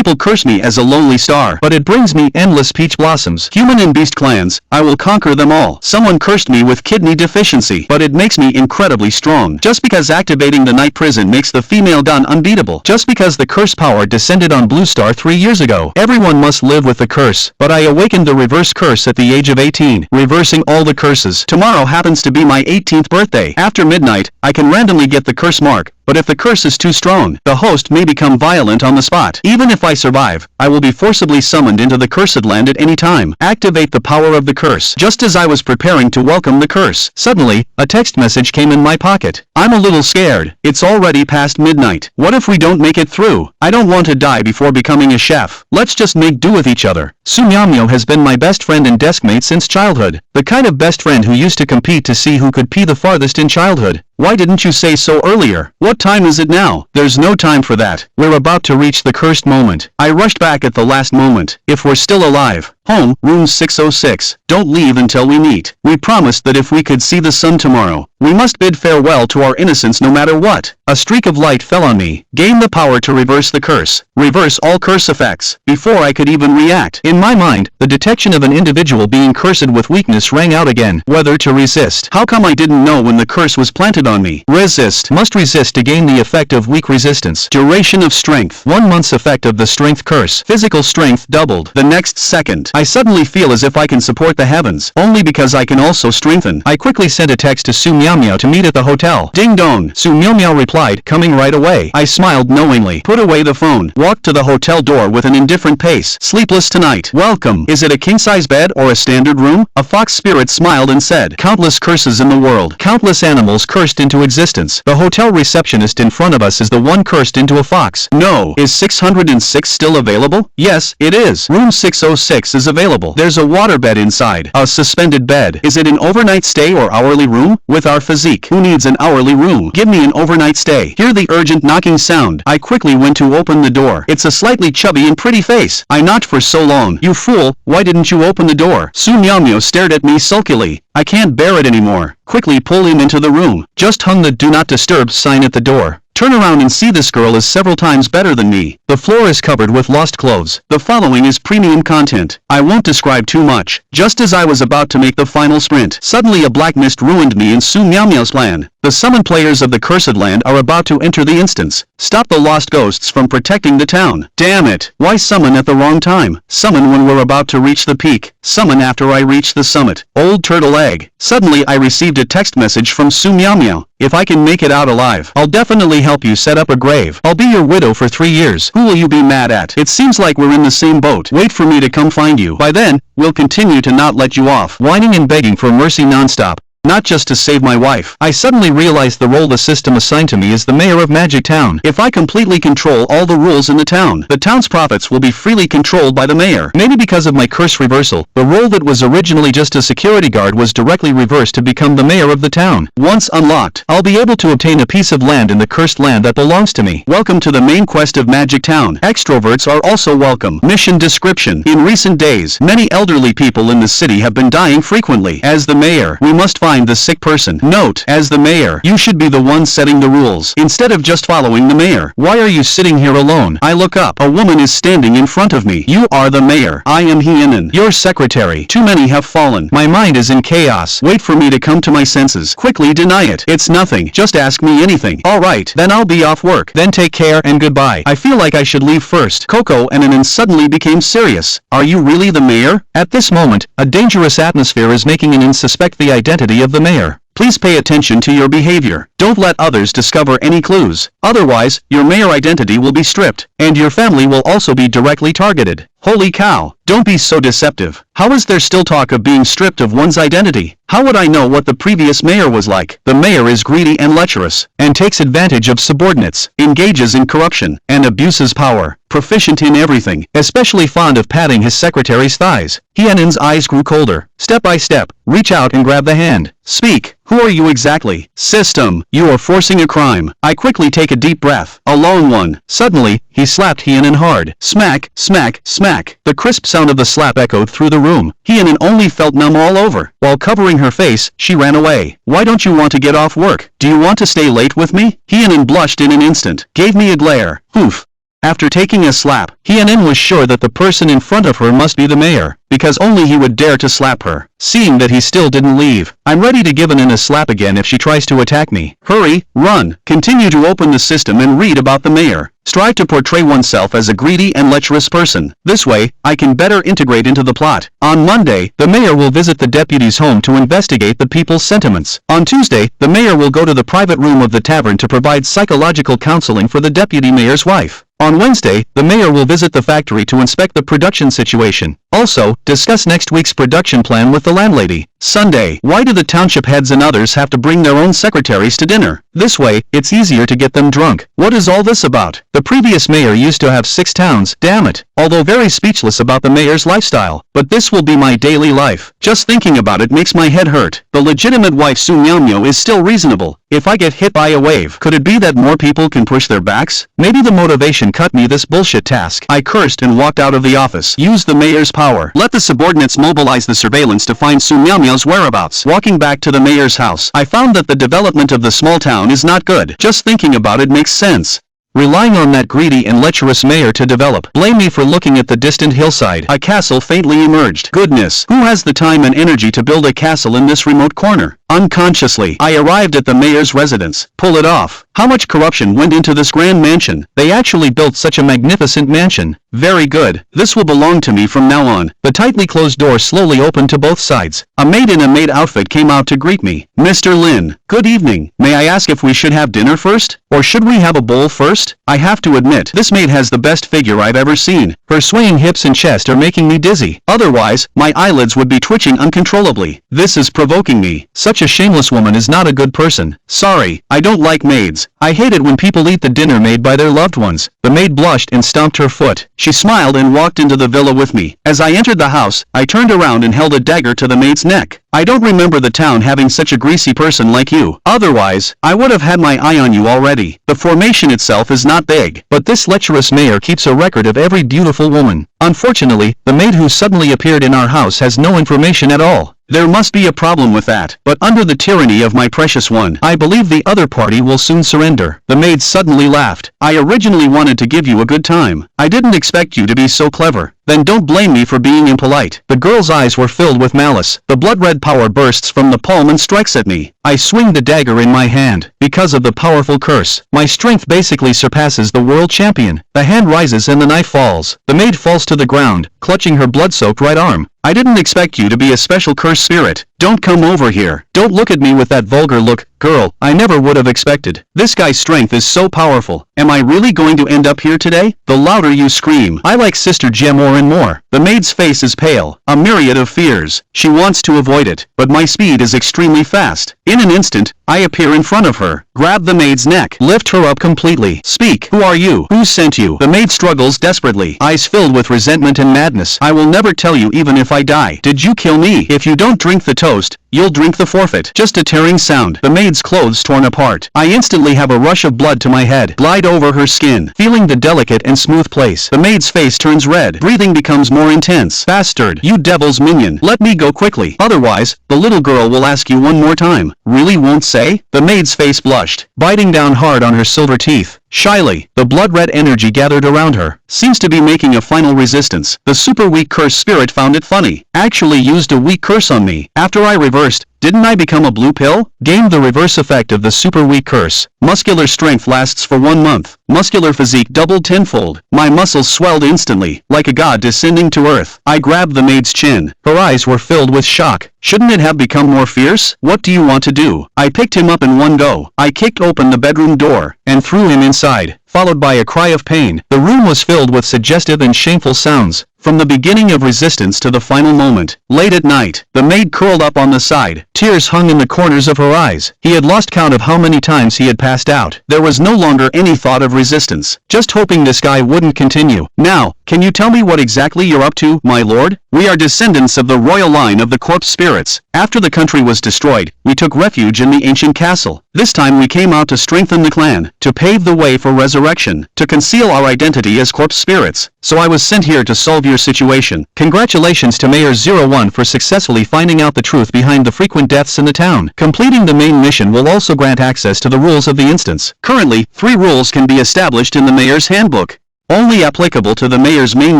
People curse me as a lonely star, but it brings me endless peach blossoms. Human and beast clans, I will conquer them all. Someone cursed me with kidney deficiency, but it makes me incredibly strong. Just because activating the night prison makes the female gun unbeatable. Just because the curse power descended on Blue Star 3 years ago. Everyone must live with the curse, but I awakened the reverse curse at the age of 18, reversing all the curses. Tomorrow happens to be my 18th birthday. After midnight, I can randomly get the curse mark, but if the curse is too strong, the host may become violent on the spot. Even if I survive, I will be forcibly summoned into the cursed land at any time. Activate the power of the curse. Just as I was preparing to welcome the curse, suddenly, a text message came in my pocket. I'm a little scared. It's already past midnight. What if we don't make it through? I don't want to die before becoming a chef. Let's just make do with each other. Sunyamyo has been my best friend and deskmate since childhood. The kind of best friend who used to compete to see who could pee the farthest in childhood. Why didn't you say so earlier? What time is it now? There's no time for that. We're about to reach the cursed moment. I rushed back at the last moment. If we're still alive. Home, room 606. Don't leave until we meet. We promised that if we could see the sun tomorrow, we must bid farewell to our innocence no matter what. A streak of light fell on me. Gain the power to reverse the curse. Reverse all curse effects. Before I could even react. In my mind, the detection of an individual being cursed with weakness rang out again. Whether to resist. How come I didn't know when the curse was planted on me? Resist. Must resist to gain the effect of weak resistance. Duration of strength. 1 month's effect of the strength curse. Physical strength doubled. The next second, I suddenly feel as if I can support the heavens. Only because I can also strengthen. I quickly sent a text to Su Miao Miao to meet at the hotel. Ding dong. Su Miao Miao replied, coming right away. I smiled knowingly. Put away the phone. Walked to the hotel door with an indifferent pace. Sleepless tonight. Welcome. Is it a king-size bed or a standard room? A fox spirit smiled and said, countless curses in the world. Countless animals cursed into existence. The hotel receptionist in front of us is the one cursed into a fox. No. Is 606 still available? Yes, it is. Room 606 is available. There's a waterbed inside. A suspended bed. Is it an overnight stay or hourly room? With our physique, who needs an hourly room? Give me an overnight stay. Hear the urgent knocking sound. I quickly went to open the door. It's a slightly chubby and pretty face. I knocked for so long. You fool, why didn't you open the door? Su Miao stared at me sulkily. I can't bear it anymore. Quickly pull him into the room. Just hung the do not disturb sign at the door. Turn around and see this girl is several times better than me. The floor is covered with lost clothes. The following is premium content. I won't describe too much. Just as I was about to make the final sprint, suddenly a black mist ruined me and Su Miao Miao's plan. The summoned players of the Cursed Land are about to enter the instance. Stop the lost ghosts from protecting the town. Damn it. Why summon at the wrong time? Summon when we're about to reach the peak. Summon after I reach the summit. Old turtle egg. Suddenly I received a text message from Su Miao Miao. If I can make it out alive, I'll definitely help you set up a grave. I'll be your widow for 3 years. Who will you be mad at? It seems like we're in the same boat. Wait for me to come find you. By then, we'll continue to not let you off. Whining and begging for mercy nonstop. Not just to save my wife. I suddenly realized the role the system assigned to me is the mayor of Magic Town. If I completely control all the rules in the town's profits will be freely controlled by the mayor. Maybe because of my curse reversal, the role that was originally just a security guard was directly reversed to become the mayor of the town. Once unlocked, I'll be able to obtain a piece of land in the cursed land that belongs to me. Welcome to the main quest of Magic Town. Extroverts are also welcome. Mission description. In recent days, many elderly people in the city have been dying frequently. As the mayor, we must find the sick person. Note, as the mayor, you should be the one setting the rules, instead of just following the mayor. Why are you sitting here alone? I look up. A woman is standing in front of me. You are the mayor. I am Hyenan, your secretary. Too many have fallen. My mind is in chaos. Wait for me to come to my senses. Quickly deny it. It's nothing. Just ask me anything. Alright, then I'll be off work. Then take care and goodbye. I feel like I should leave first. Coco and Anan suddenly became serious. Are you really the mayor? At this moment, a dangerous atmosphere is making Anan suspect the identity of the mayor. Please pay attention to your behavior. Don't let others discover any clues. Otherwise, your mayor identity will be stripped, and your family will also be directly targeted. Holy cow, don't be so deceptive. How is there still talk of being stripped of one's identity? How would I know what the previous mayor was like? The mayor is greedy and lecherous, and takes advantage of subordinates, engages in corruption, and abuses power. Proficient in everything, especially fond of patting his secretary's thighs. Hyenan's eyes grew colder. Step by step, reach out and grab the hand. Speak. Who are you exactly? System, you are forcing a crime. I quickly take a deep breath. A long one. Suddenly, he slapped Hyenan hard. Smack, smack, smack. The crisp sound of the slap echoed through the room. Hyenan only felt numb all over. While covering her face, she ran away. Why don't you want to get off work? Do you want to stay late with me? Hyenan blushed in an instant. Gave me a glare. Oof. After taking a slap, Hien was sure that the person in front of her must be the mayor, because only he would dare to slap her. Seeing that he still didn't leave, I'm ready to give An a slap again if she tries to attack me. Hurry, run, continue to open the system and read about the mayor. Strive to portray oneself as a greedy and lecherous person. This way, I can better integrate into the plot. On Monday, the mayor will visit the deputy's home to investigate the people's sentiments. On Tuesday, the mayor will go to the private room of the tavern to provide psychological counseling for the deputy mayor's wife. On Wednesday, the mayor will visit the factory to inspect the production situation. Also, discuss next week's production plan with the landlady. Sunday, why do the township heads and others have to bring their own secretaries to dinner? This way, it's easier to get them drunk. What is all this about? The previous mayor used to have 6 towns, damn it. Although very speechless about the mayor's lifestyle. But this will be my daily life. Just thinking about it makes my head hurt. The legitimate wife Su Miao is still reasonable. If I get hit by a wave, could it be that more people can push their backs? Maybe the motivation cut me this bullshit task. I cursed and walked out of the office. Use the mayor's power. Let the subordinates mobilize the surveillance to find Su Miao's whereabouts. Walking back to the mayor's house, I found that the development of the small town is not good. Just thinking about it makes sense. Relying on that greedy and lecherous mayor to develop. Blame me for looking at the distant hillside. A castle faintly emerged. Goodness, who has the time and energy to build a castle in this remote corner? Unconsciously, I arrived at the mayor's residence. Pull it off. How much corruption went into this grand mansion? They actually built such a magnificent mansion. Very good. This will belong to me from now on. The tightly closed door slowly opened to both sides. A maid in a maid outfit came out to greet me. Mr. Lin, good evening. May I ask if we should have dinner first? Or should we have a bowl first? I have to admit, this maid has the best figure I've ever seen. Her swaying hips and chest are making me dizzy. Otherwise, my eyelids would be twitching uncontrollably. This is provoking me. Such a shameless woman is not a good person. Sorry, I don't like maids. I hate it when people eat the dinner made by their loved ones. The maid blushed and stomped her foot. She smiled and walked into the villa with me. As I entered the house, I turned around and held a dagger to the maid's neck. I don't remember the town having such a greasy person like you. Otherwise, I would have had my eye on you already. The formation itself is not big, but this lecherous mayor keeps a record of every beautiful woman. Unfortunately, the maid who suddenly appeared in our house has no information at all. There must be a problem with that. But under the tyranny of my precious one, I believe the other party will soon surrender. The maid suddenly laughed. I originally wanted to give you a good time. I didn't expect you to be so clever. Then don't blame me for being impolite. The girl's eyes were filled with malice. The blood-red power bursts from the palm and strikes at me. I swing the dagger in my hand. Because of the powerful curse, my strength basically surpasses the world champion. The hand rises and the knife falls. The maid falls to the ground, clutching her blood-soaked right arm. I didn't expect you to be a special curse spirit. Don't come over here. Don't look at me with that vulgar look. Girl, I never would have expected. This guy's strength is so powerful. Am I really going to end up here today? The louder you scream, I like Sister Jem more and more. The maid's face is pale, a myriad of fears. She wants to avoid it, but my speed is extremely fast. In an instant, I appear in front of her, grab the maid's neck, lift her up completely. Speak, who are you? Who sent you? The maid struggles desperately, eyes filled with resentment and madness. I will never tell you even if I die. Did you kill me? If you don't drink the toast, you'll drink the forfeit. Just a tearing sound. The maid's clothes torn apart. I instantly have a rush of blood to my head, glide over her skin, feeling the delicate and smooth place. The maid's face turns red. Breathing becomes more intense. Bastard, you devil's minion. Let me go quickly. Otherwise, the little girl will ask you one more time. Really won't say? The maid's face blushed, biting down hard on her silver teeth. Shyly, the blood-red energy gathered around her. Seems to be making a final resistance. The super weak curse spirit found it funny. Actually used a weak curse on me. After I reversed, didn't I become a blue pill? Gained the reverse effect of the super weak curse. Muscular strength lasts for 1 month. Muscular physique doubled tenfold. My muscles swelled instantly, like a god descending to earth. I grabbed the maid's chin. Her eyes were filled with shock. Shouldn't it have become more fierce? What do you want to do? I picked him up in one go. I kicked open the bedroom door, and threw him inside, followed by a cry of pain. The room was filled with suggestive and shameful sounds, from the beginning of resistance to the final moment. Late at night, the maid curled up on the side. Tears hung in the corners of her eyes. He had lost count of how many times he had passed out. There was no longer any thought of resistance. Just hoping this guy wouldn't continue. Now, can you tell me what exactly you're up to, my lord? We are descendants of the royal line of the corpse spirits. After the country was destroyed, we took refuge in the ancient castle. This time we came out to strengthen the clan, to pave the way for resurrection, to conceal our identity as corpse spirits. So I was sent here to solve your situation. Congratulations to Mayor 01 for successfully finding out the truth behind the frequent deaths in the town. Completing the main mission will also grant access to the rules of the instance. Currently, 3 rules can be established in the mayor's handbook. Only applicable to the mayor's main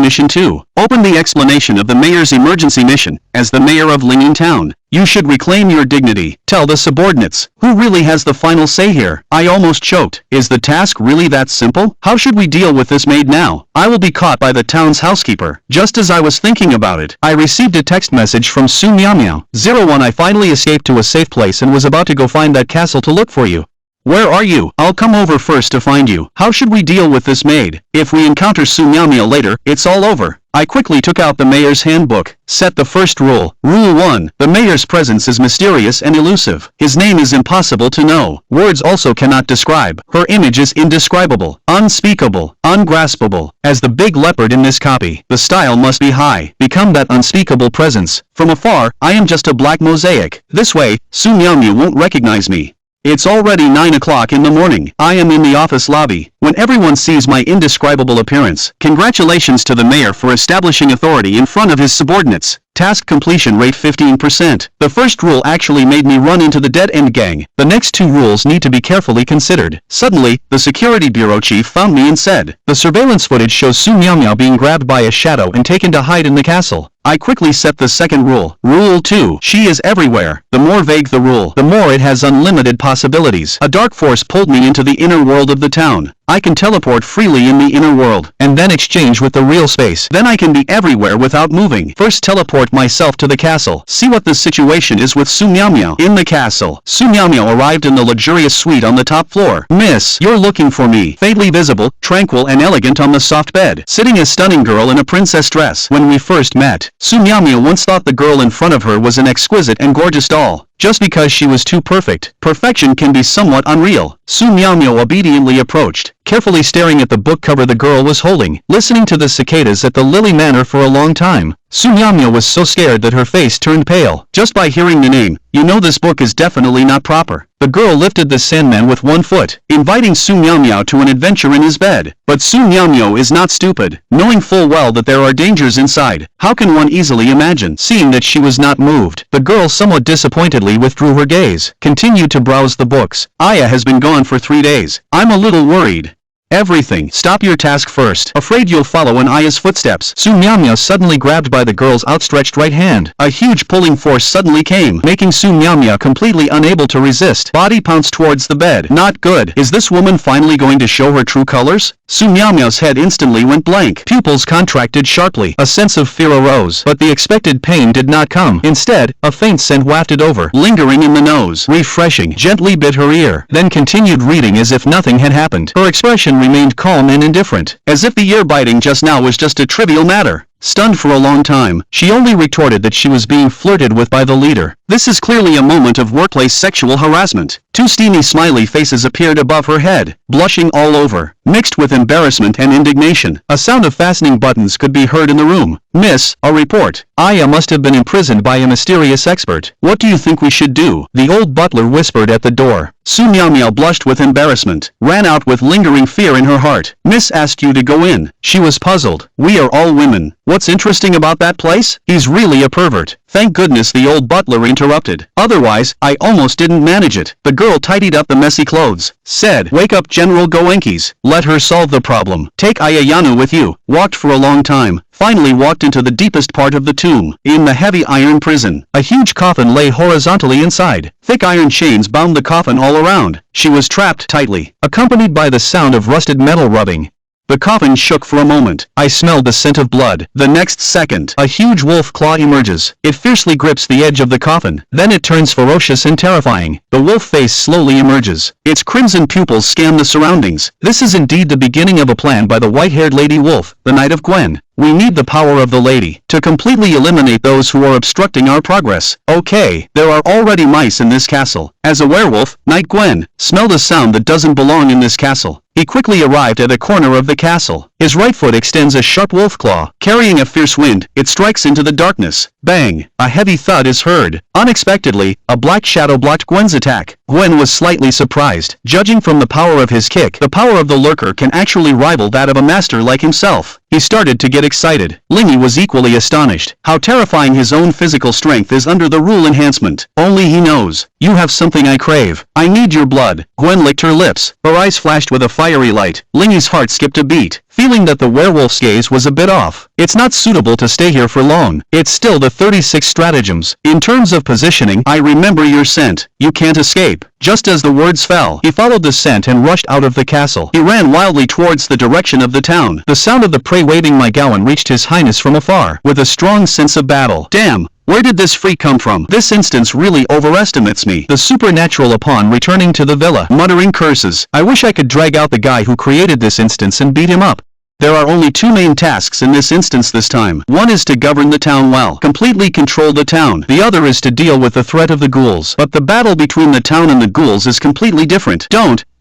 mission too. Open the explanation of the mayor's emergency mission. As the mayor of Linging Town, you should reclaim your dignity. Tell the subordinates. Who really has the final say here? I almost choked. Is the task really that simple? How should we deal with this maid now? I will be caught by the town's housekeeper. Just as I was thinking about it, I received a text message from Su Miao Miao. 01 I finally escaped to a safe place and was about to go find that castle to look for you. Where are you? I'll come over first to find you. How should we deal with this maid? If we encounter Su Miao Miao later, it's all over. I quickly took out the mayor's handbook. Set the first rule. Rule 1. The mayor's presence is mysterious and elusive. His name is impossible to know. Words also cannot describe. Her image is indescribable, unspeakable, ungraspable. As the big leopard in this copy, the style must be high. Become that unspeakable presence. From afar, I am just a black mosaic. This way, Su Miao Miao won't recognize me. It's already 9 o'clock in the morning. I am in the office lobby. When everyone sees my indescribable appearance, congratulations to the mayor for establishing authority in front of his subordinates. Task completion rate 15%. The first rule actually made me run into the dead-end gang. The next two rules need to be carefully considered. Suddenly, the security bureau chief found me and said, the surveillance footage shows Su Miao Miao being grabbed by a shadow and taken to hide in the castle. I quickly set the second rule. Rule 2. She is everywhere. The more vague the rule, the more it has unlimited possibilities. A dark force pulled me into the inner world of the town. I can teleport freely in the inner world, and then exchange with the real space. Then I can be everywhere without moving. First teleport myself to the castle. See what the situation is with Su Miao Miao. In the castle, Su Miao Miao arrived in the luxurious suite on the top floor. Miss, you're looking for me. Faintly visible, tranquil and elegant on the soft bed, sitting a stunning girl in a princess dress. When we first met, Su Miao Miao once thought the girl in front of her was an exquisite and gorgeous doll. Just because she was too perfect, perfection can be somewhat unreal. Su Miao Miao obediently approached, carefully staring at the book cover the girl was holding, listening to the cicadas at the Lily Manor for a long time. Su Miao Miao was so scared that her face turned pale. Just by hearing the name, you know this book is definitely not proper. The girl lifted the Sandman with one foot, inviting Su Miao Miao to an adventure in his bed. But Su Miao Miao is not stupid, knowing full well that there are dangers inside. How can one easily imagine? Seeing that she was not moved, the girl somewhat disappointedly withdrew her gaze, continued to browse the books. Aya has been gone for 3 days. I'm a little worried. Everything. Stop your task first. Afraid you'll follow in Aya's footsteps. Su Miao Miao suddenly grabbed by the girl's outstretched right hand. A huge pulling force suddenly came, making Su Miao Miao completely unable to resist. Body pounced towards the bed. Not good. Is this woman finally going to show her true colors? Su Miao Miao's head instantly went blank. Pupils contracted sharply. A sense of fear arose, but the expected pain did not come. Instead, a faint scent wafted over, lingering in the nose. Refreshing. Gently bit her ear, then continued reading as if nothing had happened. Her expression remained calm and indifferent, as if the ear biting just now was just a trivial matter. Stunned for a long time, she only retorted that she was being flirted with by the leader. This is clearly a moment of workplace sexual harassment. 2 steamy smiley faces appeared above her head, blushing all over, mixed with embarrassment and indignation. A sound of fastening buttons could be heard in the room. Miss, a report. Aya must have been imprisoned by a mysterious expert. What do you think we should do? The old butler whispered at the door. Su Miao Miao blushed with embarrassment, ran out with lingering fear in her heart. Miss asked you to go in. She was puzzled. We are all women. What's interesting about that place? He's really a pervert. Thank goodness the old butler interrupted. Otherwise, I almost didn't manage it. The girl tidied up the messy clothes, said, wake up General Goenkis. Let her solve the problem. Take Ayayanu with you. Walked for a long time. Finally walked into the deepest part of the tomb. In the heavy iron prison, a huge coffin lay horizontally inside. Thick iron chains bound the coffin all around. She was trapped tightly, accompanied by the sound of rusted metal rubbing. The coffin shook for a moment. I smelled the scent of blood. The next second, a huge wolf claw emerges. It fiercely grips the edge of the coffin. Then it turns ferocious and terrifying. The wolf face slowly emerges. Its crimson pupils scan the surroundings. This is indeed the beginning of a plan by the white-haired Lady Wolf, the Knight of Gwen. We need the power of the lady to completely eliminate those who are obstructing our progress. Okay, there are already mice in this castle. As a werewolf, Knight Gwen smelled a sound that doesn't belong in this castle. He quickly arrived at a corner of the castle. His right foot extends a sharp wolf claw. Carrying a fierce wind, it strikes into the darkness. Bang! A heavy thud is heard. Unexpectedly, a black shadow blocked Gwen's attack. Gwen was slightly surprised. Judging from the power of his kick, the power of the lurker can actually rival that of a master like himself. He started to get excited. Lingy was equally astonished. How terrifying his own physical strength is under the rule enhancement. Only he knows. You have something I crave. I need your blood. Gwen licked her lips. Her eyes flashed with a fiery light. Lingy's heart skipped a beat. feeling that the werewolf's gaze was a bit off. It's not suitable to stay here for long. It's still the 36 stratagems. In terms of positioning, I remember your scent. You can't escape. Just as the words fell, he followed the scent and rushed out of the castle. He ran wildly towards the direction of the town. The sound of the prey waving my gowan reached his highness from afar, with a strong sense of battle. Damn! Where did this freak come from? This instance really overestimates me. The supernatural upon returning to the villa, muttering curses. I wish I could drag out the guy who created this instance and beat him up. There are only two main tasks in this instance this time. One is to govern the town well, completely control the town. The other is to deal with the threat of the ghouls. But the battle between the town and the ghouls is completely different.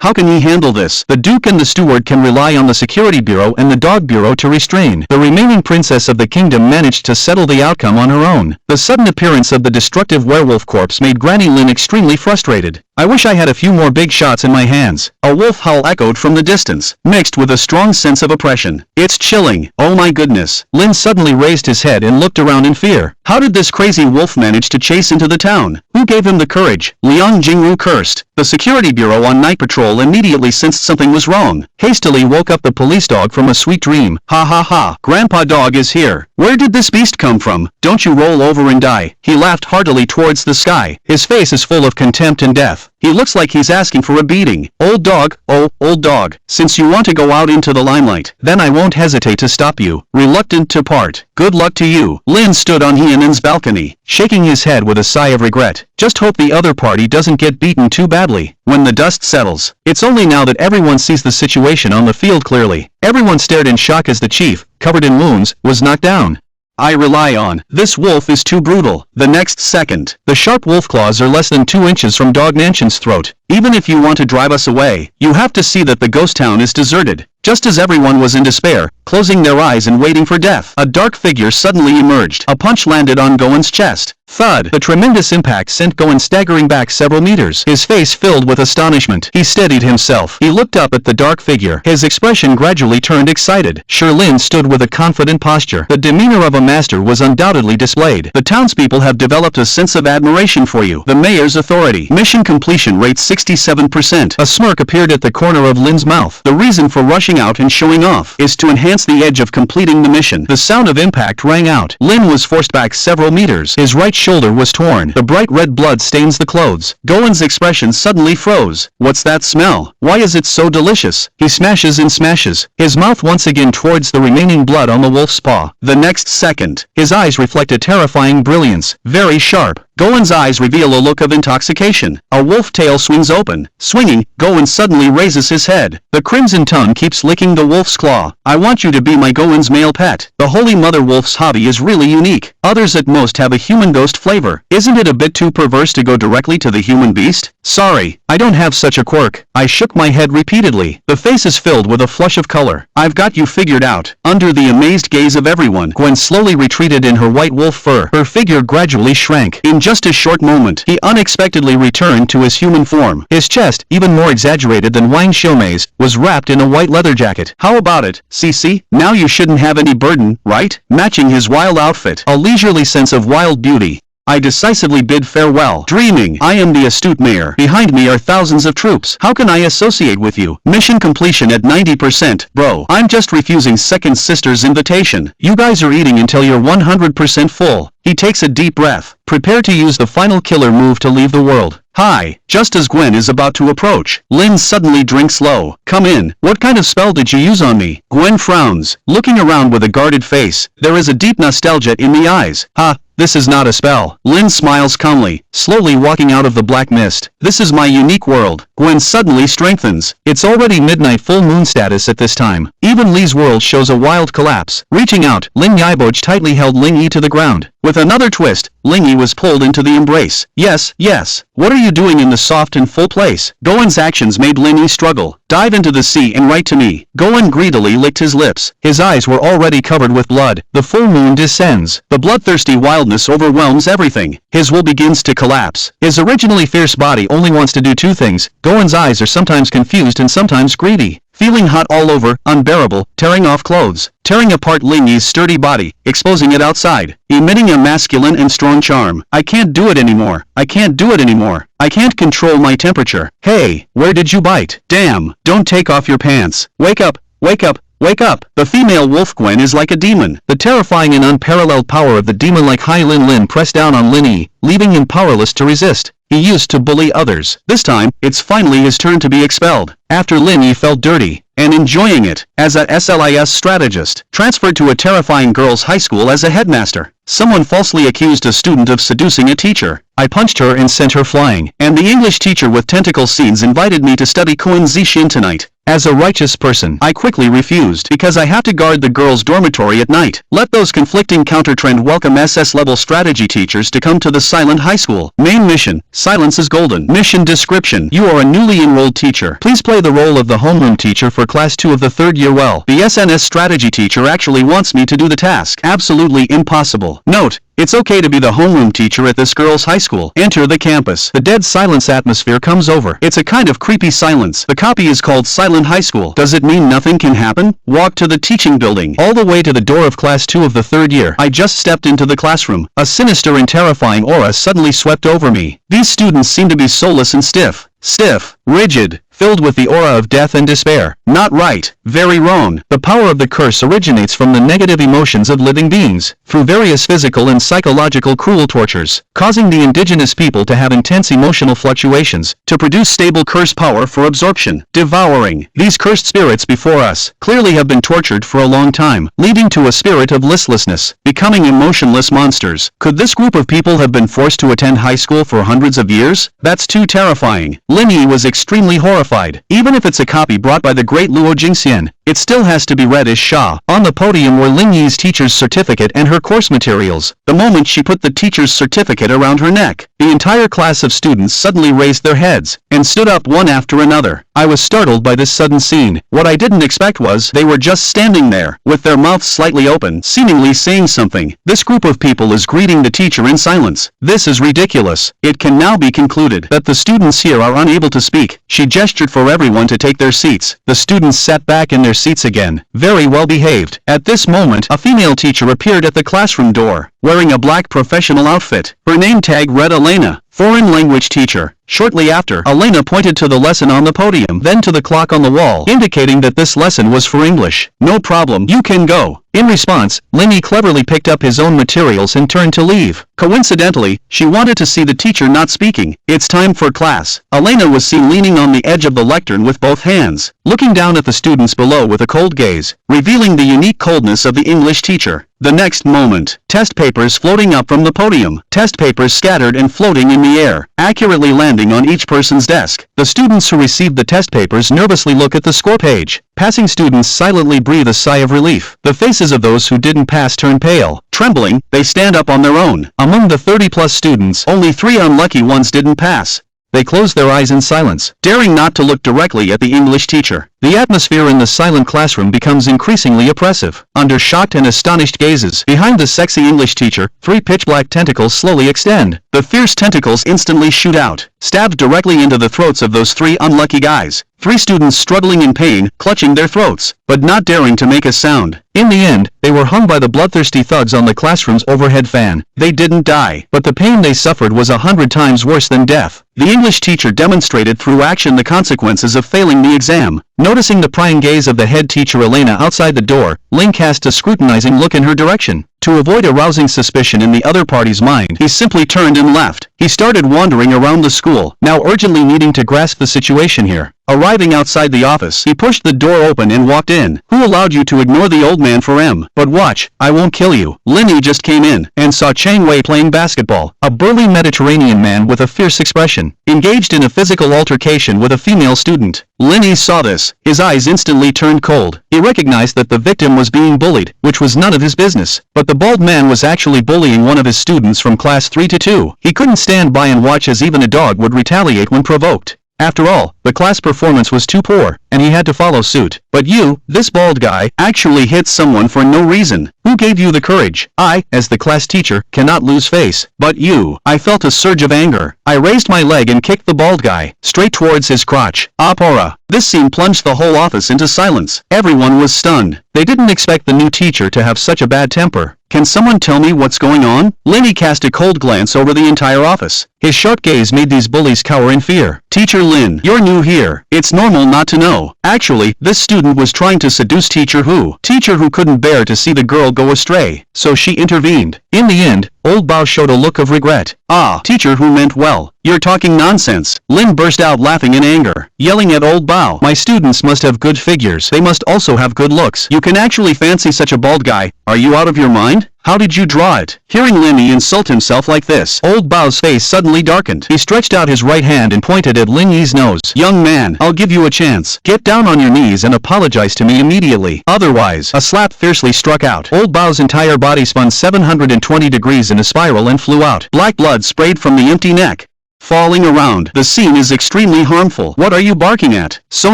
How can he handle this? The Duke and the Steward can rely on the Security Bureau and the Dog Bureau to restrain. The remaining princess of the kingdom managed to settle the outcome on her own. The sudden appearance of the destructive werewolf corpse made Granny Lynn extremely frustrated. I wish I had a few more big shots in my hands. A wolf howl echoed from the distance, mixed with a strong sense of oppression. It's chilling. Oh my goodness. Lin suddenly raised his head and looked around in fear. How did this crazy wolf manage to chase into the town? Who gave him the courage? Liang Jingru cursed. The Security Bureau on night patrol immediately sensed something was wrong. Hastily woke up the police dog from a sweet dream. Ha ha ha. Grandpa Dog is here. Where did this beast come from? Don't you roll over and die. He laughed heartily towards the sky. His face is full of contempt and death. He looks like he's asking for a beating. Old dog, oh, old dog, since you want to go out into the limelight, then I won't hesitate to stop you. Reluctant to part. Good luck to you. Lin stood on Hyenin's balcony, shaking his head with a sigh of regret. Just hope the other party doesn't get beaten too badly. When the dust settles, it's only now that everyone sees the situation on the field clearly. Everyone stared in shock as the chief, covered in wounds, was knocked down. I rely on. This wolf is too brutal. The next second, the sharp wolf claws are less than 2 inches from Dog Nanshan's throat. Even if you want to drive us away, you have to see that the ghost town is deserted. Just as everyone was in despair, closing their eyes and waiting for death, a dark figure suddenly emerged. A punch landed on Goen's chest. Thud! The tremendous impact sent Goen staggering back several meters. His face filled with astonishment. He steadied himself. He looked up at the dark figure. His expression gradually turned excited. Sherlin stood with a confident posture. The demeanor of a master was undoubtedly displayed. The townspeople have developed a sense of admiration for you. The mayor's authority. Mission completion rate 67%. A smirk appeared at the corner of Lin's mouth. The reason for rushing out and showing off is to enhance the edge of completing the mission. The sound of impact rang out. Lin was forced back several meters. His right shoulder was torn. The bright red blood stains the clothes. Goen's expression suddenly froze. What's that smell? Why is it so delicious? He smashes and smashes, his mouth once again towards the remaining blood on the wolf's paw. The next second, his eyes reflect a terrifying brilliance, very sharp. Goen's eyes reveal a look of intoxication. A wolf tail swings open. Swinging, Goen suddenly raises his head. The crimson tongue keeps licking the wolf's claw. I want you to be my Goen's male pet. The Holy Mother Wolf's hobby is really unique. Others at most have a human ghost flavor. Isn't it a bit too perverse to go directly to the human beast? Sorry, I don't have such a quirk. I shook my head repeatedly. The face is filled with a flush of color. I've got you figured out. Under the amazed gaze of everyone, Gwen slowly retreated in her white wolf fur. Her figure gradually shrank. In just a short moment, he unexpectedly returned to his human form. His chest, even more exaggerated than Wang Xiaomei's, was wrapped in a white leather jacket. How about it, Cici? Now you shouldn't have any burden, right? Matching his wild outfit, a leisurely sense of wild beauty. I decisively bid farewell. Dreaming. I am the astute mayor. Behind me are thousands of troops. How can I associate with you? Mission completion at 90%. Bro, I'm just refusing second sister's invitation. You guys are eating until you're 100% full. He takes a deep breath. Prepare to use the final killer move to leave the world. Hi. Just as Gwen is about to approach, Lin suddenly drinks low. Come in. What kind of spell did you use on me? Gwen frowns, looking around with a guarded face. There is a deep nostalgia in the eyes. This is not a spell. Lin smiles calmly, slowly walking out of the black mist. This is my unique world. Gwen suddenly strengthens. It's already midnight full moon status at this time. Even Li's world shows a wild collapse. Reaching out, Ling Yiboj tightly held Ling Yi to the ground. With another twist, Ling Yi was pulled into the embrace. Yes, yes. What are you doing in the soft and full place? Goen's actions made Ling Yi struggle. Dive into the sea and write to me. Goen greedily licked his lips. His eyes were already covered with blood. The full moon descends. The bloodthirsty wildness overwhelms everything. His will begins to collapse. His originally fierce body only wants to do two things. Goen's eyes are sometimes confused and sometimes greedy. Feeling hot all over, unbearable, tearing off clothes, tearing apart Ling Yi's sturdy body, exposing it outside, emitting a masculine and strong charm. I can't do it anymore. I can't do it anymore. I can't control my temperature. Hey, where did you bite? Damn, don't take off your pants. Wake up, wake up. Wake up! The female wolf Gwen is like a demon. The terrifying and unparalleled power of the demon-like Hai Lin Lin pressed down on Lin Yi, leaving him powerless to resist. He used to bully others. This time, it's finally his turn to be expelled. After Lin Yi felt dirty, and enjoying it, as a SLIS strategist, transferred to a terrifying girls' high school as a headmaster. Someone falsely accused a student of seducing a teacher. I punched her and sent her flying. And the English teacher with tentacle scenes invited me to study Kun Zixin tonight. As a righteous person, I quickly refused because I have to guard the girls' dormitory at night. Let those conflicting counter-trend welcome SS-level strategy teachers to come to the silent high school. Main mission: silence is golden. Mission description: you are a newly enrolled teacher. Please play the role of the homeroom teacher for class 2 of the 3rd year well. The SNS strategy teacher actually wants me to do the task. Absolutely impossible. Note: it's okay to be the homeroom teacher at this girls' high school. Enter the campus. The dead silence atmosphere comes over. It's a kind of creepy silence. The copy is called Silent High School. Does it mean nothing can happen? Walk to the teaching building. All the way to the door of class 2 of the 3rd year. I just stepped into the classroom. A sinister and terrifying aura suddenly swept over me. These students seem to be soulless and stiff. Stiff, rigid, filled with the aura of death and despair. Not right, very wrong. The power of the curse originates from the negative emotions of living beings, through various physical and psychological cruel tortures, causing the indigenous people to have intense emotional fluctuations, to produce stable curse power for absorption, devouring. These cursed spirits before us clearly have been tortured for a long time, leading to a spirit of listlessness, becoming emotionless monsters. Could this group of people have been forced to attend high school for hundreds of years? That's too terrifying. Lin Yi was extremely horrified. Even if it's a copy brought by the great Luo Jingxian, it still has to be read as Sha. On the podium were Lin Yi's teacher's certificate and her course materials. The moment she put the teacher's certificate around her neck, the entire class of students suddenly raised their heads, and stood up one after another. I was startled by this sudden scene. What I didn't expect was they were just standing there, with their mouths slightly open, seemingly saying something. This group of people is greeting the teacher in silence. This is ridiculous. It can now be concluded that the students here are unable to speak. She gestured for everyone to take their seats. The students sat back in their seats again, very well behaved. At this moment, a female teacher appeared at the classroom door, wearing a black professional outfit. Her name tag read Elena, foreign language teacher. Shortly after, Elena pointed to the lesson on the podium, then to the clock on the wall, indicating that this lesson was for English. No problem, you can go. In response, Lin Yi cleverly picked up his own materials and turned to leave. Coincidentally, she wanted to see the teacher not speaking. It's time for class. Elena was seen leaning on the edge of the lectern with both hands, looking down at the students below with a cold gaze, revealing the unique coldness of the English teacher. The next moment, test papers floating up from the podium. Test papers scattered and floating in the air, accurately landing on each person's desk. The students who received the test papers nervously look at the score page. Passing students silently breathe a sigh of relief. The faces of those who didn't pass turn pale. Trembling, they stand up on their own. Among the 30-plus students, only 3 unlucky ones didn't pass. They closed their eyes in silence, daring not to look directly at the English teacher. The atmosphere in the silent classroom becomes increasingly oppressive. Under shocked and astonished gazes, behind the sexy English teacher, 3 pitch-black tentacles slowly extend. The fierce tentacles instantly shoot out, stabbed directly into the throats of those 3 unlucky guys. 3 students struggling in pain, clutching their throats, but not daring to make a sound. In the end, they were hung by the bloodthirsty thugs on the classroom's overhead fan. They didn't die, but the pain they suffered was 100 times worse than death. The English teacher demonstrated through action the consequences of failing the exam. Noticing the prying gaze of the head teacher Elena outside the door, Ling cast a scrutinizing look in her direction. To avoid arousing suspicion in the other party's mind, he simply turned and left. He started wandering around the school, now urgently needing to grasp the situation here. Arriving outside the office, he pushed the door open and walked in. Who allowed you to ignore the old man for M? But watch, I won't kill you. Lin Yi just came in, and saw Chang Wei playing basketball, a burly Mediterranean man with a fierce expression, engaged in a physical altercation with a female student. Lin Yi saw this. His eyes instantly turned cold. He recognized that the victim was being bullied, which was none of his business. But the bald man was actually bullying one of his students from class 3 to 2. He couldn't stand by and watch as even a dog would retaliate when provoked. After all, the class performance was too poor, and he had to follow suit. But you, this bald guy, actually hit someone for no reason. Who gave you the courage? I, as the class teacher, cannot lose face. But you. I felt a surge of anger. I raised my leg and kicked the bald guy, straight towards his crotch. Apora. This scene plunged the whole office into silence. Everyone was stunned. They didn't expect the new teacher to have such a bad temper. Can someone tell me what's going on? Lenny cast a cold glance over the entire office. His sharp gaze made these bullies cower in fear. Teacher Lin, you're new here. It's normal not to know. Actually, this student was trying to seduce Teacher Hu. Teacher Hu couldn't bear to see the girl go astray, so she intervened. In the end, Old Bao showed a look of regret. Ah, Teacher Hu meant well. You're talking nonsense. Lin burst out laughing in anger, yelling at Old Bao. My students must have good figures. They must also have good looks. You can actually fancy such a bald guy. Are you out of your mind? How did you draw it? Hearing Lin Yi insult himself like this, Old Bao's face suddenly darkened. He stretched out his right hand and pointed at Lin Yi's nose. Young man, I'll give you a chance. Get down on your knees and apologize to me immediately. Otherwise, a slap fiercely struck out. Old Bao's entire body spun 720 degrees in a spiral and flew out. Black blood sprayed from the empty neck, falling around. The scene is extremely harmful. What are you barking at? So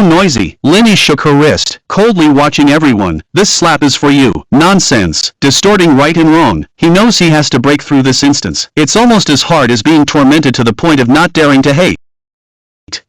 noisy. Lenny shook her wrist, coldly watching everyone. This slap is for you. Nonsense. Distorting right and wrong. He knows he has to break through this instance. It's almost as hard as being tormented to the point of not daring to hate.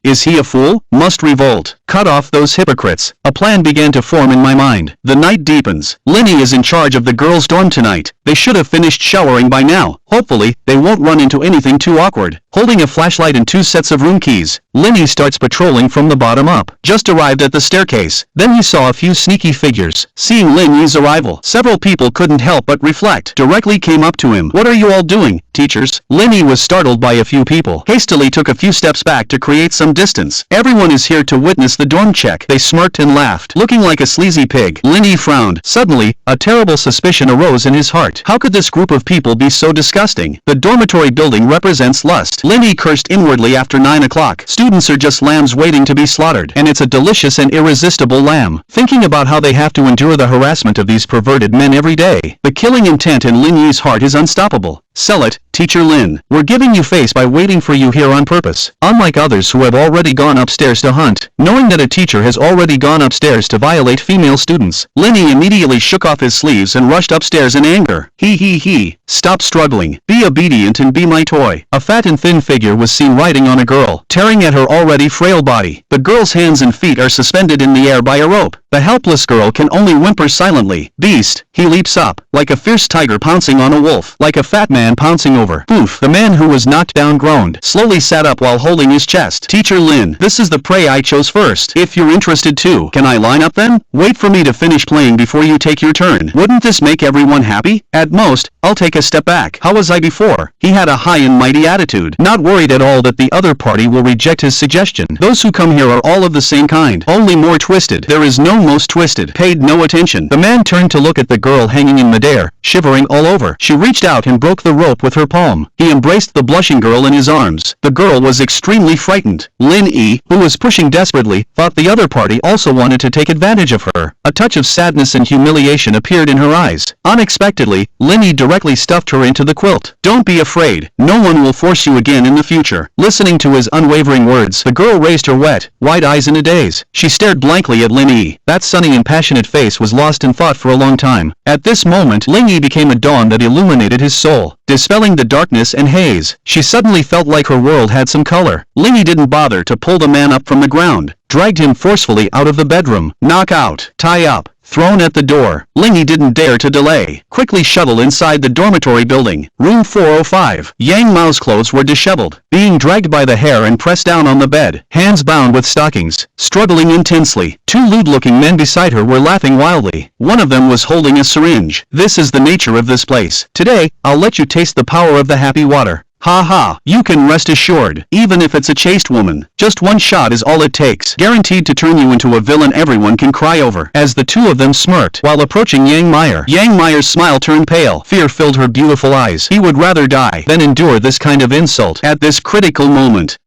Is he a fool? Must revolt. Cut off those hypocrites. A plan began to form in my mind. The night deepens. Lenny is in charge of the girls' dorm tonight. They should have finished showering by now. Hopefully, they won't run into anything too awkward. Holding a flashlight and 2 sets of room keys, Lenny starts patrolling from the bottom up. Just arrived at the staircase. Then he saw a few sneaky figures. Seeing Lin Yi's arrival, several people couldn't help but reflect. Directly came up to him. What are you all doing, teachers? Lenny was startled by a few people. Hastily took a few steps back to create some distance. Everyone is here to witness the dorm check. They smirked and laughed, looking like a sleazy pig. Lenny frowned. Suddenly, a terrible suspicion arose in his heart. How could this group of people be so disgusting? The dormitory building represents lust. Lenny cursed inwardly after 9 o'clock. Students are just lambs waiting to be slaughtered, and it's a delicious and irresistible lamb. Thinking about how they have to endure the harassment of these perverted men every day, the killing intent in Lin Yi's heart is unstoppable. Sell it, Teacher Lin. We're giving you face by waiting for you here on purpose. Unlike others who have already gone upstairs to hunt, knowing that a teacher has already gone upstairs to violate female students, Lenny immediately shook off his sleeves and rushed upstairs in anger. He. Stop struggling. Be obedient and be my toy. A fat and thin figure was seen riding on a girl, tearing at her already frail body. The girl's hands and feet are suspended in the air by a rope. The helpless girl can only whimper silently. Beast, he leaps up, like a fierce tiger pouncing on a wolf, like a fat man pouncing over. Poof, the man who was knocked down groaned, slowly sat up while holding his chest. Teacher Lin, this is the prey I chose first. If you're interested too, can I line up then? Wait for me to finish playing before you take your turn. Wouldn't this make everyone happy? At most, I'll take a step back. How was I before? He had a high and mighty attitude, not worried at all that the other party will reject his suggestion. Those who come here are all of the same kind, only more twisted. There is no most twisted. Paid no attention. The man turned to look at the girl hanging in midair, shivering all over. She reached out and broke the rope with her palm. He embraced the blushing girl in his arms. The girl was extremely frightened. Lin Yi, who was pushing desperately, thought the other party also wanted to take advantage of her. A touch of sadness and humiliation appeared in her eyes. Unexpectedly, Lin Yi directly stuffed her into the quilt. Don't be afraid. No one will force you again in the future. Listening to his unwavering words, the girl raised her wet, wide eyes in a daze. She stared blankly at Lin Yi. That sunny and passionate face was lost in thought for a long time. At this moment, Lin Yi became a dawn that illuminated his soul, dispelling the darkness and haze. She suddenly felt like her world had some color. Lin Yi didn't bother to pull the man up from the ground, dragged him forcefully out of the bedroom. Knock out, tie up, thrown at the door. Lin Yi didn't dare to delay. Quickly shuttled inside the dormitory building. Room 405. Yang Mao's clothes were disheveled, being dragged by the hair and pressed down on the bed, hands bound with stockings, struggling intensely. 2 lewd-looking men beside her were laughing wildly. One of them was holding a syringe. This is the nature of this place. Today, I'll let you taste the power of the happy water. Ha ha, you can rest assured, even if it's a chaste woman. Just one shot is all it takes, guaranteed to turn you into a villain everyone can cry over. As the two of them smirked while approaching Yang Meyer, Yang Meyer's smile turned pale. Fear filled her beautiful eyes. He would rather die than endure this kind of insult at this critical moment.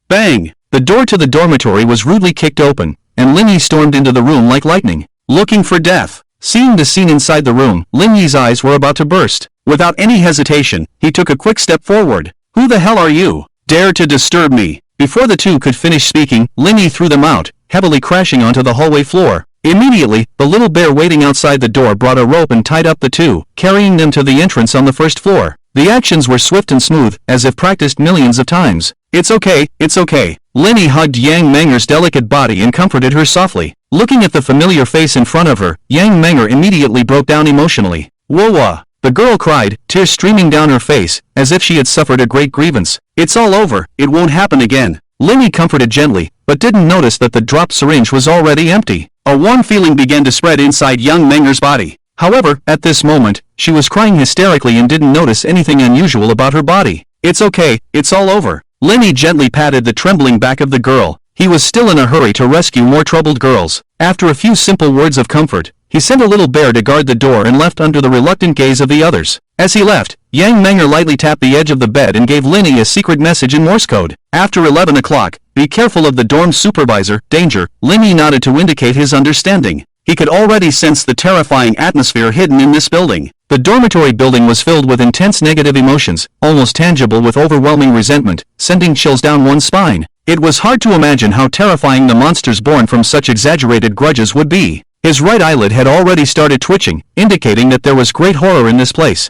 Bang! The door to the dormitory was rudely kicked open, and Lin Yi stormed into the room like lightning, looking for death. Seeing the scene inside the room, Lin Yi's eyes were about to burst. Without any hesitation, he took a quick step forward. Who the hell are you? Dare to disturb me? Before the two could finish speaking, Lin Yi threw them out, heavily crashing onto the hallway floor. Immediately, the little bear waiting outside the door brought a rope and tied up the two, carrying them to the entrance on the first floor. The actions were swift and smooth, as if practiced millions of times. It's okay, it's okay. Lin Yi hugged Yang Menger's delicate body and comforted her softly. Looking at the familiar face in front of her, Yang Menger immediately broke down emotionally. Whoa. The girl cried, tears streaming down her face, as if she had suffered a great grievance. It's all over, it won't happen again. Lenny comforted gently, but didn't notice that the dropped syringe was already empty. A warm feeling began to spread inside young Menger's body. However, at this moment, she was crying hysterically and didn't notice anything unusual about her body. It's okay, it's all over. Lenny gently patted the trembling back of the girl. He was still in a hurry to rescue more troubled girls. After a few simple words of comfort, he sent a little bear to guard the door and left under the reluctant gaze of the others. As he left, Yang Menger lightly tapped the edge of the bed and gave Lenny a secret message in Morse code. After 11 o'clock, be careful of the dorm supervisor, danger. Lenny nodded to indicate his understanding. He could already sense the terrifying atmosphere hidden in this building. The dormitory building was filled with intense negative emotions, almost tangible with overwhelming resentment, sending chills down one's spine. It was hard to imagine how terrifying the monsters born from such exaggerated grudges would be. His right eyelid had already started twitching, indicating that there was great horror in this place.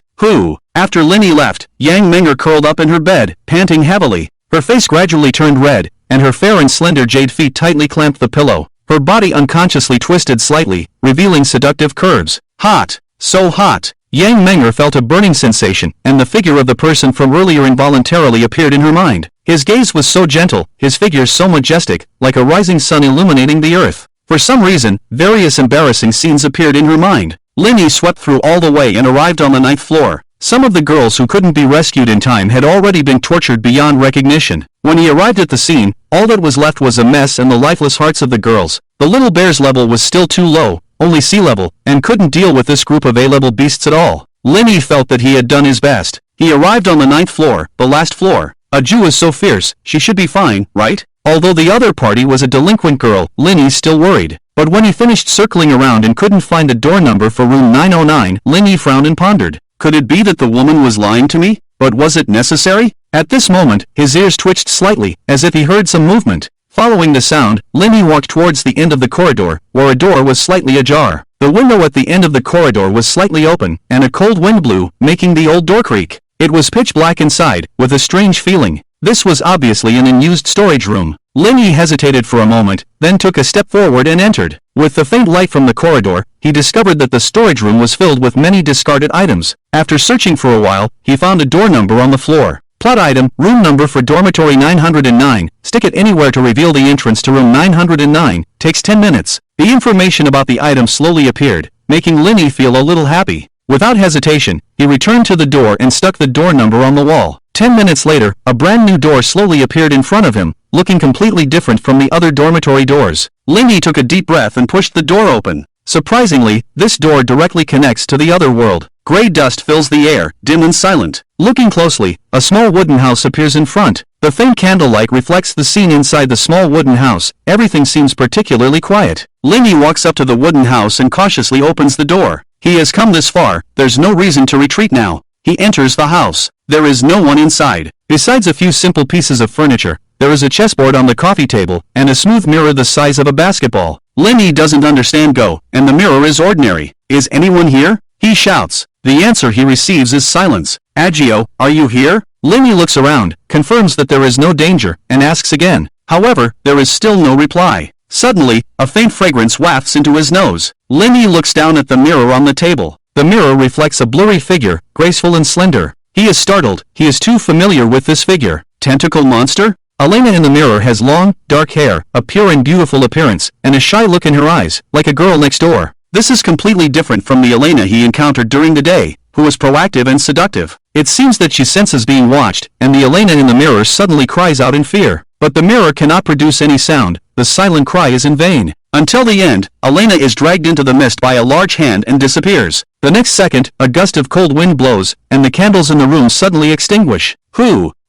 After Lenny left, Yang Menger curled up in her bed, panting heavily. Her face gradually turned red, and her fair and slender jade feet tightly clamped the pillow. Her body unconsciously twisted slightly, revealing seductive curves. Hot. So hot. Yang Menger felt a burning sensation, and the figure of the person from earlier involuntarily appeared in her mind. His gaze was so gentle, his figure so majestic, like a rising sun illuminating the earth. For some reason, various embarrassing scenes appeared in her mind. Lenny swept through all the way and arrived on the 9th floor. Some of the girls who couldn't be rescued in time had already been tortured beyond recognition. When he arrived at the scene, all that was left was a mess and the lifeless hearts of the girls. The little bear's level was still too low, only sea level, and couldn't deal with this group of A-level beasts at all. Lenny felt that he had done his best. He arrived on the 9th floor, the last floor. A Jew is so fierce, she should be fine, right? Although the other party was a delinquent girl, Lenny still worried. But when he finished circling around and couldn't find a door number for room 909, Lenny frowned and pondered. Could it be that the woman was lying to me? But was it necessary? At this moment, his ears twitched slightly, as if he heard some movement. Following the sound, Lenny walked towards the end of the corridor, where a door was slightly ajar. The window at the end of the corridor was slightly open, and a cold wind blew, making the old door creak. It was pitch black inside, with a strange feeling. This was obviously an unused storage room. Lenny hesitated for a moment, then took a step forward and entered. With the faint light from the corridor, he discovered that the storage room was filled with many discarded items. After searching for a while, he found a door number on the floor. Plot item, room number for dormitory 909. Stick it anywhere to reveal the entrance to room 909. Takes 10 minutes. The information about the item slowly appeared, making Lenny feel a little happy. Without hesitation, he returned to the door and stuck the door number on the wall. 10 minutes later, a brand new door slowly appeared in front of him, looking completely different from the other dormitory doors. Lenny took a deep breath and pushed the door open. Surprisingly, this door directly connects to the other world. Gray dust fills the air, dim and silent. Looking closely, a small wooden house appears in front. The faint candlelight reflects the scene inside the small wooden house. Everything seems particularly quiet. Lenny walks up to the wooden house and cautiously opens the door. He has come this far, there's no reason to retreat now. He enters the house. There is no one inside. Besides a few simple pieces of furniture, there is a chessboard on the coffee table, and a smooth mirror the size of a basketball. Lenny doesn't understand Go, and the mirror is ordinary. Is anyone here? He shouts. The answer he receives is silence. Agio, are you here? Lenny looks around, confirms that there is no danger, and asks again. However, there is still no reply. Suddenly, a faint fragrance wafts into his nose. Lenny looks down at the mirror on the table. The mirror reflects a blurry figure, graceful and slender. He is startled. He is too familiar with this figure. Tentacle monster? Elena in the mirror has long, dark hair, a pure and beautiful appearance, and a shy look in her eyes, like a girl next door. This is completely different from the Elena he encountered during the day, who was proactive and seductive. It seems that she senses being watched, and the Elena in the mirror suddenly cries out in fear. But the mirror cannot produce any sound. The silent cry is in vain. Until the end, Elena is dragged into the mist by a large hand and disappears. The next second, a gust of cold wind blows, and the candles in the room suddenly extinguish.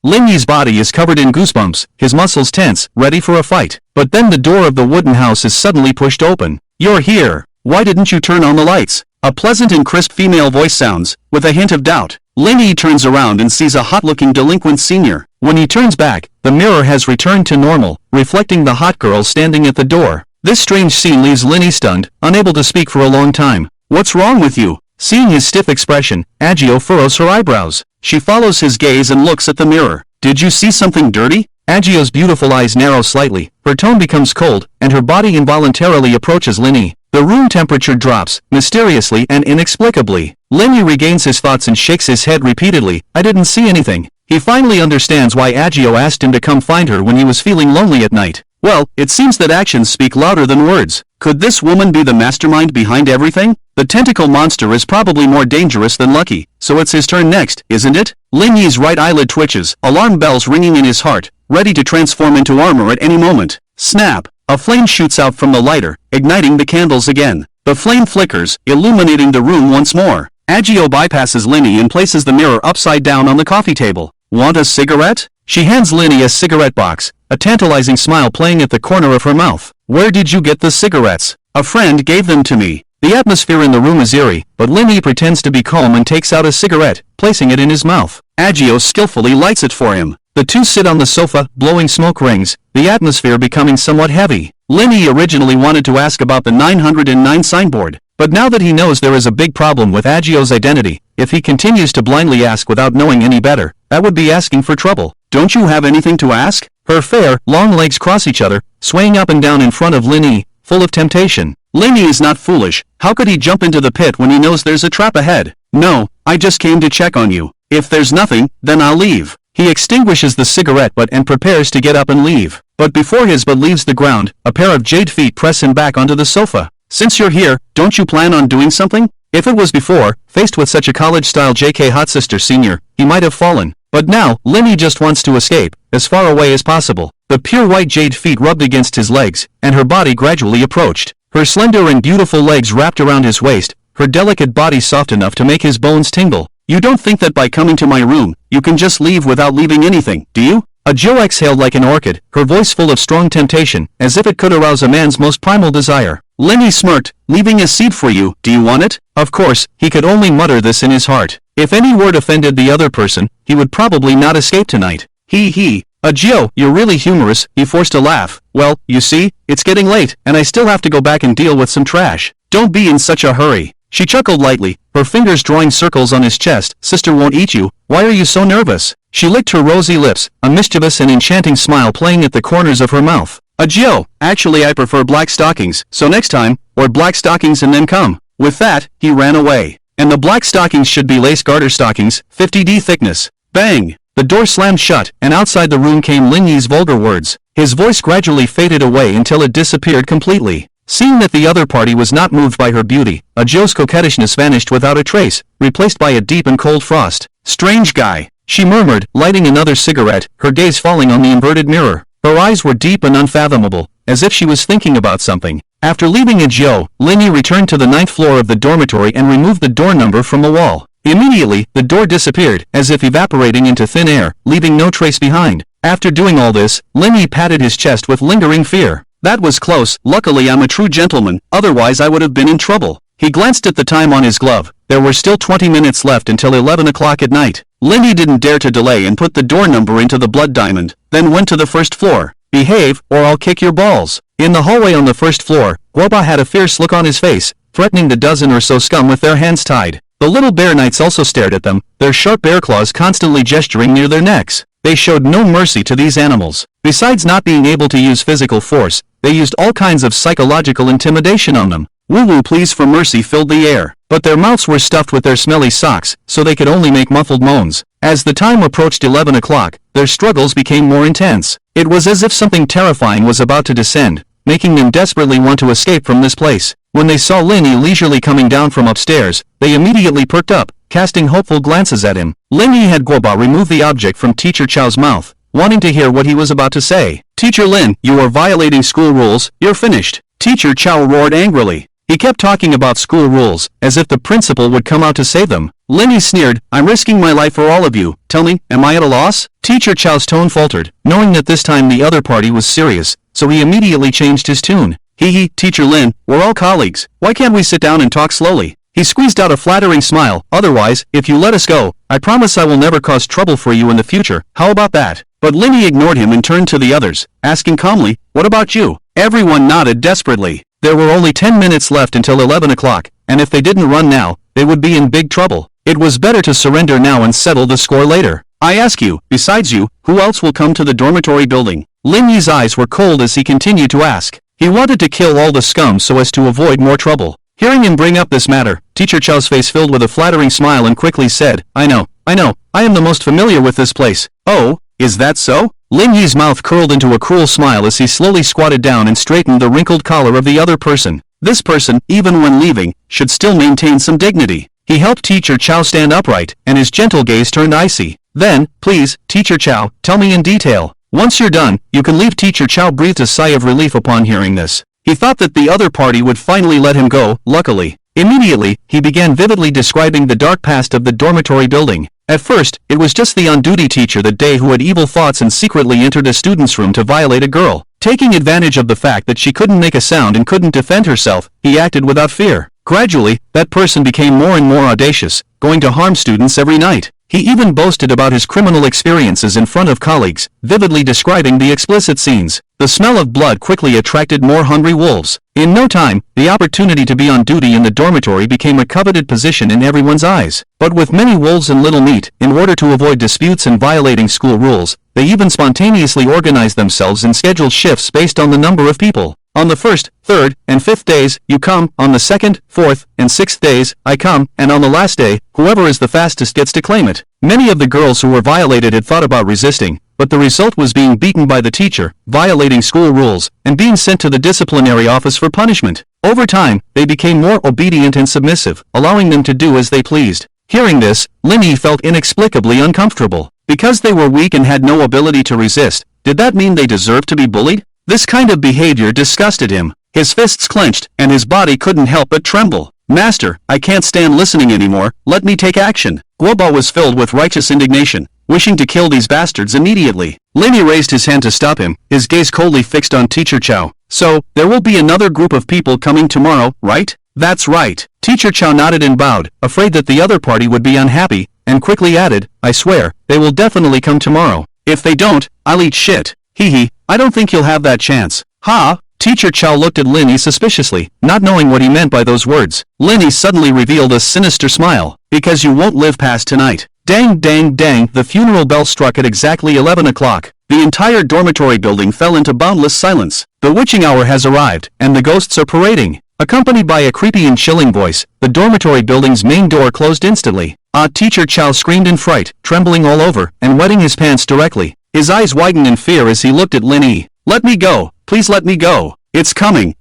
Lenny's body is covered in goosebumps, his muscles tense, ready for a fight. But then the door of the wooden house is suddenly pushed open. You're here. Why didn't you turn on the lights? A pleasant and crisp female voice sounds, with a hint of doubt. Lenny turns around and sees a hot-looking delinquent senior. When he turns back, the mirror has returned to normal, reflecting the hot girl standing at the door. This strange scene leaves Lenny stunned, unable to speak for a long time. What's wrong with you? Seeing his stiff expression, Agio furrows her eyebrows. She follows his gaze and looks at the mirror. Did you see something dirty? Agio's beautiful eyes narrow slightly, her tone becomes cold, and her body involuntarily approaches Lenny. The room temperature drops, mysteriously and inexplicably. Lin Yi regains his thoughts and shakes his head repeatedly. I didn't see anything. He finally understands why Agio asked him to come find her when he was feeling lonely at night. Well, it seems that actions speak louder than words. Could this woman be the mastermind behind everything? The tentacle monster is probably more dangerous than Lucky, so it's his turn next, isn't it? Lin Yi's right eyelid twitches, alarm bells ringing in his heart, ready to transform into armor at any moment. Snap! A flame shoots out from the lighter, igniting the candles again. The flame flickers, illuminating the room once more. Agio bypasses Lin Yi and places the mirror upside down on the coffee table. Want a cigarette? She hands Lin Yi a cigarette box, a tantalizing smile playing at the corner of her mouth. Where did you get the cigarettes? A friend gave them to me. The atmosphere in the room is eerie, but Lin Yi pretends to be calm and takes out a cigarette, placing it in his mouth. Agio skillfully lights it for him. The two sit on the sofa, blowing smoke rings, the atmosphere becoming somewhat heavy. Lin Yi originally wanted to ask about the 909 signboard, but now that he knows there is a big problem with Agio's identity, if he continues to blindly ask without knowing any better, that would be asking for trouble. Don't you have anything to ask? Her fair, long legs cross each other, swaying up and down in front of Lin Yi, full of temptation. Lin Yi is not foolish. How could he jump into the pit when he knows there's a trap ahead? No, I just came to check on you. If there's nothing, then I'll leave. He extinguishes the cigarette butt and prepares to get up and leave. But before his butt leaves the ground, a pair of jade feet press him back onto the sofa. Since you're here, don't you plan on doing something? If it was before, faced with such a college-style JK hot sister senior, he might have fallen. But now, Lin Yi just wants to escape, as far away as possible. The pure white jade feet rubbed against his legs, and her body gradually approached. Her slender and beautiful legs wrapped around his waist, her delicate body soft enough to make his bones tingle. You don't think that by coming to my room, you can just leave without leaving anything, do you? Agio exhaled like an orchid, her voice full of strong temptation, as if it could arouse a man's most primal desire. Lin Yi smirked, leaving a seat for you, do you want it? Of course, he could only mutter this in his heart. If any word offended the other person, he would probably not escape tonight. He. Agio, you're really humorous, he forced a laugh. Well, you see, it's getting late, and I still have to go back and deal with some trash. Don't be in such a hurry. She chuckled lightly, her fingers drawing circles on his chest. Sister won't eat you. Why are you so nervous? She licked her rosy lips, a mischievous and enchanting smile playing at the corners of her mouth. Agio, actually I prefer black stockings, so next time, wear black stockings and then come. With that, he ran away. And the black stockings should be lace garter stockings, 50D thickness. Bang! The door slammed shut, and outside the room came Lin Yi's vulgar words. His voice gradually faded away until it disappeared completely. Seeing that the other party was not moved by her beauty, Agio's coquettishness vanished without a trace, replaced by a deep and cold frost. Strange guy, she murmured, lighting another cigarette, her gaze falling on the inverted mirror. Her eyes were deep and unfathomable, as if she was thinking about something. After leaving Agio, Lin Yi returned to the 9th floor of the dormitory and removed the door number from the wall. Immediately, the door disappeared, as if evaporating into thin air, leaving no trace behind. After doing all this, Lin Yi patted his chest with lingering fear. That was close. Luckily I'm a true gentleman, otherwise I would have been in trouble. He glanced at the time on his glove. There were still 20 minutes left until 11 o'clock at night. Lin Yi didn't dare to delay and put the door number into the blood diamond, then went to the first floor. Behave, or I'll kick your balls. In the hallway on the first floor, Guoba had a fierce look on his face, threatening the dozen or so scum with their hands tied. The little bear knights also stared at them, their sharp bear claws constantly gesturing near their necks. They showed no mercy to these animals. Besides not being able to use physical force, they used all kinds of psychological intimidation on them. Woo-woo pleas for mercy filled the air, but their mouths were stuffed with their smelly socks, so they could only make muffled moans. As the time approached 11 o'clock, their struggles became more intense. It was as if something terrifying was about to descend, making them desperately want to escape from this place. When they saw Lin Yi leisurely coming down from upstairs, they immediately perked up, casting hopeful glances at him. Lin Yi had Guoba remove the object from Teacher Chao's mouth, wanting to hear what he was about to say. Teacher Lin, you are violating school rules, you're finished. Teacher Chao roared angrily. He kept talking about school rules, as if the principal would come out to save them. Lin Yi sneered, I'm risking my life for all of you. Tell me, am I at a loss? Teacher Chao's tone faltered, knowing that this time the other party was serious, so he immediately changed his tune. Hee, Teacher Lin, we're all colleagues. Why can't we sit down and talk slowly? He squeezed out a flattering smile. Otherwise, if you let us go, I promise I will never cause trouble for you in the future. How about that? But Lin Yi ignored him and turned to the others, asking calmly, what about you? Everyone nodded desperately. There were only 10 minutes left until 11 o'clock, and if they didn't run now, they would be in big trouble. It was better to surrender now and settle the score later. I ask you, besides you, who else will come to the dormitory building? Lin Yi's eyes were cold as he continued to ask. He wanted to kill all the scum so as to avoid more trouble. Hearing him bring up this matter, Teacher Chow's face filled with a flattering smile and quickly said, I know, I am the most familiar with this place. Oh, is that so? Lin Yi's mouth curled into a cruel smile as he slowly squatted down and straightened the wrinkled collar of the other person. This person, even when leaving, should still maintain some dignity. He helped Teacher Chow stand upright, and his gentle gaze turned icy. Then, please, Teacher Chow, tell me in detail. Once you're done, you can leave. Teacher Chow breathed a sigh of relief upon hearing this. He thought that the other party would finally let him go, luckily. Immediately, he began vividly describing the dark past of the dormitory building. At first, it was just the on-duty teacher that day who had evil thoughts and secretly entered a student's room to violate a girl. Taking advantage of the fact that she couldn't make a sound and couldn't defend herself, he acted without fear. Gradually, that person became more and more audacious, going to harm students every night. He even boasted about his criminal experiences in front of colleagues, vividly describing the explicit scenes. The smell of blood quickly attracted more hungry wolves. In no time, the opportunity to be on duty in the dormitory became a coveted position in everyone's eyes. But with many wolves and little meat, in order to avoid disputes and violating school rules, they even spontaneously organized themselves in scheduled shifts based on the number of people. On the first, third, and fifth days, you come. On the second, fourth, and sixth days, I come. And on the last day, whoever is the fastest gets to claim it. Many of the girls who were violated had thought about resisting, but the result was being beaten by the teacher, violating school rules, and being sent to the disciplinary office for punishment. Over time, they became more obedient and submissive, allowing them to do as they pleased. Hearing this, Lin Yi felt inexplicably uncomfortable. Because they were weak and had no ability to resist, did that mean they deserved to be bullied? This kind of behavior disgusted him. His fists clenched, and his body couldn't help but tremble. Master, I can't stand listening anymore, let me take action. Guoba was filled with righteous indignation, wishing to kill these bastards immediately. Lin Yi raised his hand to stop him, his gaze coldly fixed on Teacher Chow. So, there will be another group of people coming tomorrow, right? That's right. Teacher Chow nodded and bowed, afraid that the other party would be unhappy, and quickly added, I swear, they will definitely come tomorrow. If they don't, I'll eat shit. Hee, I don't think you'll have that chance. Ha! Teacher Chow looked at Lin Yi suspiciously, not knowing what he meant by those words. Lin Yi suddenly revealed a sinister smile. Because you won't live past tonight. Dang, dang, dang, the funeral bell struck at exactly 11 o'clock. The entire dormitory building fell into boundless silence. The witching hour has arrived, and the ghosts are parading. Accompanied by a creepy and chilling voice, the dormitory building's main door closed instantly. Teacher Chow screamed in fright, trembling all over, and wetting his pants directly. His eyes widened in fear as he looked at Lin Yi. Let me go, please let me go. It's coming,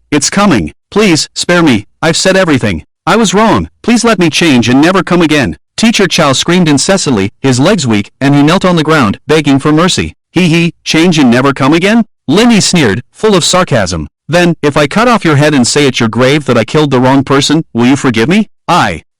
please, spare me, I've said everything. I was wrong, please let me change and never come again. Teacher Chow screamed incessantly, his legs weak, and he knelt on the ground, begging for mercy. Change and never come again? Lin Yi sneered, full of sarcasm. Then, if I cut off your head and say at your grave that I killed the wrong person, will you forgive me?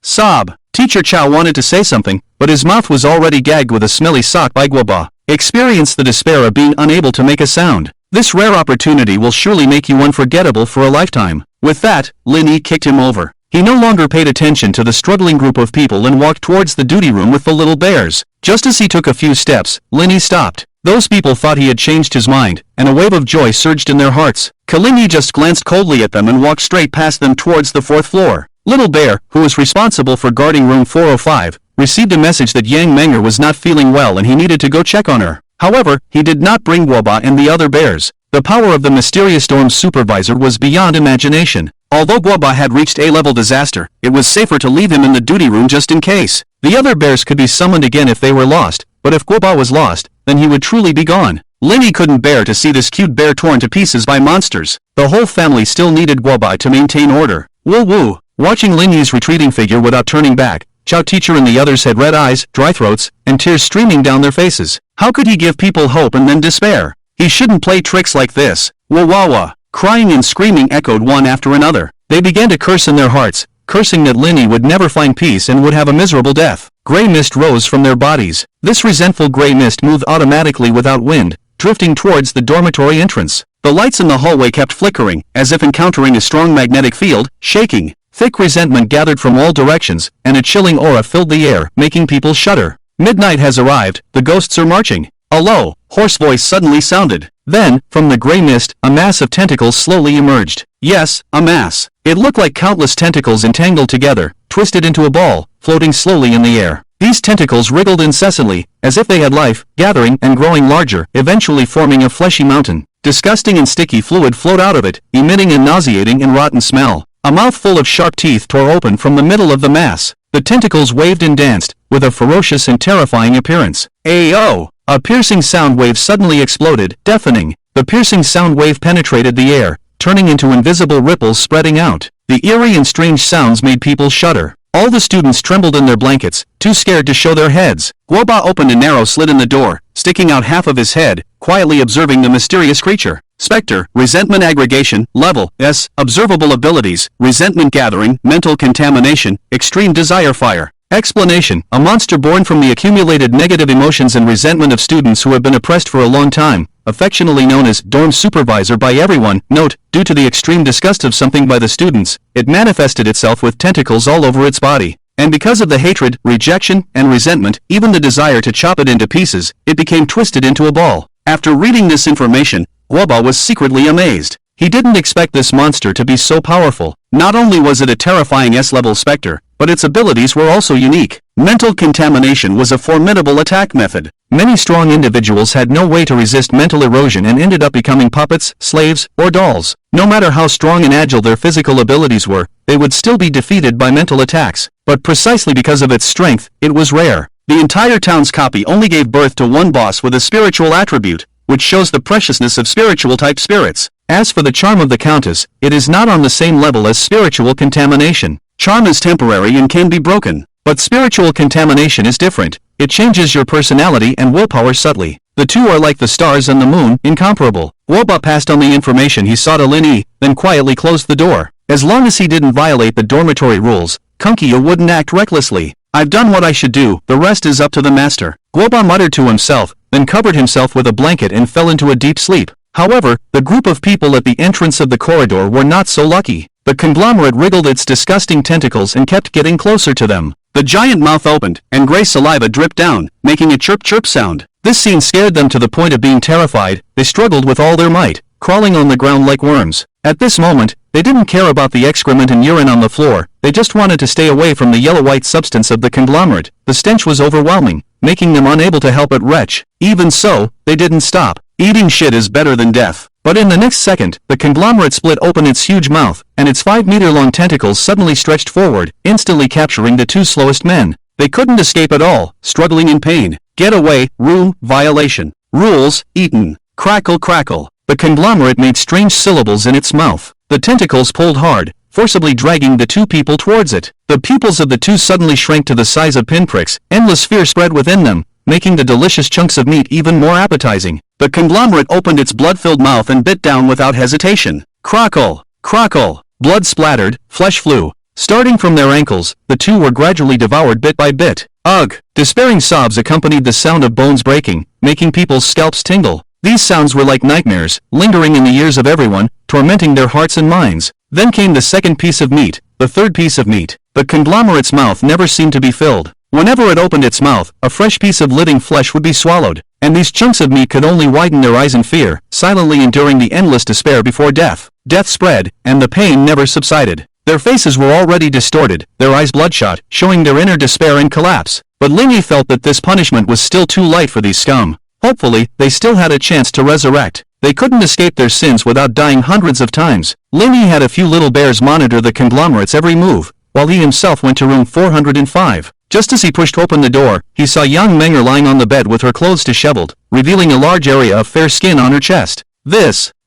Sob. Teacher Chow wanted to say something, but his mouth was already gagged with a smelly sock by Guoba. Experience the despair of being unable to make a sound. This rare opportunity will surely make you unforgettable for a lifetime. With that, Lin Yi kicked him over. He no longer paid attention to the struggling group of people and walked towards the duty room with the little bears. Just as he took a few steps, Lin Yi stopped. Those people thought he had changed his mind, and a wave of joy surged in their hearts. Lin Yi just glanced coldly at them and walked straight past them towards the fourth floor. Little Bear, who was responsible for guarding room 405, received a message that Yang Menger was not feeling well and he needed to go check on her. However, he did not bring Guoba and the other bears. The power of the mysterious storm's supervisor was beyond imagination. Although Guoba had reached A-level disaster, it was safer to leave him in the duty room just in case. The other bears could be summoned again if they were lost, but if Guoba was lost, then he would truly be gone. Lin Yi couldn't bear to see this cute bear torn to pieces by monsters. The whole family still needed Guoba to maintain order. Woo woo. Watching Lin Yi's retreating figure without turning back, Chow Teacher and the others had red eyes, dry throats, and tears streaming down their faces. How could he give people hope and then despair? He shouldn't play tricks like this. Wah. Crying and screaming echoed one after another. They began to curse in their hearts, cursing that Lin Yi would never find peace and would have a miserable death. Gray mist rose from their bodies. This resentful gray mist moved automatically without wind, drifting towards the dormitory entrance. The lights in the hallway kept flickering, as if encountering a strong magnetic field, shaking. Thick resentment gathered from all directions, and a chilling aura filled the air, making people shudder. Midnight has arrived, the ghosts are marching. A low, hoarse voice suddenly sounded. Then, from the gray mist, a mass of tentacles slowly emerged. Yes, a mass. It looked like countless tentacles entangled together, twisted into a ball, floating slowly in the air. These tentacles wriggled incessantly, as if they had life, gathering and growing larger, eventually forming a fleshy mountain. Disgusting and sticky fluid flowed out of it, emitting a nauseating and rotten smell. A mouthful of sharp teeth tore open from the middle of the mass. The tentacles waved and danced, with a ferocious and terrifying appearance. Ayo! A piercing sound wave suddenly exploded, deafening. The piercing sound wave penetrated the air, turning into invisible ripples spreading out. The eerie and strange sounds made people shudder. All the students trembled in their blankets, too scared to show their heads. Guoba opened a narrow slit in the door, sticking out half of his head, quietly observing the mysterious creature. Spectre, resentment aggregation, level, S, observable abilities, resentment gathering, mental contamination, extreme desire fire. Explanation, a monster born from the accumulated negative emotions and resentment of students who have been oppressed for a long time, affectionately known as dorm supervisor by everyone. Note, due to the extreme disgust of something by the students, it manifested itself with tentacles all over its body. And because of the hatred, rejection, and resentment, even the desire to chop it into pieces, it became twisted into a ball. After reading this information, Guoba was secretly amazed. He didn't expect this monster to be so powerful. Not only was it a terrifying S-level specter, but its abilities were also unique. Mental contamination was a formidable attack method. Many strong individuals had no way to resist mental erosion and ended up becoming puppets, slaves, or dolls. No matter how strong and agile their physical abilities were, they would still be defeated by mental attacks. But precisely because of its strength, it was rare. The entire town's copy only gave birth to one boss with a spiritual attribute, which shows the preciousness of spiritual-type spirits. As for the charm of the Countess, it is not on the same level as spiritual contamination. Charm is temporary and can be broken. But spiritual contamination is different. It changes your personality and willpower subtly. The two are like the stars and the moon, incomparable. Guoba passed on the information he saw to Lin Yi, then quietly closed the door. As long as he didn't violate the dormitory rules, Kunkiya wouldn't act recklessly. I've done what I should do, the rest is up to the master. Guoba muttered to himself, then covered himself with a blanket and fell into a deep sleep. However, the group of people at the entrance of the corridor were not so lucky. The conglomerate wriggled its disgusting tentacles and kept getting closer to them. The giant mouth opened, and gray saliva dripped down, making a chirp-chirp sound. This scene scared them to the point of being terrified. They struggled with all their might, crawling on the ground like worms. At this moment, they didn't care about the excrement and urine on the floor. They just wanted to stay away from the yellow-white substance of the conglomerate. The stench was overwhelming, making them unable to help but retch. Even so, they didn't stop. Eating shit is better than death. But in the next second, the conglomerate split open its huge mouth, and its 5-meter-long tentacles suddenly stretched forward, instantly capturing the two slowest men. They couldn't escape at all, struggling in pain. Get away, rule, violation. Rules, eaten. Crackle crackle. The conglomerate made strange syllables in its mouth. The tentacles pulled hard, forcibly dragging the two people towards it. The pupils of the two suddenly shrank to the size of pinpricks. Endless fear spread within them, making the delicious chunks of meat even more appetizing. The conglomerate opened its blood-filled mouth and bit down without hesitation. Crackle! Crackle! Blood splattered, flesh flew. Starting from their ankles, the two were gradually devoured bit by bit. Ugh! Despairing sobs accompanied the sound of bones breaking, making people's scalps tingle. These sounds were like nightmares, lingering in the ears of everyone, tormenting their hearts and minds. Then came the second piece of meat, the third piece of meat. The conglomerate's mouth never seemed to be filled. Whenever it opened its mouth, a fresh piece of living flesh would be swallowed, and these chunks of meat could only widen their eyes in fear, silently enduring the endless despair before death. Death spread, and the pain never subsided. Their faces were already distorted, their eyes bloodshot, showing their inner despair and collapse. But Lin Yi felt that this punishment was still too light for these scum. Hopefully, they still had a chance to resurrect. They couldn't escape their sins without dying hundreds of times. Lin Yi had a few little bears monitor the conglomerate's every move, while he himself went to room 405. Just as he pushed open the door, he saw Yang Menger lying on the bed with her clothes disheveled, revealing a large area of fair skin on her chest.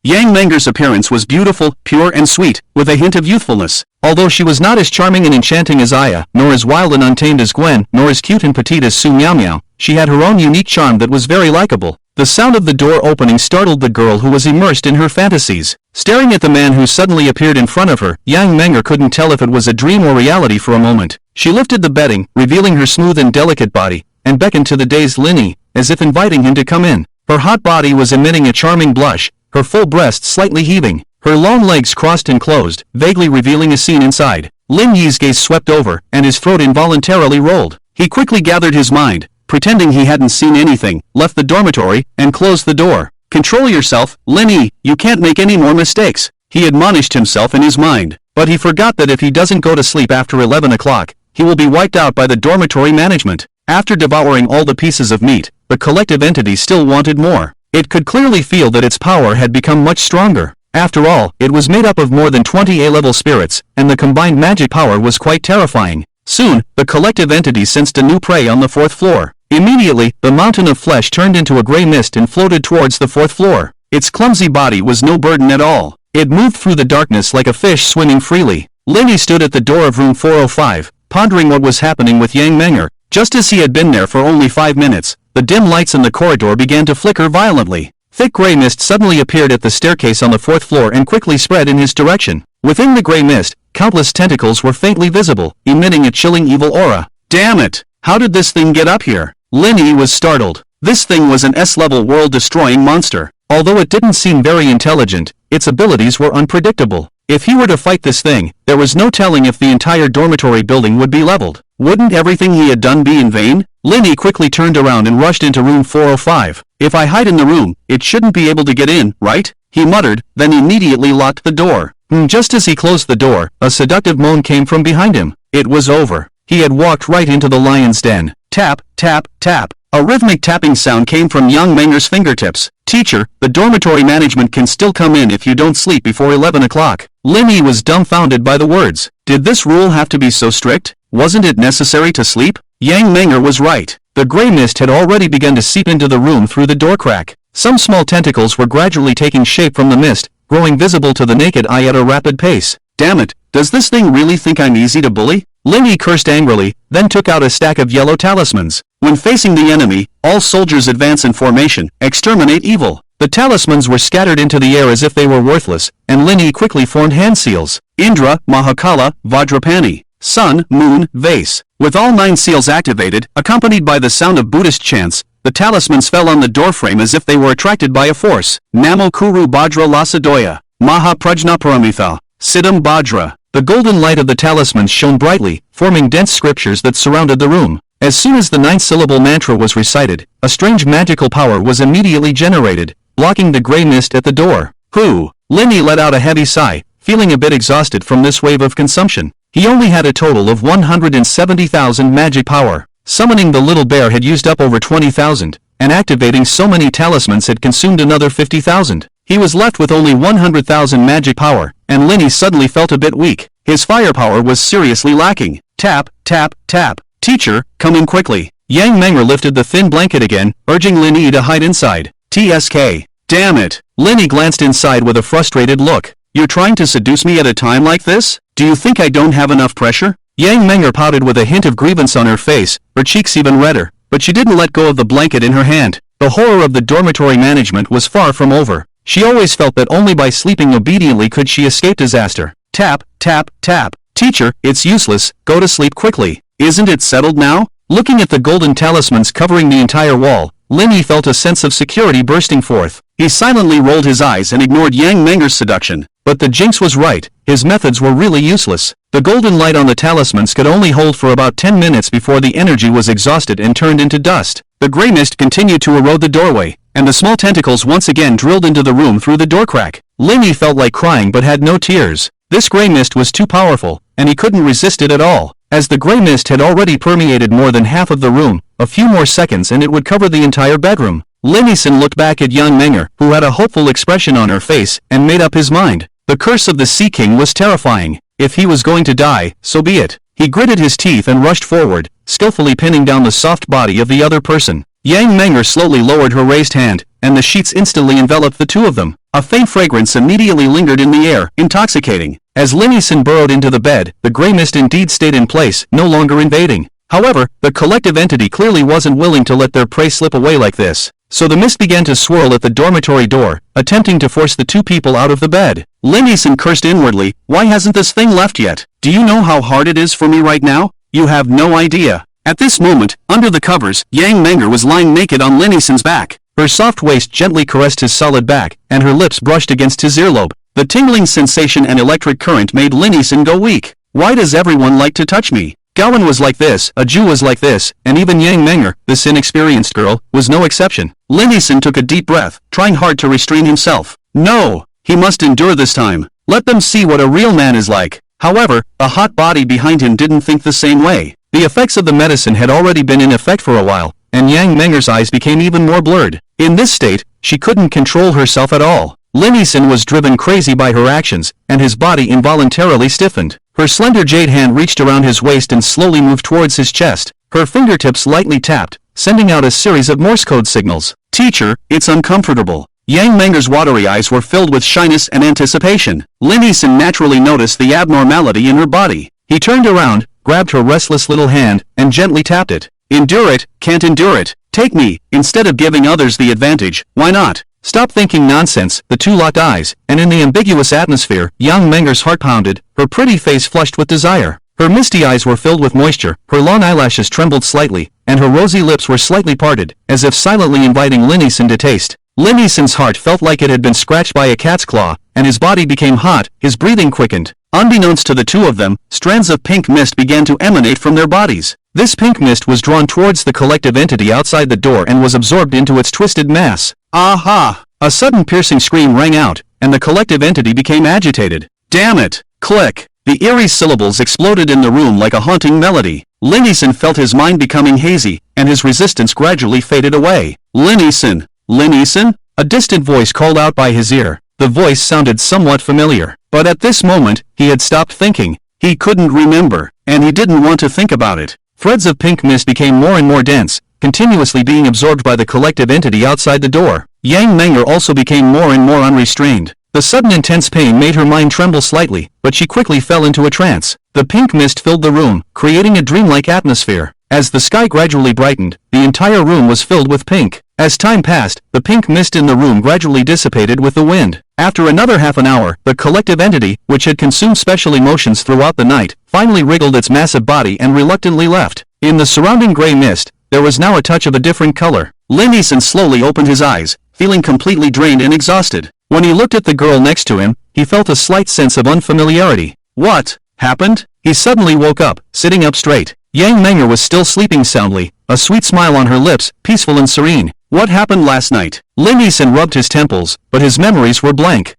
Yang Menger's appearance was beautiful, pure and sweet, with a hint of youthfulness. Although she was not as charming and enchanting as Aya, nor as wild and untamed as Gwen, nor as cute and petite as Su Miao Miao, she had her own unique charm that was very likable. The sound of the door opening startled the girl who was immersed in her fantasies. Staring at the man who suddenly appeared in front of her, Yang Menger couldn't tell if it was a dream or reality for a moment. She lifted the bedding, revealing her smooth and delicate body, and beckoned to the dazed Lin Yi, as if inviting him to come in. Her hot body was emitting a charming blush, her full breast slightly heaving, her long legs crossed and closed, vaguely revealing a scene inside. Lin Yi's gaze swept over, and his throat involuntarily rolled. He quickly gathered his mind, pretending he hadn't seen anything, left the dormitory, and closed the door. Control yourself, Lin Yi, you can't make any more mistakes, he admonished himself in his mind. But he forgot that if he doesn't go to sleep after 11 o'clock, he will be wiped out by the dormitory management. After devouring all the pieces of meat, the collective entity still wanted more. It could clearly feel that its power had become much stronger. After all, it was made up of more than 20 A-level spirits, and the combined magic power was quite terrifying. Soon, the collective entity sensed a new prey on the 4th floor. Immediately, the mountain of flesh turned into a gray mist and floated towards the 4th floor. Its clumsy body was no burden at all. It moved through the darkness like a fish swimming freely. Lenny stood at the door of room 405, pondering what was happening with Yang Menger. Just as he had been there for only 5 minutes, the dim lights in the corridor began to flicker violently. Thick gray mist suddenly appeared at the staircase on the 4th floor and quickly spread in his direction. Within the gray mist, countless tentacles were faintly visible, emitting a chilling evil aura. Damn it! How did this thing get up here? Lenny was startled. This thing was an S-level world-destroying monster. Although it didn't seem very intelligent, its abilities were unpredictable. If he were to fight this thing, there was no telling if the entire dormitory building would be leveled. Wouldn't everything he had done be in vain? Lenny quickly turned around and rushed into room 405. If I hide in the room, it shouldn't be able to get in, right? He muttered, then immediately locked the door. Just as he closed the door, a seductive moan came from behind him. It was over. He had walked right into the lion's den. Tap, tap, tap. A rhythmic tapping sound came from young Menger's fingertips. Teacher, the dormitory management can still come in if you don't sleep before 11 o'clock. Lenny was dumbfounded by the words. Did this rule have to be so strict? Wasn't it necessary to sleep? Yang Menger was right. The gray mist had already begun to seep into the room through the door crack. Some small tentacles were gradually taking shape from the mist, growing visible to the naked eye at a rapid pace. Damn it, does this thing really think I'm easy to bully? Lenny cursed angrily, then took out a stack of yellow talismans. When facing the enemy, all soldiers advance in formation, exterminate evil. The talismans were scattered into the air as if they were worthless, and Lenny quickly formed hand seals. Indra, Mahakala, Vajrapani. Sun, Moon, Vase. With all 9 seals activated, accompanied by the sound of Buddhist chants, the talismans fell on the doorframe as if they were attracted by a force. Namo Kuru Bhadra Lasadoya. Maha Prajna Paramitha. Siddham Bhadra. The golden light of the talismans shone brightly, forming dense scriptures that surrounded the room. As soon as the 9-syllable mantra was recited, a strange magical power was immediately generated, blocking the gray mist at the door. Whew! Lenny let out a heavy sigh, feeling a bit exhausted from this wave of consumption. He only had a total of 170,000 magic power. Summoning the little bear had used up over 20,000, and activating so many talismans had consumed another 50,000. He was left with only 100,000 magic power, and Lenny suddenly felt a bit weak. His firepower was seriously lacking. Tap, tap, tap. Teacher, come in quickly. Yang Menger lifted the thin blanket again, urging Lenny to hide inside. TSK. Damn it. Lenny glanced inside with a frustrated look. You're trying to seduce me at a time like this? Do you think I don't have enough pressure? Yang Menger pouted with a hint of grievance on her face, her cheeks even redder, but she didn't let go of the blanket in her hand. The horror of the dormitory management was far from over. She always felt that only by sleeping obediently could she escape disaster. Tap, tap, tap. Teacher, it's useless, go to sleep quickly. Isn't it settled now? Looking at the golden talismans covering the entire wall, Lenny felt a sense of security bursting forth. He silently rolled his eyes and ignored Yang Menger's seduction. But the jinx was right, his methods were really useless. The golden light on the talismans could only hold for about 10 minutes before the energy was exhausted and turned into dust. The gray mist continued to erode the doorway, and the small tentacles once again drilled into the room through the door crack. Lenny felt like crying but had no tears. This gray mist was too powerful, and he couldn't resist it at all. As the gray mist had already permeated more than half of the room, a few more seconds and it would cover the entire bedroom. Lennyson looked back at young Menger, who had a hopeful expression on her face, and made up his mind. The curse of the Sea King was terrifying. If he was going to die, so be it. He gritted his teeth and rushed forward, skillfully pinning down the soft body of the other person. Yang Menger slowly lowered her raised hand, and the sheets instantly enveloped the two of them. A faint fragrance immediately lingered in the air, intoxicating. As Lennyson burrowed into the bed, the gray mist indeed stayed in place, no longer invading. However, the collective entity clearly wasn't willing to let their prey slip away like this. So the mist began to swirl at the dormitory door, attempting to force the two people out of the bed. Lennyson cursed inwardly, why hasn't this thing left yet? Do you know how hard it is for me right now? You have no idea. At this moment, under the covers, Yang Menger was lying naked on Lennyson's back. Her soft waist gently caressed his solid back, and her lips brushed against his earlobe. The tingling sensation and electric current made Lennyson go weak. Why does everyone like to touch me? Gowan was like this, a Jew was like this, and even Yang Menger, this inexperienced girl, was no exception. Lennyson took a deep breath, trying hard to restrain himself. No! He must endure this time. Let them see what a real man is like. However, the hot body behind him didn't think the same way. The effects of the medicine had already been in effect for a while, and Yang Menger's eyes became even more blurred. In this state, she couldn't control herself at all. Lin Yixin was driven crazy by her actions, and his body involuntarily stiffened. Her slender jade hand reached around his waist and slowly moved towards his chest. Her fingertips lightly tapped, sending out a series of Morse code signals. Teacher, it's uncomfortable. Yang Menger's watery eyes were filled with shyness and anticipation. Lin Yixin naturally noticed the abnormality in her body. He turned around, grabbed her restless little hand, and gently tapped it. Endure it, can't endure it. Take me, instead of giving others the advantage, why not? Stop thinking nonsense. The two locked eyes, and in the ambiguous atmosphere, Yang Menger's heart pounded, her pretty face flushed with desire. Her misty eyes were filled with moisture, her long eyelashes trembled slightly, and her rosy lips were slightly parted, as if silently inviting Lin Yixin to taste. Lin Yixin's heart felt like it had been scratched by a cat's claw, and his body became hot, his breathing quickened. Unbeknownst to the two of them, strands of pink mist began to emanate from their bodies. This pink mist was drawn towards the collective entity outside the door and was absorbed into its twisted mass. Aha! A sudden piercing scream rang out, and the collective entity became agitated. Damn it! Click! The eerie syllables exploded in the room like a haunting melody. Lin Yixin felt his mind becoming hazy, and his resistance gradually faded away. Lin Yixin! Lin Yixin? A distant voice called out by his ear. The voice sounded somewhat familiar, but at this moment, he had stopped thinking. He couldn't remember, and he didn't want to think about it. Threads of pink mist became more and more dense, continuously being absorbed by the collective entity outside the door. Yang Menger also became more and more unrestrained. The sudden intense pain made her mind tremble slightly, but she quickly fell into a trance. The pink mist filled the room, creating a dreamlike atmosphere. As the sky gradually brightened, the entire room was filled with pink. As time passed, the pink mist in the room gradually dissipated with the wind. After another half an hour, the collective entity, which had consumed special emotions throughout the night, finally wriggled its massive body and reluctantly left. In the surrounding gray mist, there was now a touch of a different color. Lin Yixin slowly opened his eyes, feeling completely drained and exhausted. When he looked at the girl next to him, he felt a slight sense of unfamiliarity. What happened? He suddenly woke up, sitting up straight. Yang Menger was still sleeping soundly, a sweet smile on her lips, peaceful and serene. What happened last night? Lin Yixin rubbed his temples, but his memories were blank.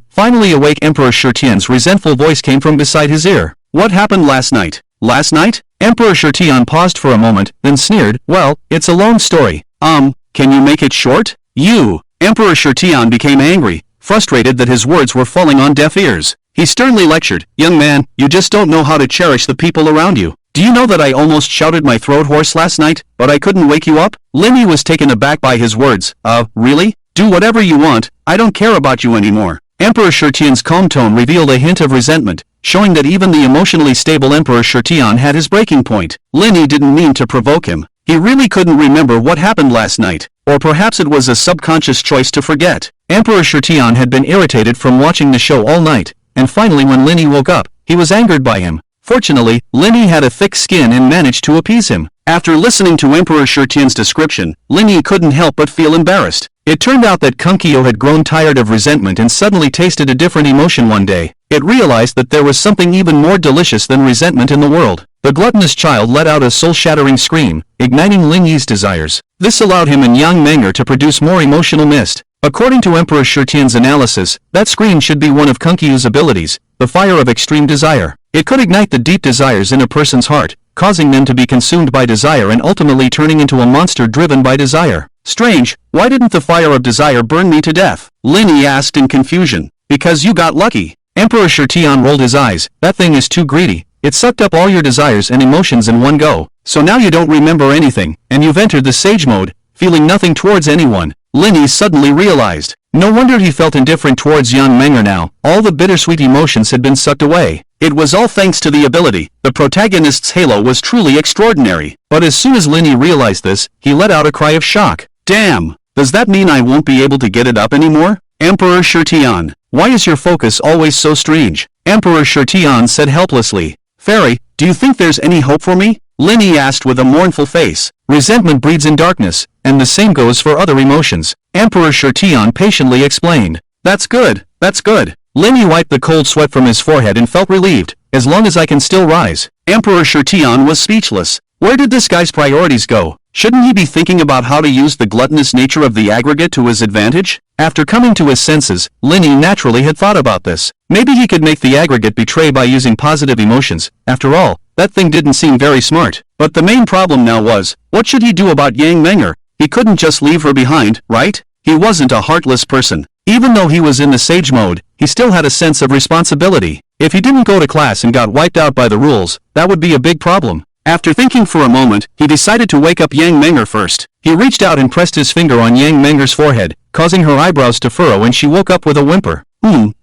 Finally awake, Emperor Shitian's resentful voice came from beside his ear. What happened last night? Last night? Emperor Shitian paused for a moment, then sneered. Well, it's a long story. Can you make it short? You. Emperor Shitian became angry, frustrated that his words were falling on deaf ears. He sternly lectured, Young man, you just don't know how to cherish the people around you. Do you know that I almost shouted my throat hoarse last night, but I couldn't wake you up? Lin Yi was taken aback by his words. Really? Do whatever you want, I don't care about you anymore. Emperor Shitian's calm tone revealed a hint of resentment, showing that even the emotionally stable Emperor Shitian had his breaking point. Lin Yi didn't mean to provoke him. He really couldn't remember what happened last night, or perhaps it was a subconscious choice to forget. Emperor Shitian had been irritated from watching the show all night, and finally when Lin Yi woke up, he was angered by him. Fortunately, Lin Yi had a thick skin and managed to appease him. After listening to Emperor Shitian's description, Lin Yi couldn't help but feel embarrassed. It turned out that Kung Kyo had grown tired of resentment and suddenly tasted a different emotion one day. It realized that there was something even more delicious than resentment in the world. The gluttonous child let out a soul-shattering scream, igniting Lin Yi's desires. This allowed him and Yang Menger to produce more emotional mist. According to Emperor Shitian's analysis, that scream should be one of Kung Kyo's abilities, the fire of extreme desire. It could ignite the deep desires in a person's heart, causing them to be consumed by desire and ultimately turning into a monster driven by desire. Strange, why didn't the fire of desire burn me to death? Lin Yi asked in confusion. Because you got lucky. Emperor Shitian rolled his eyes. That thing is too greedy. It sucked up all your desires and emotions in one go. So now you don't remember anything, and you've entered the sage mode, feeling nothing towards anyone. Lin Yi suddenly realized. No wonder he felt indifferent towards Yang Menger now. All the bittersweet emotions had been sucked away. It was all thanks to the ability. The protagonist's halo was truly extraordinary. But as soon as Lin Yi realized this, he let out a cry of shock. Damn! Does that mean I won't be able to get it up anymore? Emperor Shitian, why is your focus always so strange? Emperor Shitian said helplessly. Fairy, do you think there's any hope for me? Lin Yi asked with a mournful face. Resentment breeds in darkness, and the same goes for other emotions. Emperor Shitian patiently explained. That's good, that's good. Lin Yi wiped the cold sweat from his forehead and felt relieved. As long as I can still rise. Emperor Shitian was speechless. Where did this guy's priorities go? Shouldn't he be thinking about how to use the gluttonous nature of the aggregate to his advantage? After coming to his senses, Lin Yi naturally had thought about this. Maybe he could make the aggregate betray by using positive emotions. After all, that thing didn't seem very smart. But the main problem now was, what should he do about Yang Menger? He couldn't just leave her behind, right? He wasn't a heartless person. Even though he was in the sage mode, he still had a sense of responsibility. If he didn't go to class and got wiped out by the rules, that would be a big problem. After thinking for a moment, he decided to wake up Yang Menger first. He reached out and pressed his finger on Yang Menger's forehead, causing her eyebrows to furrow, and she woke up with a whimper.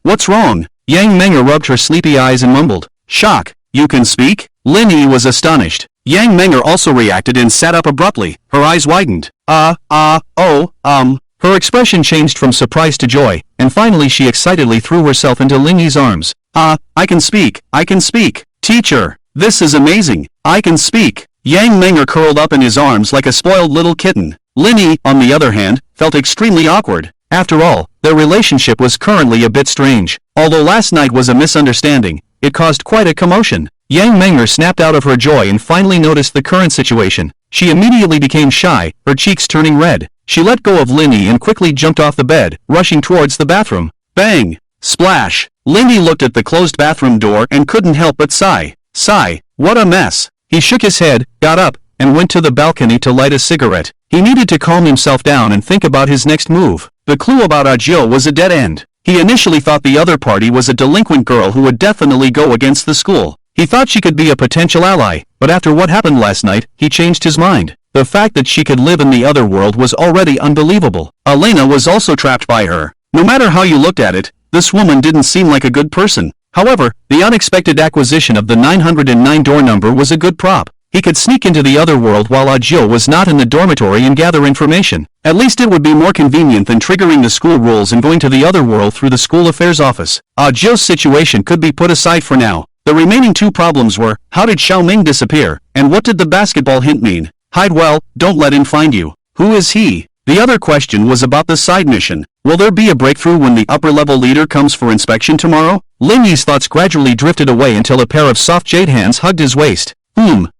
What's wrong? Yang Menger rubbed her sleepy eyes and mumbled. Shock. You can speak? Lin Yi was astonished. Yang Menger also reacted and sat up abruptly. Her eyes widened. Her expression changed from surprise to joy, and finally she excitedly threw herself into Lin Yi's arms. I can speak. I can speak. Teacher, this is amazing. I can speak. Yang Menger curled up in his arms like a spoiled little kitten. Lin Yi, on the other hand, felt extremely awkward. After all, their relationship was currently a bit strange. Although last night was a misunderstanding, it caused quite a commotion. Yang Menger snapped out of her joy and finally noticed the current situation. She immediately became shy, her cheeks turning red. She let go of Lin Yi and quickly jumped off the bed, rushing towards the bathroom. Bang! Splash! Lin Yi looked at the closed bathroom door and couldn't help but sigh. Sigh, what a mess. He shook his head, got up, and went to the balcony to light a cigarette. He needed to calm himself down and think about his next move. The clue about Ajio was a dead end. He initially thought the other party was a delinquent girl who would definitely go against the school. He thought she could be a potential ally, but after what happened last night, he changed his mind. The fact that she could live in the other world was already unbelievable. Elena was also trapped by her. No matter how you looked at it, this woman didn't seem like a good person. However, the unexpected acquisition of the 909 door number was a good prop. He could sneak into the other world while Ajio was not in the dormitory and gather information. At least it would be more convenient than triggering the school rules and going to the other world through the school affairs office. Ajio's situation could be put aside for now. The remaining two problems were, how did Xiaoming disappear, and what did the basketball hint mean? Hide well, don't let him find you. Who is he? The other question was about the side mission. Will there be a breakthrough when the upper-level leader comes for inspection tomorrow? Lin Yi's thoughts gradually drifted away until a pair of soft jade hands hugged his waist.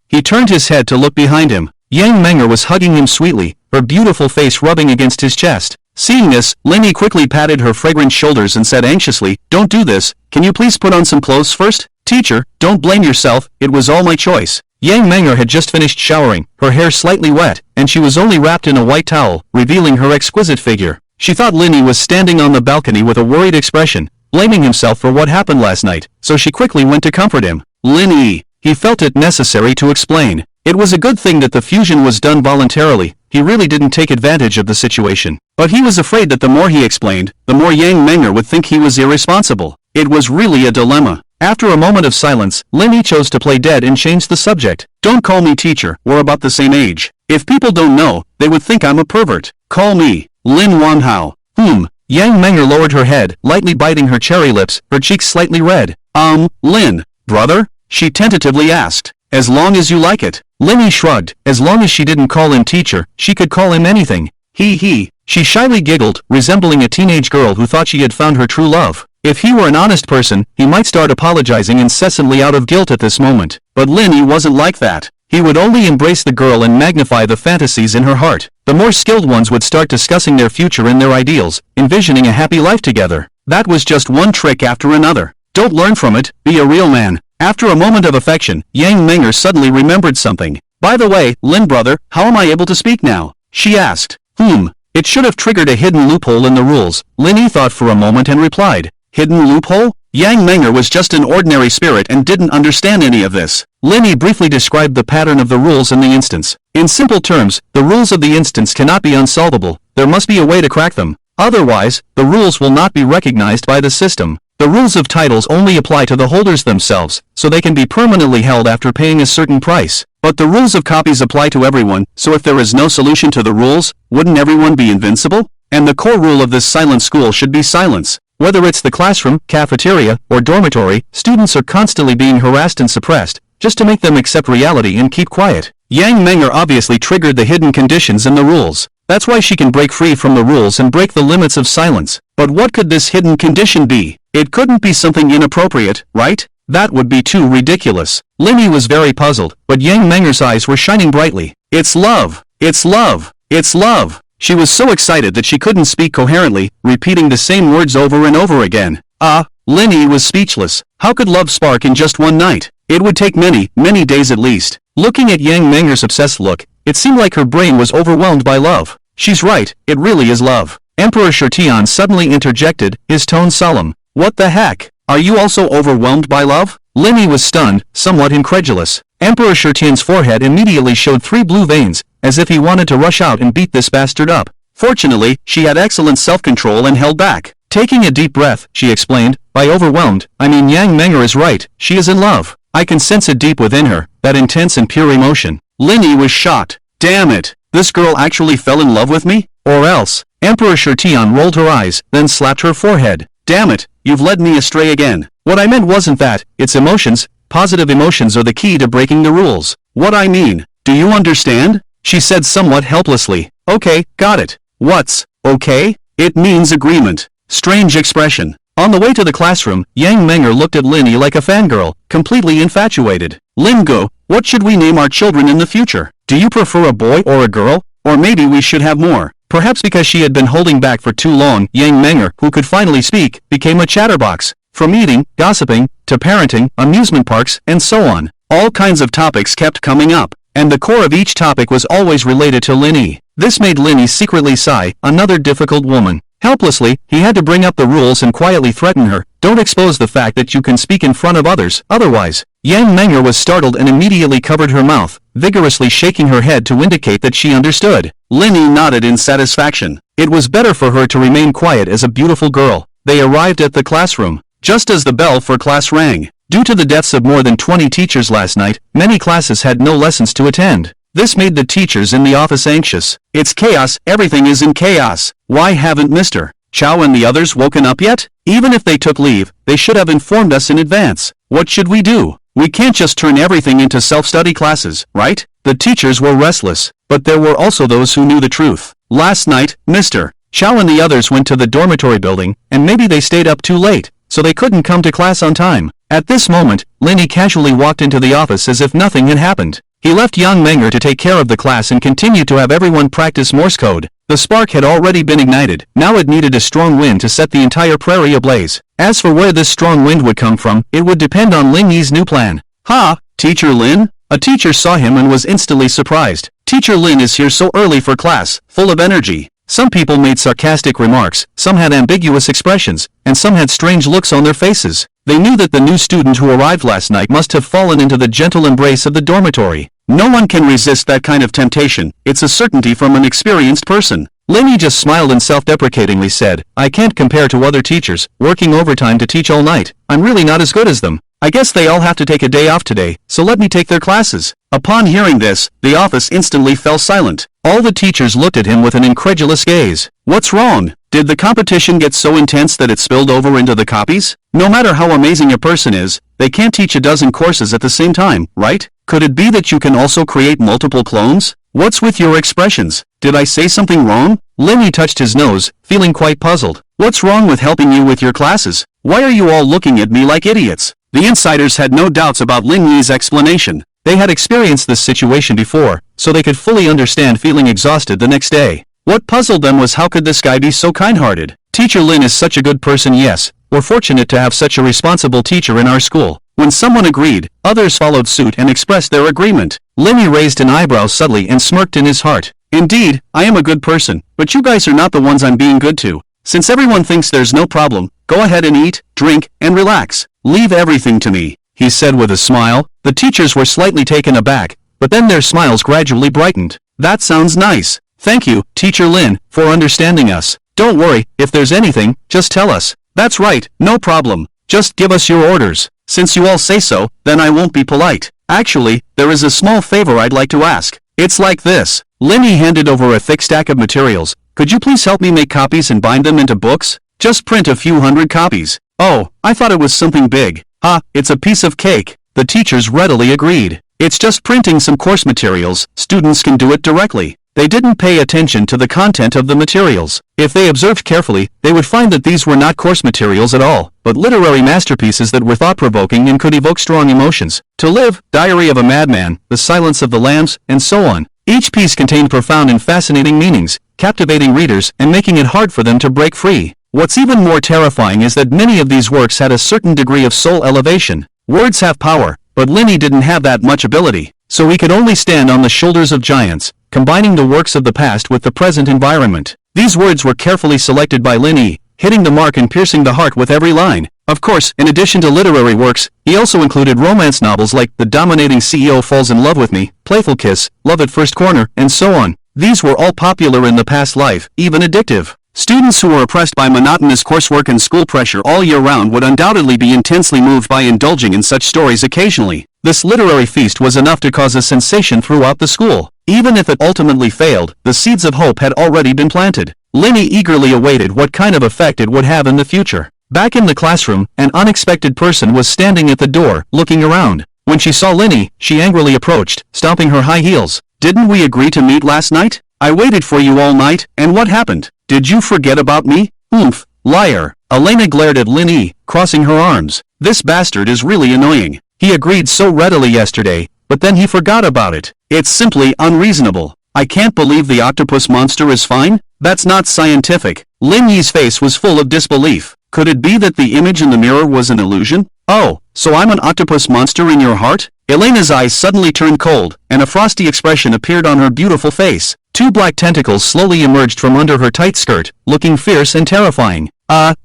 He turned his head to look behind him. Yang Menger was hugging him sweetly, her beautiful face rubbing against his chest. Seeing this, Lin Yi quickly patted her fragrant shoulders and said anxiously, Don't do this, can you please put on some clothes first? Teacher, don't blame yourself, it was all my choice. Yang Menger had just finished showering, her hair slightly wet, and she was only wrapped in a white towel, revealing her exquisite figure. She thought Lin Yi was standing on the balcony with a worried expression, blaming himself for what happened last night, so she quickly went to comfort him. Lin Yi. He felt it necessary to explain. It was a good thing that the fusion was done voluntarily. He really didn't take advantage of the situation. But he was afraid that the more he explained, the more Yang Menger would think he was irresponsible. It was really a dilemma. After a moment of silence, Lin Yi chose to play dead and change the subject. Don't call me teacher, we're about the same age. If people don't know, they would think I'm a pervert. Call me Lin Wanhao. Yang Menger lowered her head, lightly biting her cherry lips, her cheeks slightly red. Lin, brother? She tentatively asked. As long as you like it. Lin Yi shrugged. As long as she didn't call him teacher, she could call him anything. He. She shyly giggled, resembling a teenage girl who thought she had found her true love. If he were an honest person, he might start apologizing incessantly out of guilt at this moment. But Lin Yi wasn't like that. He would only embrace the girl and magnify the fantasies in her heart. The more skilled ones would start discussing their future and their ideals, envisioning a happy life together. That was just one trick after another. Don't learn from it, be a real man. After a moment of affection, Yang Menger suddenly remembered something. By the way, Lin brother, how am I able to speak now? She asked. It should have triggered a hidden loophole in the rules. Lin Yi thought for a moment and replied. Hidden loophole? Yang Menger was just an ordinary spirit and didn't understand any of this. Lin Yi briefly described the pattern of the rules in the instance. In simple terms, the rules of the instance cannot be unsolvable. There must be a way to crack them. Otherwise, the rules will not be recognized by the system. The rules of titles only apply to the holders themselves, so they can be permanently held after paying a certain price. But the rules of copies apply to everyone, so if there is no solution to the rules, wouldn't everyone be invincible? And the core rule of this silent school should be silence. Whether it's the classroom, cafeteria, or dormitory, students are constantly being harassed and suppressed, just to make them accept reality and keep quiet. Yang Menger obviously triggered the hidden conditions in the rules. That's why she can break free from the rules and break the limits of silence. But what could this hidden condition be? It couldn't be something inappropriate, right? That would be too ridiculous. Lin Yi was very puzzled, but Yang Menger's eyes were shining brightly. It's love! It's love! It's love! She was so excited that she couldn't speak coherently, repeating the same words over and over again. Lin Yi was speechless. How could love spark in just one night? It would take many, many days at least. Looking at Yang Menger's obsessed look, it seemed like her brain was overwhelmed by love. She's right, it really is love. Emperor Shirtian suddenly interjected, his tone solemn. What the heck? Are you also overwhelmed by love? Linny was stunned, somewhat incredulous. Emperor Shirtian's forehead immediately showed 3 blue veins, as if he wanted to rush out and beat this bastard up. Fortunately, she had excellent self-control and held back. Taking a deep breath, she explained, by overwhelmed, I mean Yang Menger is right, she is in love. I can sense it deep within her, that intense and pure emotion. Linny was shocked. Damn it, this girl actually fell in love with me? Or else? Emperor Shirtian rolled her eyes, then slapped her forehead. Damn it, you've led me astray again. What I meant wasn't that, it's emotions. Positive emotions are the key to breaking the rules. What I mean, do you understand? She said somewhat helplessly. Okay, got it. What's okay? It means agreement. Strange expression. On the way to the classroom, Yang Menger looked at Linny like a fangirl, completely infatuated. Lingo, what should we name our children in the future? Do you prefer a boy or a girl? Or maybe we should have more. Perhaps because she had been holding back for too long, Yang Menger, who could finally speak, became a chatterbox. From eating, gossiping, to parenting, amusement parks, and so on. All kinds of topics kept coming up, and the core of each topic was always related to Linny. This made Linny secretly sigh, another difficult woman. Helplessly, he had to bring up the rules and quietly threaten her. Don't expose the fact that you can speak in front of others, otherwise. Yang Menger was startled and immediately covered her mouth, vigorously shaking her head to indicate that she understood. Linny nodded in satisfaction. It was better for her to remain quiet as a beautiful girl. They arrived at the classroom. Just as the bell for class rang. Due to the deaths of more than 20 teachers last night, many classes had no lessons to attend. This made the teachers in the office anxious. It's chaos, everything is in chaos. Why haven't Mr. Chow and the others woken up yet? Even if they took leave, they should have informed us in advance. What should we do? We can't just turn everything into self-study classes, right? The teachers were restless, but there were also those who knew the truth. Last night, Mr. Chow and the others went to the dormitory building, and maybe they stayed up too late, so they couldn't come to class on time. At this moment, Linny casually walked into the office as if nothing had happened. He left Yang Menger to take care of the class and continued to have everyone practice Morse code. The spark had already been ignited, now it needed a strong wind to set the entire prairie ablaze. As for where this strong wind would come from, it would depend on Linny's new plan. Ha! Teacher Lin? A teacher saw him and was instantly surprised. Teacher Lin is here so early for class, full of energy. Some people made sarcastic remarks, some had ambiguous expressions, and some had strange looks on their faces. They knew that the new student who arrived last night must have fallen into the gentle embrace of the dormitory. No one can resist that kind of temptation, it's a certainty from an experienced person. Linny just smiled and self-deprecatingly said, I can't compare to other teachers, working overtime to teach all night. I'm really not as good as them. I guess they all have to take a day off today, so let me take their classes. Upon hearing this, the office instantly fell silent. All the teachers looked at him with an incredulous gaze. What's wrong? Did the competition get so intense that it spilled over into the copies? No matter how amazing a person is, they can't teach a dozen courses at the same time, right? Could it be that you can also create multiple clones? What's with your expressions? Did I say something wrong? Linny touched his nose, feeling quite puzzled. What's wrong with helping you with your classes? Why are you all looking at me like idiots? The insiders had no doubts about Linny's explanation. They had experienced this situation before, so they could fully understand feeling exhausted the next day. What puzzled them was how could this guy be so kind-hearted? Teacher Lin is such a good person, yes. We're fortunate to have such a responsible teacher in our school. When someone agreed, others followed suit and expressed their agreement. Linny raised an eyebrow subtly and smirked in his heart. Indeed, I am a good person, but you guys are not the ones I'm being good to. Since everyone thinks there's no problem, go ahead and eat, drink, and relax. Leave everything to me, he said with a smile. The teachers were slightly taken aback, but then their smiles gradually brightened. That sounds nice. Thank you, Teacher Lin, for understanding us. Don't worry, if there's anything, just tell us. That's right, no problem. Just give us your orders. Since you all say so, then I won't be polite. Actually, there is a small favor I'd like to ask. It's like this. Linny handed over a thick stack of materials. Could you please help me make copies and bind them into books? Just print a few hundred copies. Oh, I thought it was something big. It's a piece of cake. The teachers readily agreed. It's just printing some course materials. Students can do it directly. They didn't pay attention to the content of the materials. If they observed carefully, they would find that these were not course materials at all, but literary masterpieces that were thought-provoking and could evoke strong emotions. To Live, Diary of a Madman, The Silence of the Lambs, and so on. Each piece contained profound and fascinating meanings, captivating readers and making it hard for them to break free. What's even more terrifying is that many of these works had a certain degree of soul elevation. Words have power, but Linny didn't have that much ability, so he could only stand on the shoulders of giants, combining the works of the past with the present environment. These words were carefully selected by Lin Yi, hitting the mark and piercing the heart with every line. Of course, in addition to literary works, he also included romance novels like The Dominating CEO Falls in Love with Me, Playful Kiss, Love at First Corner, and so on. These were all popular in the past life, even addictive. Students who were oppressed by monotonous coursework and school pressure all year round would undoubtedly be intensely moved by indulging in such stories occasionally. This literary feast was enough to cause a sensation throughout the school. Even if it ultimately failed, the seeds of hope had already been planted. Lin Yi eagerly awaited what kind of effect it would have in the future. Back in the classroom, an unexpected person was standing at the door, looking around. When she saw Lin Yi, she angrily approached, stomping her high heels. "Didn't we agree to meet last night? I waited for you all night, and what happened? Did you forget about me? Oomph, liar." Elena glared at Lin Yi, crossing her arms. "This bastard is really annoying. He agreed so readily yesterday, but then he forgot about it. It's simply unreasonable. I can't believe the octopus monster is fine? That's not scientific." Lin Yi's face was full of disbelief. Could it be that the image in the mirror was an illusion? "Oh, so I'm an octopus monster in your heart?" Elena's eyes suddenly turned cold, and a frosty expression appeared on her beautiful face. Two black tentacles slowly emerged from under her tight skirt, looking fierce and terrifying.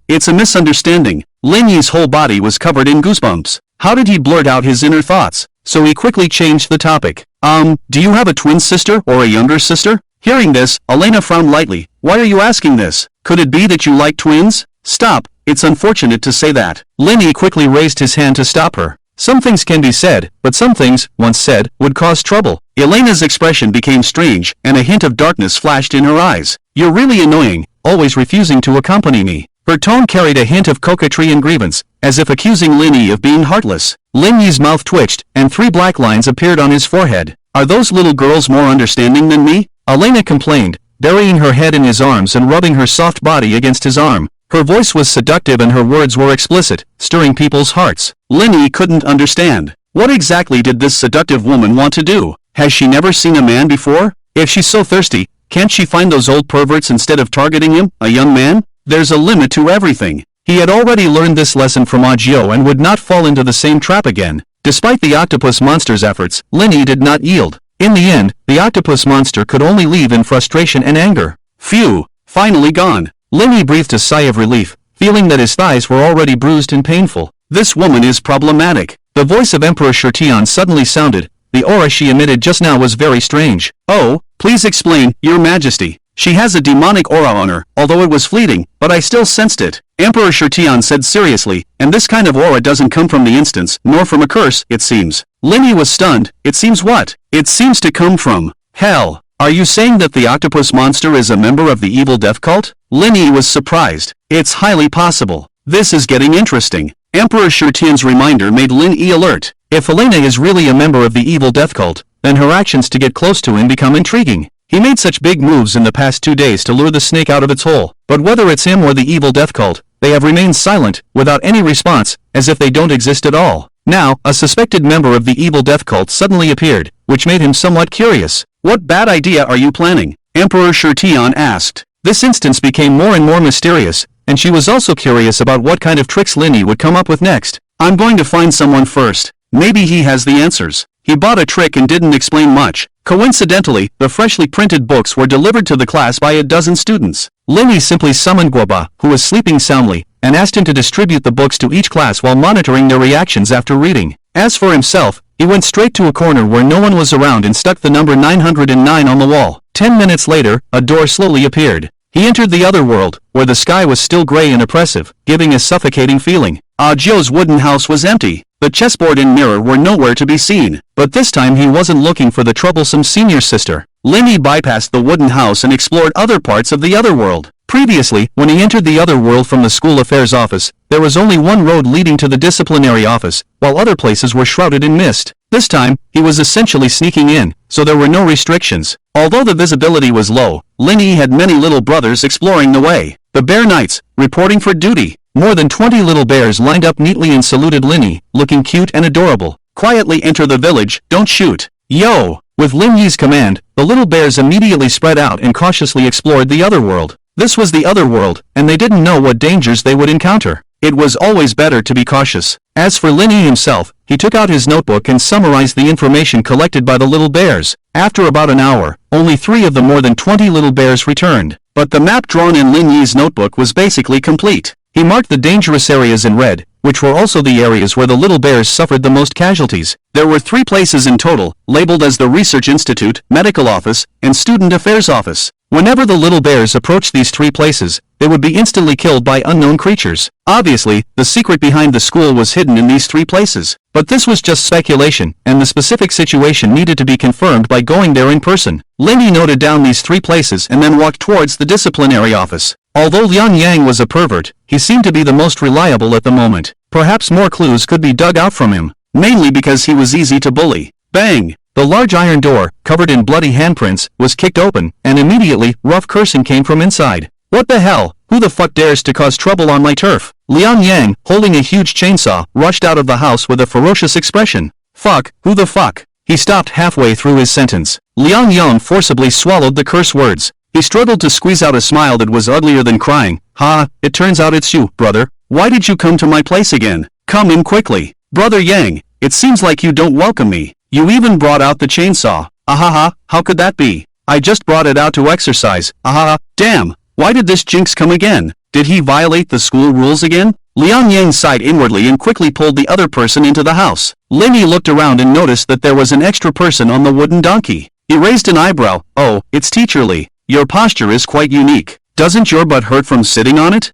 It's a misunderstanding." Lin Yi's whole body was covered in goosebumps. How did he blurt out his inner thoughts? So he quickly changed the topic. Do you have a twin sister or a younger sister?" Hearing this, Elena frowned lightly. "Why are you asking this? Could it be that you like twins?" "Stop, it's unfortunate to say that." Lin Yi quickly raised his hand to stop her. Some things can be said, but some things, once said, would cause trouble. Elena's expression became strange, and a hint of darkness flashed in her eyes. "You're really annoying, always refusing to accompany me." Her tone carried a hint of coquetry and grievance, as if accusing Lin Yi of being heartless. Lin Yi's mouth twitched, and 3 black lines appeared on his forehead. "Are those little girls more understanding than me?" Elena complained, burying her head in his arms and rubbing her soft body against his arm. Her voice was seductive and her words were explicit, stirring people's hearts. Lin Yi couldn't understand. What exactly did this seductive woman want to do? Has she never seen a man before? If she's so thirsty, can't she find those old perverts instead of targeting him, a young man? There's a limit to everything. He had already learned this lesson from Agio and would not fall into the same trap again. Despite the octopus monster's efforts, Lin Yi did not yield. In the end, the octopus monster could only leave in frustration and anger. Phew, finally gone. Lin Yi breathed a sigh of relief, feeling that his thighs were already bruised and painful. This woman is problematic. The voice of Emperor Shirtian suddenly sounded. The aura she emitted just now was very strange. "Oh, please explain, Your Majesty." "She has a demonic aura on her, although it was fleeting, but I still sensed it," Emperor Shirtian said seriously, "and this kind of aura doesn't come from the instance, nor from a curse, it seems." Lin Yi was stunned. "It seems what?" "It seems to come from hell." "Are you saying that the octopus monster is a member of the evil death cult?" Lin Yi was surprised. "It's highly possible. This is getting interesting." Emperor Shirtian's reminder made Lin Yi alert. If Elena is really a member of the evil death cult, then her actions to get close to him become intriguing. He made such big moves in the past 2 days to lure the snake out of its hole, but whether it's him or the evil death cult, they have remained silent, without any response, as if they don't exist at all. Now, a suspected member of the evil death cult suddenly appeared, which made him somewhat curious. "What bad idea are you planning?" Emperor Shirtian asked. This instance became more and more mysterious, and she was also curious about what kind of tricks Lin Yi would come up with next. "I'm going to find someone first. Maybe he has the answers." He bought a trick and didn't explain much. Coincidentally, the freshly printed books were delivered to the class by a dozen students. Lin Yi simply summoned Guoba, who was sleeping soundly, and asked him to distribute the books to each class while monitoring their reactions after reading. As for himself, he went straight to a corner where no one was around and stuck the number 909 on the wall. 10 minutes later, a door slowly appeared. He entered the other world, where the sky was still gray and oppressive, giving a suffocating feeling. Agio's wooden house was empty. The chessboard and mirror were nowhere to be seen. But this time he wasn't looking for the troublesome senior sister. Lin Yi bypassed the wooden house and explored other parts of the other world. Previously, when he entered the other world from the school affairs office, there was only one road leading to the disciplinary office, while other places were shrouded in mist. This time, he was essentially sneaking in, so there were no restrictions. Although the visibility was low, Lin Yi had many little brothers exploring the way. The Bear Knights, reporting for duty. More than 20 little bears lined up neatly and saluted Lin Yi, looking cute and adorable. "Quietly enter the village, don't shoot." "Yo!" With Lin Yi's command, the little bears immediately spread out and cautiously explored the other world. This was the other world, and they didn't know what dangers they would encounter. It was always better to be cautious. As for Lin Yi himself, he took out his notebook and summarized the information collected by the little bears. After about an hour, only 3 of the more than 20 little bears returned. But the map drawn in Lin Yi's notebook was basically complete. He marked the dangerous areas in red, which were also the areas where the little bears suffered the most casualties. There were 3 places in total, labeled as the Research Institute, Medical Office, and Student Affairs Office. Whenever the little bears approached these 3 places, they would be instantly killed by unknown creatures. Obviously, the secret behind the school was hidden in these 3 places. But this was just speculation, and the specific situation needed to be confirmed by going there in person. Lin Yi noted down these 3 places and then walked towards the disciplinary office. Although Liang Yang was a pervert, he seemed to be the most reliable at the moment. Perhaps more clues could be dug out from him, mainly because he was easy to bully. Bang! The large iron door, covered in bloody handprints, was kicked open, and immediately, rough cursing came from inside. What the hell? Who the fuck dares to cause trouble on my turf? Liang Yang, holding a huge chainsaw, rushed out of the house with a ferocious expression. Fuck, who the fuck? He stopped halfway through his sentence. Liang Yang forcibly swallowed the curse words. He struggled to squeeze out a smile that was uglier than crying. Ha, it turns out it's you, brother. Why did you come to my place again? Come in quickly. Brother Yang, it seems like you don't welcome me. You even brought out the chainsaw. Ahaha, how could that be? I just brought it out to exercise. Ahaha, damn. Why did this jinx come again? Did he violate the school rules again? Liang Yang sighed inwardly and quickly pulled the other person into the house. Lin Yi looked around and noticed that there was an extra person on the wooden donkey. He raised an eyebrow. Oh, it's Teacher Li. Your posture is quite unique. Doesn't your butt hurt from sitting on it?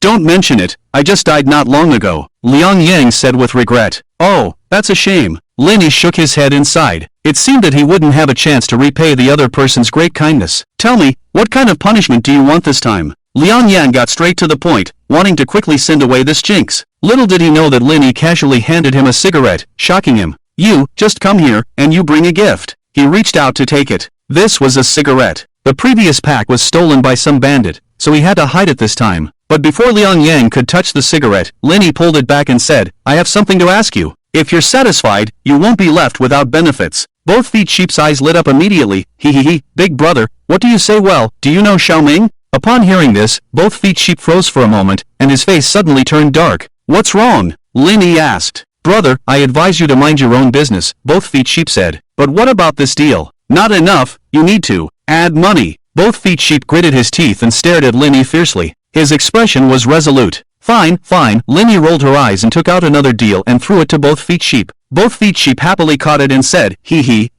Don't mention it. I just died not long ago. Liang Yang said with regret. Oh, that's a shame. Lin Yi shook his head and sighed. It seemed that he wouldn't have a chance to repay the other person's great kindness. Tell me, what kind of punishment do you want this time? Liang Yang got straight to the point, wanting to quickly send away this jinx. Little did he know that Lin Yi casually handed him a cigarette, shocking him. You, just come here, and you bring a gift. He reached out to take it. This was a cigarette. The previous pack was stolen by some bandit, so he had to hide it this time. But before Liang Yang could touch the cigarette, Lin Yi pulled it back and said, I have something to ask you. If you're satisfied, you won't be left without benefits. Both Feet Sheep's eyes lit up immediately. He, big brother, what do you say? Well, do you know Xiaoming? Upon hearing this, both Feet Sheep froze for a moment, and his face suddenly turned dark. What's wrong? Lin Yi asked. Brother, I advise you to mind your own business, both Feet Sheep said. But what about this deal? Not enough, you need to add money. Both Feet Sheep gritted his teeth and stared at Lin Yi fiercely. His expression was resolute. Fine. Lin Yi rolled her eyes and took out another deal and threw it to both Feet Sheep. Both Feet Sheep happily caught it and said,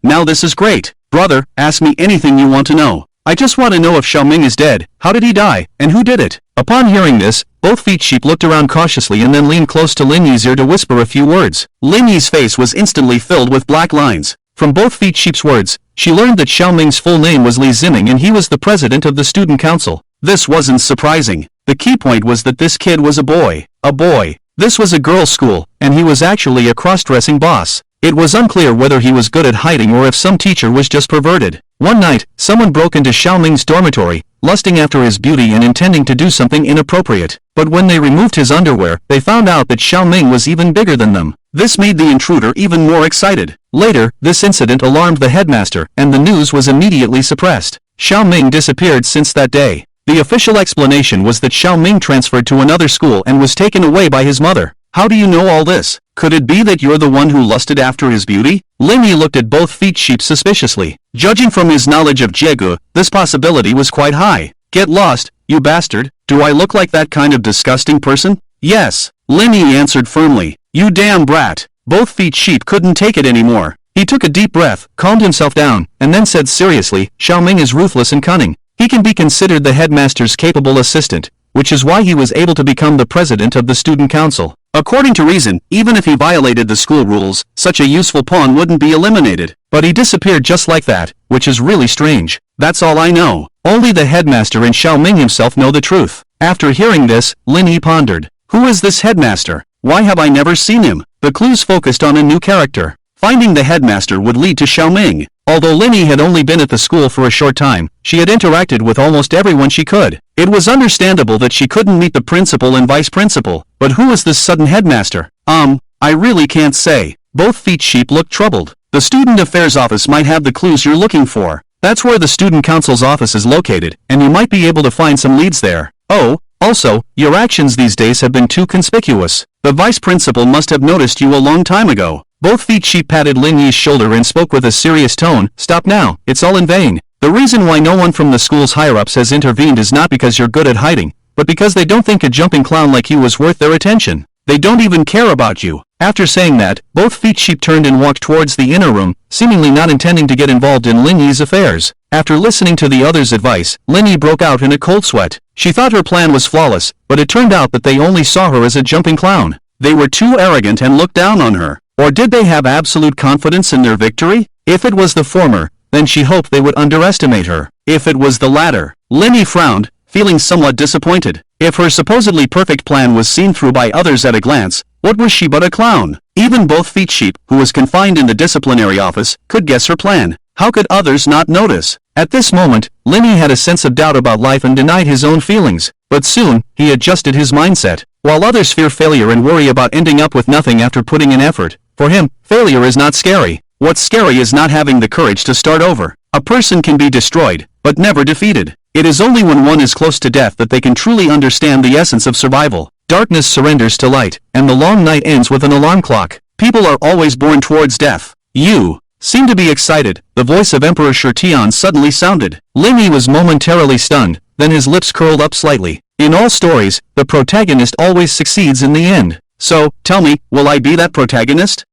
now this is great. Brother, ask me anything you want to know. I just want to know if Xiaoming is dead, how did he die, and who did it? Upon hearing this, both Feet Sheep looked around cautiously and then leaned close to Lin Yi's ear to whisper a few words. Lin Yi's face was instantly filled with black lines. From both Feet Sheep's words, she learned that Xiaoming's full name was Li Ziming and he was the president of the student council. This wasn't surprising. The key point was that this kid was a boy. A boy. This was a girls' school, and he was actually a cross-dressing boss. It was unclear whether he was good at hiding or if some teacher was just perverted. One night, someone broke into Xiaoming's dormitory, lusting after his beauty and intending to do something inappropriate. But when they removed his underwear, they found out that Xiaoming was even bigger than them. This made the intruder even more excited. Later, this incident alarmed the headmaster, and the news was immediately suppressed. Xiaoming disappeared since that day. The official explanation was that Xiaoming transferred to another school and was taken away by his mother. How do you know all this? Could it be that you're the one who lusted after his beauty? Lin Yi looked at both Feet Sheep suspiciously. Judging from his knowledge of Jiegu, this possibility was quite high. Get lost, you bastard. Do I look like that kind of disgusting person? Yes. Lin Yi answered firmly. You damn brat. Both Feet Sheep couldn't take it anymore. He took a deep breath, calmed himself down, and then said seriously, Xiaoming is ruthless and cunning. He can be considered the headmaster's capable assistant, which is why he was able to become the president of the student council. According to reason, even if he violated the school rules, such a useful pawn wouldn't be eliminated. But he disappeared just like that, which is really strange. That's all I know. Only the headmaster and Xiaoming himself know the truth. After hearing this, Lin Yi pondered. Who is this headmaster? Why have I never seen him? The clues focused on a new character. Finding the headmaster would lead to Xiaoming. Although Lin Yi had only been at the school for a short time, she had interacted with almost everyone she could. It was understandable that she couldn't meet the principal and vice principal, but who was this sudden headmaster? I really can't say. Both Feet Sheep looked troubled. The student affairs office might have the clues you're looking for. That's where the student council's office is located, and you might be able to find some leads there. Oh, Also, your actions these days have been too conspicuous. The vice principal must have noticed you a long time ago. Both feet sheep patted Lin Yi's shoulder and spoke with a serious tone. Stop now, it's all in vain. The reason why no one from the school's higher-ups has intervened is not because you're good at hiding, but because they don't think a jumping clown like you was worth their attention. They don't even care about you. After saying that, both feet sheep turned and walked towards the inner room, seemingly not intending to get involved in Lin Yi's affairs. After listening to the others' advice, Lin Yi broke out in a cold sweat. She thought her plan was flawless, but it turned out that they only saw her as a jumping clown. They were too arrogant and looked down on her. Or did they have absolute confidence in their victory? If it was the former, then she hoped they would underestimate her. If it was the latter, Lin Yi frowned, feeling somewhat disappointed. If her supposedly perfect plan was seen through by others at a glance, what was she but a clown? Even both feet sheep, who was confined in the disciplinary office, could guess her plan. How could others not notice? At this moment, Lin Yi had a sense of doubt about life and denied his own feelings. But soon, he adjusted his mindset. While others fear failure and worry about ending up with nothing after putting in effort, for him, failure is not scary. What's scary is not having the courage to start over. A person can be destroyed, but never defeated. It is only when one is close to death that they can truly understand the essence of survival. Darkness surrenders to light, and the long night ends with an alarm clock. People are always born towards death. You seem to be excited. The voice of Emperor Shirtian suddenly sounded. Lin Yi was momentarily stunned, then his lips curled up slightly. In all stories, the protagonist always succeeds in the end. So, tell me, will I be that protagonist?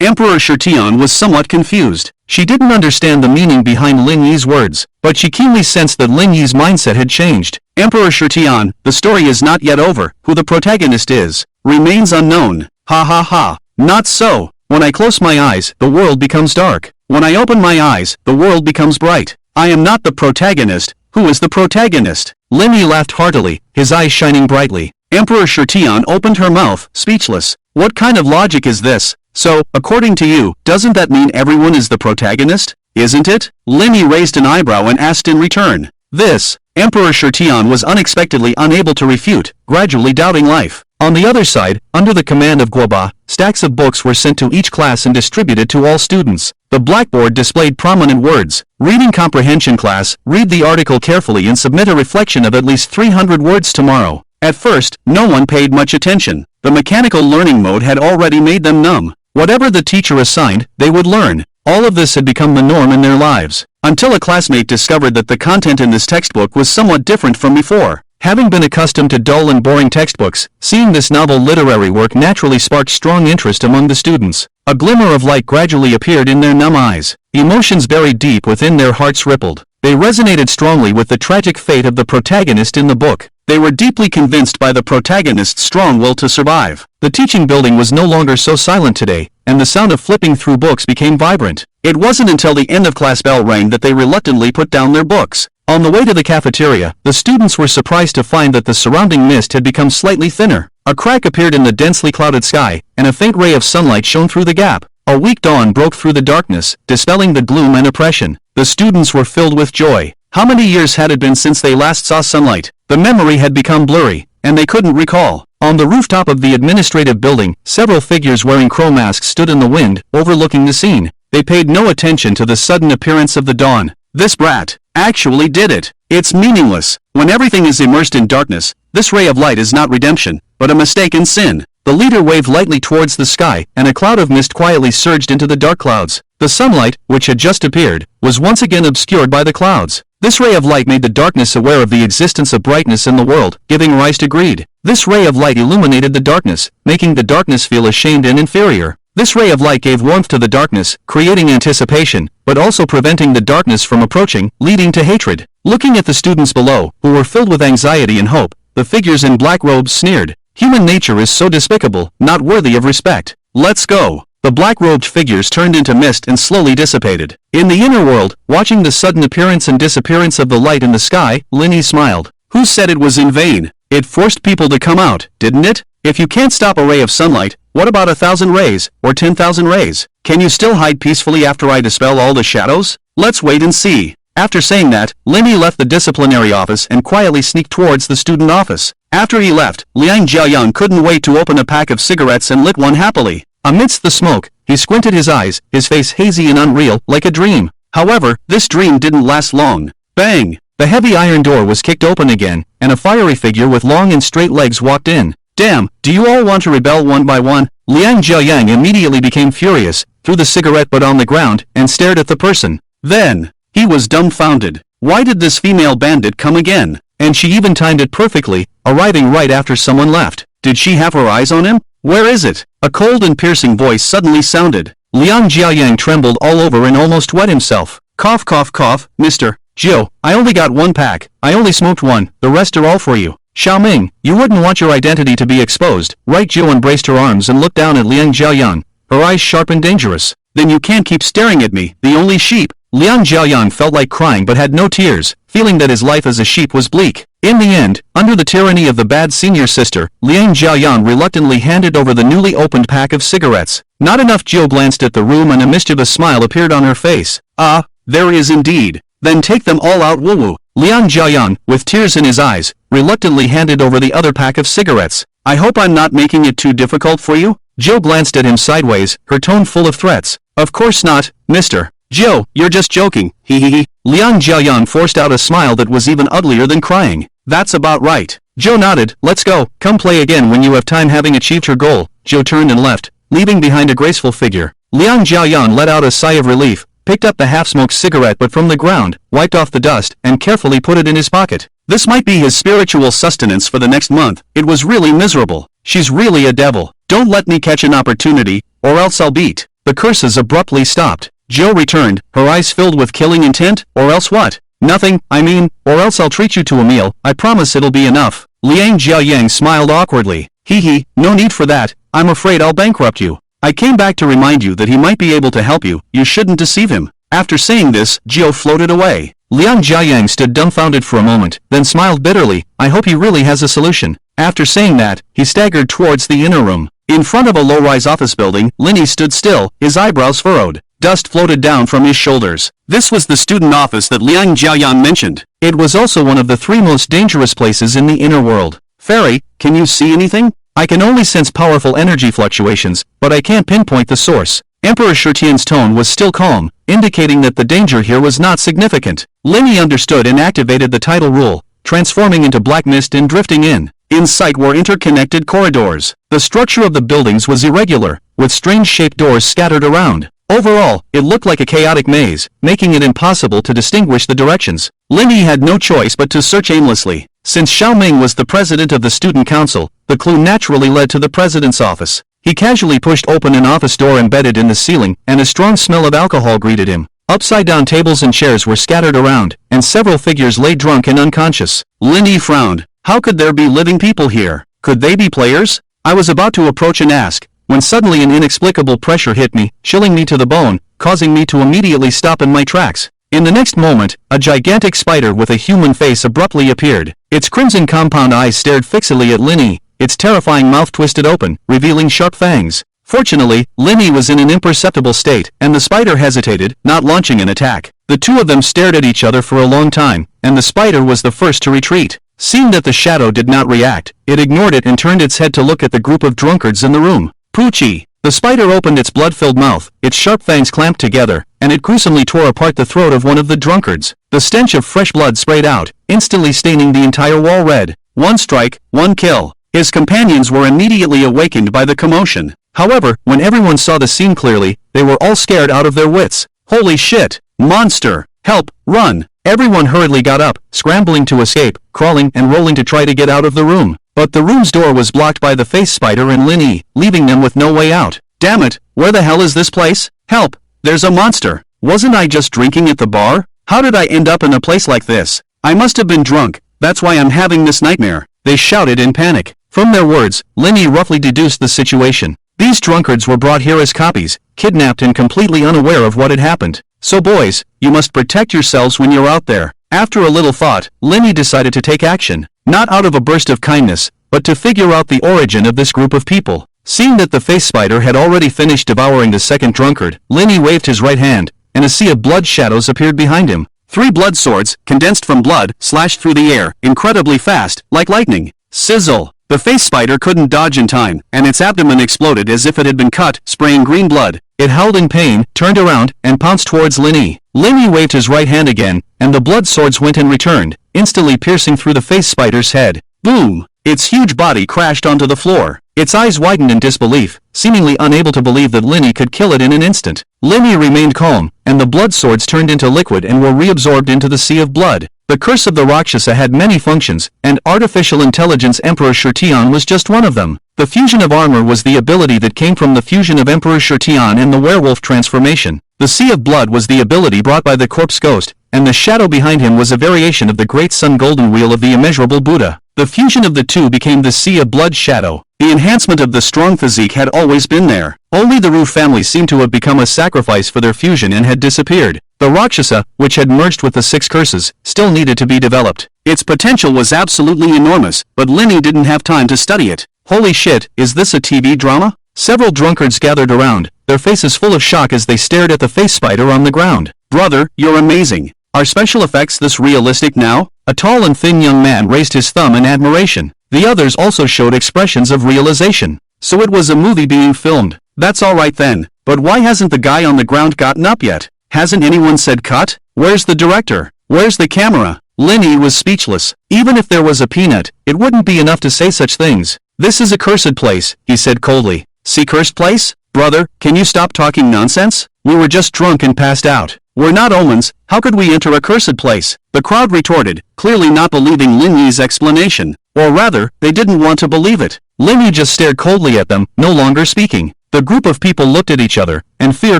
Emperor Shirtian was somewhat confused. She didn't understand the meaning behind Lin Yi's words, but she keenly sensed that Lin Yi's mindset had changed. Emperor Shirtian, the story is not yet over. Who the protagonist is remains unknown. Ha ha ha. Not so. When I close my eyes, the world becomes dark. When I open my eyes, the world becomes bright. I am not the protagonist. Who is the protagonist? Lin Yi laughed heartily, his eyes shining brightly. Emperor Shirtian opened her mouth, speechless. What kind of logic is this? So, according to you, doesn't that mean everyone is the protagonist? Isn't it? Lin Yi raised an eyebrow and asked in return. This, Emperor Shirtian was unexpectedly unable to refute, gradually doubting life. On the other side, under the command of Guoba, stacks of books were sent to each class and distributed to all students. The blackboard displayed prominent words. Reading comprehension class, read the article carefully and submit a reflection of at least 300 words tomorrow. At first, no one paid much attention. The mechanical learning mode had already made them numb. Whatever the teacher assigned, they would learn. All of this had become the norm in their lives, until a classmate discovered that the content in this textbook was somewhat different from before. Having been accustomed to dull and boring textbooks, seeing this novel literary work naturally sparked strong interest among the students. A glimmer of light gradually appeared in their numb eyes. Emotions buried deep within their hearts rippled. They resonated strongly with the tragic fate of the protagonist in the book. They were deeply convinced by the protagonist's strong will to survive. The teaching building was no longer so silent today, and the sound of flipping through books became vibrant. It wasn't until the end of class bell rang that they reluctantly put down their books. On the way to the cafeteria, the students were surprised to find that the surrounding mist had become slightly thinner. A crack appeared in the densely clouded sky, and a faint ray of sunlight shone through the gap. A weak dawn broke through the darkness, dispelling the gloom and oppression. The students were filled with joy. How many years had it been since they last saw sunlight? The memory had become blurry, and they couldn't recall. On the rooftop of the administrative building, several figures wearing crow masks stood in the wind, overlooking the scene. They paid no attention to the sudden appearance of the dawn. This brat actually did it. It's meaningless. When everything is immersed in darkness, this ray of light is not redemption, but a mistaken sin. The leader waved lightly towards the sky, and a cloud of mist quietly surged into the dark clouds. The sunlight, which had just appeared, was once again obscured by the clouds. This ray of light made the darkness aware of the existence of brightness in the world, giving rise to greed. This ray of light illuminated the darkness, making the darkness feel ashamed and inferior. This ray of light gave warmth to the darkness, creating anticipation, but also preventing the darkness from approaching, leading to hatred. Looking at the students below, who were filled with anxiety and hope, the figures in black robes sneered. Human nature is so despicable, not worthy of respect. Let's go. The black-robed figures turned into mist and slowly dissipated. In the inner world, watching the sudden appearance and disappearance of the light in the sky, Lin Yi smiled. Who said it was in vain? It forced people to come out, didn't it? If you can't stop a ray of sunlight, what about 1,000 rays, or 10,000 rays? Can you still hide peacefully after I dispel all the shadows? Let's wait and see. After saying that, Lin Yi left the disciplinary office and quietly sneaked towards the student office. After he left, Liang Jiayang couldn't wait to open a pack of cigarettes and lit one happily. Amidst the smoke, he squinted his eyes, his face hazy and unreal, like a dream. However, this dream didn't last long. Bang! the heavy iron door was kicked open again, and a fiery figure with long and straight legs walked in. Damn, do you all want to rebel one by one? Liang Jiayang immediately became furious, threw the cigarette butt on the ground, and stared at the person. Then, he was dumbfounded. Why did this female bandit come again? And she even timed it perfectly, arriving right after someone left. Did she have her eyes on him? Where is it? A cold and piercing voice suddenly sounded. Liang Jiayang trembled all over and almost wet himself. Cough cough cough, Mr. Jiu, I only got one pack. I only smoked one, the rest are all for you. Xiaoming, you wouldn't want your identity to be exposed, right? Jiu embraced her arms and looked down at Liang Jiayang, her eyes sharp and dangerous. Then you can't keep staring at me, the only sheep. Liang Jiayang felt like crying but had no tears, feeling that his life as a sheep was bleak. In the end, under the tyranny of the bad senior sister, Liang Jiayang reluctantly handed over the newly opened pack of cigarettes. Not enough. Jiu glanced at the room and a mischievous smile appeared on her face. Ah, there is indeed. Then take them all out, woo-woo. Liang Jiayang, with tears in his eyes, reluctantly handed over the other pack of cigarettes. I hope I'm not making it too difficult for you? Jiu glanced at him sideways, her tone full of threats. Of course not, Mr. Jiu, you're just joking, hee. Liang Jiayang forced out a smile that was even uglier than crying. That's about right. Jiu nodded. Let's go, come play again when you have time. Having achieved her goal, Jiu turned and left, leaving behind a graceful figure. Liang Jiayang let out a sigh of relief, picked up the half-smoked cigarette butt from the ground, wiped off the dust, and carefully put it in his pocket. This might be his spiritual sustenance for the next month. It was really miserable. She's really a devil. Don't let me catch an opportunity, or else I'll beat. The curses abruptly stopped. Jiu returned, her eyes filled with killing intent. Or else what? Nothing, I mean, or else I'll treat you to a meal. I promise it'll be enough. Liang Jiayang smiled awkwardly. Hee, no need for that. I'm afraid I'll bankrupt you. I came back to remind you that he might be able to help you. You shouldn't deceive him. After saying this, Jiu floated away. Liang Jiayang stood dumbfounded for a moment, then smiled bitterly. I hope he really has a solution. After saying that, he staggered towards the inner room. In front of a low-rise office building, Linny stood still, his eyebrows furrowed. Dust floated down from his shoulders. This was the student office that Liang Jiayang mentioned. It was also one of the 3 most dangerous places in the inner world. Fairy, can you see anything? I can only sense powerful energy fluctuations, but I can't pinpoint the source. Emperor Shutian's tone was still calm, indicating that the danger here was not significant. Linny understood and activated the tidal rule, transforming into black mist and drifting in. In sight were interconnected corridors. The structure of the buildings was irregular, with strange-shaped doors scattered around. Overall, it looked like a chaotic maze, making it impossible to distinguish the directions. Linny had no choice but to search aimlessly. Since Xiaoming was the president of the student council, the clue naturally led to the president's office. He casually pushed open an office door embedded in the ceiling, and a strong smell of alcohol greeted him. Upside-down tables and chairs were scattered around, and several figures lay drunk and unconscious. Linny frowned. How could there be living people here? Could they be players? I was about to approach and ask, when suddenly an inexplicable pressure hit me, chilling me to the bone, causing me to immediately stop in my tracks. In the next moment, a gigantic spider with a human face abruptly appeared. Its crimson compound eyes stared fixedly at Linny, its terrifying mouth twisted open, revealing sharp fangs. Fortunately, Linny was in an imperceptible state, and the spider hesitated, not launching an attack. The two of them stared at each other for a long time, and the spider was the first to retreat. Seeing that the shadow did not react, it ignored it and turned its head to look at the group of drunkards in the room. Poochie! The spider opened its blood-filled mouth, its sharp fangs clamped together, and it gruesomely tore apart the throat of one of the drunkards. The stench of fresh blood sprayed out, instantly staining the entire wall red. One strike, one kill. His companions were immediately awakened by the commotion. However, when everyone saw the scene clearly, they were all scared out of their wits. Holy shit! Monster! Help! Run! Everyone hurriedly got up, scrambling to escape, crawling and rolling to try to get out of the room. But the room's door was blocked by the face spider and Linny, leaving them with no way out. Damn it! Where the hell is this place? Help! There's a monster! Wasn't I just drinking at the bar? How did I end up in a place like this? I must have been drunk. That's why I'm having this nightmare. They shouted in panic. From their words, Linny roughly deduced the situation. These drunkards were brought here as copies, kidnapped and completely unaware of what had happened. So boys, you must protect yourselves when you're out there. After a little thought, Linny decided to take action. Not out of a burst of kindness, but to figure out the origin of this group of people. Seeing that the face spider had already finished devouring the second drunkard, Linny waved his right hand, and a sea of blood shadows appeared behind him. 3 blood swords, condensed from blood, slashed through the air, incredibly fast, like lightning. Sizzle! The face spider couldn't dodge in time, and its abdomen exploded as if it had been cut, spraying green blood. It howled in pain, turned around, and pounced towards Linny. Linny waved his right hand again, and the blood swords went and returned, instantly piercing through the face spider's head. Boom! Its huge body crashed onto the floor. Its eyes widened in disbelief, seemingly unable to believe that Linny could kill it in an instant. Linny remained calm, and the blood swords turned into liquid and were reabsorbed into the sea of blood. The curse of the Rakshasa had many functions, and artificial intelligence Emperor Shurtion was just one of them. The fusion of armor was the ability that came from the fusion of Emperor Shurtion and the werewolf transformation. The sea of blood was the ability brought by the corpse ghost, and the shadow behind him was a variation of the great sun golden wheel of the immeasurable Buddha. The fusion of the two became the sea of blood shadow. The enhancement of the strong physique had always been there. Only the Roof family seemed to have become a sacrifice for their fusion and had disappeared. The Rakshasa, which had merged with the 6 curses, still needed to be developed. Its potential was absolutely enormous, but Linny didn't have time to study it. Holy shit, is this a TV drama? Several drunkards gathered around, their faces full of shock as they stared at the face spider on the ground. Brother, you're amazing. Are special effects this realistic now? A tall and thin young man raised his thumb in admiration. The others also showed expressions of realization. So it was a movie being filmed. That's alright then, but why hasn't the guy on the ground gotten up yet? Hasn't anyone said cut? Where's the director? Where's the camera? Linny was speechless. Even if there was a peanut, it wouldn't be enough to say such things. This is a cursed place, he said coldly. See cursed place? Brother, can you stop talking nonsense? We were just drunk and passed out. We're not omens, how could we enter a cursed place? The crowd retorted, clearly not believing Linny's explanation. Or rather, they didn't want to believe it. Linny just stared coldly at them, no longer speaking. The group of people looked at each other, and fear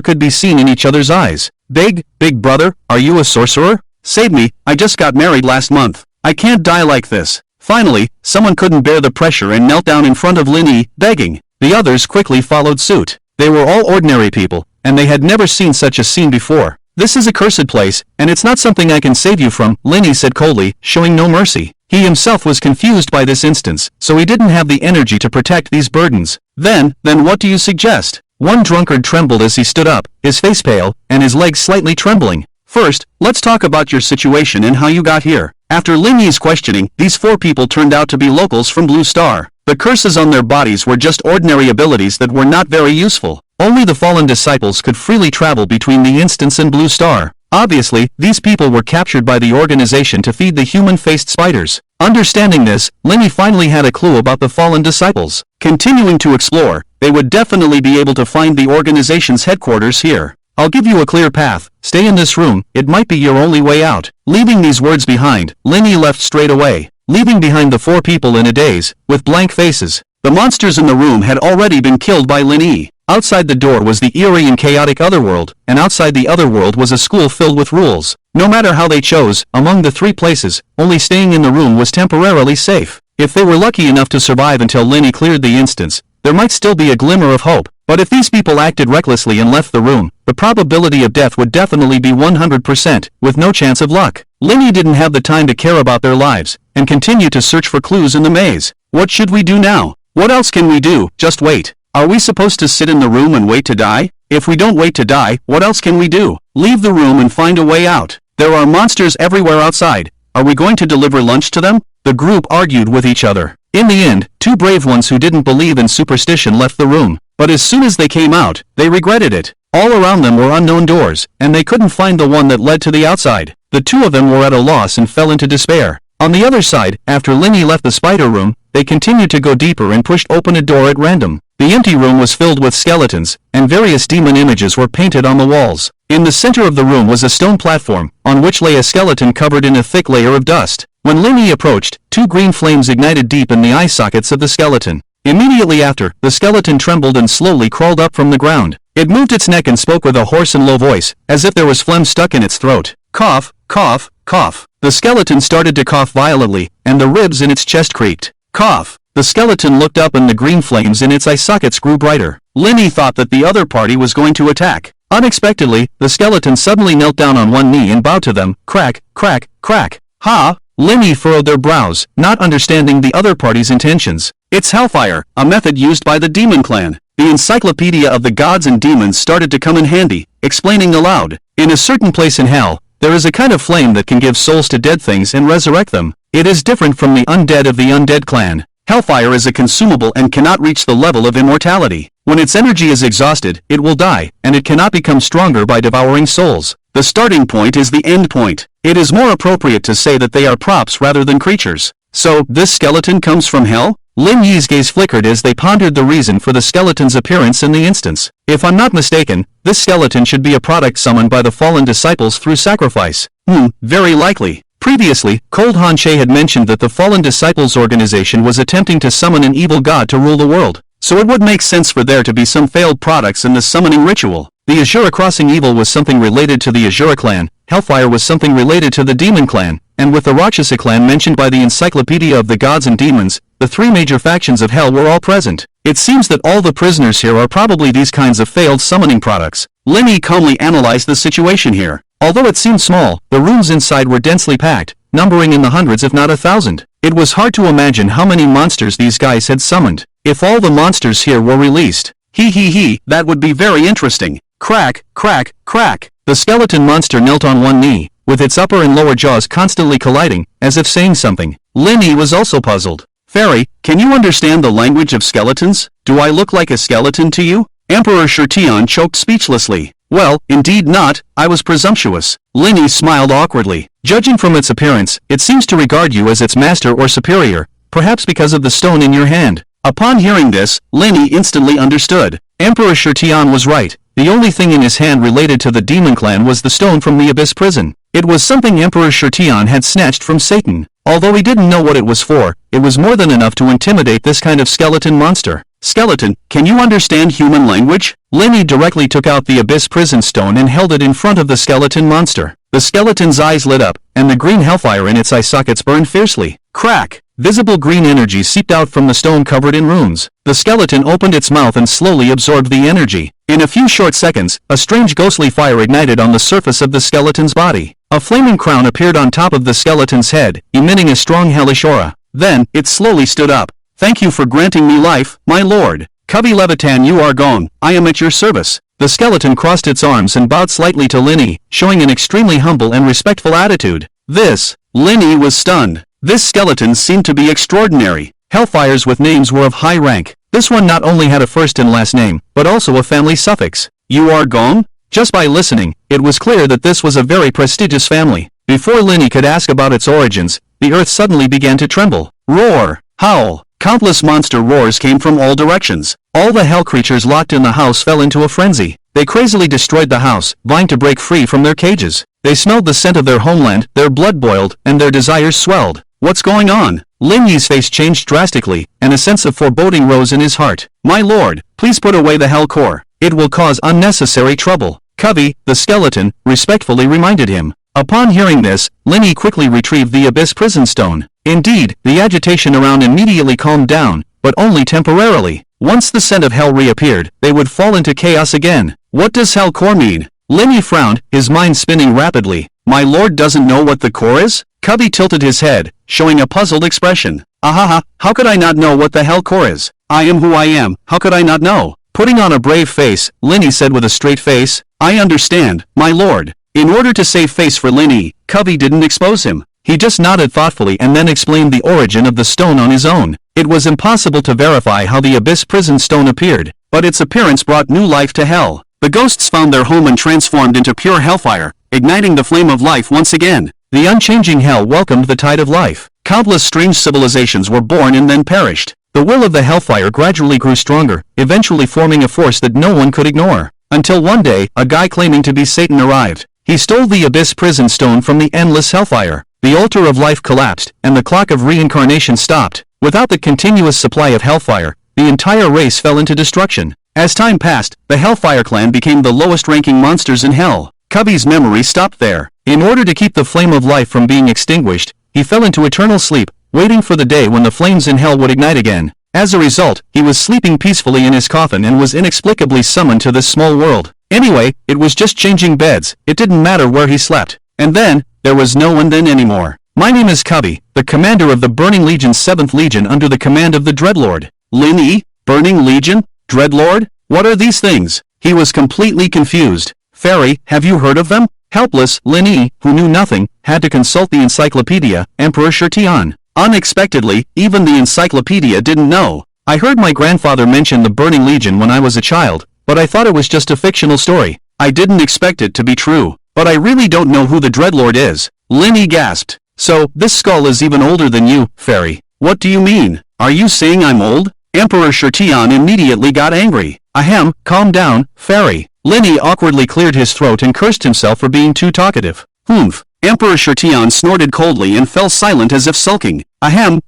could be seen in each other's eyes. Big brother, are you a sorcerer? Save me, I just got married last month. I can't die like this. Finally, someone couldn't bear the pressure and knelt down in front of Linny, begging. The others quickly followed suit. They were all ordinary people, and they had never seen such a scene before. This is a cursed place, and it's not something I can save you from, Linny said coldly, showing no mercy. He himself was confused by this instance, so he didn't have the energy to protect these burdens. Then what do you suggest? One drunkard trembled as he stood up, his face pale, and his legs slightly trembling. First, let's talk about your situation and how you got here. After Linny's questioning, these 4 people turned out to be locals from Blue Star. The curses on their bodies were just ordinary abilities that were not very useful. Only the fallen disciples could freely travel between the instance and Blue Star. Obviously, these people were captured by the organization to feed the human-faced spiders. Understanding this, Linny finally had a clue about the fallen disciples. Continuing to explore, they would definitely be able to find the organization's headquarters here. I'll give you a clear path. Stay in this room, it might be your only way out. Leaving these words behind, Linny left straight away, leaving behind the 4 people in a daze, with blank faces. The monsters in the room had already been killed by Linny. Outside the door was the eerie and chaotic otherworld, and outside the otherworld was a school filled with rules. No matter how they chose, among the 3 places, only staying in the room was temporarily safe. If they were lucky enough to survive until Linny cleared the instance, there might still be a glimmer of hope. But if these people acted recklessly and left the room, the probability of death would definitely be 100%, with no chance of luck. Linny didn't have the time to care about their lives, and continued to search for clues in the maze. What should we do now? What else can we do? Just wait. Are we supposed to sit in the room and wait to die? If we don't wait to die, what else can we do? Leave the room and find a way out. There are monsters everywhere outside. Are we going to deliver lunch to them? The group argued with each other. In the end, 2 brave ones who didn't believe in superstition left the room. But as soon as they came out, they regretted it. All around them were unknown doors, and they couldn't find the one that led to the outside. The 2 of them were at a loss and fell into despair. On the other side, after Linny left the spider room, they continued to go deeper and pushed open a door at random. The empty room was filled with skeletons, and various demon images were painted on the walls. In the center of the room was a stone platform, on which lay a skeleton covered in a thick layer of dust. When Linny approached, 2 green flames ignited deep in the eye sockets of the skeleton. Immediately after, the skeleton trembled and slowly crawled up from the ground. It moved its neck and spoke with a hoarse and low voice, as if there was phlegm stuck in its throat. Cough, cough, cough. The skeleton started to cough violently, and the ribs in its chest creaked. Cough. The skeleton looked up and the green flames in its eye sockets grew brighter. Linny thought that the other party was going to attack. Unexpectedly, the skeleton suddenly knelt down on one knee and bowed to them. Crack, crack, crack. Ha! Linny furrowed their brows, not understanding the other party's intentions. It's hellfire, a method used by the demon clan. The encyclopedia of the gods and demons started to come in handy, explaining aloud. In a certain place in hell, there is a kind of flame that can give souls to dead things and resurrect them. It is different from the undead of the undead clan. Hellfire is a consumable and cannot reach the level of immortality. When its energy is exhausted, it will die, and it cannot become stronger by devouring souls. The starting point is the end point. It is more appropriate to say that they are props rather than creatures. So, this skeleton comes from hell? Lin Yi's gaze flickered as they pondered the reason for the skeleton's appearance in the instance. If I'm not mistaken, this skeleton should be a product summoned by the fallen disciples through sacrifice. Very likely. Previously, Cold Han Che had mentioned that the Fallen Disciples organization was attempting to summon an evil god to rule the world, so it would make sense for there to be some failed products in the summoning ritual. The Azura crossing evil was something related to the Azura clan, Hellfire was something related to the Demon clan, and with the Rakshasa clan mentioned by the Encyclopedia of the Gods and Demons, the three major factions of Hell were all present. It seems that all the prisoners here are probably these kinds of failed summoning products. Lin Yi calmly analyzed the situation here. Although it seemed small, the rooms inside were densely packed, numbering in the hundreds if not 1,000. It was hard to imagine how many monsters these guys had summoned. If all the monsters here were released, that would be very interesting. Crack, crack, crack. The skeleton monster knelt on one knee, with its upper and lower jaws constantly colliding, as if saying something. Lin Yi was also puzzled. Fairy, can you understand the language of skeletons? Do I look like a skeleton to you? Emperor Shirtian choked speechlessly. Well, indeed not, I was presumptuous. Lin Yi smiled awkwardly. Judging from its appearance, it seems to regard you as its master or superior, perhaps because of the stone in your hand. Upon hearing this, Lin Yi instantly understood. Emperor Shirtian was right. The only thing in his hand related to the Demon Clan was the stone from the Abyss prison. It was something Emperor Shirtian had snatched from Satan. Although he didn't know what it was for, it was more than enough to intimidate this kind of skeleton monster. Skeleton, can you understand human language? Lin Yi directly took out the Abyss prison stone and held it in front of the skeleton monster. The skeleton's eyes lit up, and the green hellfire in its eye sockets burned fiercely. Crack! Visible green energy seeped out from the stone covered in runes. The skeleton opened its mouth and slowly absorbed the energy. In a few short seconds, a strange ghostly fire ignited on the surface of the skeleton's body. A flaming crown appeared on top of the skeleton's head, emitting a strong hellish aura. Then, it slowly stood up. Thank you for granting me life, my lord. Cubby Levitan, you are gone. I am at your service. The skeleton crossed its arms and bowed slightly to Lin Yi, showing an extremely humble and respectful attitude. Lin Yi was stunned. This skeleton seemed to be extraordinary. Hellfires with names were of high rank. This one not only had a first and last name, but also a family suffix. You are gone? Just by listening, it was clear that this was a very prestigious family. Before Lin Yi could ask about its origins, the earth suddenly began to tremble. Roar! Howl! Countless monster roars came from all directions. All the hell creatures locked in the house fell into a frenzy. They crazily destroyed the house, vying to break free from their cages. They smelled the scent of their homeland, their blood boiled, and their desires swelled. What's going on? Lin Yi's face changed drastically, and a sense of foreboding rose in his heart. My lord, please put away the hell core. It will cause unnecessary trouble. Cubby, the skeleton, respectfully reminded him. Upon hearing this, Lin Yi quickly retrieved the Abyss prison stone. Indeed, the agitation around immediately calmed down, but only temporarily. Once the scent of hell reappeared, they would fall into chaos again. What does hell core mean? Lin Yi frowned, his mind spinning rapidly. My lord doesn't know what the core is? Cubby tilted his head, showing a puzzled expression. Ahaha, how could I not know what the hell core is? I am who I am, how could I not know? Putting on a brave face, Lin Yi said with a straight face, I understand, my lord. In order to save face for Lin Yi, Cubby didn't expose him. He just nodded thoughtfully and then explained the origin of the stone on his own. It was impossible to verify how the Abyss prison stone appeared, but its appearance brought new life to hell. The ghosts found their home and transformed into pure hellfire, igniting the flame of life once again. The unchanging hell welcomed the tide of life. Countless strange civilizations were born and then perished. The will of the hellfire gradually grew stronger, eventually forming a force that no one could ignore. Until one day, a guy claiming to be Satan arrived. He stole the Abyss prison stone from the endless hellfire. The altar of life collapsed, and the clock of reincarnation stopped. Without the continuous supply of hellfire, the entire race fell into destruction. As time passed, the Hellfire clan became the lowest-ranking monsters in hell. Cubby's memory stopped there. In order to keep the flame of life from being extinguished, he fell into eternal sleep, waiting for the day when the flames in hell would ignite again. As a result, he was sleeping peacefully in his coffin and was inexplicably summoned to this small world. Anyway, it was just changing beds. It didn't matter where he slept. And then, there was no one then anymore. My name is Cubby, the commander of the Burning Legion's 7th Legion under the command of the Dreadlord. Lin Yi? Burning Legion? Dreadlord? What are these things? He was completely confused. Fairy, have you heard of them? Helpless, Lin Yi, who knew nothing, had to consult the encyclopedia, Emperor Shirtian. Unexpectedly, even the encyclopedia didn't know. I heard my grandfather mention the Burning Legion when I was a child, but I thought it was just a fictional story. I didn't expect it to be true. But I really don't know who the Dreadlord is. Linny gasped. So, this skull is even older than you, fairy. What do you mean? Are you saying I'm old? Emperor Shirtion immediately got angry. Ahem, calm down, fairy. Linny awkwardly cleared his throat and cursed himself for being too talkative. Humph. Emperor Shirtion snorted coldly and fell silent as if sulking. Ahem,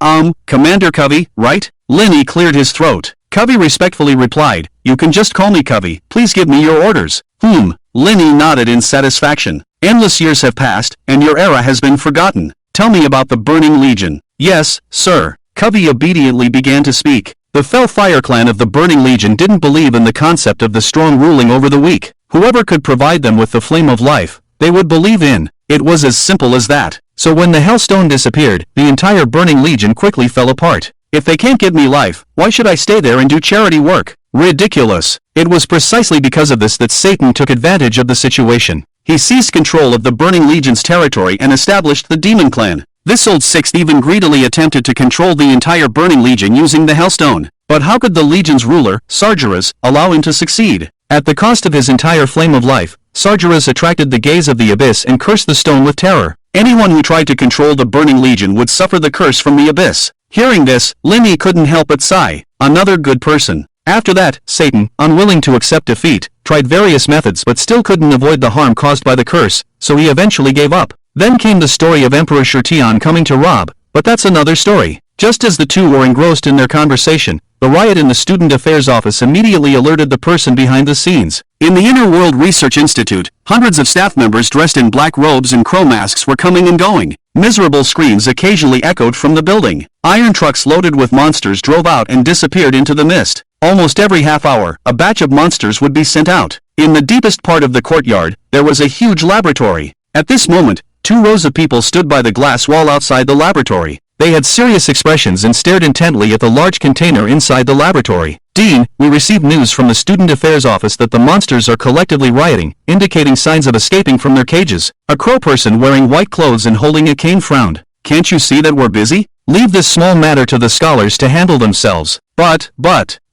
Commander Covey, right? Linny cleared his throat. Covey respectfully replied, you can just call me Covey, please give me your orders. Linny nodded in satisfaction. Endless years have passed, and your era has been forgotten. Tell me about the Burning Legion. Yes, sir. Covey obediently began to speak. The Fell Fire clan of the Burning Legion didn't believe in the concept of the strong ruling over the weak. Whoever could provide them with the flame of life, they would believe in. It was as simple as that. So when the Hellstone disappeared, the entire Burning Legion quickly fell apart. If they can't give me life, why should I stay there and do charity work? Ridiculous. It was precisely because of this that Satan took advantage of the situation. He seized control of the Burning Legion's territory and established the Demon Clan. This old sixth even greedily attempted to control the entire Burning Legion using the Hellstone. But how could the Legion's ruler, Sargeras, allow him to succeed? At the cost of his entire flame of life, Sargeras attracted the gaze of the abyss and cursed the stone with terror. Anyone who tried to control the Burning Legion would suffer the curse from the abyss. Hearing this, Linny couldn't help but sigh. Another good person. After that, Satan, unwilling to accept defeat, tried various methods but still couldn't avoid the harm caused by the curse, so he eventually gave up. Then came the story of Emperor Shirtion coming to rob, but that's another story. Just as the two were engrossed in their conversation, the riot in the Student Affairs office immediately alerted the person behind the scenes. In the Inner World Research Institute, hundreds of staff members dressed in black robes and crow masks were coming and going. Miserable screams occasionally echoed from the building. Iron trucks loaded with monsters drove out and disappeared into the mist. Almost every half hour, a batch of monsters would be sent out. In the deepest part of the courtyard, there was a huge laboratory. At this moment, 2 rows of people stood by the glass wall outside the laboratory. They had serious expressions and stared intently at the large container inside the laboratory. Dean, we received news from the Student Affairs office that the monsters are collectively rioting, indicating signs of escaping from their cages. A crow person wearing white clothes and holding a cane frowned. Can't you see that we're busy? Leave this small matter to the scholars to handle themselves. But,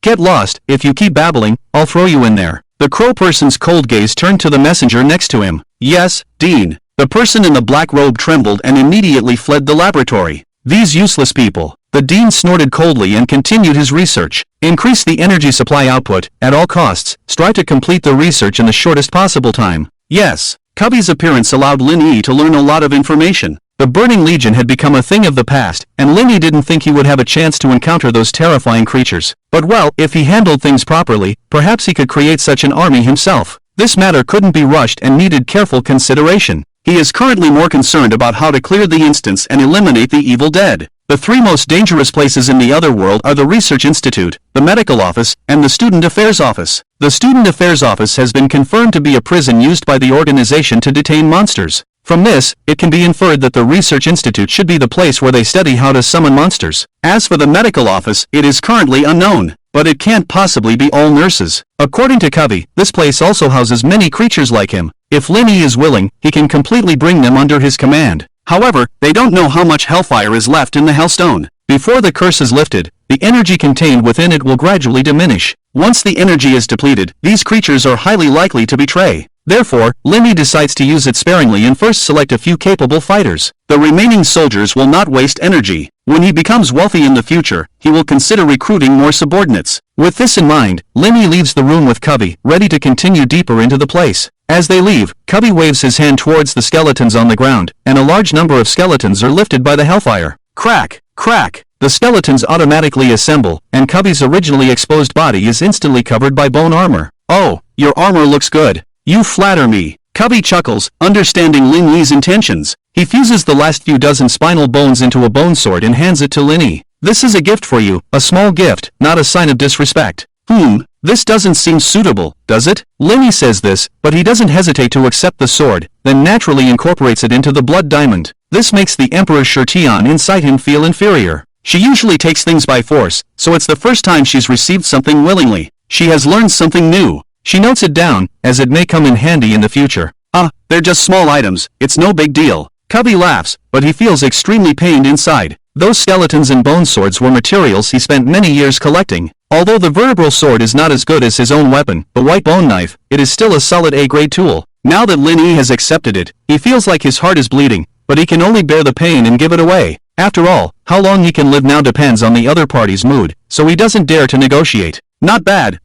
get lost, if you keep babbling, I'll throw you in there. The crow person's cold gaze turned to the messenger next to him. Yes, Dean. The person in the black robe trembled and immediately fled the laboratory. These useless people. The dean snorted coldly and continued his research. Increase the energy supply output, at all costs, strive to complete the research in the shortest possible time. Yes. Cubby's appearance allowed Linny to learn a lot of information. The Burning Legion had become a thing of the past, and Linny didn't think he would have a chance to encounter those terrifying creatures. But well, if he handled things properly, perhaps he could create such an army himself. This matter couldn't be rushed and needed careful consideration. He is currently more concerned about how to clear the instance and eliminate the evil dead. The 3 most dangerous places in the other world are the Research Institute, the Medical Office, and the Student Affairs Office. The Student Affairs Office has been confirmed to be a prison used by the organization to detain monsters. From this, it can be inferred that the Research Institute should be the place where they study how to summon monsters. As for the Medical Office, it is currently unknown. But it can't possibly be all nurses. According to Covey, this place also houses many creatures like him. If Linny is willing, he can completely bring them under his command. However, they don't know how much hellfire is left in the Hellstone. Before the curse is lifted, the energy contained within it will gradually diminish. Once the energy is depleted, these creatures are highly likely to betray. Therefore, Linny decides to use it sparingly and first select a few capable fighters. The remaining soldiers will not waste energy. When he becomes wealthy in the future, he will consider recruiting more subordinates. With this in mind, Linny leaves the room with Cubby, ready to continue deeper into the place. As they leave, Cubby waves his hand towards the skeletons on the ground, and a large number of skeletons are lifted by the hellfire. Crack! Crack! The skeletons automatically assemble, and Cubby's originally exposed body is instantly covered by bone armor. Oh, your armor looks good. You flatter me. Cubby chuckles, understanding Linny's intentions. He fuses the last few dozen spinal bones into a bone sword and hands it to Linny. This is a gift for you, a small gift, not a sign of disrespect. This doesn't seem suitable, does it? Linny says this, but he doesn't hesitate to accept the sword, then naturally incorporates it into the blood diamond. This makes the Emperor Shirtion inside him feel inferior. She usually takes things by force, so it's the first time she's received something willingly. She has learned something new. She notes it down, as it may come in handy in the future. They're just small items, it's no big deal. Cubby laughs, but he feels extremely pained inside. Those skeletons and bone swords were materials he spent many years collecting. Although the vertebral sword is not as good as his own weapon, the white bone knife, it is still a solid A-grade tool. Now that Lin Yi has accepted it, he feels like his heart is bleeding, but he can only bear the pain and give it away. After all, how long he can live now depends on the other party's mood, so he doesn't dare to negotiate. Not bad,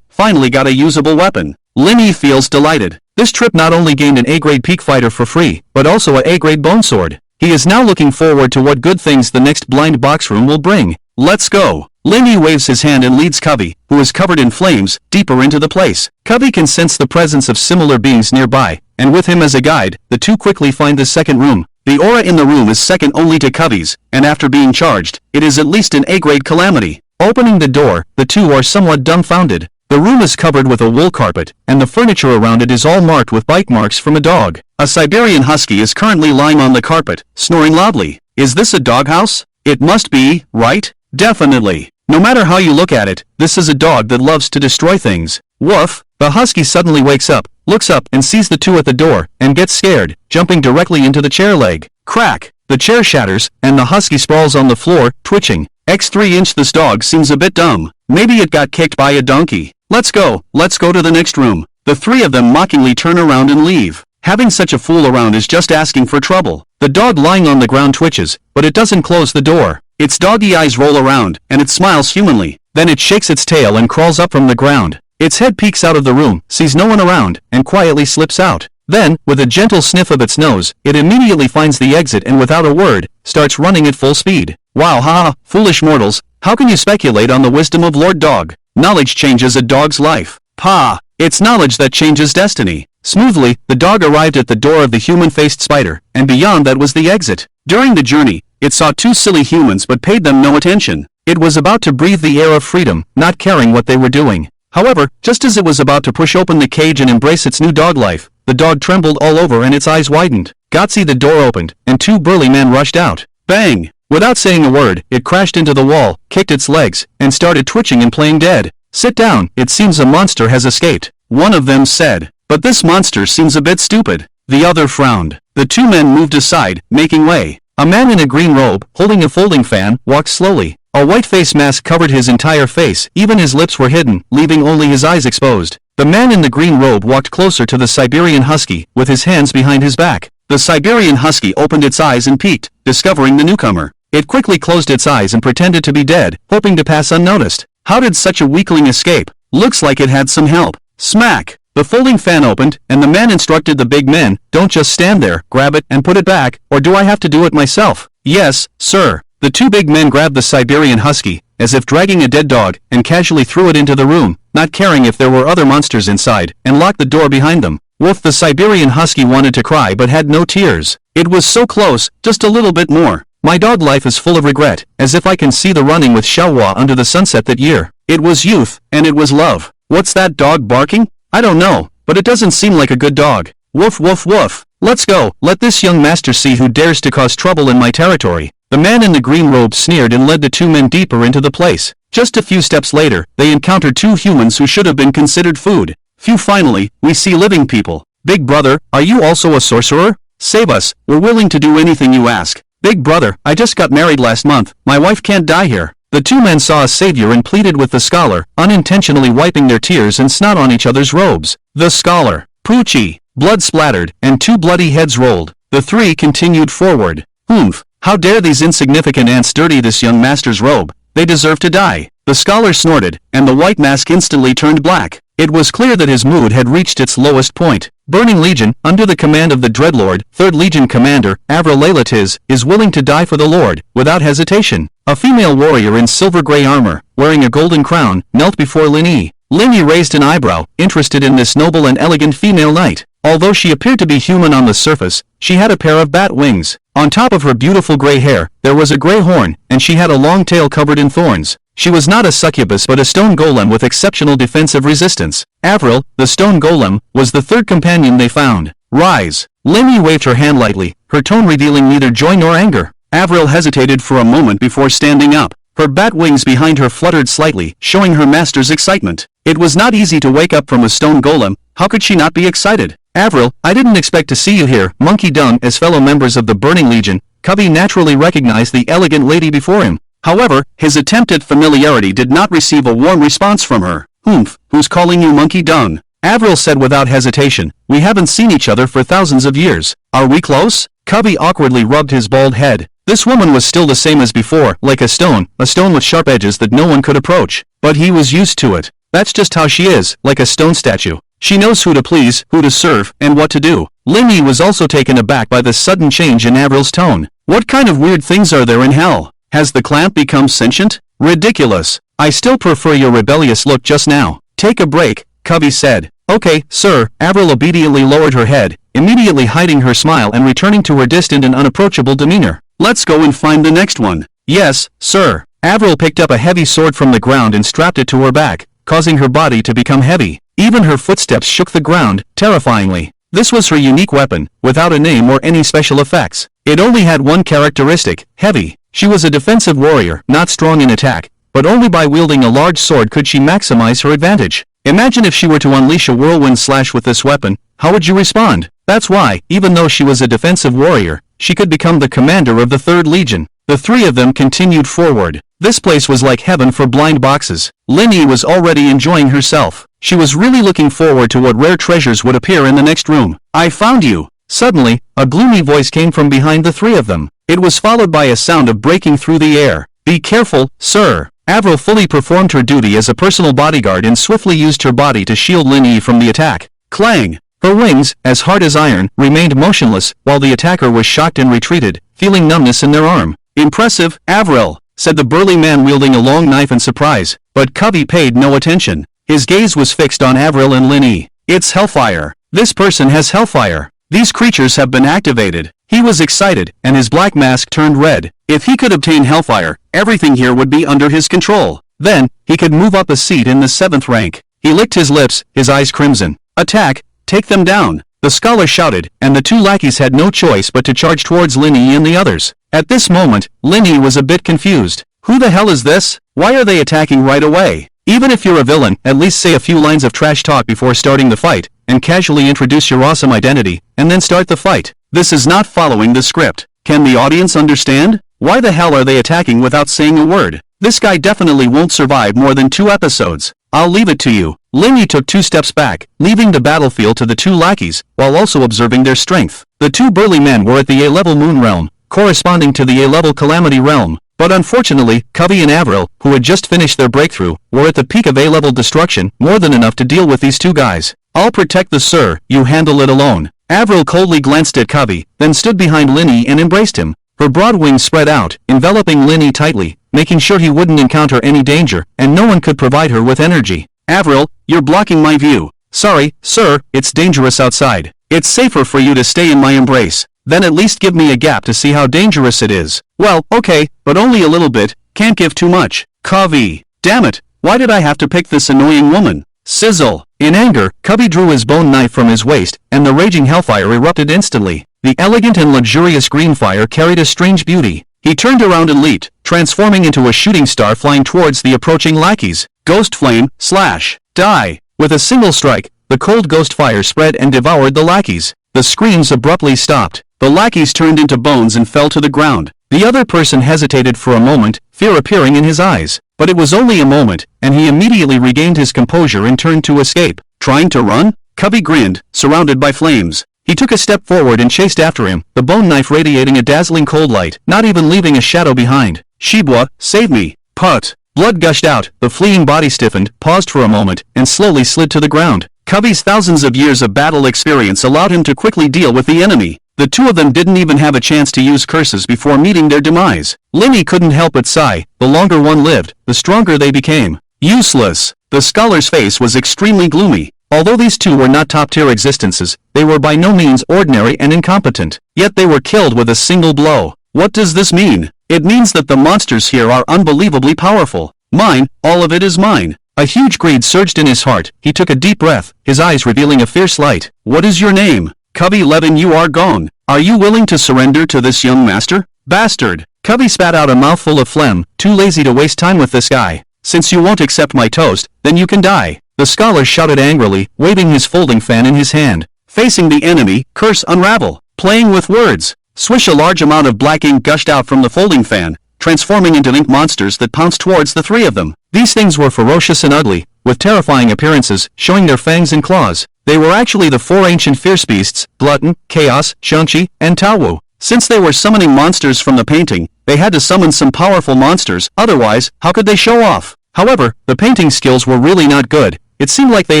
finally got a usable weapon. Lin Yi feels delighted. This trip not only gained an A-grade peak fighter for free, but also a A-grade bone sword. He is now looking forward to what good things the next blind box room will bring. Let's go. Lin Yi waves his hand and leads Covey, who is covered in flames, deeper into the place. Covey can sense the presence of similar beings nearby, and with him as a guide, the two quickly find the second room. The aura in the room is second only to Covey's, and after being charged, it is at least an A-grade calamity. Opening the door, the two are somewhat dumbfounded. The room is covered with a wool carpet, and the furniture around it is all marked with bite marks from a dog. A Siberian husky is currently lying on the carpet, snoring loudly. Is this a doghouse? It must be, right? Definitely. No matter how you look at it, this is a dog that loves to destroy things. Woof! The husky suddenly wakes up, looks up and sees the two at the door, and gets scared, jumping directly into the chair leg. Crack! The chair shatters, and the husky sprawls on the floor, twitching. X3-inch this dog seems a bit dumb. Maybe it got kicked by a donkey. Let's go to the next room. The three of them mockingly turn around and leave. Having such a fool around is just asking for trouble. The dog lying on the ground twitches, but it doesn't close the door. Its doggy eyes roll around, and it smiles humanly. Then it shakes its tail and crawls up from the ground. Its head peeks out of the room, sees no one around, and quietly slips out. Then, with a gentle sniff of its nose, it immediately finds the exit and without a word, starts running at full speed. Wow, haha, foolish mortals, how can you speculate on the wisdom of Lord Dog? Knowledge changes a dog's life. Pah! It's knowledge that changes destiny. Smoothly, the dog arrived at the door of the human-faced spider, and beyond that was the exit. During the journey, it saw two silly humans but paid them no attention. It was about to breathe the air of freedom, not caring what they were doing. However, just as it was about to push open the cage and embrace its new dog life, the dog trembled all over and its eyes widened. Gotsy, the door opened, and two burly men rushed out. Bang! Without saying a word, it crashed into the wall, kicked its legs, and started twitching and playing dead. Sit down, it seems a monster has escaped, one of them said. But this monster seems a bit stupid. The other frowned. The two men moved aside, making way. A man in a green robe, holding a folding fan, walked slowly. A white face mask covered his entire face, even his lips were hidden, leaving only his eyes exposed. The man in the green robe walked closer to the Siberian husky, with his hands behind his back. The Siberian husky opened its eyes and peeked, discovering the newcomer. It quickly closed its eyes and pretended to be dead, hoping to pass unnoticed. How did such a weakling escape? Looks like it had some help. Smack! The folding fan opened, and the man instructed the big men, don't just stand there, grab it and put it back, or do I have to do it myself? Yes, sir. The two big men grabbed the Siberian husky, as if dragging a dead dog, and casually threw it into the room, not caring if there were other monsters inside, and locked the door behind them. Woof! The Siberian husky wanted to cry but had no tears. It was so close, just a little bit more. My dog life is full of regret, as if I can see the running with Xiaohua under the sunset that year. It was youth, and it was love. What's that dog barking? I don't know, but it doesn't seem like a good dog. Woof woof woof. Let's go, let this young master see who dares to cause trouble in my territory. The man in the green robe sneered and led the two men deeper into the place. Just a few steps later, they encountered two humans who should have been considered food. Phew, finally, we see living people. Big brother, are you also a sorcerer? Save us, we're willing to do anything you ask. Big brother, I just got married last month, my wife can't die here. The two men saw a savior and pleaded with the scholar, unintentionally wiping their tears and snot on each other's robes. The scholar, Poochie, blood splattered, and two bloody heads rolled. The three continued forward. Oomph, how dare these insignificant ants dirty this young master's robe? They deserve to die. The scholar snorted, and the white mask instantly turned black. It was clear that his mood had reached its lowest point. Burning Legion, under the command of the Dreadlord, 3rd Legion Commander, Avril Lailatiz, is willing to die for the Lord, without hesitation. A female warrior in silver-gray armor, wearing a golden crown, knelt before Lin Yi. Lin Yi raised an eyebrow, interested in this noble and elegant female knight. Although she appeared to be human on the surface, she had a pair of bat wings. On top of her beautiful gray hair, there was a gray horn, and she had a long tail covered in thorns. She was not a succubus but a stone golem with exceptional defensive resistance. Avril, the stone golem, was the third companion they found. Rise! Lin Yi waved her hand lightly, her tone revealing neither joy nor anger. Avril hesitated for a moment before standing up. Her bat wings behind her fluttered slightly, showing her master's excitement. It was not easy to wake up from a stone golem. How could she not be excited? Avril, I didn't expect to see you here, Monkey Dung. As fellow members of the Burning Legion, Covey naturally recognized the elegant lady before him. However, his attempt at familiarity did not receive a warm response from her. "Oomph, who's calling you monkey dung?" Avril said without hesitation. "We haven't seen each other for thousands of years. Are we close?" Covey awkwardly rubbed his bald head. This woman was still the same as before, like a stone with sharp edges that no one could approach. But he was used to it. That's just how she is, like a stone statue. She knows who to please, who to serve, and what to do. Linny was also taken aback by the sudden change in Avril's tone. "What kind of weird things are there in hell? Has the clamp become sentient? Ridiculous. I still prefer your rebellious look just now. Take a break," Covey said. "Okay, sir." Avril obediently lowered her head, immediately hiding her smile and returning to her distant and unapproachable demeanor. "Let's go and find the next one." "Yes, sir." Avril picked up a heavy sword from the ground and strapped it to her back, causing her body to become heavy. Even her footsteps shook the ground, terrifyingly. This was her unique weapon, without a name or any special effects. It only had one characteristic: heavy. She was a defensive warrior, not strong in attack, but only by wielding a large sword could she maximize her advantage. Imagine if she were to unleash a whirlwind slash with this weapon, how would you respond? That's why, even though she was a defensive warrior, she could become the commander of the 3rd Legion. The three of them continued forward. This place was like heaven for blind boxes. Linny was already enjoying herself. She was really looking forward to what rare treasures would appear in the next room. "I found you." Suddenly, a gloomy voice came from behind the three of them. It was followed by a sound of breaking through the air. "Be careful, sir." Avril fully performed her duty as a personal bodyguard and swiftly used her body to shield Linny from the attack. Clang! Her wings, as hard as iron, remained motionless, while the attacker was shocked and retreated, feeling numbness in their arm. "Impressive, Avril," said the burly man wielding a long knife in surprise, but Covey paid no attention. His gaze was fixed on Avril and Linny. "It's hellfire. This person has hellfire. These creatures have been activated." He was excited, and his black mask turned red. If he could obtain hellfire, everything here would be under his control. Then, he could move up a seat in the 7th rank. He licked his lips, his eyes crimson. "Attack! Take them down!" The scholar shouted, and the two lackeys had no choice but to charge towards Linny and the others. At this moment, Linny was a bit confused. "Who the hell is this? Why are they attacking right away?" Even if you're a villain, at least say a few lines of trash talk before starting the fight, and casually introduce your awesome identity, and then start the fight. This is not following the script. Can the audience understand? Why the hell are they attacking without saying a word? This guy definitely won't survive more than 2 episodes. I'll leave it to you. Linny took 2 steps back, leaving the battlefield to the 2 lackeys, while also observing their strength. The 2 burly men were at the A-level Moon Realm, corresponding to the A-level Calamity Realm. But unfortunately, Covey and Avril, who had just finished their breakthrough, were at the peak of A-level destruction, more than enough to deal with these 2 guys. "I'll protect the sir, you handle it alone." Avril coldly glanced at Covey, then stood behind Linny and embraced him. Her broad wings spread out, enveloping Linny tightly, making sure he wouldn't encounter any danger, and no one could provide her with energy. "Avril, you're blocking my view." "Sorry, sir, it's dangerous outside. It's safer for you to stay in my embrace. Then at least give me a gap to see how dangerous it is." "Well, okay, but only a little bit, can't give too much." "Covey. Damn it, why did I have to pick this annoying woman?" Sizzle. In anger, Covey drew his bone knife from his waist, and the raging hellfire erupted instantly. The elegant and luxurious green fire carried a strange beauty. He turned around and leaped, transforming into a shooting star flying towards the approaching lackeys. Ghost flame, slash, die. With a single strike, the cold ghost fire spread and devoured the lackeys. The screams abruptly stopped. The lackeys turned into bones and fell to the ground. The other person hesitated for a moment, fear appearing in his eyes. But it was only a moment, and he immediately regained his composure and turned to escape. Trying to run? Covey grinned, surrounded by flames. He took a step forward and chased after him, the bone knife radiating a dazzling cold light, not even leaving a shadow behind. "Shibwa, save me!" Put. Blood gushed out, the fleeing body stiffened, paused for a moment, and slowly slid to the ground. Covey's thousands of years of battle experience allowed him to quickly deal with the enemy. The 2 of them didn't even have a chance to use curses before meeting their demise. Linny couldn't help but sigh. The longer one lived, the stronger they became. Useless. The scholar's face was extremely gloomy. Although these 2 were not top-tier existences, they were by no means ordinary and incompetent. Yet they were killed with a single blow. What does this mean? It means that the monsters here are unbelievably powerful. Mine, all of it is mine. A huge greed surged in his heart. He took a deep breath, his eyes revealing a fierce light. "What is your name?" "Covey Levin, you are gone. Are you willing to surrender to this young master?" "Bastard." Covey spat out a mouthful of phlegm, too lazy to waste time with this guy. "Since you won't accept my toast, then you can die." The scholar shouted angrily, waving his folding fan in his hand. Facing the enemy, curse unravel. Playing with words. Swish, a large amount of black ink gushed out from the folding fan, transforming into ink monsters that pounced towards the three of them. These things were ferocious and ugly, with terrifying appearances, showing their fangs and claws. They were actually the four ancient fierce beasts, Glutton, Chaos, Shang-Chi, and Taowu. Since they were summoning monsters from the painting, they had to summon some powerful monsters, otherwise, how could they show off? However, the painting skills were really not good. It seemed like they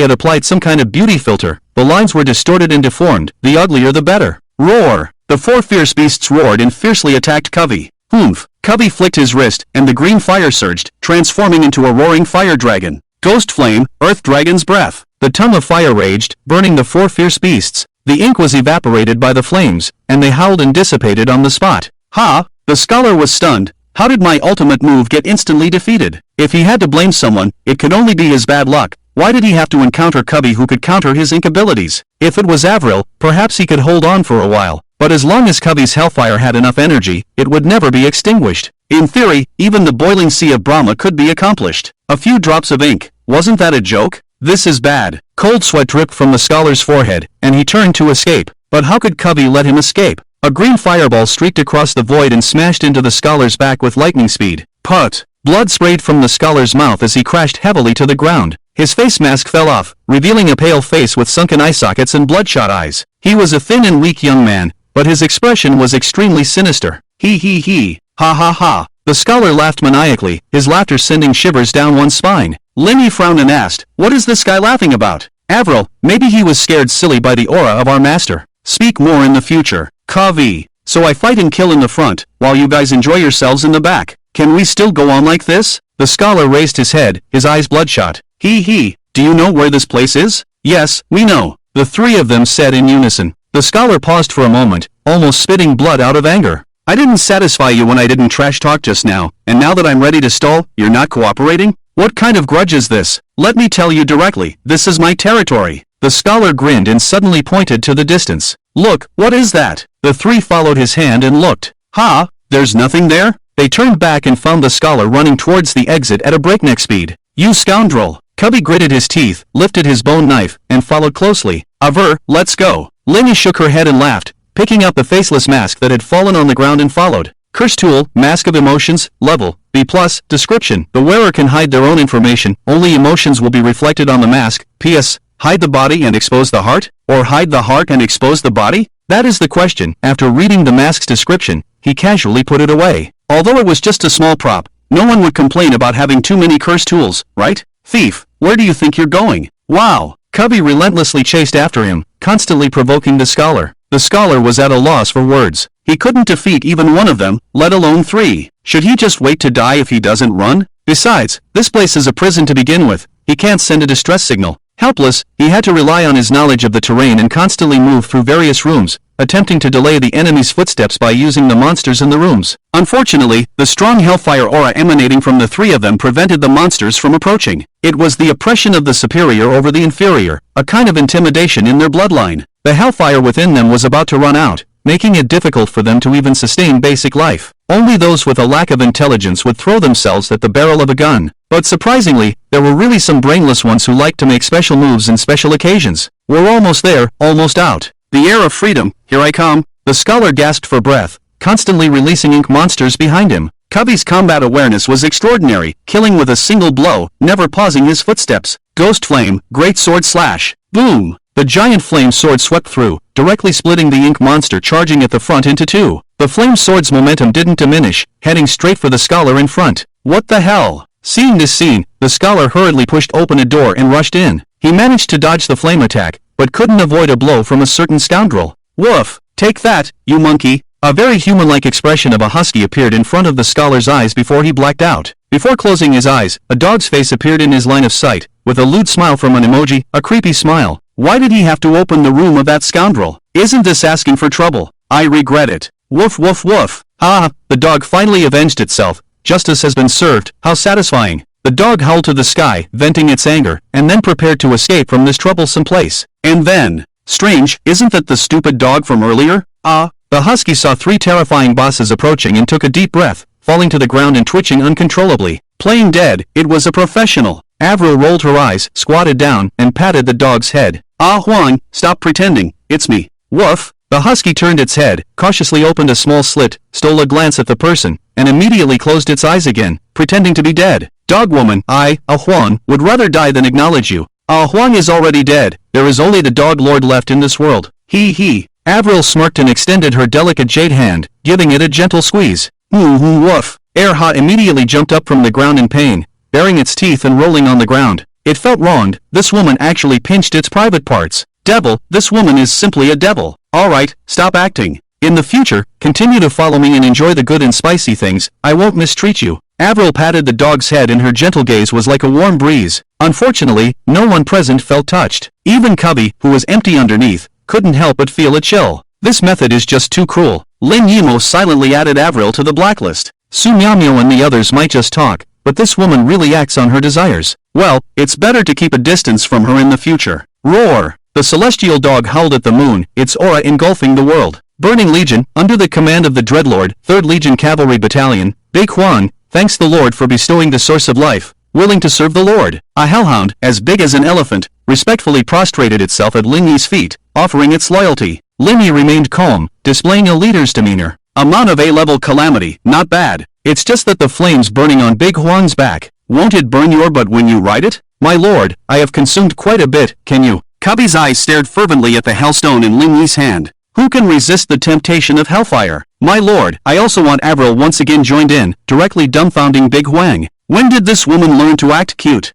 had applied some kind of beauty filter. The lines were distorted and deformed, the uglier the better. Roar! The four fierce beasts roared and fiercely attacked Covey. Oomph! Covey flicked his wrist, and the green fire surged, transforming into a roaring fire dragon. Ghost flame, earth dragon's breath. The tongue of fire raged, burning the four fierce beasts. The ink was evaporated by the flames, and they howled and dissipated on the spot. Ha! The scholar was stunned. How did my ultimate move get instantly defeated? If he had to blame someone, it could only be his bad luck. Why did he have to encounter Covey who could counter his ink abilities? If it was Avril, perhaps he could hold on for a while. But as long as Covey's hellfire had enough energy, it would never be extinguished. In theory, even the boiling sea of Brahma could be accomplished. A few drops of ink. Wasn't that a joke? This is bad. Cold sweat dripped from the scholar's forehead, and he turned to escape. But how could Covey let him escape? A green fireball streaked across the void and smashed into the scholar's back with lightning speed. Put! Blood sprayed from the scholar's mouth as he crashed heavily to the ground. His face mask fell off, revealing a pale face with sunken eye sockets and bloodshot eyes. He was a thin and weak young man, but his expression was extremely sinister. He. Ha ha ha. The scholar laughed maniacally, his laughter sending shivers down one's spine. Lenny frowned and asked, "What is this guy laughing about?" Avril, maybe he was scared silly by the aura of our master. Speak more in the future. Covey. So I fight and kill in the front, while you guys enjoy yourselves in the back. Can we still go on like this? The scholar raised his head, his eyes bloodshot. He. Do you know where this place is? Yes, we know. The three of them said in unison. The scholar paused for a moment, almost spitting blood out of anger. I didn't satisfy you when I didn't trash talk just now, and now that I'm ready to stall, you're not cooperating? What kind of grudge is this? Let me tell you directly, this is my territory. The scholar grinned and suddenly pointed to the distance. Look, what is that? The three followed his hand and looked. Ha! There's nothing there? They turned back and found the scholar running towards the exit at a breakneck speed. You scoundrel! Covey gritted his teeth, lifted his bone knife, and followed closely. Aver, let's go. Lenny shook her head and laughed, picking up the faceless mask that had fallen on the ground and followed. Curse tool, mask of emotions, level, B+, description. The wearer can hide their own information, only emotions will be reflected on the mask. PS, hide the body and expose the heart? Or hide the heart and expose the body? That is the question. After reading the mask's description, he casually put it away. Although it was just a small prop, no one would complain about having too many curse tools, right? Thief, where do you think you're going? Wow! Covey relentlessly chased after him, constantly provoking the scholar. The scholar was at a loss for words. He couldn't defeat even one of them, let alone three. Should he just wait to die if he doesn't run? Besides, this place is a prison to begin with. He can't send a distress signal. Helpless, he had to rely on his knowledge of the terrain and constantly move through various rooms, attempting to delay the enemy's footsteps by using the monsters in the rooms. Unfortunately, the strong hellfire aura emanating from the three of them prevented the monsters from approaching. It was the oppression of the superior over the inferior, a kind of intimidation in their bloodline. The hellfire within them was about to run out, making it difficult for them to even sustain basic life. Only those with a lack of intelligence would throw themselves at the barrel of a gun. But surprisingly, there were really some brainless ones who liked to make special moves in special occasions. We're almost there, almost out. The air of freedom, here I come. The scholar gasped for breath, constantly releasing ink monsters behind him. Covey's combat awareness was extraordinary, killing with a single blow, never pausing his footsteps. Ghost flame, great sword slash. Boom! The giant flame sword swept through, directly splitting the ink monster charging at the front into two. The flame sword's momentum didn't diminish, heading straight for the scholar in front. What the hell? Seeing this scene, the scholar hurriedly pushed open a door and rushed in. He managed to dodge the flame attack, but couldn't avoid a blow from a certain scoundrel. Woof! Take that, you monkey! A very human-like expression of a husky appeared in front of the scholar's eyes before he blacked out. Before closing his eyes, a dog's face appeared in his line of sight, with a lewd smile from an emoji, a creepy smile. Why did he have to open the room of that scoundrel? Isn't this asking for trouble? I regret it. Woof woof woof. Ah, the dog finally avenged itself. Justice has been served. How satisfying. The dog howled to the sky, venting its anger, and then prepared to escape from this troublesome place. And then, strange, isn't that the stupid dog from earlier? The husky saw three terrifying bosses approaching and took a deep breath, falling to the ground and twitching uncontrollably. Playing dead, it was a professional. Avril rolled her eyes, squatted down, and patted the dog's head. Ah Huang, stop pretending, it's me. Woof, The husky turned its head, cautiously opened a small slit, stole a glance at the person, and immediately closed its eyes again, pretending to be dead. Dog woman, I, a Huang, would rather die than acknowledge you. Ah Huang is already dead, there is only the dog lord left in this world. He. Avril smirked and extended her delicate jade hand, giving it a gentle squeeze. Woof. Erha immediately jumped up from the ground in pain, baring its teeth and rolling on the ground. It felt wronged, this woman actually pinched its private parts. Devil, this woman is simply a devil. Alright, stop acting. In the future, continue to follow me and enjoy the good and spicy things, I won't mistreat you. Avril patted the dog's head and her gentle gaze was like a warm breeze. Unfortunately, no one present felt touched. Even Cubby, who was empty underneath, couldn't help but feel a chill. This method is just too cruel. Lin Yimo silently added Avril to the blacklist. Su Miaomio and the others might just talk, but this woman really acts on her desires. Well, it's better to keep a distance from her in the future. Roar! The celestial dog howled at the moon, its aura engulfing the world. Burning Legion, under the command of the Dreadlord, 3rd Legion Cavalry Battalion, Big Huang, thanks the Lord for bestowing the source of life, willing to serve the Lord. A hellhound, as big as an elephant, respectfully prostrated itself at Lin Yi's feet, offering its loyalty. Lin Yi remained calm, displaying a leader's demeanor. Amount of A-level calamity, not bad. It's just that the flames burning on Big Huang's back. Won't it burn your butt when you ride it? My lord, I have consumed quite a bit, can you? Cubby's eyes stared fervently at the hellstone in Lin Yi's hand. Who can resist the temptation of hellfire? My lord, I also want Avril once again joined in, directly dumbfounding Big Huang. When did this woman learn to act cute?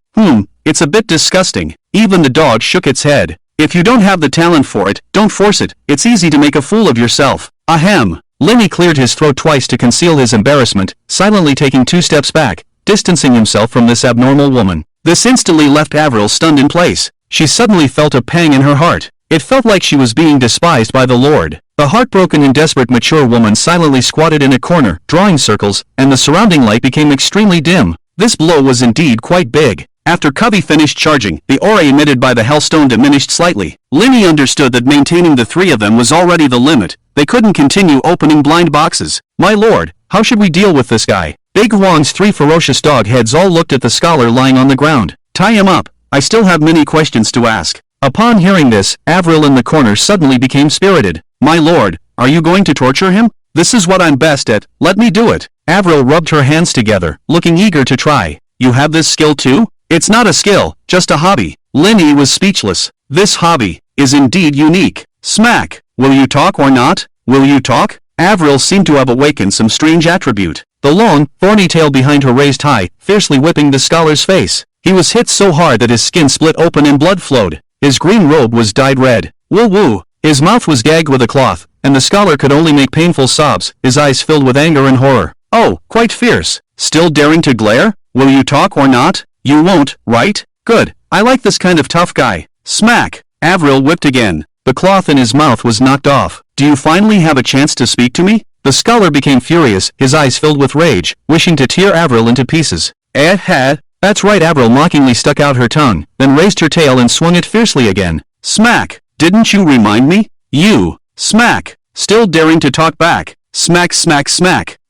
It's a bit disgusting. Even the dog shook its head. If you don't have the talent for it, don't force it. It's easy to make a fool of yourself. Ahem. Linny cleared his throat twice to conceal his embarrassment, silently taking 2 steps back, distancing himself from this abnormal woman. This instantly left Avril stunned in place. She suddenly felt a pang in her heart. It felt like she was being despised by the Lord. The heartbroken and desperate mature woman silently squatted in a corner, drawing circles, and the surrounding light became extremely dim. This blow was indeed quite big. After Cubby finished charging, the aura emitted by the hellstone diminished slightly. Linny understood that maintaining the 3 of them was already the limit. They couldn't continue opening blind boxes. My lord, how should we deal with this guy? Big Huang's 3 ferocious dog heads all looked at the scholar lying on the ground. Tie him up. I still have many questions to ask. Upon hearing this, Avril in the corner suddenly became spirited. My lord, are you going to torture him? This is what I'm best at, let me do it. Avril rubbed her hands together, looking eager to try. You have this skill too? It's not a skill, just a hobby. Linny was speechless. This hobby is indeed unique. Smack! Will you talk or not? Will you talk? Avril seemed to have awakened some strange attribute. The long, thorny tail behind her raised high, fiercely whipping the scholar's face. He was hit so hard that his skin split open and blood flowed. His green robe was dyed red. Woo! His mouth was gagged with a cloth, and the scholar could only make painful sobs, his eyes filled with anger and horror. Oh, quite fierce. Still daring to glare? Will you talk or not? You won't, right? Good. I like this kind of tough guy. Smack! Avril whipped again. The cloth in his mouth was knocked off. Do you finally have a chance to speak to me? The scholar became furious, his eyes filled with rage, wishing to tear Avril into pieces. That's right. Avril mockingly stuck out her tongue, then raised her tail and swung it fiercely again. Smack! Didn't you remind me? You! Smack! Still daring to talk back. Smack!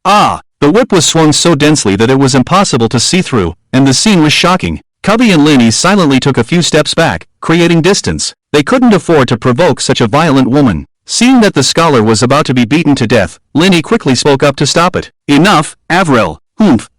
Ah! The whip was swung so densely that it was impossible to see through, and the scene was shocking. Cubby and Linny silently took a few steps back, creating distance. They couldn't afford to provoke such a violent woman. Seeing that the scholar was about to be beaten to death, Linny quickly spoke up to stop it. Enough, Avril.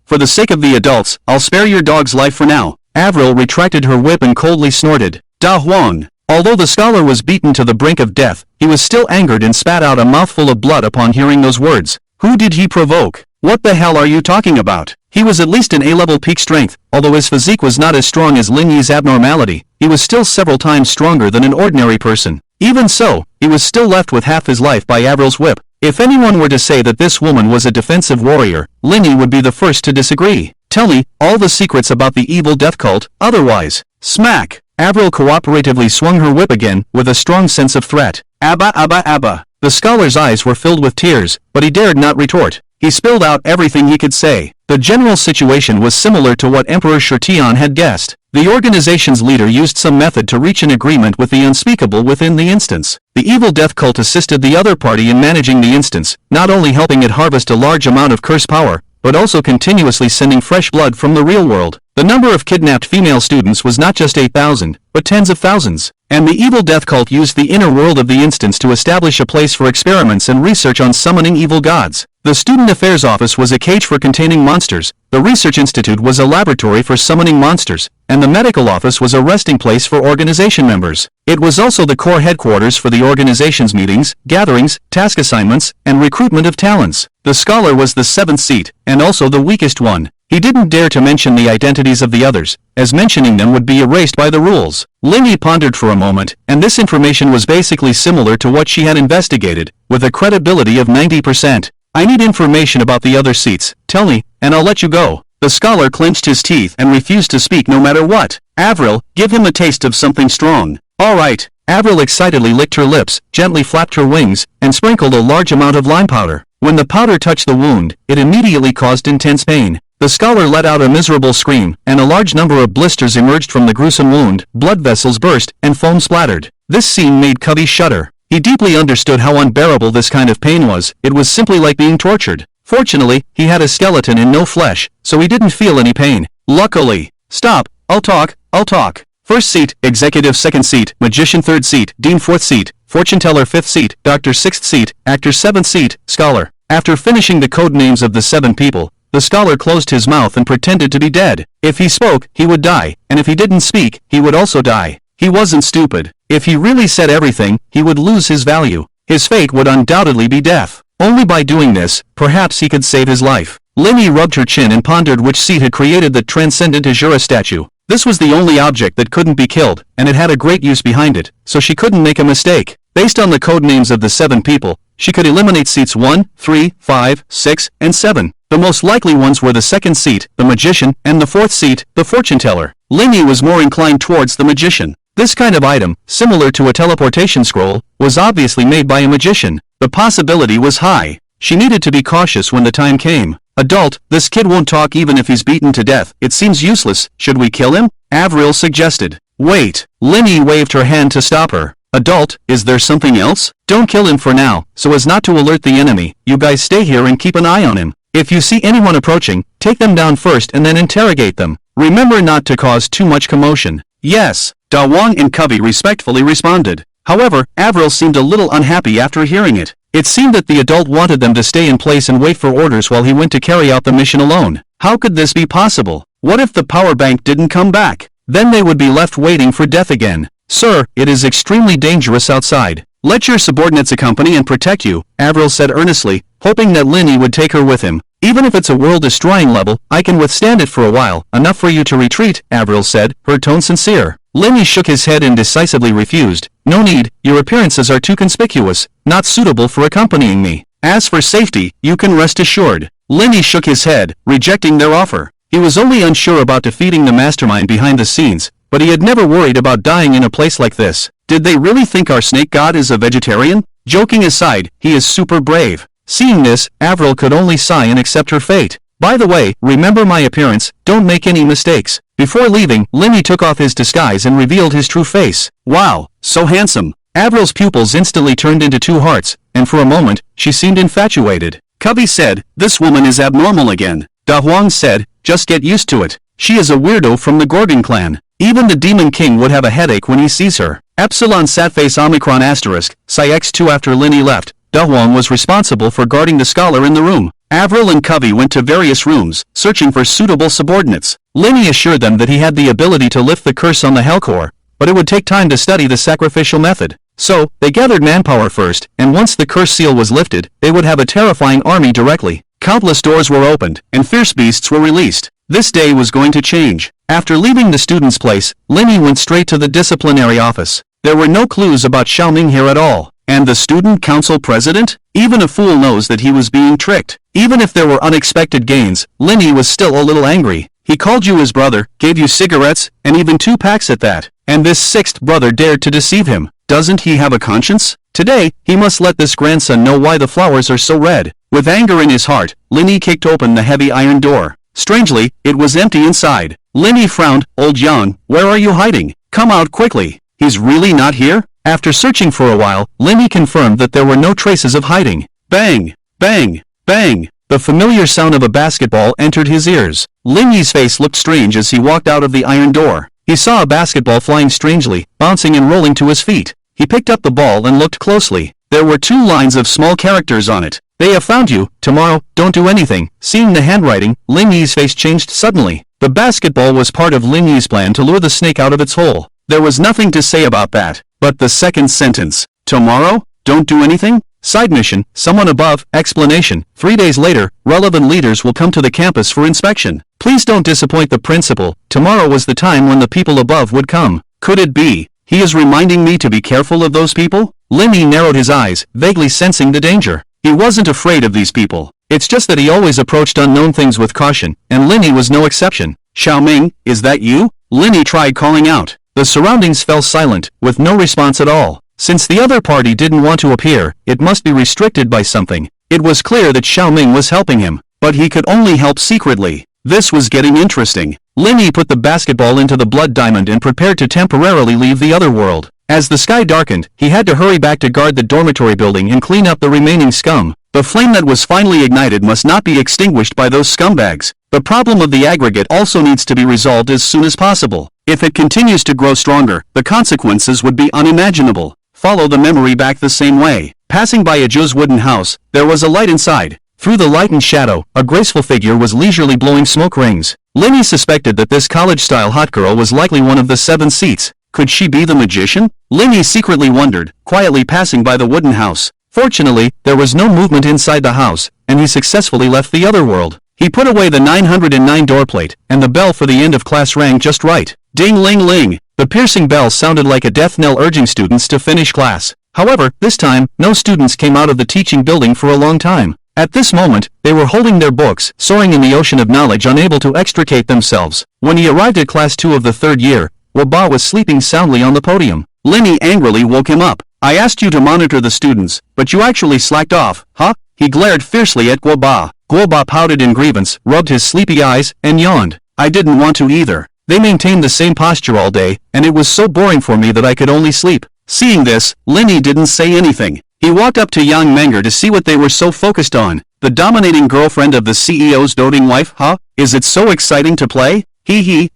For the sake of the adults, I'll spare your dog's life for now. Avril retracted her whip and coldly snorted. Da Huang. Although the scholar was beaten to the brink of death, he was still angered and spat out a mouthful of blood upon hearing those words. Who did he provoke? What the hell are you talking about? He was at least an A-level peak strength, although his physique was not as strong as Lin Yi's abnormality, he was still several times stronger than an ordinary person. Even so, he was still left with half his life by Avril's whip. If anyone were to say that this woman was a defensive warrior, Linny would be the first to disagree. Tell me all the secrets about the evil death cult, otherwise. Smack! Avril cooperatively swung her whip again, with a strong sense of threat. Abba. The scholar's eyes were filled with tears, but he dared not retort. He spilled out everything he could say. The general situation was similar to what Emperor Shurtian had guessed. The organization's leader used some method to reach an agreement with the unspeakable within the instance. The evil death cult assisted the other party in managing the instance, not only helping it harvest a large amount of curse power, but also continuously sending fresh blood from the real world. The number of kidnapped female students was not just 8,000, but tens of thousands. and the evil death cult used the inner world of the instance to establish a place for experiments and research on summoning evil gods. The Student Affairs Office was a cage for containing monsters, the Research Institute was a laboratory for summoning monsters, and the Medical Office was a resting place for organization members. It was also the core headquarters for the organization's meetings, gatherings, task assignments, and recruitment of talents. The Scholar was the seventh seat, and also the weakest one. He didn't dare to mention the identities of the others, as mentioning them would be erased by the rules. Lindy pondered for a moment, and this information was basically similar to what she had investigated, with a credibility of 90%. I need information about the other seats, tell me, and I'll let you go. The Scholar clenched his teeth and refused to speak no matter what. Avril, give him a taste of something strong. All right. Avril excitedly licked her lips, gently flapped her wings, and sprinkled a large amount of lime powder. When the powder touched the wound, it immediately caused intense pain. The Scholar let out a miserable scream, and a large number of blisters emerged from the gruesome wound, blood vessels burst, and foam splattered. This scene made Cubby shudder. He deeply understood how unbearable this kind of pain was, it was simply like being tortured. Fortunately, he had a skeleton and no flesh, so he didn't feel any pain. Luckily. Stop, I'll talk. First seat, Executive second seat, Magician third seat, Dean fourth seat, Fortune Teller fifth seat, Doctor sixth seat, Actor seventh seat, Scholar. After finishing the code names of the 7 people, the Scholar closed his mouth and pretended to be dead. If he spoke, he would die, and if he didn't speak, he would also die. He wasn't stupid. If he really said everything, he would lose his value. His fate would undoubtedly be death. Only by doing this, perhaps he could save his life. Linny rubbed her chin and pondered which seat had created the transcendent Azura statue. This was the only object that couldn't be killed, and it had a great use behind it, so she couldn't make a mistake. Based on the code names of the 7 people, she could eliminate seats 1, 3, 5, 6, and 7. The most likely ones were the second seat, the Magician, and the fourth seat, the Fortune Teller. Linny was more inclined towards the Magician. This kind of item, similar to a teleportation scroll, was obviously made by a magician. The possibility was high. She needed to be cautious when the time came. Adult, this kid won't talk even if he's beaten to death. It seems useless. Should we kill him? Avril suggested. Wait. Linny waved her hand to stop her. Adult, is there something else? Don't kill him for now, so as not to alert the enemy. You guys stay here and keep an eye on him. If you see anyone approaching, take them down first and then interrogate them. Remember not to cause too much commotion. Yes. Da Wong and Covey respectfully responded. However, Avril seemed a little unhappy after hearing it. It seemed that the adult wanted them to stay in place and wait for orders while he went to carry out the mission alone. How could this be possible? What if the power bank didn't come back? Then they would be left waiting for death again. Sir, it is extremely dangerous outside. Let your subordinates accompany and protect you, Avril said earnestly, hoping that Linny would take her with him. Even if it's a world-destroying level, I can withstand it for a while. Enough for you to retreat, Avril said, her tone sincere. Linny shook his head and decisively refused. No need, your appearances are too conspicuous, not suitable for accompanying me. As for safety, you can rest assured. Linny shook his head, rejecting their offer. He was only unsure about defeating the mastermind behind the scenes, but he had never worried about dying in a place like this. Did they really think our snake god is a vegetarian? Joking aside, he is super brave. Seeing this, Avril could only sigh and accept her fate. By the way, remember my appearance, don't make any mistakes. Before leaving, Linny took off his disguise and revealed his true face. Wow, so handsome. Avril's pupils instantly turned into 2 hearts, and for a moment, she seemed infatuated. Covey said, this woman is abnormal again. Da Huang said, just get used to it. She is a weirdo from the Gorgon clan. Even the Demon King would have a headache when he sees her. Epsilon sat face Omicron asterisk, Psi X2 after Linny left. Da Huang was responsible for guarding the Scholar in the room. Avril and Covey went to various rooms, searching for suitable subordinates. Linny assured them that he had the ability to lift the curse on the Hellcore, but it would take time to study the sacrificial method. So, they gathered manpower first, and once the curse seal was lifted, they would have a terrifying army directly. Countless doors were opened, and fierce beasts were released. This day was going to change. After leaving the student's place, Linny went straight to the disciplinary office. There were no clues about Xiaoming here at all. And the student council president? Even a fool knows that he was being tricked. Even if there were unexpected gains, Linny was still a little angry. He called you his brother, gave you cigarettes, and even 2 packs at that. And this 6th brother dared to deceive him. Doesn't he have a conscience? Today, he must let this grandson know why the flowers are so red. With anger in his heart, Linny kicked open the heavy iron door. Strangely, it was empty inside. Linny frowned. Old Yang, where are you hiding? Come out quickly. He's really not here? After searching for a while, Linny confirmed that there were no traces of hiding. Bang! Bang! Bang! The familiar sound of a basketball entered his ears. Linny's face looked strange as he walked out of the iron door. he saw a basketball flying strangely, bouncing and rolling to his feet. He picked up the ball and looked closely. There were 2 lines of small characters on it. They have found you, tomorrow, don't do anything. Seeing the handwriting, Lin Yi's face changed suddenly. The basketball was part of Lin Yi's plan to lure the snake out of its hole. There was nothing to say about that. But the second sentence, tomorrow, don't do anything? Side mission, someone above, explanation. 3 days later, relevant leaders will come to the campus for inspection. Please don't disappoint the principal. Tomorrow was the time when the people above would come. Could it be he is reminding me to be careful of those people? Lin Yi narrowed his eyes, vaguely sensing the danger. He wasn't afraid of these people. It's just that he always approached unknown things with caution, and Lin Yi was no exception. Xiaoming, is that you? Lin Yi tried calling out. The surroundings fell silent, with no response at all. Since the other party didn't want to appear, it must be restricted by something. It was clear that Xiaoming was helping him, but he could only help secretly. This was getting interesting. Lin Yi put the basketball into the blood diamond and prepared to temporarily leave the other world. As the sky darkened, he had to hurry back to guard the dormitory building and clean up the remaining scum. The flame that was finally ignited must not be extinguished by those scumbags. The problem of the aggregate also needs to be resolved as soon as possible. If it continues to grow stronger, the consequences would be unimaginable. Follow the memory back the same way. Passing by a Zhou's wooden house, there was a light inside. Through the light and shadow, a graceful figure was leisurely blowing smoke rings. Lin Yi suspected that this college-style hot girl was likely one of the 7 seats. Could she be the magician? Lin Yi secretly wondered, quietly passing by the wooden house. Fortunately, there was no movement inside the house, and he successfully left the other world. He put away the 909 door plate, and the bell for the end of class rang just right. Ding-ling-ling! The piercing bell sounded like a death knell urging students to finish class. However, this time, no students came out of the teaching building for a long time. At this moment, they were holding their books, soaring in the ocean of knowledge, unable to extricate themselves. When he arrived at class 2 of the 3rd year, Guoba was sleeping soundly on the podium. Lin Yi angrily woke him up. I asked you to monitor the students, but you actually slacked off, huh? He glared fiercely at Guoba. Guoba pouted in grievance, rubbed his sleepy eyes, and yawned. I didn't want to either. They maintained the same posture all day, and it was so boring for me that I could only sleep. Seeing this, Lin Yi didn't say anything. He walked up to Yang Menger to see what they were so focused on. The dominating girlfriend of the CEO's doting wife, huh? Is it so exciting to play? He.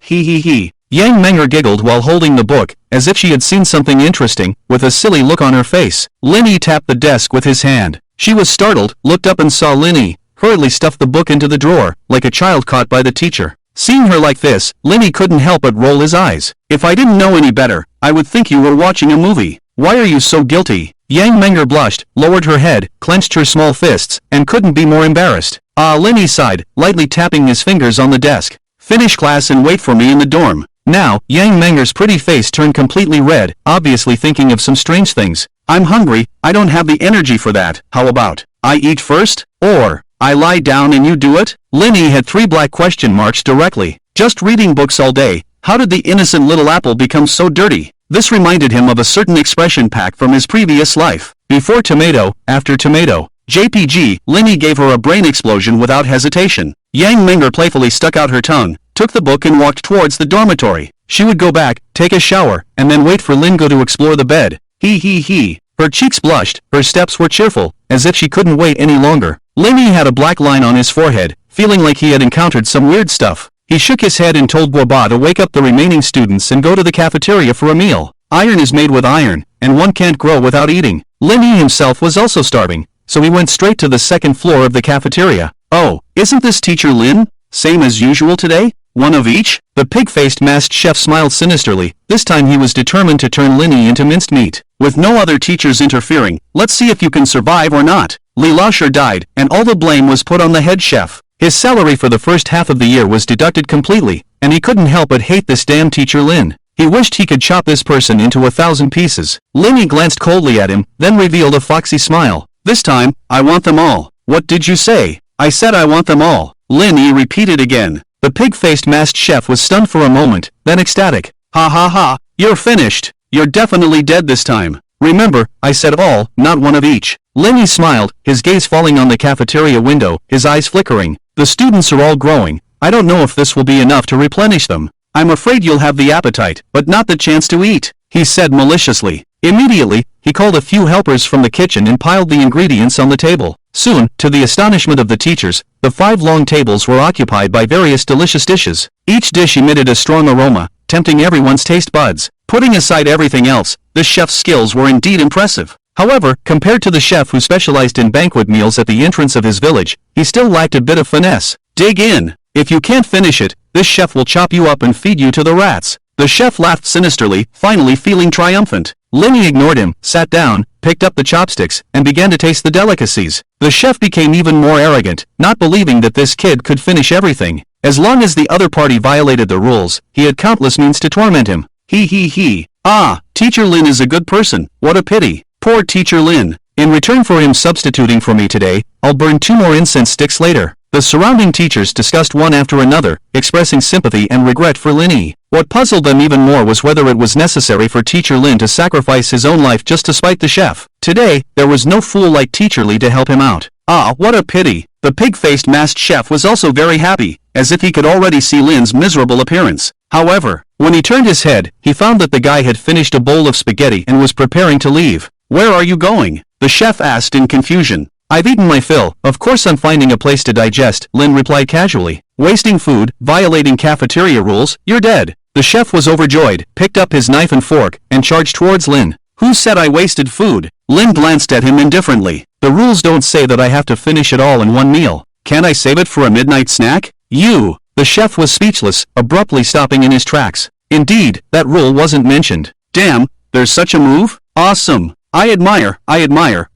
Yang Menger giggled while holding the book, as if she had seen something interesting, with a silly look on her face. Lin Yi tapped the desk with his hand. She was startled, looked up and saw Lin Yi, hurriedly stuffed the book into the drawer, like a child caught by the teacher. Seeing her like this, Lin Yi couldn't help but roll his eyes. If I didn't know any better, I would think you were watching a movie. Why are you so guilty? Yang Menger blushed, lowered her head, clenched her small fists, and couldn't be more embarrassed. Lin Yi sighed, lightly tapping his fingers on the desk. Finish class and wait for me in the dorm. Now, Yang Menger's pretty face turned completely red, obviously thinking of some strange things. I'm hungry, I don't have the energy for that. How about I eat first? Or I lie down and you do it? Lin Yi had 3 black question marks directly. Just reading books all day. How did the innocent little apple become so dirty? This reminded him of a certain expression pack from his previous life. Before tomato, after tomato. JPG, Lin Yi gave her a brain explosion without hesitation. Yang Menger playfully stuck out her tongue, took the book and walked towards the dormitory. She would go back, take a shower, and then wait for Lingo to explore the bed. He. Her cheeks blushed, her steps were cheerful, as if she couldn't wait any longer. Lin Yi had a black line on his forehead, feeling like he had encountered some weird stuff. He shook his head and told Guoba to wake up the remaining students and go to the cafeteria for a meal. Iron is made with iron, and one can't grow without eating. Lin Yi himself was also starving, so he went straight to the 2nd floor of the cafeteria. Oh, isn't this teacher Lin? Same as usual today? One of each? The pig-faced masked chef smiled sinisterly. This time he was determined to turn Lin Yi into minced meat. With no other teachers interfering, let's see if you can survive or not. Li Lasher died, and all the blame was put on the head chef. His salary for the first half of the year was deducted completely, and he couldn't help but hate this damn teacher Lin. He wished he could chop this person into 1,000 pieces. Lin Yi glanced coldly at him, then revealed a foxy smile. This time, I want them all. What did you say? I said I want them all. Lin Yi repeated again. The pig-faced masked chef was stunned for a moment, then ecstatic. Ha, you're finished. You're definitely dead this time. Remember, I said all, not one of each. Lin Yi smiled, his gaze falling on the cafeteria window, his eyes flickering. The students are all growing. I don't know if this will be enough to replenish them. I'm afraid you'll have the appetite, but not the chance to eat, he said maliciously. Immediately, he called a few helpers from the kitchen and piled the ingredients on the table. Soon, to the astonishment of the teachers, the 5 long tables were occupied by various delicious dishes. Each dish emitted a strong aroma, tempting everyone's taste buds. Putting aside everything else, the chef's skills were indeed impressive. However, compared to the chef who specialized in banquet meals at the entrance of his village, he still lacked a bit of finesse. Dig in. If you can't finish it, this chef will chop you up and feed you to the rats. The chef laughed sinisterly, finally feeling triumphant. Linny ignored him, sat down, picked up the chopsticks, and began to taste the delicacies. The chef became even more arrogant, not believing that this kid could finish everything. As long as the other party violated the rules, he had countless means to torment him. He. Ah, Teacher Lin is a good person, what a pity. Poor Teacher Lin. In return for him substituting for me today, I'll burn 2 more incense sticks later. The surrounding teachers discussed one after another, expressing sympathy and regret for Linny. What puzzled them even more was whether it was necessary for Teacher Lin to sacrifice his own life just to spite the chef. Today, there was no fool like Teacher Lee to help him out. Ah, what a pity. The pig-faced masked chef was also very happy, as if he could already see Lin's miserable appearance. However, when he turned his head, he found that the guy had finished a bowl of spaghetti and was preparing to leave. Where are you going? The chef asked in confusion. I've eaten my fill, of course I'm finding a place to digest, Lin replied casually. Wasting food, violating cafeteria rules, you're dead. The chef was overjoyed, picked up his knife and fork, and charged towards Lin. Who said I wasted food? Lin glanced at him indifferently. The rules don't say that I have to finish it all in one meal. Can't I save it for a midnight snack? You! The chef was speechless, abruptly stopping in his tracks. Indeed, that rule wasn't mentioned. Damn, there's such a move? Awesome! I admire,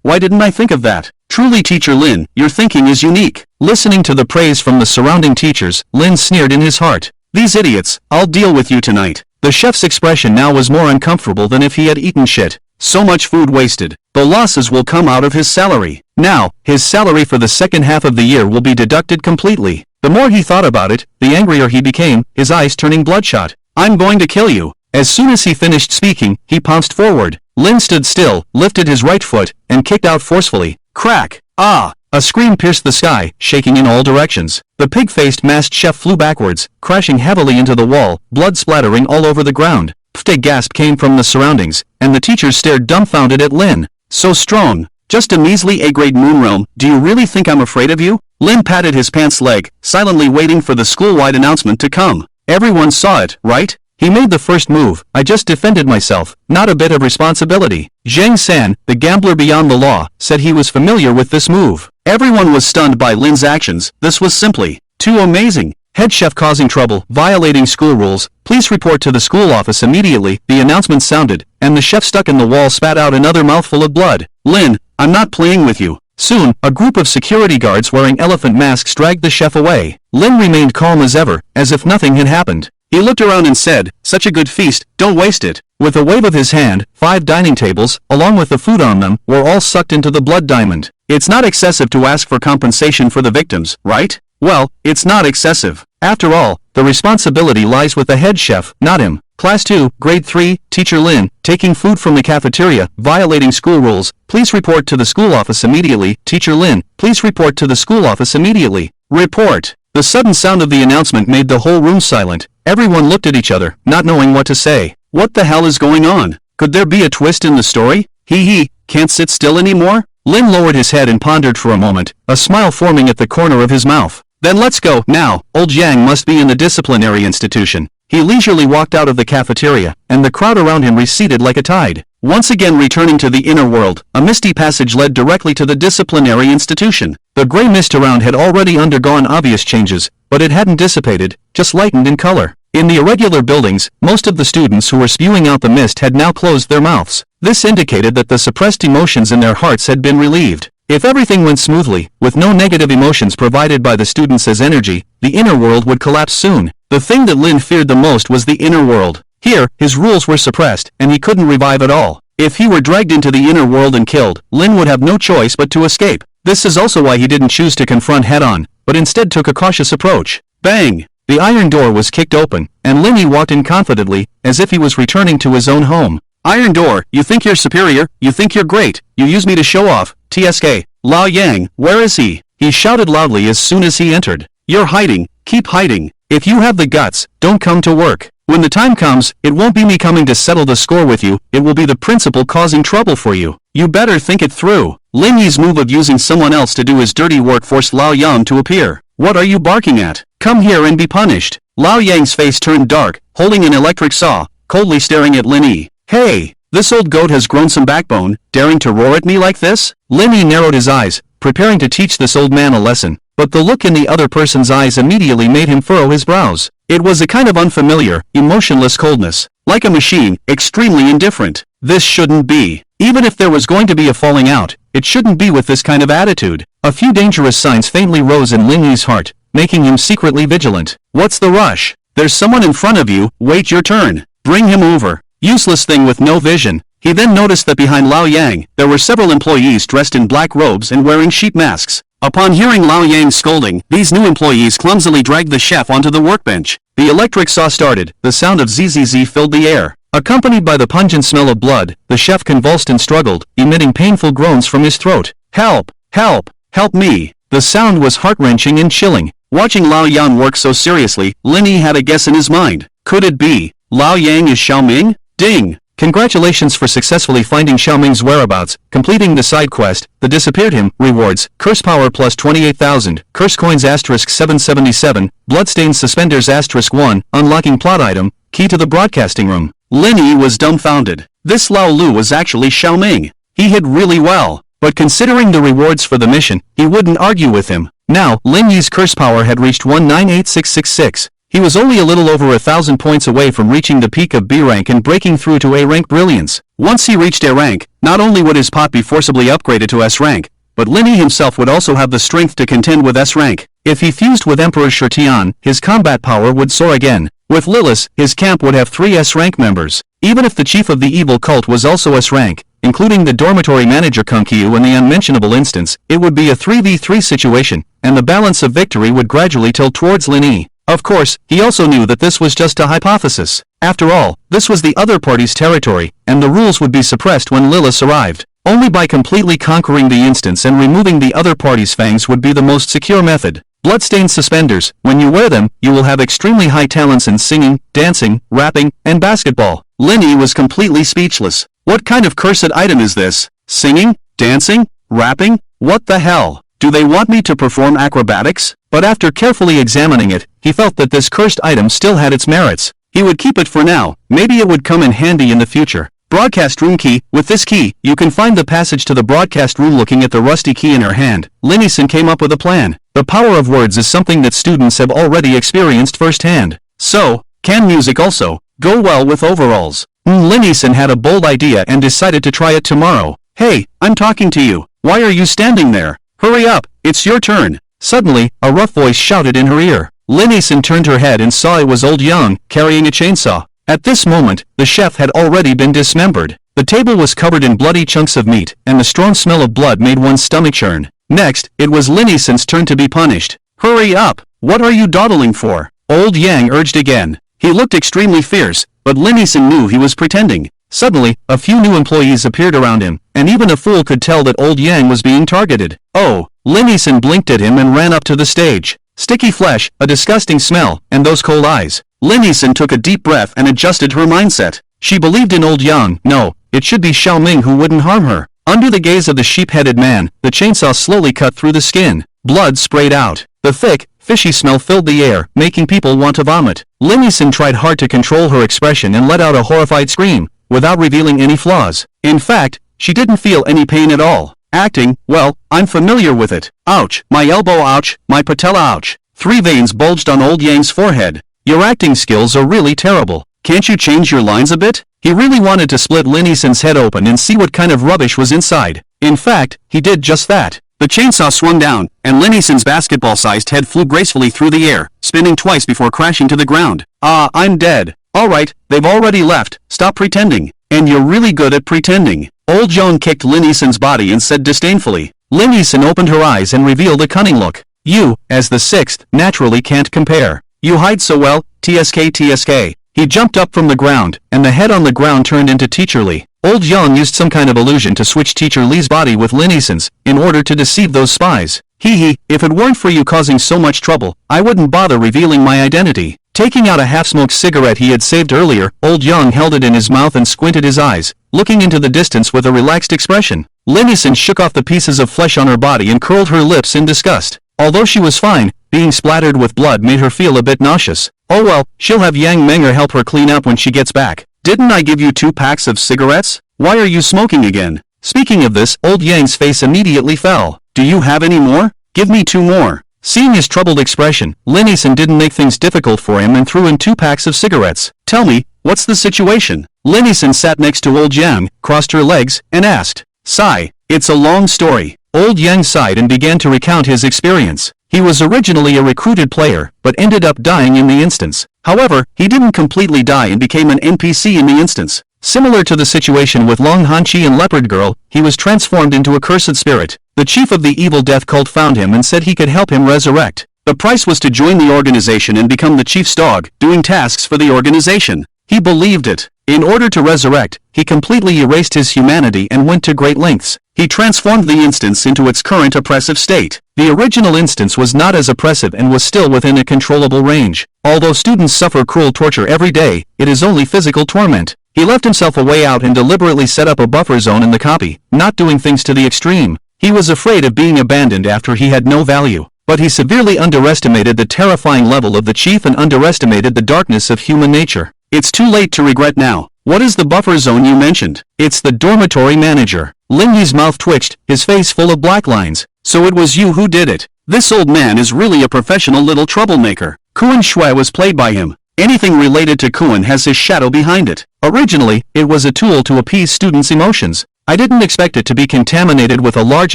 why didn't I think of that? Truly Teacher Lin, your thinking is unique. Listening to the praise from the surrounding teachers, Lin sneered in his heart. These idiots, I'll deal with you tonight. The chef's expression now was more uncomfortable than if he had eaten shit. So much food wasted. The losses will come out of his salary. Now, his salary for the second half of the year will be deducted completely. The more he thought about it, the angrier he became, his eyes turning bloodshot. I'm going to kill you. As soon as he finished speaking, he pounced forward. Lin stood still, lifted his right foot, and kicked out forcefully. Crack! Ah! A scream pierced the sky, shaking in all directions. The pig-faced masked chef flew backwards, crashing heavily into the wall, blood splattering all over the ground. A gasp came from the surroundings, and the teachers stared dumbfounded at Lin. So strong. Just a measly A-grade moonrealm, do you really think I'm afraid of you? Lin patted his pants leg, silently waiting for the school-wide announcement to come. Everyone saw it, right? He made the first move. I just defended myself, not a bit of responsibility. Zhang San, the gambler beyond the law, said he was familiar with this move. Everyone was stunned by Lin's actions. This was simply too amazing. Head chef causing trouble, violating school rules. Please report to the school office immediately. The announcement sounded, and the chef stuck in the wall spat out another mouthful of blood. Lin, I'm not playing with you. Soon, a group of security guards wearing elephant masks dragged the chef away. Lin remained calm as ever, as if nothing had happened. He looked around and said, such a good feast, don't waste it. With a wave of his hand, 5 dining tables, along with the food on them, were all sucked into the blood diamond. It's not excessive to ask for compensation for the victims, right? Well, it's not excessive. After all, the responsibility lies with the head chef, not him. Class 2, Grade 3, Teacher Lin, taking food from the cafeteria, violating school rules. Please report to the school office immediately. Teacher Lin, please report to the school office immediately. Report. The sudden sound of the announcement made the whole room silent. Everyone looked at each other, not knowing what to say. What the hell is going on? Could there be a twist in the story? Can't sit still anymore? Lin lowered his head and pondered for a moment, a smile forming at the corner of his mouth. Then let's go, now, old Yang must be in the disciplinary institution. He leisurely walked out of the cafeteria, and the crowd around him receded like a tide. Once again returning to the inner world, a misty passage led directly to the disciplinary institution. The gray mist around had already undergone obvious changes, but it hadn't dissipated, just lightened in color. In the irregular buildings, most of the students who were spewing out the mist had now closed their mouths. This indicated that the suppressed emotions in their hearts had been relieved. If everything went smoothly, with no negative emotions provided by the students as energy, the inner world would collapse soon. The thing that Lin feared the most was the inner world. Here, his rules were suppressed, and he couldn't revive at all. If he were dragged into the inner world and killed, Lin would have no choice but to escape. This is also why he didn't choose to confront head-on, but instead took a cautious approach. Bang! The iron door was kicked open, and Linny walked in confidently, as if he was returning to his own home. Iron door, you think you're superior, you think you're great, you use me to show off, TSK. Lao Yang, where is he? He shouted loudly as soon as he entered. You're hiding, keep hiding. If you have the guts, don't come to work. When the time comes, it won't be me coming to settle the score with you, it will be the principal causing trouble for you. You better think it through. Lin Yi's move of using someone else to do his dirty work forced Lao Yang to appear. What are you barking at? Come here and be punished. Lao Yang's face turned dark, holding an electric saw, coldly staring at Lin Yi. Hey, this old goat has grown some backbone, daring to roar at me like this? Lin Yi narrowed his eyes, preparing to teach this old man a lesson, but the look in the other person's eyes immediately made him furrow his brows. It was a kind of unfamiliar, emotionless coldness, like a machine, extremely indifferent. This shouldn't be. Even if there was going to be a falling out, it shouldn't be with this kind of attitude. A few dangerous signs faintly rose in Lin Yi's heart, making him secretly vigilant. What's the rush? There's someone in front of you, wait your turn. Bring him over. Useless thing with no vision. He then noticed that behind Lao Yang, there were several employees dressed in black robes and wearing sheep masks. Upon hearing Lao Yang's scolding, these new employees clumsily dragged the chef onto the workbench. The electric saw started, the sound of zzz filled the air. Accompanied by the pungent smell of blood, the chef convulsed and struggled, emitting painful groans from his throat. Help! Help! Help me! The sound was heart-wrenching and chilling. Watching Lao Yang work so seriously, Lin Yi had a guess in his mind. Could it be? Lao Yang is Xiaoming? Ding! Congratulations for successfully finding Xiaoming's whereabouts, completing the side quest, The Disappeared Him, rewards, curse power plus 28,000, curse coins asterisk 777, bloodstained suspenders asterisk 1, unlocking plot item, key to the broadcasting room. Lin Yi was dumbfounded. This Lao Lu was actually Xiaoming. He hid really well, but considering the rewards for the mission, he wouldn't argue with him. Now, Lin Yi's curse power had reached 198666. He was only a little over 1,000 points away from reaching the peak of B rank and breaking through to A rank brilliance. Once he reached A rank, not only would his pot be forcibly upgraded to S rank, but Lin Yi himself would also have the strength to contend with S rank. If he fused with Emperor Shirtian, his combat power would soar again. With Lilith, his camp would have 3 S rank members. Even if the chief of the evil cult was also S rank, including the dormitory manager Kung Qiu in the unmentionable instance, it would be a 3v3 situation, and the balance of victory would gradually tilt towards Lin Yi. Of course, he also knew that this was just a hypothesis. After all, this was the other party's territory, and the rules would be suppressed when Lilith arrived. Only by completely conquering the instance and removing the other party's fangs would be the most secure method. Bloodstained suspenders, when you wear them, you will have extremely high talents in singing, dancing, rapping, and basketball. Lin Yi was completely speechless. What kind of cursed item is this? Singing? Dancing? Rapping? What the hell? Do they want me to perform acrobatics? But after carefully examining it, he felt that this cursed item still had its merits. He would keep it for now, maybe it would come in handy in the future. Broadcast room key. With this key, you can find the passage to the broadcast room. Looking at the rusty key in her hand, Lin Yi came up with a plan. The power of words is something that students have already experienced firsthand. So, can music also go well with overalls? Lin Yi had a bold idea and decided to try it tomorrow. Hey, I'm talking to you. Why are you standing there? Hurry up, it's your turn. Suddenly, a rough voice shouted in her ear. Lin Yi turned her head and saw it was old Yang, carrying a chainsaw. At this moment, the chef had already been dismembered. The table was covered in bloody chunks of meat, and the strong smell of blood made one's stomach churn. Next, it was Lin Yi's turn to be punished. Hurry up! What are you dawdling for? Old Yang urged again. He looked extremely fierce, but Lin Yi knew he was pretending. Suddenly, a few new employees appeared around him, and even a fool could tell that old Yang was being targeted. Oh! Lin Yi blinked at him and ran up to the stage. Sticky flesh, a disgusting smell, and those cold eyes. Lin Yi took a deep breath and adjusted her mindset. She believed in old Yang. No, it should be Xiaoming who wouldn't harm her. Under the gaze of the sheep-headed man, the chainsaw slowly cut through the skin. Blood sprayed out. The thick, fishy smell filled the air, making people want to vomit. Lin Yi tried hard to control her expression and let out a horrified scream, without revealing any flaws. In fact, she didn't feel any pain at all. Acting, well, I'm familiar with it. Ouch, my elbow ouch, my patella ouch. 3 veins bulged on old Yang's forehead. Your acting skills are really terrible. Can't you change your lines a bit? He really wanted to split Lin Yi's head open and see what kind of rubbish was inside. In fact, he did just that. The chainsaw swung down, and Lin Yi's basketball-sized head flew gracefully through the air, spinning twice before crashing to the ground. Ah, I'm dead. Alright, they've already left, stop pretending. And you're really good at pretending. Old Zhong kicked Lin Yi's body and said disdainfully. Lin Yi opened her eyes and revealed a cunning look. You, as the 6th, naturally can't compare. You hide so well, TSK. He jumped up from the ground, and the head on the ground turned into Teacher Li. Old Yang used some kind of illusion to switch Teacher Li's body with Lin Yi's, in order to deceive those spies. Hee, if it weren't for you causing so much trouble, I wouldn't bother revealing my identity. Taking out a half-smoked cigarette he had saved earlier, old Yang held it in his mouth and squinted his eyes, looking into the distance with a relaxed expression. Lin Yi shook off the pieces of flesh on her body and curled her lips in disgust. Although she was fine, being splattered with blood made her feel a bit nauseous. Oh well, she'll have Yang Menger help her clean up when she gets back. Didn't I give you 2 packs of cigarettes? Why are you smoking again? Speaking of this, old Yang's face immediately fell. Do you have any more? Give me 2 more. Seeing his troubled expression, Lin Yixin didn't make things difficult for him and threw in 2 packs of cigarettes. Tell me, what's the situation? Lin Yixin sat next to old Yang, crossed her legs, and asked. Sigh. It's a long story. Old Yang sighed and began to recount his experience. He was originally a recruited player, but ended up dying in the instance. However, he didn't completely die and became an NPC in the instance. Similar to the situation with Long Hanqi and Leopard Girl, he was transformed into a cursed spirit. The chief of the evil death cult found him and said he could help him resurrect. The price was to join the organization and become the chief's dog, doing tasks for the organization. He believed it. In order to resurrect, he completely erased his humanity and went to great lengths. He transformed the instance into its current oppressive state. The original instance was not as oppressive and was still within a controllable range. Although students suffer cruel torture every day, it is only physical torment. He left himself a way out and deliberately set up a buffer zone in the copy, not doing things to the extreme. He was afraid of being abandoned after he had no value. But he severely underestimated the terrifying level of the chief and underestimated the darkness of human nature. It's too late to regret now. What is the buffer zone you mentioned? It's the dormitory manager. Lin Yi's mouth twitched, his face full of black lines. So it was you who did it. This old man is really a professional little troublemaker. Kuan Shui was played by him. Anything related to Kuan has his shadow behind it. Originally, it was a tool to appease students' emotions. I didn't expect it to be contaminated with a large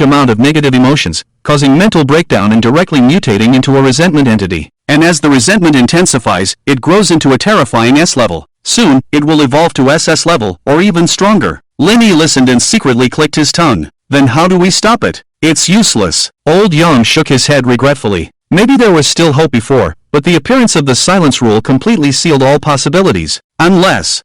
amount of negative emotions, causing mental breakdown and directly mutating into a resentment entity. And as the resentment intensifies, it grows into a terrifying S level. Soon, it will evolve to SS level, or even stronger. Lin Yi listened and secretly clicked his tongue. Then how do we stop it? It's useless. Old Yang shook his head regretfully. Maybe there was still hope before, but the appearance of the silence rule completely sealed all possibilities. Unless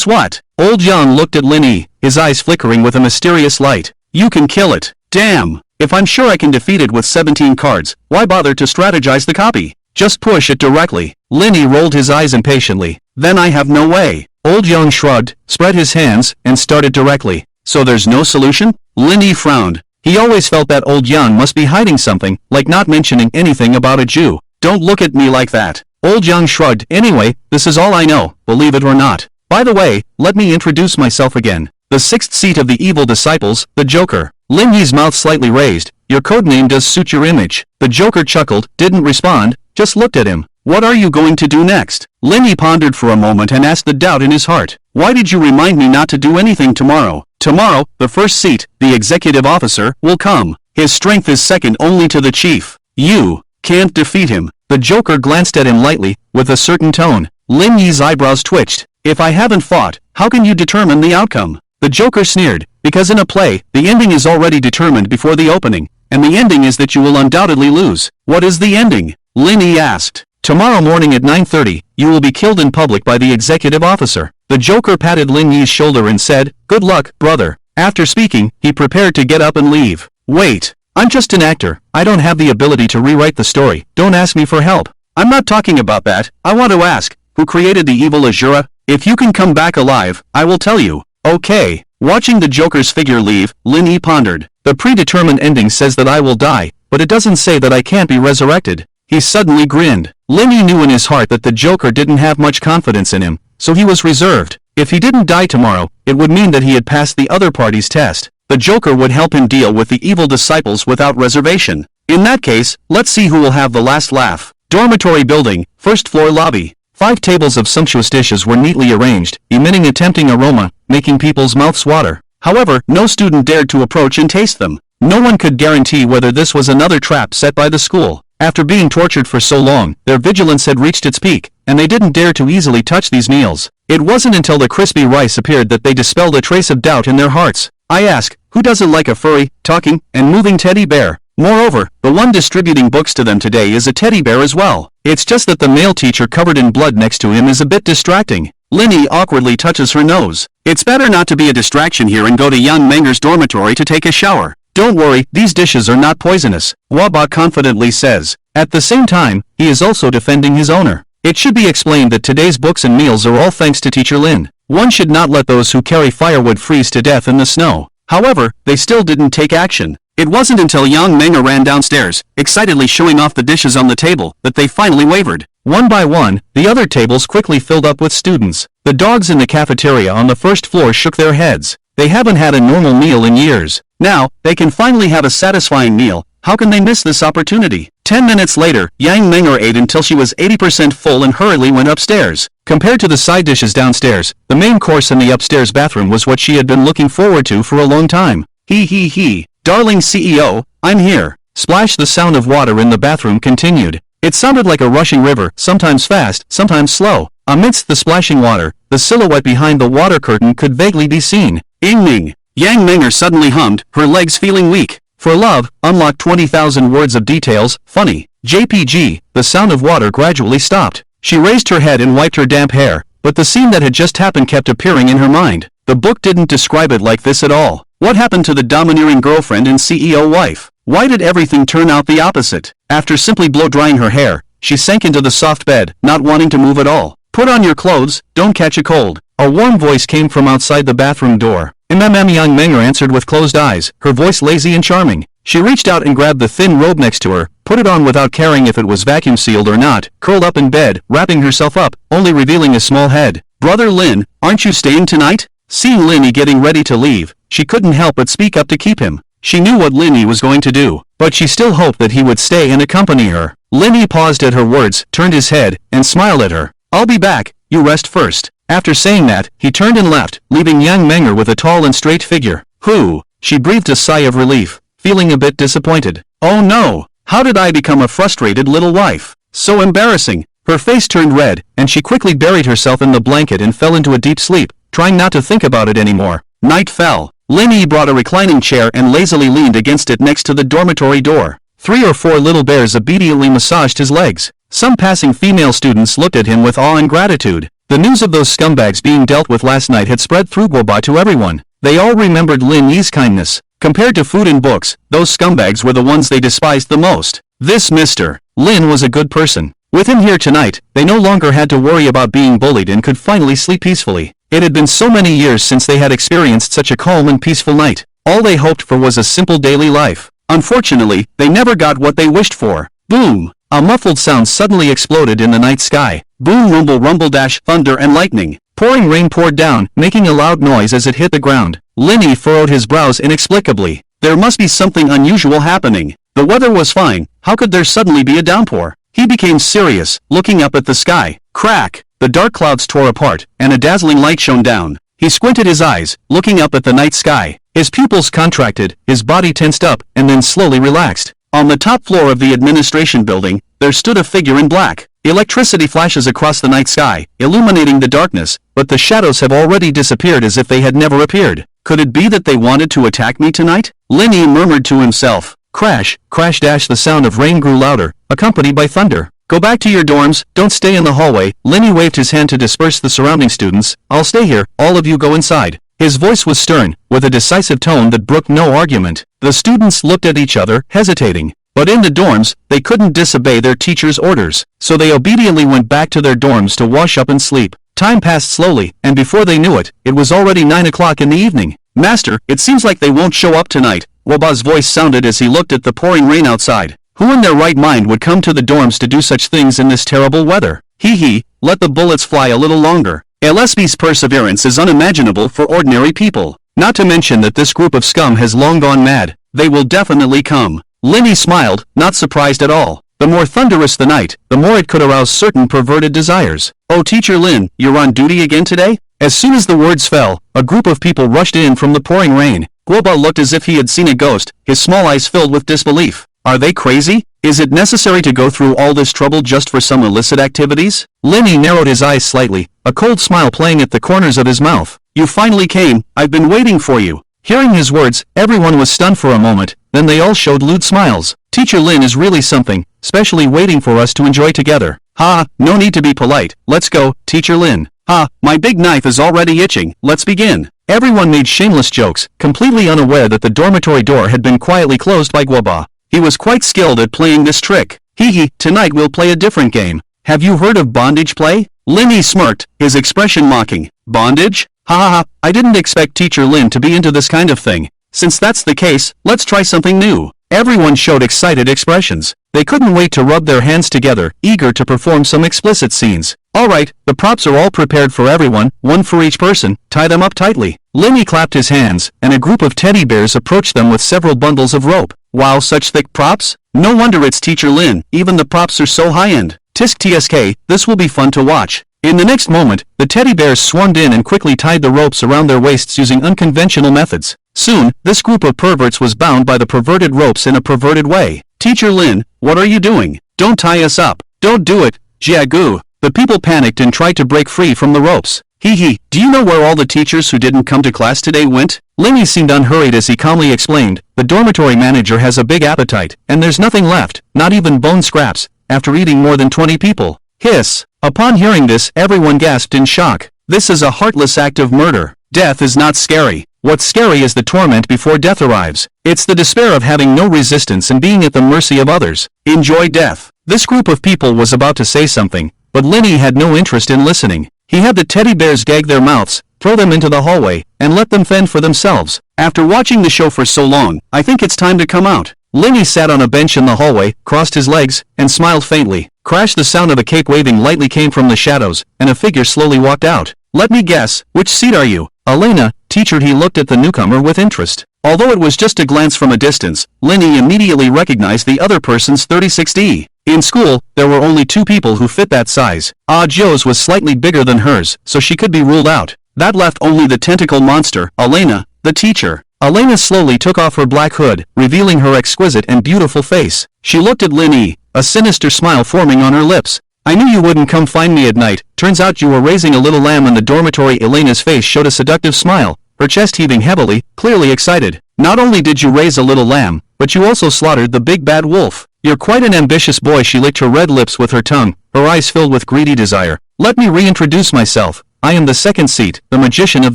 what? Old Yang looked at Lin Yi, his eyes flickering with a mysterious light. You can kill it. Damn. If I'm sure I can defeat it with 17 cards, why bother to strategize the copy? Just push it directly. Lin Yi rolled his eyes impatiently. Then I have no way. Old Yang shrugged, spread his hands, and started directly. So there's no solution? Lin Yi frowned. He always felt that old Yang must be hiding something, like not mentioning anything about a Jew. Don't look at me like that. Old Yang shrugged. Anyway, this is all I know, believe it or not. By the way, let me introduce myself again. The 6th seat of the evil disciples, the Joker. Lin Yi's mouth slightly raised. Your codename does suit your image. The Joker chuckled, didn't respond, just looked at him. What are you going to do next? Lin Yi pondered for a moment and asked the doubt in his heart. Why did you remind me not to do anything tomorrow? Tomorrow, the 1st seat, the executive officer, will come. His strength is second only to the chief. You can't defeat him. The Joker glanced at him lightly, with a certain tone. Lin Yi's eyebrows twitched. If I haven't fought, how can you determine the outcome? The Joker sneered, because in a play, the ending is already determined before the opening, and the ending is that you will undoubtedly lose. What is the ending? Lin Yi asked. Tomorrow morning at 9:30, you will be killed in public by the executive officer. The Joker patted Lin Yi's shoulder and said, Good luck, brother. After speaking, he prepared to get up and leave. Wait, I'm just an actor. I don't have the ability to rewrite the story. Don't ask me for help. I'm not talking about that. I want to ask, who created the evil Azura? If you can come back alive, I will tell you. Okay. Watching the Joker's figure leave, Lin Yi pondered. The predetermined ending says that I will die, but it doesn't say that I can't be resurrected. He suddenly grinned. Lin Yi knew in his heart that the Joker didn't have much confidence in him, so he was reserved. If he didn't die tomorrow, it would mean that he had passed the other party's test. The Joker would help him deal with the evil disciples without reservation. In that case, let's see who will have the last laugh. Dormitory building, 1st floor lobby. 5 tables of sumptuous dishes were neatly arranged, emitting a tempting aroma, making people's mouths water. However, no student dared to approach and taste them. No one could guarantee whether this was another trap set by the school. After being tortured for so long, their vigilance had reached its peak, and they didn't dare to easily touch these meals. It wasn't until the crispy rice appeared that they dispelled a trace of doubt in their hearts. I ask, who doesn't like a furry, talking, and moving teddy bear? Moreover, the one distributing books to them today is a teddy bear as well. It's just that the male teacher covered in blood next to him is a bit distracting. Lin Yi awkwardly touches her nose. It's better not to be a distraction here and go to Yang Menger's dormitory to take a shower. Don't worry, these dishes are not poisonous, Waba confidently says. At the same time, he is also defending his owner. It should be explained that today's books and meals are all thanks to Teacher Lin. One should not let those who carry firewood freeze to death in the snow. However, they still didn't take action. It wasn't until Yang Menger ran downstairs, excitedly showing off the dishes on the table, that they finally wavered. One by one, the other tables quickly filled up with students. The dogs in the cafeteria on the first floor shook their heads. They haven't had a normal meal in years. Now, they can finally have a satisfying meal. How can they miss this opportunity? 10 minutes later, Yang Menger ate until she was 80% full and hurriedly went upstairs. Compared to the side dishes downstairs, the main course in the upstairs bathroom was what she had been looking forward to for a long time. He. Darling CEO, I'm here. Splash. The sound of water in the bathroom continued. It sounded like a rushing river, sometimes fast, sometimes slow. Amidst the splashing water, the silhouette behind the water curtain could vaguely be seen. Ing-ming. Yang Menger suddenly hummed, her legs feeling weak. For love, unlock 20,000 words of details, funny. JPG, the sound of water gradually stopped. She raised her head and wiped her damp hair, but the scene that had just happened kept appearing in her mind. The book didn't describe it like this at all. What happened to the domineering girlfriend and CEO wife? Why did everything turn out the opposite? After simply blow-drying her hair, she sank into the soft bed, not wanting to move at all. Put on your clothes, don't catch a cold. A warm voice came from outside the bathroom door. Yang Menger answered with closed eyes, her voice lazy and charming. She reached out and grabbed the thin robe next to her, put it on without caring if it was vacuum sealed or not, curled up in bed, wrapping herself up, only revealing a small head. Brother Lin, aren't you staying tonight? Seeing Linny getting ready to leave, she couldn't help but speak up to keep him. She knew what Linny was going to do, but she still hoped that he would stay and accompany her. Linny paused at her words, turned his head, and smiled at her. I'll be back, you rest first. After saying that, he turned and left, leaving Yang Menger with a tall and straight figure. Whew, she breathed a sigh of relief, feeling a bit disappointed. Oh no, how did I become a frustrated little wife? So embarrassing. Her face turned red, and she quickly buried herself in the blanket and fell into a deep sleep, trying not to think about it anymore. Night fell. Linny brought a reclining chair and lazily leaned against it next to the dormitory door. 3 or 4 little bears obediently massaged his legs. Some passing female students looked at him with awe and gratitude. The news of those scumbags being dealt with last night had spread through Guoba to everyone. They all remembered Lin Yi's kindness. Compared to food and books, those scumbags were the ones they despised the most. This Mr. Lin was a good person. With him here tonight, they no longer had to worry about being bullied and could finally sleep peacefully. It had been so many years since they had experienced such a calm and peaceful night. All they hoped for was a simple daily life. Unfortunately, they never got what they wished for. Boom! A muffled sound suddenly exploded in the night sky. Boom, rumble, rumble, dash, thunder and lightning. Pouring rain poured down, making a loud noise as it hit the ground. Linny furrowed his brows inexplicably. There must be something unusual happening. The weather was fine. How could there suddenly be a downpour? He became serious, looking up at the sky. Crack! The dark clouds tore apart, and a dazzling light shone down. He squinted his eyes, looking up at the night sky. His pupils contracted, his body tensed up, and then slowly relaxed. On the top floor of the administration building, there stood a figure in black. Electricity flashes across the night sky, illuminating the darkness, but the shadows have already disappeared as if they had never appeared. Could it be that they wanted to attack me tonight? Linny murmured to himself. Crash, crash dash. The sound of rain grew louder, accompanied by thunder. Go back to your dorms, don't stay in the hallway. Linny waved his hand to disperse the surrounding students. I'll stay here, all of you go inside. His voice was stern, with a decisive tone that brooked no argument. The students looked at each other, hesitating. But in the dorms, they couldn't disobey their teacher's orders, so they obediently went back to their dorms to wash up and sleep. Time passed slowly, and before they knew it, it was already 9 o'clock in the evening. Master, it seems like they won't show up tonight. Woba's voice sounded as he looked at the pouring rain outside. Who in their right mind would come to the dorms to do such things in this terrible weather? Hee, let the bullets fly a little longer. LSB's perseverance is unimaginable for ordinary people. Not to mention that this group of scum has long gone mad. They will definitely come. Linny smiled, not surprised at all. The more thunderous the night, the more it could arouse certain perverted desires. Oh, Teacher Lin, you're on duty again today? As soon as the words fell, a group of people rushed in from the pouring rain. Guoba looked as if he had seen a ghost, his small eyes filled with disbelief. Are they crazy? Is it necessary to go through all this trouble just for some illicit activities? Linny narrowed his eyes slightly, a cold smile playing at the corners of his mouth. You finally came, I've been waiting for you. Hearing his words, everyone was stunned for a moment, then they all showed lewd smiles. Teacher Lin is really something, especially waiting for us to enjoy together. Ha, no need to be polite, let's go, Teacher Lin. Ha, my big knife is already itching, let's begin. Everyone made shameless jokes, completely unaware that the dormitory door had been quietly closed by Guoba. He was quite skilled at playing this trick. Hee, tonight we'll play a different game. Have you heard of bondage play? Linny smirked, his expression mocking. Bondage? Ha, I didn't expect Teacher Lin to be into this kind of thing. Since that's the case, let's try something new. Everyone showed excited expressions. They couldn't wait to rub their hands together, eager to perform some explicit scenes. Alright, the props are all prepared for everyone, one for each person, tie them up tightly. Lenny clapped his hands, and a group of teddy bears approached them with several bundles of rope. Wow, such thick props? No wonder it's Teacher Lin, even the props are so high-end. Tisk tsk, this will be fun to watch. In the next moment, the teddy bears swarmed in and quickly tied the ropes around their waists using unconventional methods. Soon, this group of perverts was bound by the perverted ropes in a perverted way. Teacher Lin, what are you doing? Don't tie us up. Don't do it, Jiagu. The people panicked and tried to break free from the ropes. Hee hee, do you know where all the teachers who didn't come to class today went? Lenny seemed unhurried as he calmly explained, the dormitory manager has a big appetite, and there's nothing left, not even bone scraps, after eating more than 20 people. Hiss. Upon hearing this, everyone gasped in shock. This is a heartless act of murder. Death is not scary. What's scary is the torment before death arrives. It's the despair of having no resistance and being at the mercy of others. Enjoy death. This group of people was about to say something, but Lenny had no interest in listening. He had the teddy bears gag their mouths, throw them into the hallway, and let them fend for themselves. After watching the show for so long, I think it's time to come out. Lenny sat on a bench in the hallway, crossed his legs, and smiled faintly. Crash, the sound of a cape waving lightly came from the shadows, and a figure slowly walked out. Let me guess, which seat are you? Elena, teacher. He looked at the newcomer with interest. Although it was just a glance from a distance, Lenny immediately recognized the other person's 36D. In school, there were only 2 people who fit that size. Ah, Joe's was slightly bigger than hers, so she could be ruled out. That left only the tentacle monster, Elena, the teacher. Elena slowly took off her black hood, revealing her exquisite and beautiful face. She looked at Lenny, a sinister smile forming on her lips. I knew you wouldn't come find me at night. Turns out you were raising a little lamb in the dormitory. Elena's face showed a seductive smile, her chest heaving heavily, clearly excited. Not only did you raise a little lamb, but you also slaughtered the big bad wolf. You're quite an ambitious boy. She licked her red lips with her tongue, her eyes filled with greedy desire. Let me reintroduce myself. I am the second seat, the magician of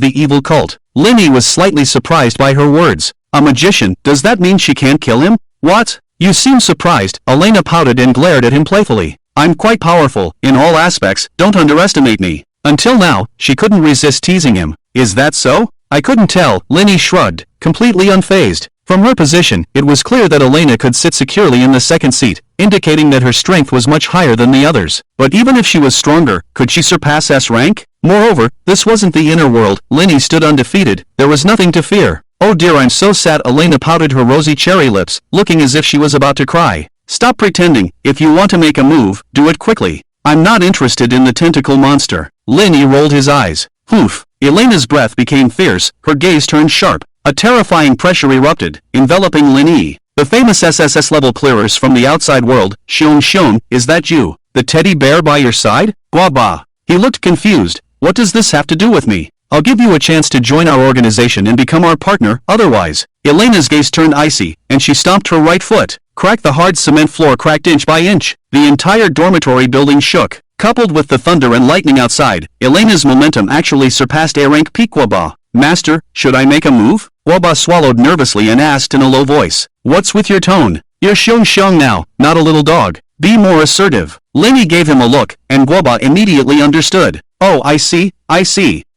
the evil cult. Lenny was slightly surprised by her words. A magician? Does that mean she can't kill him? What? You seem surprised. Elena pouted and glared at him playfully. I'm quite powerful, in all aspects, don't underestimate me. Until now, she couldn't resist teasing him. Is that so? I couldn't tell. Lenny shrugged, completely unfazed. From her position, it was clear that Elena could sit securely in the second seat, indicating that her strength was much higher than the others. But even if she was stronger, could she surpass S rank? Moreover, this wasn't the inner world. Lenny stood undefeated. There was nothing to fear. Oh dear, I'm so sad. Elena pouted her rosy cherry lips, looking as if she was about to cry. Stop pretending. If you want to make a move, do it quickly. I'm not interested in the tentacle monster. Lenny rolled his eyes. Hoof. Elena's breath became fierce, her gaze turned sharp. A terrifying pressure erupted, enveloping Lenny. The famous SSS level clearers from the outside world. Xiong, is that you? The teddy bear by your side? Bah. He looked confused. What does this have to do with me? I'll give you a chance to join our organization and become our partner, otherwise. Elena's gaze turned icy, and she stomped her right foot. Crack. The hard cement floor cracked inch by inch. The entire dormitory building shook. Coupled with the thunder and lightning outside, Elena's momentum actually surpassed A-rank peak. Waba. Master, should I make a move? Waba swallowed nervously and asked in a low voice. What's with your tone? You're Xiong now, not a little dog. Be more assertive. Lenny gave him a look, and Waba immediately understood. Oh, I see.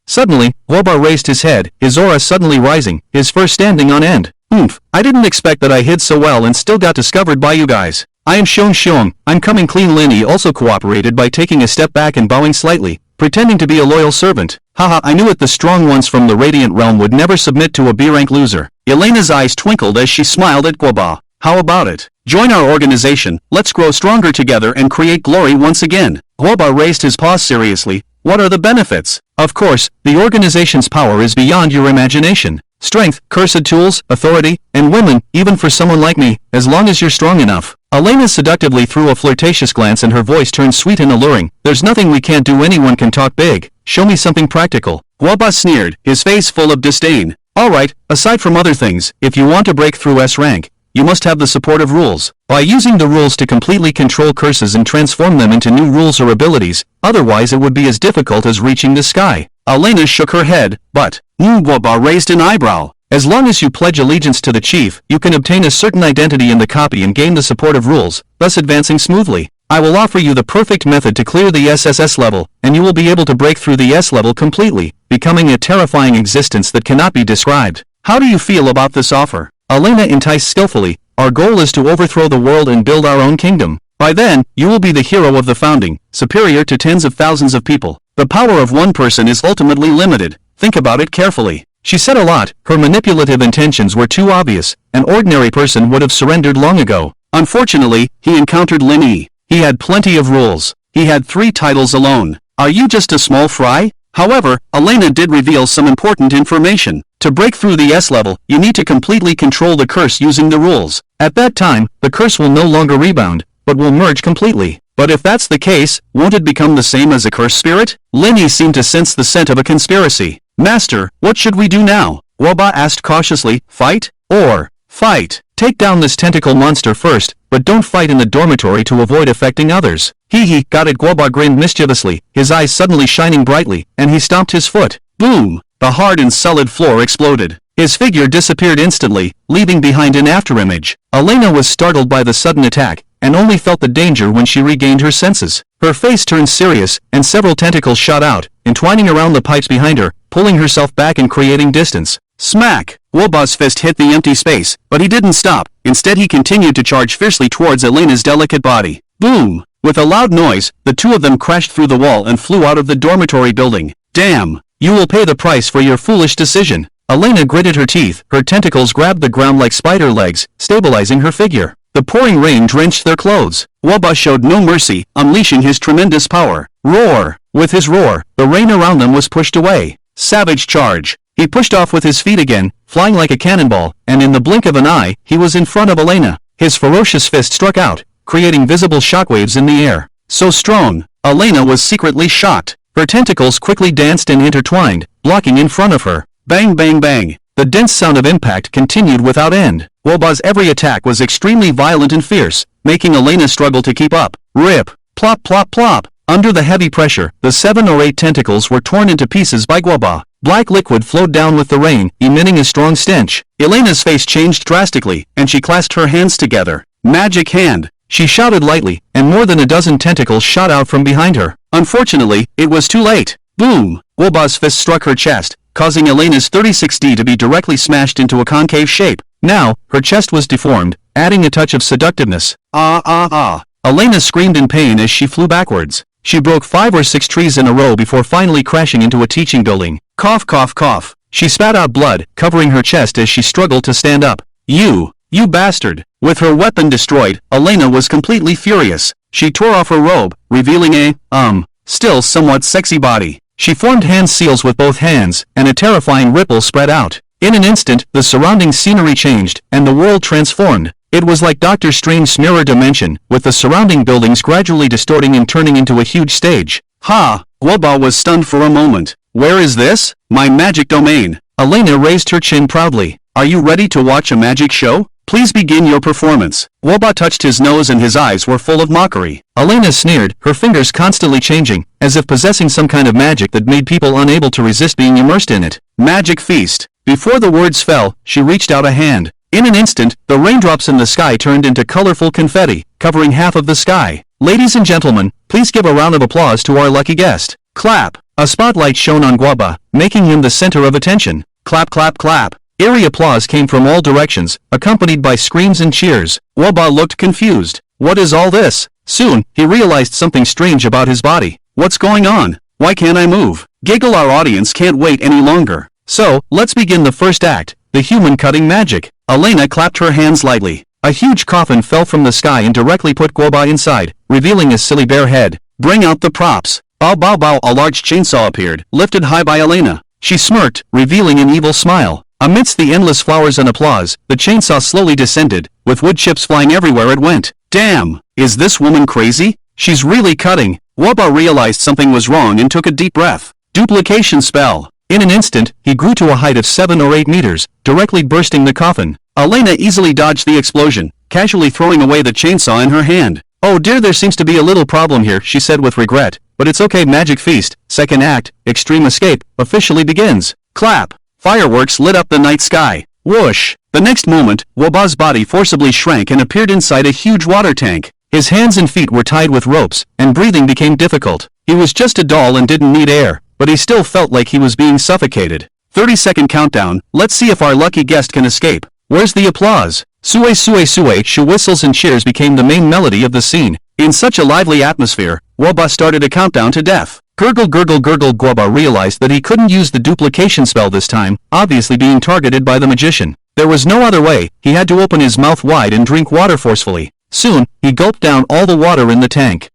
Suddenly, Waba raised his head, his aura suddenly rising, his fur standing on end. Oomph, I didn't expect that I hid so well and still got discovered by you guys. I am Xiong, I'm coming clean. Lenny also cooperated by taking a step back and bowing slightly, pretending to be a loyal servant. Haha, I knew it. The strong ones from the Radiant Realm would never submit to a B-rank loser. Elena's eyes twinkled as she smiled at Waba. How about it? Join our organization, let's grow stronger together and create glory once again. Waba raised his paws seriously. What are the benefits? Of course, the organization's power is beyond your imagination. Strength, cursed tools, authority, and women, even for someone like me, as long as you're strong enough. Elena seductively threw a flirtatious glance and her voice turned sweet and alluring. There's nothing we can't do. Anyone can talk big. Show me something practical. Waba sneered, his face full of disdain. Alright, aside from other things, if you want to break through S rank, you must have the support of rules. By using the rules to completely control curses and transform them into new rules or abilities, otherwise it would be as difficult as reaching the sky. Elena shook her head, but, Waba raised an eyebrow. As long as you pledge allegiance to the chief, you can obtain a certain identity in the copy and gain the support of rules, thus advancing smoothly. I will offer you the perfect method to clear the SSS level, and you will be able to break through the S level completely, becoming a terrifying existence that cannot be described. How do you feel about this offer? Elena enticed skillfully, Our goal is to overthrow the world and build our own kingdom. By then, you will be the hero of the founding, superior to tens of thousands of people. The power of one person is ultimately limited. Think about it carefully. She said a lot. Her manipulative intentions were too obvious. An ordinary person would have surrendered long ago. Unfortunately, he encountered Lin Yi. He had plenty of rules. He had 3 titles alone. Are you just a small fry? However, Elena did reveal some important information. To break through the S level, you need to completely control the curse using the rules. At that time, the curse will no longer rebound, but will merge completely. But if that's the case, won't it become the same as a curse spirit? Lin Yi seemed to sense the scent of a conspiracy. Master, what should we do now? Guoba asked cautiously. Fight? Or fight? Take down this tentacle monster first, but don't fight in the dormitory to avoid affecting others. Hee, got it. Guoba grinned mischievously, his eyes suddenly shining brightly, and he stomped his foot. Boom! The hard and solid floor exploded. His figure disappeared instantly, leaving behind an afterimage. Elena was startled by the sudden attack, and only felt the danger when she regained her senses. Her face turned serious, and several tentacles shot out, entwining around the pipes behind her, pulling herself back and creating distance. Smack! Guoba's fist hit the empty space, but he didn't stop. Instead he continued to charge fiercely towards Elena's delicate body. Boom! With a loud noise, the two of them crashed through the wall and flew out of the dormitory building. Damn! You will pay the price for your foolish decision. Elena gritted her teeth, her tentacles grabbed the ground like spider legs, stabilizing her figure. The pouring rain drenched their clothes. Guoba showed no mercy, unleashing his tremendous power. Roar! With his roar, the rain around them was pushed away. Savage charge! He pushed off with his feet again, flying like a cannonball, and in the blink of an eye, he was in front of Elena. His ferocious fist struck out, creating visible shockwaves in the air. So strong, Elena was secretly shocked. Her tentacles quickly danced and intertwined, blocking in front of her. Bang bang bang! The dense sound of impact continued without end. Guoba's every attack was extremely violent and fierce, making Elena struggle to keep up. Rip! Plop plop plop! Under the heavy pressure, the 7 or 8 tentacles were torn into pieces by Guoba. Black liquid flowed down with the rain, emitting a strong stench. Elena's face changed drastically, and she clasped her hands together. Magic hand! She shouted lightly, and more than a dozen tentacles shot out from behind her. Unfortunately, it was too late. Boom! Guoba's fist struck her chest, causing Elena's 36D to be directly smashed into a concave shape. Now, her chest was deformed, adding a touch of seductiveness. Elena screamed in pain as she flew backwards. She broke 5 or 6 trees in a row before finally crashing into a teaching building. Cough cough cough. She spat out blood, covering her chest as she struggled to stand up. You bastard! With her weapon destroyed, Elena was completely furious. She tore off her robe, revealing a, still somewhat sexy body. She formed hand seals with both hands, and a terrifying ripple spread out. In an instant, the surrounding scenery changed, and the world transformed. It was like Doctor Strange's mirror dimension, with the surrounding buildings gradually distorting and turning into a huge stage. Ha! Guoba was stunned for a moment. Where is this? My magic domain. Elena raised her chin proudly. Are you ready to watch a magic show? Please begin your performance. Guoba touched his nose and his eyes were full of mockery. Elena sneered, her fingers constantly changing, as if possessing some kind of magic that made people unable to resist being immersed in it. Magic feast. Before the words fell, she reached out a hand. In an instant, the raindrops in the sky turned into colorful confetti, covering half of the sky. Ladies and gentlemen, please give a round of applause to our lucky guest. Clap. A spotlight shone on Guoba, making him the center of attention. Clap clap clap. Eerie applause came from all directions, accompanied by screams and cheers. Guoba looked confused. What is all this? Soon, he realized something strange about his body. What's going on? Why can't I move? Giggle, our audience can't wait any longer. So, let's begin the first act, the human cutting magic. Elena clapped her hands lightly. A huge coffin fell from the sky and directly put Guoba inside, revealing a silly bare head. Bring out the props. Bow bow bow. A large chainsaw appeared, lifted high by Elena. She smirked, revealing an evil smile. Amidst the endless flowers and applause, the chainsaw slowly descended, with wood chips flying everywhere it went. Damn! Is this woman crazy? She's really cutting. Guoba realized something was wrong and took a deep breath. Duplication spell. In an instant, he grew to a height of 7 or 8 meters, directly bursting the coffin. Elena easily dodged the explosion, casually throwing away the chainsaw in her hand. Oh dear, there seems to be a little problem here, she said with regret. But it's okay. Magic Feast, second act, Extreme Escape, officially begins. Clap. Fireworks lit up the night sky. Whoosh! The next moment, Guoba's body forcibly shrank and appeared inside a huge water tank. His hands and feet were tied with ropes, and breathing became difficult. He was just a doll and didn't need air, but he still felt like he was being suffocated. 30-second countdown. Let's see if our lucky guest can escape. Where's the applause? Sue sue sue, she whistles and cheers became the main melody of the scene. In such a lively atmosphere, Guoba started a countdown to death. Gurgle gurgle gurgle. Guoba realized that he couldn't use the duplication spell this time, obviously being targeted by the magician. There was no other way, he had to open his mouth wide and drink water forcefully. Soon, he gulped down all the water in the tank.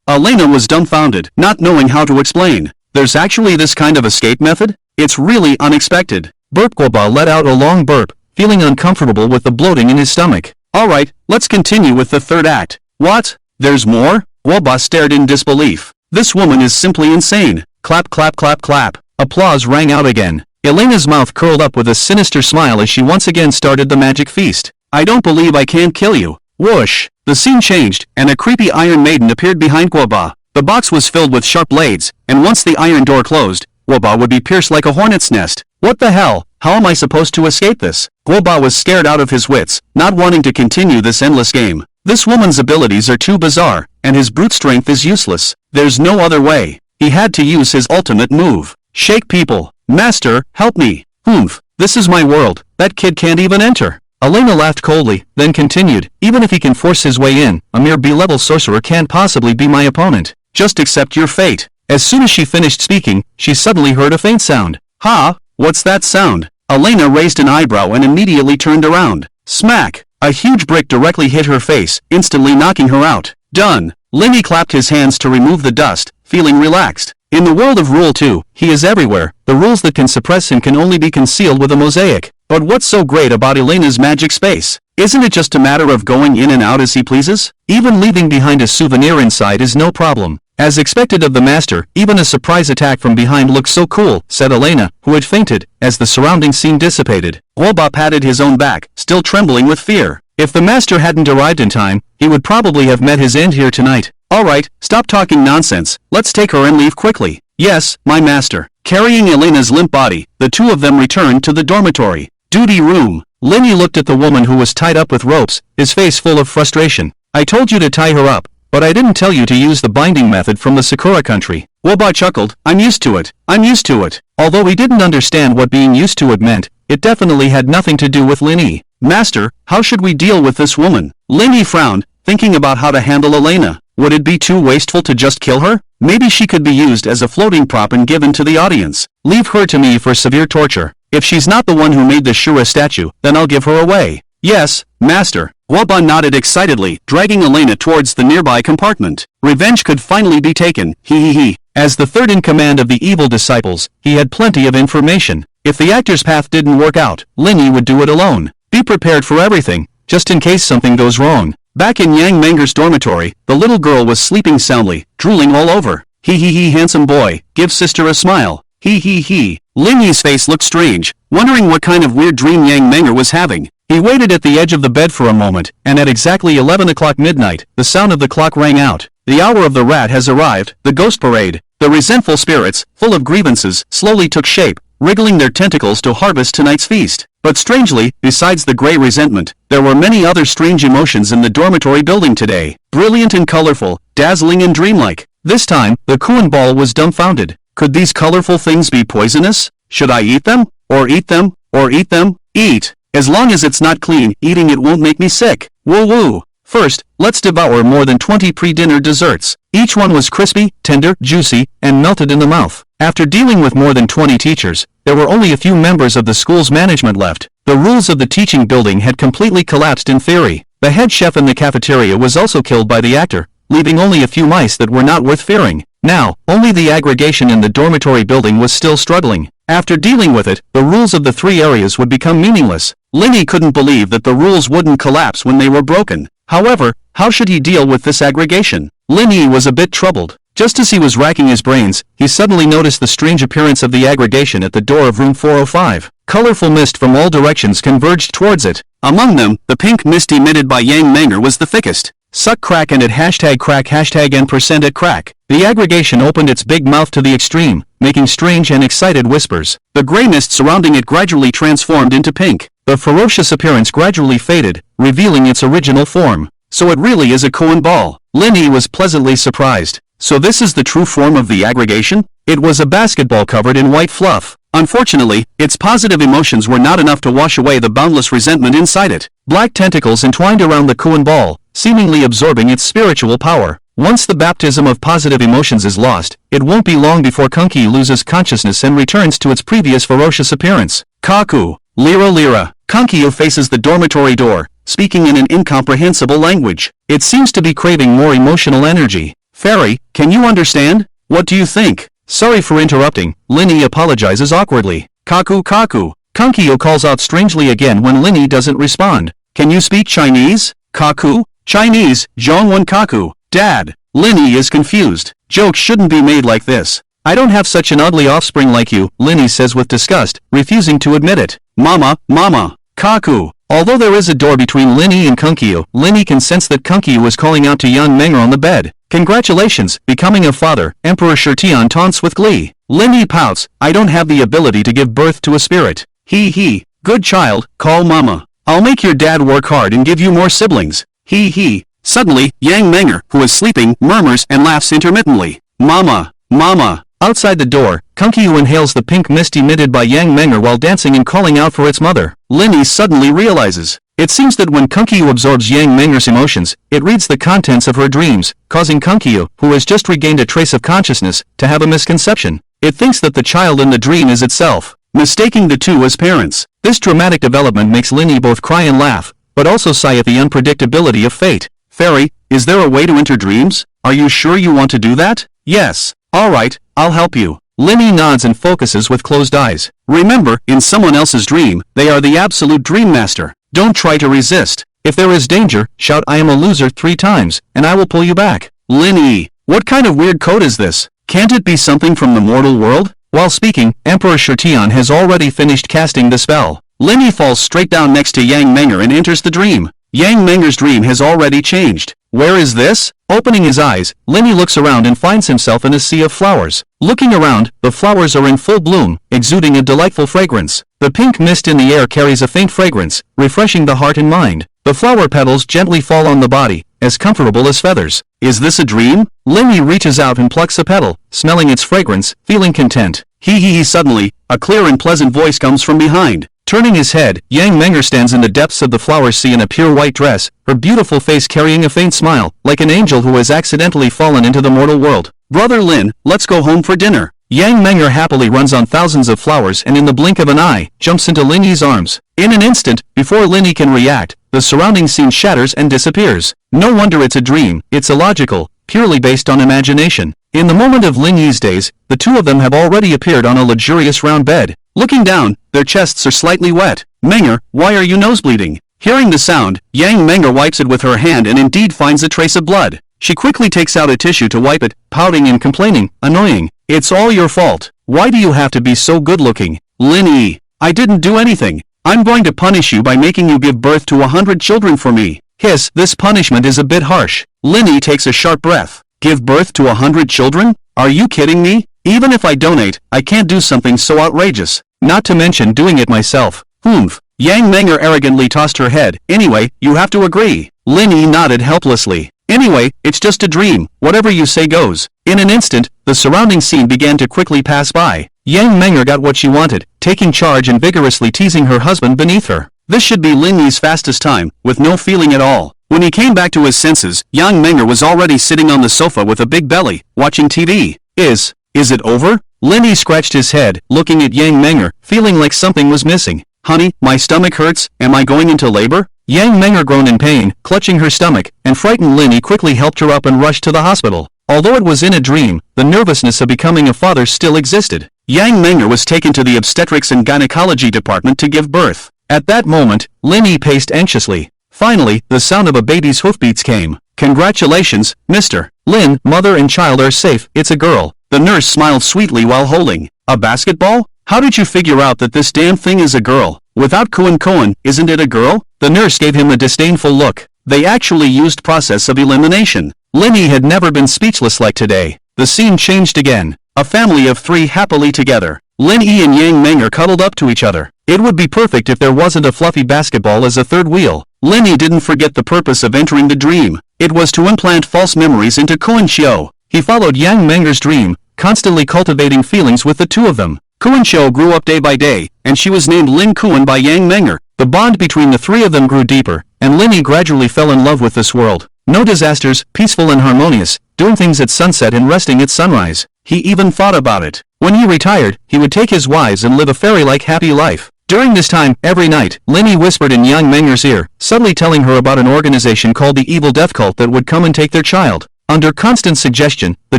Elena was dumbfounded, not knowing how to explain. There's actually this kind of escape method? It's really unexpected. Burp. Guoba let out a long burp, feeling uncomfortable with the bloating in his stomach. Alright, let's continue with the third act. What? There's more? Guoba stared in disbelief. This woman is simply insane. Clap clap clap clap. Applause rang out again. Elena's mouth curled up with a sinister smile as she once again started the magic feast. I don't believe I can't kill you. Whoosh! The scene changed, and a creepy Iron Maiden appeared behind Guoba. The box was filled with sharp blades, and once the iron door closed, Guoba would be pierced like a hornet's nest. What the hell? How am I supposed to escape this? Guoba was scared out of his wits, not wanting to continue this endless game. This woman's abilities are too bizarre, and his brute strength is useless. There's no other way. He had to use his ultimate move. Shake people. Master, help me. Humph, this is my world. That kid can't even enter. Elena laughed coldly, then continued, even if he can force his way in, a mere B-level sorcerer can't possibly be my opponent. Just accept your fate. As soon as she finished speaking, she suddenly heard a faint sound. Ha! What's that sound? Elena raised an eyebrow and immediately turned around. Smack! A huge brick directly hit her face, instantly knocking her out. Done. Lenny clapped his hands to remove the dust, feeling relaxed. In the world of Rule 2, he is everywhere. The rules that can suppress him can only be concealed with a mosaic. But what's so great about Elena's magic space? Isn't it just a matter of going in and out as he pleases? Even leaving behind a souvenir inside is no problem. As expected of the master, even a surprise attack from behind looks so cool, said Elena, who had fainted, as the surrounding scene dissipated. Guoba patted his own back, still trembling with fear. If the master hadn't arrived in time, he would probably have met his end here tonight. Alright, stop talking nonsense, let's take her and leave quickly. Yes, my master. Carrying Elena's limp body, the two of them returned to the dormitory. Duty room. Lenny looked at the woman who was tied up with ropes, his face full of frustration. I told you to tie her up, but I didn't tell you to use the binding method from the Sakura country. Guoba chuckled, I'm used to it. Although he didn't understand what being used to it meant, it definitely had nothing to do with Lenny. Master, how should we deal with this woman? Lenny frowned, thinking about how to handle Elena. Would it be too wasteful to just kill her? Maybe she could be used as a floating prop and given to the audience. Leave her to me for severe torture. If she's not the one who made the Shura statue, then I'll give her away. Yes, master. Guoba nodded excitedly, dragging Elena towards the nearby compartment. Revenge could finally be taken, he. As the third in command of the evil disciples, he had plenty of information. If the actor's path didn't work out, Lenny would do it alone. Be prepared for everything, just in case something goes wrong. Back in Yang Manger's dormitory, the little girl was sleeping soundly, drooling all over. He, handsome boy, give sister a smile. He. Lenny's face looked strange, wondering what kind of weird dream Yang Manger was having. He waited at the edge of the bed for a moment, and at exactly 11 o'clock midnight, the sound of the clock rang out. The hour of the rat has arrived, the ghost parade. The resentful spirits, full of grievances, slowly took shape, wriggling their tentacles to harvest tonight's feast. But strangely, besides the gray resentment, there were many other strange emotions in the dormitory building today. Brilliant and colorful, dazzling and dreamlike. This time, the Kuan ball was dumbfounded. Could these colorful things be poisonous? Should I eat them? Or eat them? Or eat them? Eat! As long as it's not clean, eating it won't make me sick. Woo-woo! First, let's devour more than 20 pre-dinner desserts. Each one was crispy, tender, juicy, and melted in the mouth. After dealing with more than 20 teachers, there were only a few members of the school's management left. The rules of the teaching building had completely collapsed in theory. The head chef in the cafeteria was also killed by the actor, leaving only a few mice that were not worth fearing. Now, only the aggregation in the dormitory building was still struggling. After dealing with it, the rules of the three areas would become meaningless. Lenny couldn't believe that the rules wouldn't collapse when they were broken. However, how should he deal with this aggregation? Lenny was a bit troubled. Just as he was racking his brains, he suddenly noticed the strange appearance of the aggregation at the door of room 405. Colorful mist from all directions converged towards it. Among them, the pink mist emitted by Yang Manger was the thickest. Suck crack and at #crack #N% at crack. The aggregation opened its big mouth to the extreme, making strange and excited whispers. The gray mist surrounding it gradually transformed into pink. The ferocious appearance gradually faded, revealing its original form. So it really is a Koan ball. Lenny was pleasantly surprised. So this is the true form of the aggregation? It was a basketball covered in white fluff. Unfortunately, its positive emotions were not enough to wash away the boundless resentment inside it. Black tentacles entwined around the Kuan ball, seemingly absorbing its spiritual power. Once the baptism of positive emotions is lost, it won't be long before Kunkyu loses consciousness and returns to its previous ferocious appearance. Kaku, Lira Lira. Kunkyu faces the dormitory door, speaking in an incomprehensible language. It seems to be craving more emotional energy. Fairy, can you understand? What do you think? Sorry for interrupting, Linny apologizes awkwardly. Kaku Kaku. Kunkyu calls out strangely again when Linny doesn't respond. Can you speak Chinese? Kaku? Chinese, Zhongwen Kaku. Dad. Linny is confused. Jokes shouldn't be made like this. I don't have such an ugly offspring like you, Linny says with disgust, refusing to admit it. Mama, Mama. Kaku. Although there is a door between Linny and Kunkyu, Linny can sense that Kunkyu is calling out to young Menger on the bed. Congratulations, becoming a father, Emperor Shirtian taunts with glee. Linny pouts, I don't have the ability to give birth to a spirit. He. Good child, call Mama. I'll make your dad work hard and give you more siblings. He. Suddenly, Yang Menger, who is sleeping, murmurs and laughs intermittently. Mama, Mama. Outside the door, Kunkyu inhales the pink mist emitted by Yang Menger while dancing and calling out for its mother. Linny suddenly realizes. It seems that when Kunkyu absorbs Yang Menger's emotions, it reads the contents of her dreams, causing Kunkyu, who has just regained a trace of consciousness, to have a misconception. It thinks that the child in the dream is itself, mistaking the two as parents. This dramatic development makes Linny both cry and laugh, but also sigh at the unpredictability of fate. Fairy, is there a way to enter dreams? Are you sure you want to do that? Yes. Alright, I'll help you. Linny nods and focuses with closed eyes. Remember, in someone else's dream, they are the absolute dream master. Don't try to resist. If there is danger, shout I am a loser 3 times, and I will pull you back. Linny, what kind of weird code is this? Can't it be something from the mortal world? While speaking, Emperor Shirtian has already finished casting the spell. Linny falls straight down next to Yang Menger and enters the dream. Yang Menger's dream has already changed. Where is this? Opening his eyes, Linny looks around and finds himself in a sea of flowers. Looking around, the flowers are in full bloom, exuding a delightful fragrance. The pink mist in the air carries a faint fragrance, refreshing the heart and mind. The flower petals gently fall on the body, as comfortable as feathers. Is this a dream? Linny reaches out and plucks a petal, smelling its fragrance, feeling content. He. Suddenly, a clear and pleasant voice comes from behind. Turning his head, Yang Menger stands in the depths of the flower sea in a pure white dress, her beautiful face carrying a faint smile, like an angel who has accidentally fallen into the mortal world. Brother Lin, let's go home for dinner. Yang Menger happily runs on thousands of flowers and in the blink of an eye, jumps into Linny's arms. In an instant, before Linny can react, the surrounding scene shatters and disappears. No wonder it's a dream, it's illogical, purely based on imagination. In the moment of Linny's days, the two of them have already appeared on a luxurious round bed. Looking down, their chests are slightly wet. Menger, why are you nosebleeding? Hearing the sound, Yang Menger wipes it with her hand and indeed finds a trace of blood. She quickly takes out a tissue to wipe it, pouting and complaining, annoying. It's all your fault. Why do you have to be so good-looking? Linny, I didn't do anything. I'm going to punish you by making you give birth to 100 children for me. Hiss, this punishment is a bit harsh. Linny takes a sharp breath. Give birth to 100 children? Are you kidding me? Even if I donate, I can't do something so outrageous. Not to mention doing it myself. Humph. Yang Menger arrogantly tossed her head. Anyway, you have to agree. Linny nodded helplessly. Anyway, it's just a dream. Whatever you say goes. In an instant, the surrounding scene began to quickly pass by. Yang Menger got what she wanted, taking charge and vigorously teasing her husband beneath her. This should be Linny's fastest time, with no feeling at all. When he came back to his senses, Yang Menger was already sitting on the sofa with a big belly, watching TV. Is it over? Linny scratched his head, looking at Yang Menger, feeling like something was missing. Honey, my stomach hurts, am I going into labor? Yang Menger groaned in pain, clutching her stomach, and frightened Linny quickly helped her up and rushed to the hospital. Although it was in a dream, the nervousness of becoming a father still existed. Yang Menger was taken to the obstetrics and gynecology department to give birth. At that moment, Linny paced anxiously. Finally, the sound of a baby's hoofbeats came. Congratulations, Mr. Lin, mother and child are safe, it's a girl. The nurse smiled sweetly while holding a basketball. How did you figure out that this damn thing is a girl? Without Cohen, isn't it a girl? The nurse gave him a disdainful look. They actually used process of elimination. Linny had never been speechless like today. The scene changed again. A family of 3 happily together. Linny and Yang Menger cuddled up to each other. It would be perfect if there wasn't a fluffy basketball as a third wheel. Linny didn't forget the purpose of entering the dream. It was to implant false memories into Cohen Xiao. He followed Yang Menger's dream, constantly cultivating feelings with the two of them. Kuan-shou grew up day by day, and she was named Lin Kuan by Yang Menger. The bond between the three of them grew deeper, and Linny gradually fell in love with this world. No disasters, peaceful and harmonious, doing things at sunset and resting at sunrise. He even thought about it. When he retired, he would take his wives and live a fairy-like happy life. During this time, every night, Linny whispered in Yang Menger's ear, subtly telling her about an organization called the Evil Death Cult that would come and take their child. Under constant suggestion, the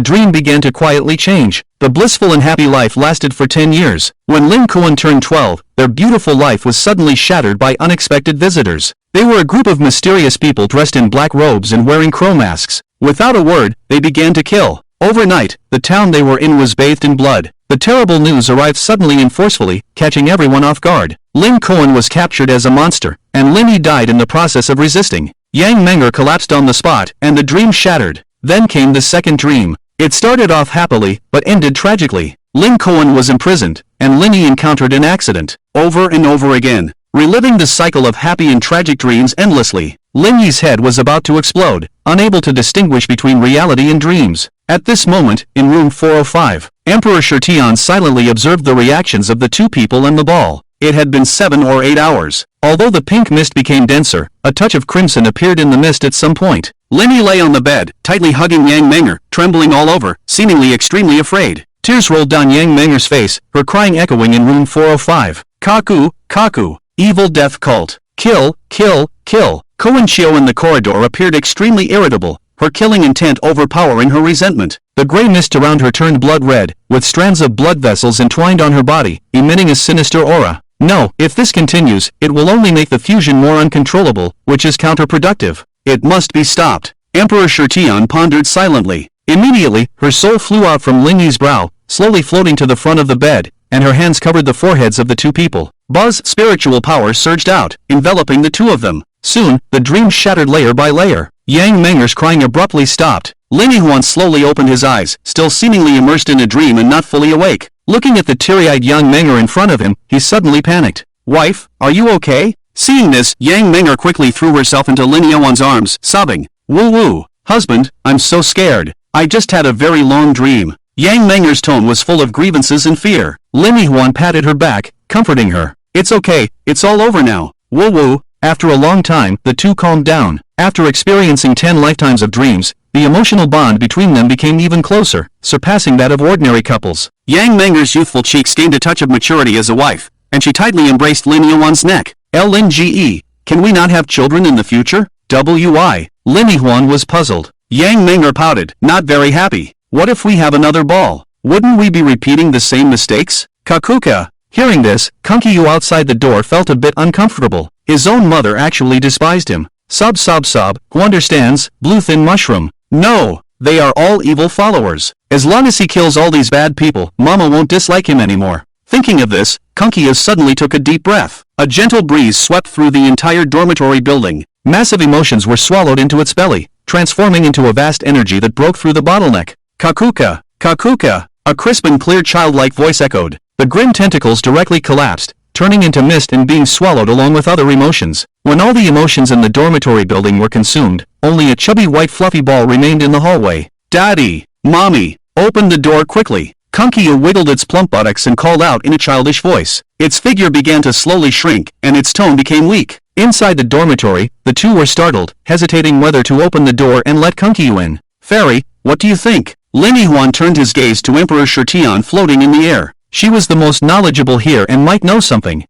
dream began to quietly change. The blissful and happy life lasted for 10 years. When Lin Kuan turned 12, their beautiful life was suddenly shattered by unexpected visitors. They were a group of mysterious people dressed in black robes and wearing crow masks. Without a word, they began to kill. Overnight, the town they were in was bathed in blood. The terrible news arrived suddenly and forcefully, catching everyone off guard. Lin Kuan was captured as a monster, and Linny died in the process of resisting. Yang Menger collapsed on the spot, and the dream shattered. Then came the second dream. It started off happily, but ended tragically. Lin Kuan was imprisoned, and Linny encountered an accident. Over and over again, reliving the cycle of happy and tragic dreams endlessly. Linny's head was about to explode, unable to distinguish between reality and dreams. At this moment, in room 405, Emperor Shirtian silently observed the reactions of the two people and the ball. It had been 7 or 8 hours. Although the pink mist became denser, a touch of crimson appeared in the mist at some point. Linny lay on the bed, tightly hugging Yang Menger, trembling all over, seemingly extremely afraid. Tears rolled down Yang Menger's face, her crying echoing in room 405. Kaku, Kaku, evil death cult. Kill, kill, kill. Kuan-shou in the corridor appeared extremely irritable, her killing intent overpowering her resentment. The gray mist around her turned blood red, with strands of blood vessels entwined on her body, emitting a sinister aura. No, if this continues, it will only make the fusion more uncontrollable, which is counterproductive. It must be stopped. Emperor Shirtian pondered silently. Immediately, her soul flew out from Lingy's brow, slowly floating to the front of the bed, and her hands covered the foreheads of the two people. Buz's spiritual power surged out, enveloping the two of them. Soon, the dream shattered layer by layer. Yang Menger's crying abruptly stopped. Linny Huan slowly opened his eyes, still seemingly immersed in a dream and not fully awake. Looking at the teary-eyed young Menger in front of him, he suddenly panicked. "Wife, are you okay?" Seeing this, Yang Menger quickly threw herself into Lin Yuan's arms, sobbing. "Woo-woo, husband, I'm so scared. I just had a very long dream." Yang Menger's tone was full of grievances and fear. Lin Yuan patted her back, comforting her. "It's okay, it's all over now. Woo-woo." After a long time, the two calmed down. After experiencing 10 lifetimes of dreams, the emotional bond between them became even closer, surpassing that of ordinary couples. Yang Menger's youthful cheeks gained a touch of maturity as a wife, and she tightly embraced Lin Yuan's neck. "LNGE, can we not have children in the future?" "WI." Lin Yuan was puzzled. Yang Menger pouted, not very happy. "What if we have another ball? Wouldn't we be repeating the same mistakes?" "Kakuka." Hearing this, Kunkiyu outside the door felt a bit uncomfortable. His own mother actually despised him. Sob sob sob, who understands, blue thin mushroom. No, they are all evil followers. As long as he kills all these bad people, Mama won't dislike him anymore. Thinking of this, Kunkiyu suddenly took a deep breath. A gentle breeze swept through the entire dormitory building. Massive emotions were swallowed into its belly, transforming into a vast energy that broke through the bottleneck. "Kakuka, Kakuka," a crisp and clear childlike voice echoed. The grim tentacles directly collapsed, turning into mist and being swallowed along with other emotions. When all the emotions in the dormitory building were consumed, only a chubby white fluffy ball remained in the hallway. "Daddy, Mommy, open the door quickly." Kunkiyu wiggled its plump buttocks and called out in a childish voice. Its figure began to slowly shrink, and its tone became weak. Inside the dormitory, the two were startled, hesitating whether to open the door and let Kunkiyu in. "Fairy, what do you think?" Lin Yuan turned his gaze to Emperor Shirtian floating in the air. She was the most knowledgeable here and might know something.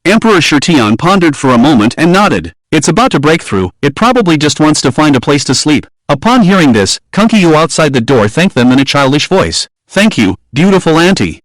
Emperor Shirtian pondered for a moment and nodded. "It's about to break through, it probably just wants to find a place to sleep." Upon hearing this, Kunkiyu outside the door thanked them in a childish voice. "Thank you, beautiful auntie."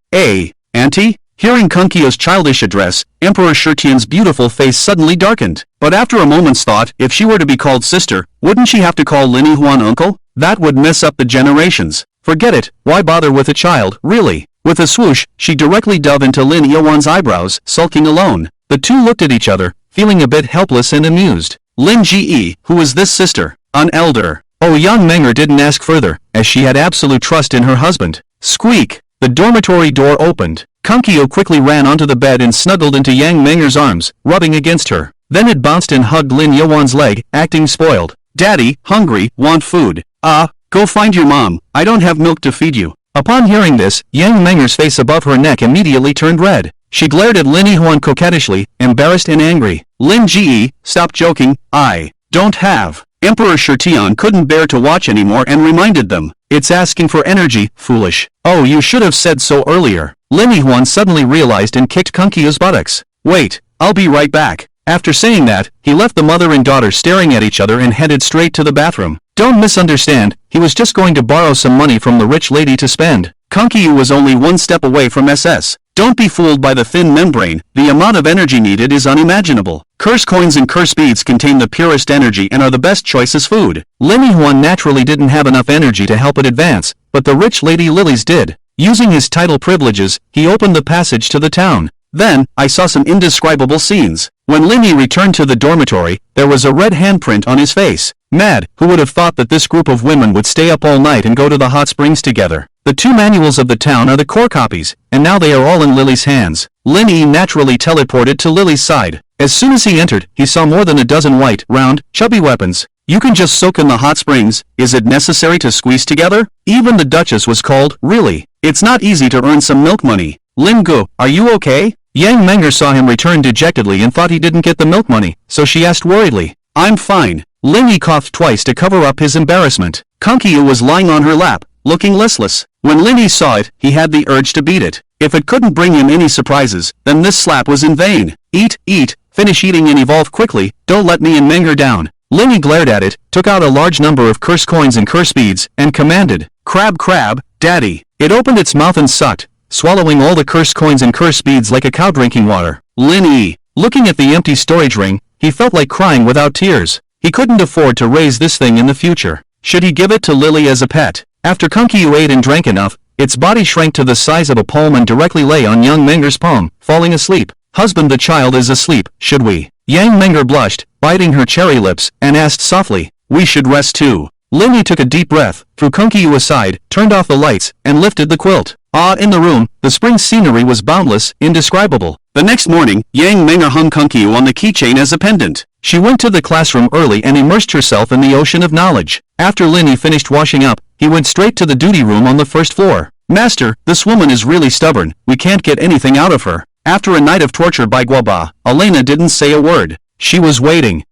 Auntie?" Hearing Kunkiyu's childish address, Emperor Shirtian's beautiful face suddenly darkened. But after a moment's thought, if she were to be called sister, wouldn't she have to call Lin Yuan uncle? That would mess up the generations. Forget it, why bother with a child, really? With a swoosh, she directly dove into Lin Yuan's eyebrows, sulking alone. The two looked at each other, feeling a bit helpless and amused. Lin Ge, who is this sister? An elder. Oh, young Menger didn't ask further, as she had absolute trust in her husband. Squeak! The dormitory door opened. Kunkiyu quickly ran onto the bed and snuggled into Yang Menger's arms, rubbing against her. Then it bounced and hugged Lin Yuan's leg, acting spoiled. "Daddy, hungry, want food." "Go find your mom, I don't have milk to feed you." Upon hearing this, Yang Menger's face above her neck immediately turned red. She glared at Lin Yihuan coquettishly, embarrassed and angry. Lin Ji, stop joking, I don't have. Emperor Shirtian couldn't bear to watch anymore and reminded them. It's asking for energy, foolish. Oh, you should have said so earlier. Lin Yihuan suddenly realized and kicked Kunkiu's buttocks. Wait, I'll be right back. After saying that, he left the mother and daughter staring at each other and headed straight to the bathroom. Don't misunderstand, he was just going to borrow some money from the rich lady to spend. Kunkiu was only one step away from SS. Don't be fooled by the thin membrane, the amount of energy needed is unimaginable. Curse coins and curse beads contain the purest energy and are the best choice as food. Lin Yihuan naturally didn't have enough energy to help it advance, but the rich lady Lily's did. Using his title privileges, he opened the passage to the town. Then, I saw some indescribable scenes. When Linny returned to the dormitory, there was a red handprint on his face. Mad, who would have thought that this group of women would stay up all night and go to the hot springs together? The two manuals of the town are the core copies, and now they are all in Lily's hands. Linny naturally teleported to Lily's side. As soon as he entered, he saw more than a dozen white, round, chubby weapons. You can just soak in the hot springs. Is it necessary to squeeze together? Even the Duchess was called. Really? It's not easy to earn some milk money. Lin Gu, are you okay? Yang Menger saw him return dejectedly and thought he didn't get the milk money, so she asked worriedly. I'm fine. Linny coughed twice to cover up his embarrassment. Kunkiu was lying on her lap, looking listless. When Linny saw it, he had the urge to beat it. If it couldn't bring him any surprises, then this slap was in vain. Eat, finish eating and evolve quickly, don't let me and Menger down. Linny glared at it, took out a large number of curse coins and curse beads, and commanded, Crab, daddy. It opened its mouth and sucked, swallowing all the curse coins and curse beads like a cow drinking water. Linny, looking at the empty storage ring, he felt like crying without tears. He couldn't afford to raise this thing in the future. Should he give it to Lily as a pet? After Kunkiu ate and drank enough, its body shrank to the size of a palm and directly lay on young Menger's palm, falling asleep. Husband, the child is asleep, should we? Yang Menger blushed, biting her cherry lips, and asked softly, we should rest too. Linny took a deep breath, threw Kunkiu aside, turned off the lights, and lifted the quilt. In the room, the spring scenery was boundless, indescribable. The next morning, Yang Menger hung Kunkiu on the keychain as a pendant. She went to the classroom early and immersed herself in the ocean of knowledge. After Linny finished washing up, he went straight to the duty room on the first floor. Master, this woman is really stubborn, we can't get anything out of her. After a night of torture by Guaba, Elena didn't say a word. She was waiting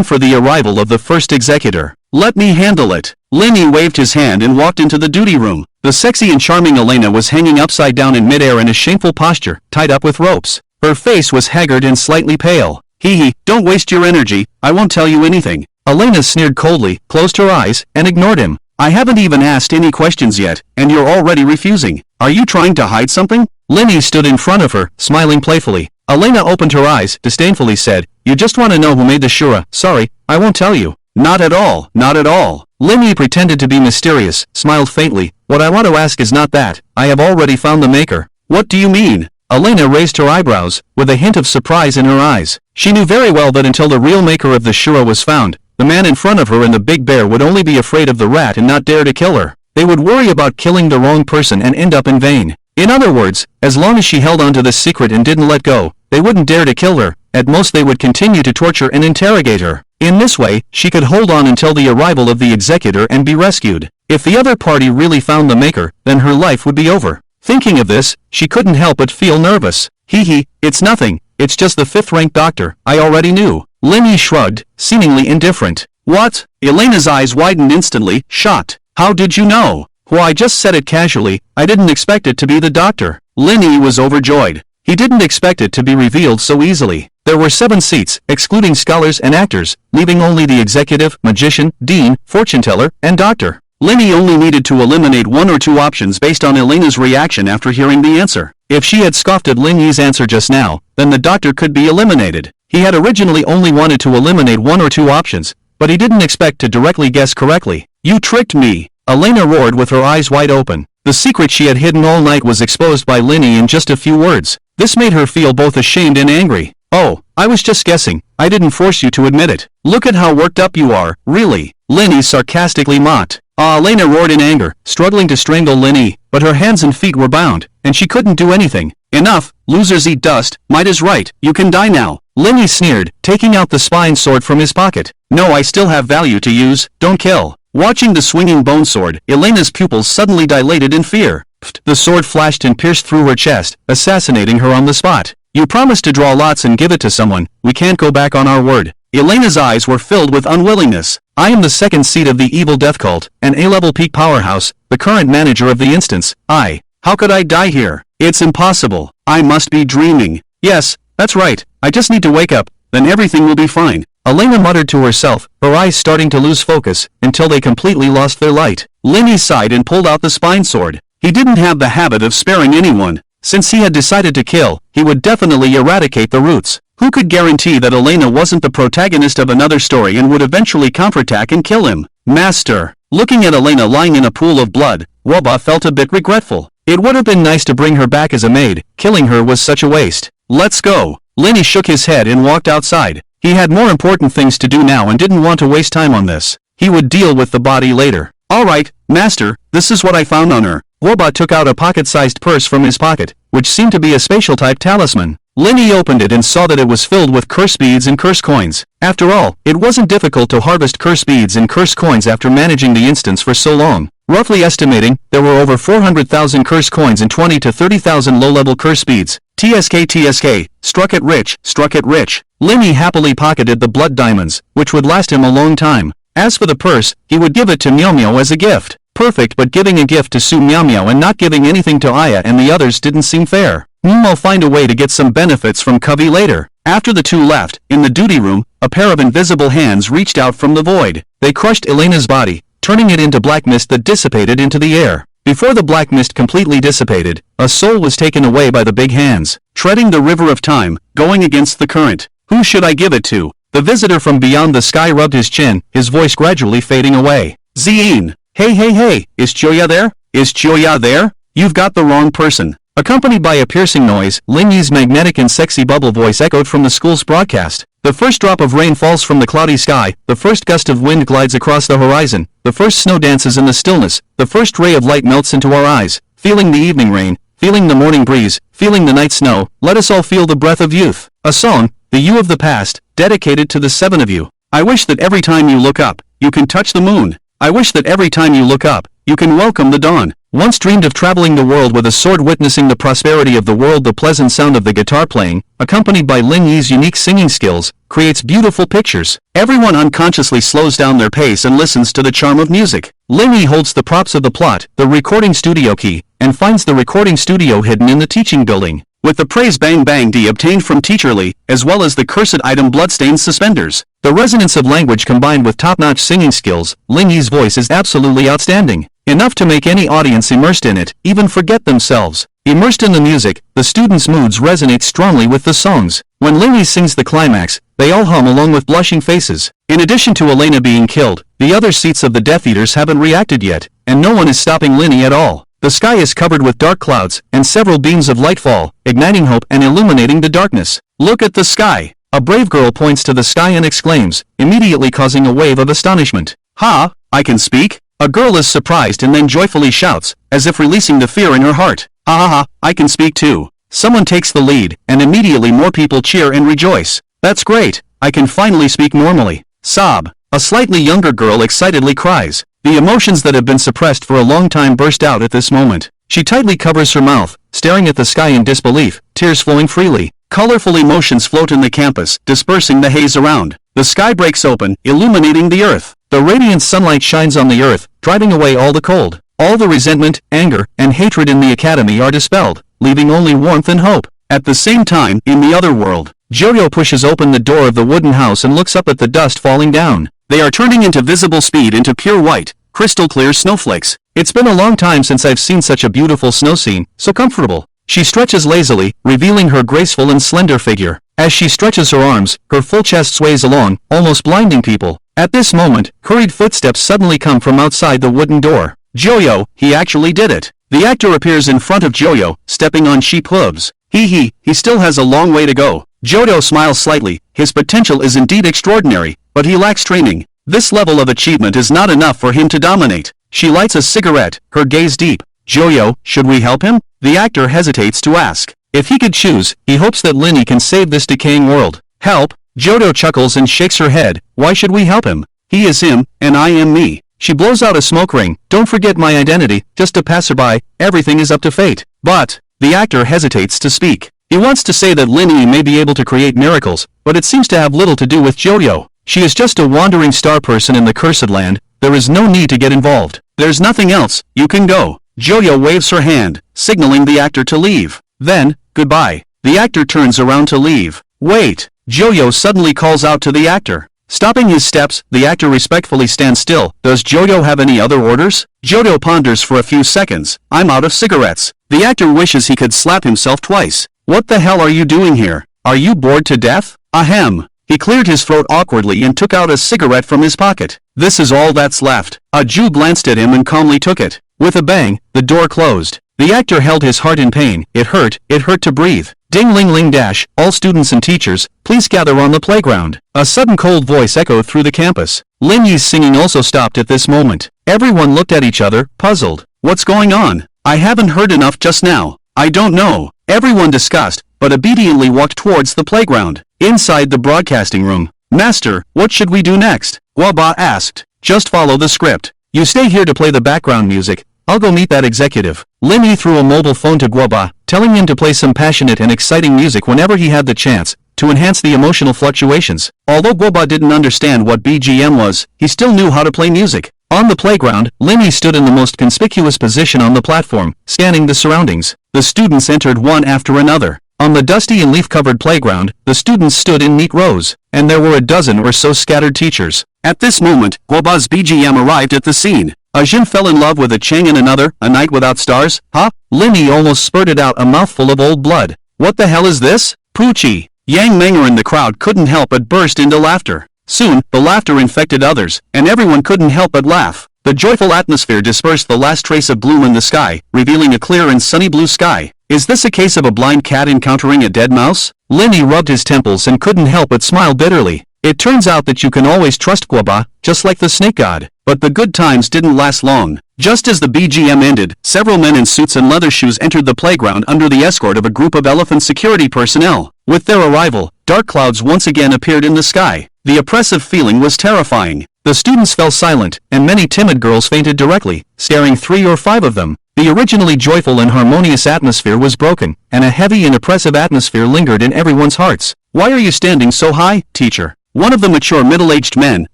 for the arrival of the first executor. Let me handle it. Linny waved his hand and walked into the duty room. The sexy and charming Elena was hanging upside down in midair in a shameful posture, tied up with ropes. Her face was haggard and slightly pale. Hee, don't waste your energy, I won't tell you anything. Elena sneered coldly, closed her eyes, and ignored him. I haven't even asked any questions yet, and you're already refusing. Are you trying to hide something? Linny stood in front of her, smiling playfully. Elena opened her eyes, disdainfully said, you just want to know who made the Shura. Sorry, I won't tell you. Not at all. Linny pretended to be mysterious, smiled faintly. What I want to ask is not that. I have already found the maker. What do you mean? Elena raised her eyebrows, with a hint of surprise in her eyes. She knew very well that until the real maker of the Shura was found, the man in front of her and the big bear would only be afraid of the rat and not dare to kill her. They would worry about killing the wrong person and end up in vain. In other words, as long as she held on to this secret and didn't let go, they wouldn't dare to kill her. At most they would continue to torture and interrogate her. In this way, she could hold on until the arrival of the executor and be rescued. If the other party really found the maker, then her life would be over. Thinking of this, she couldn't help but feel nervous. It's nothing. It's just the fifth-ranked doctor, I already knew. Linny shrugged, seemingly indifferent. What? Elena's eyes widened instantly, shocked. How did you know? Well, I just said it casually, I didn't expect it to be the doctor. Linny was overjoyed. He didn't expect it to be revealed so easily. There were 7 seats, excluding scholars and actors, leaving only the executive, magician, dean, fortune-teller, and doctor. Linny only needed to eliminate 1 or 2 options based on Elena's reaction after hearing the answer. If she had scoffed at Linny's answer just now, then the doctor could be eliminated. He had originally only wanted to eliminate 1 or 2 options, but he didn't expect to directly guess correctly. You tricked me! Elena roared with her eyes wide open. The secret she had hidden all night was exposed by Linny in just a few words. This made her feel both ashamed and angry. Oh, I was just guessing. I didn't force you to admit it. Look at how worked up you are, really. Linny sarcastically mocked. Elena roared in anger, struggling to strangle Linny, but her hands and feet were bound, and she couldn't do anything. Enough, losers eat dust, might is right, you can die now. Linny sneered, taking out the spine sword from his pocket. No, I still have value to use, don't kill. Watching the swinging bone sword, Elena's pupils suddenly dilated in fear. Pfft, the sword flashed and pierced through her chest, assassinating her on the spot. You promised to draw lots and give it to someone. We can't go back on our word. Elena's eyes were filled with unwillingness. I am the second seat of the evil death cult, an A-level peak powerhouse, the current manager of the instance. How could I die here? It's impossible. I must be dreaming. Yes, that's right. I just need to wake up, then everything will be fine. Elena muttered to herself, her eyes starting to lose focus, until they completely lost their light. Lenny sighed and pulled out the spine sword. He didn't have the habit of sparing anyone. Since he had decided to kill, he would definitely eradicate the roots. Who could guarantee that Elena wasn't the protagonist of another story and would eventually counterattack and kill him? Master. Looking at Elena lying in a pool of blood, Woba felt a bit regretful. It would have been nice to bring her back as a maid. Killing her was such a waste. Let's go. Lenny shook his head and walked outside. He had more important things to do now and didn't want to waste time on this. He would deal with the body later. Alright, Master, this is what I found on her. Woba took out a pocket-sized purse from his pocket, which seemed to be a spatial-type talisman. Lenny opened it and saw that it was filled with curse beads and curse coins. After all, it wasn't difficult to harvest curse beads and curse coins after managing the instance for so long. Roughly estimating, there were over 400,000 curse coins and 20 to 30,000 low-level curse beads. TSK, struck it rich, struck it rich. Lenny happily pocketed the blood diamonds, which would last him a long time. As for the purse, he would give it to Meow Meow as a gift. Perfect, but giving a gift to Su Meow Meow and not giving anything to Aya and the others didn't seem fair. I'll find a way to get some benefits from Covey later. After the two left, in the duty room, a pair of invisible hands reached out from the void. They crushed Elena's body, turning it into black mist that dissipated into the air. Before the black mist completely dissipated, a soul was taken away by the big hands, treading the river of time, going against the current. Who should I give it to? The visitor from beyond the sky rubbed his chin, his voice gradually fading away. Zien! Hey, is Choya there? Is Choya there? You've got the wrong person. Accompanied by a piercing noise, Lingyi's magnetic and sexy bubble voice echoed from the school's broadcast. The first drop of rain falls from the cloudy sky, the first gust of wind glides across the horizon, the first snow dances in the stillness, the first ray of light melts into our eyes. Feeling the evening rain, feeling the morning breeze, feeling the night snow, let us all feel the breath of youth. A song, the you of the past, dedicated to the seven of you. I wish that every time you look up, you can touch the moon. I wish that every time you look up, you can welcome the dawn. Once dreamed of traveling the world with a sword, witnessing the prosperity of the world. The pleasant sound of the guitar playing, accompanied by Lingyi's unique singing skills, creates beautiful pictures. Everyone unconsciously slows down their pace and listens to the charm of music. Lingyi holds the props of the plot, the recording studio key, and finds the recording studio hidden in the teaching building. With the praise Bang Bang D obtained from Teacher Lee, as well as the cursed item bloodstained suspenders, the resonance of language combined with top-notch singing skills, Lingyi's voice is absolutely outstanding. Enough to make any audience immersed in it, even forget themselves. Immersed in the music, the students' moods resonate strongly with the songs. When Lingyi sings the climax, they all hum along with blushing faces. In addition to Elena being killed, the other seats of the Death Eaters haven't reacted yet, and no one is stopping Lingyi at all. The sky is covered with dark clouds, and several beams of light fall, igniting hope and illuminating the darkness. Look at the sky! A brave girl points to the sky and exclaims, immediately causing a wave of astonishment. Ha! I can speak? A girl is surprised and then joyfully shouts, as if releasing the fear in her heart. Ha ha ha, I can speak too. Someone takes the lead, and immediately more people cheer and rejoice. That's great, I can finally speak normally. Sob. A slightly younger girl excitedly cries. The emotions that have been suppressed for a long time burst out at this moment. She tightly covers her mouth, staring at the sky in disbelief, tears flowing freely. Colorful emotions float in the campus, dispersing the haze around. The sky breaks open, illuminating the earth. The radiant sunlight shines on the earth, driving away all the cold. All the resentment, anger, and hatred in the academy are dispelled, leaving only warmth and hope. At the same time, in the other world, Jojo pushes open the door of the wooden house and looks up at the dust falling down. They are turning into visible speed into pure white, crystal clear snowflakes. It's been a long time since I've seen such a beautiful snow scene, so comfortable. She stretches lazily, revealing her graceful and slender figure. As she stretches her arms, her full chest sways along, almost blinding people. At this moment, hurried footsteps suddenly come from outside the wooden door. Jojo, he actually did it. The actor appears in front of Jojo, stepping on sheep hooves. He still has a long way to go. Jojo smiles slightly. His potential is indeed extraordinary, but he lacks training. This level of achievement is not enough for him to dominate. She lights a cigarette, her gaze deep. Jojo, should we help him? The actor hesitates to ask. If he could choose, he hopes that Lingyi can save this decaying world. Help? Jojo chuckles and shakes her head. Why should we help him? He is him, and I am me. She blows out a smoke ring. Don't forget my identity, just a passerby, everything is up to fate. But, the actor hesitates to speak. He wants to say that Lin Yi may be able to create miracles, but it seems to have little to do with Jojo. She is just a wandering star person in the cursed land. There is no need to get involved. There's nothing else, you can go. Jojo waves her hand, signaling the actor to leave. Then, goodbye. The actor turns around to leave. Wait. Jojo suddenly calls out to the actor. Stopping his steps, the actor respectfully stands still. Does Jojo have any other orders? Jojo ponders for a few seconds. I'm out of cigarettes. The actor wishes he could slap himself twice. What the hell are you doing here? Are you bored to death? Ahem. He cleared his throat awkwardly and took out a cigarette from his pocket. This is all that's left. A Jew glanced at him and calmly took it. With a bang, the door closed. The actor held his heart in pain. It hurt to breathe. Ding-ling-ling dash, all students and teachers, please gather on the playground. A sudden cold voice echoed through the campus. Lin Yi's singing also stopped at this moment. Everyone looked at each other, puzzled. What's going on? I haven't heard enough just now. I don't know. Everyone discussed, but obediently walked towards the playground. Inside the broadcasting room. Master, what should we do next? Guoba asked. Just follow the script. You stay here to play the background music. I'll go meet that executive. Lin Yi threw a mobile phone to Guoba, telling him to play some passionate and exciting music whenever he had the chance, to enhance the emotional fluctuations. Although Guoba didn't understand what BGM was, he still knew how to play music. On the playground, Lin Yi stood in the most conspicuous position on the platform, scanning the surroundings. The students entered one after another. On the dusty and leaf-covered playground, the students stood in neat rows, and there were a dozen or so scattered teachers. At this moment, Guoba's BGM arrived at the scene. A Jin fell in love with a Chang and another, a night without stars, huh? Lin Yi almost spurted out a mouthful of old blood. What the hell is this? Poochie. Yang Menger in the crowd couldn't help but burst into laughter. Soon, the laughter infected others, and everyone couldn't help but laugh. The joyful atmosphere dispersed the last trace of gloom in the sky, revealing a clear and sunny blue sky. Is this a case of a blind cat encountering a dead mouse? Lin Yi rubbed his temples and couldn't help but smile bitterly. It turns out that you can always trust Guoba, just like the snake god. But the good times didn't last long. Just as the BGM ended, several men in suits and leather shoes entered the playground under the escort of a group of elephant security personnel. With their arrival, dark clouds once again appeared in the sky. The oppressive feeling was terrifying. The students fell silent, and many timid girls fainted directly, scaring 3 or 5 of them. The originally joyful and harmonious atmosphere was broken, and a heavy and oppressive atmosphere lingered in everyone's hearts. Why are you standing so high, teacher? One of the mature middle-aged men,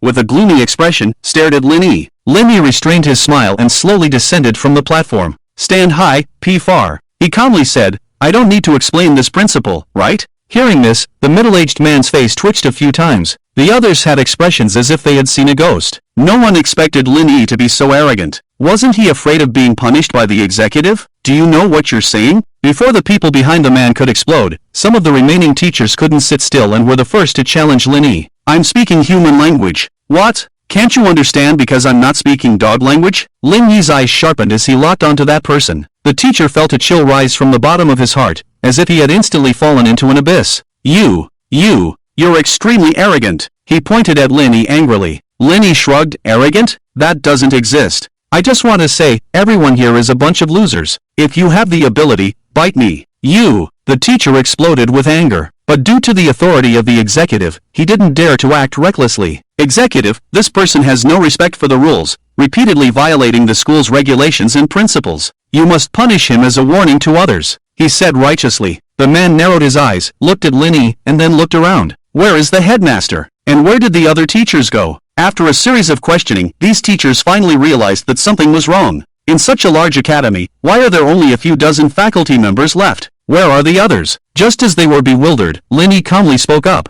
with a gloomy expression, stared at Lin Yi. Lin Yi restrained his smile and slowly descended from the platform. Stand high, P. Far. He calmly said, I don't need to explain this principle, right? Hearing this, the middle-aged man's face twitched a few times. The others had expressions as if they had seen a ghost. No one expected Lin Yi to be so arrogant. Wasn't he afraid of being punished by the executive? Do you know what you're saying? Before the people behind the man could explode, some of the remaining teachers couldn't sit still and were the first to challenge Lin Yi. I'm speaking human language. What? Can't you understand because I'm not speaking dog language? Lin Yi's eyes sharpened as he locked onto that person. The teacher felt a chill rise from the bottom of his heart, as if he had instantly fallen into an abyss. You're extremely arrogant. He pointed at Lin Yi angrily. Lin Yi shrugged. Arrogant? That doesn't exist. I just want to say, everyone here is a bunch of losers. If you have the ability, bite me. The teacher exploded with anger. But due to the authority of the executive, he didn't dare to act recklessly. Executive, this person has no respect for the rules, repeatedly violating the school's regulations and principles. You must punish him as a warning to others, he said righteously. The man narrowed his eyes, looked at Lin Yi, and then looked around. Where is the headmaster? And where did the other teachers go? After a series of questioning, these teachers finally realized that something was wrong. In such a large academy, why are there only a few dozen faculty members left? Where are the others? Just as they were bewildered, Lin Yi calmly spoke up.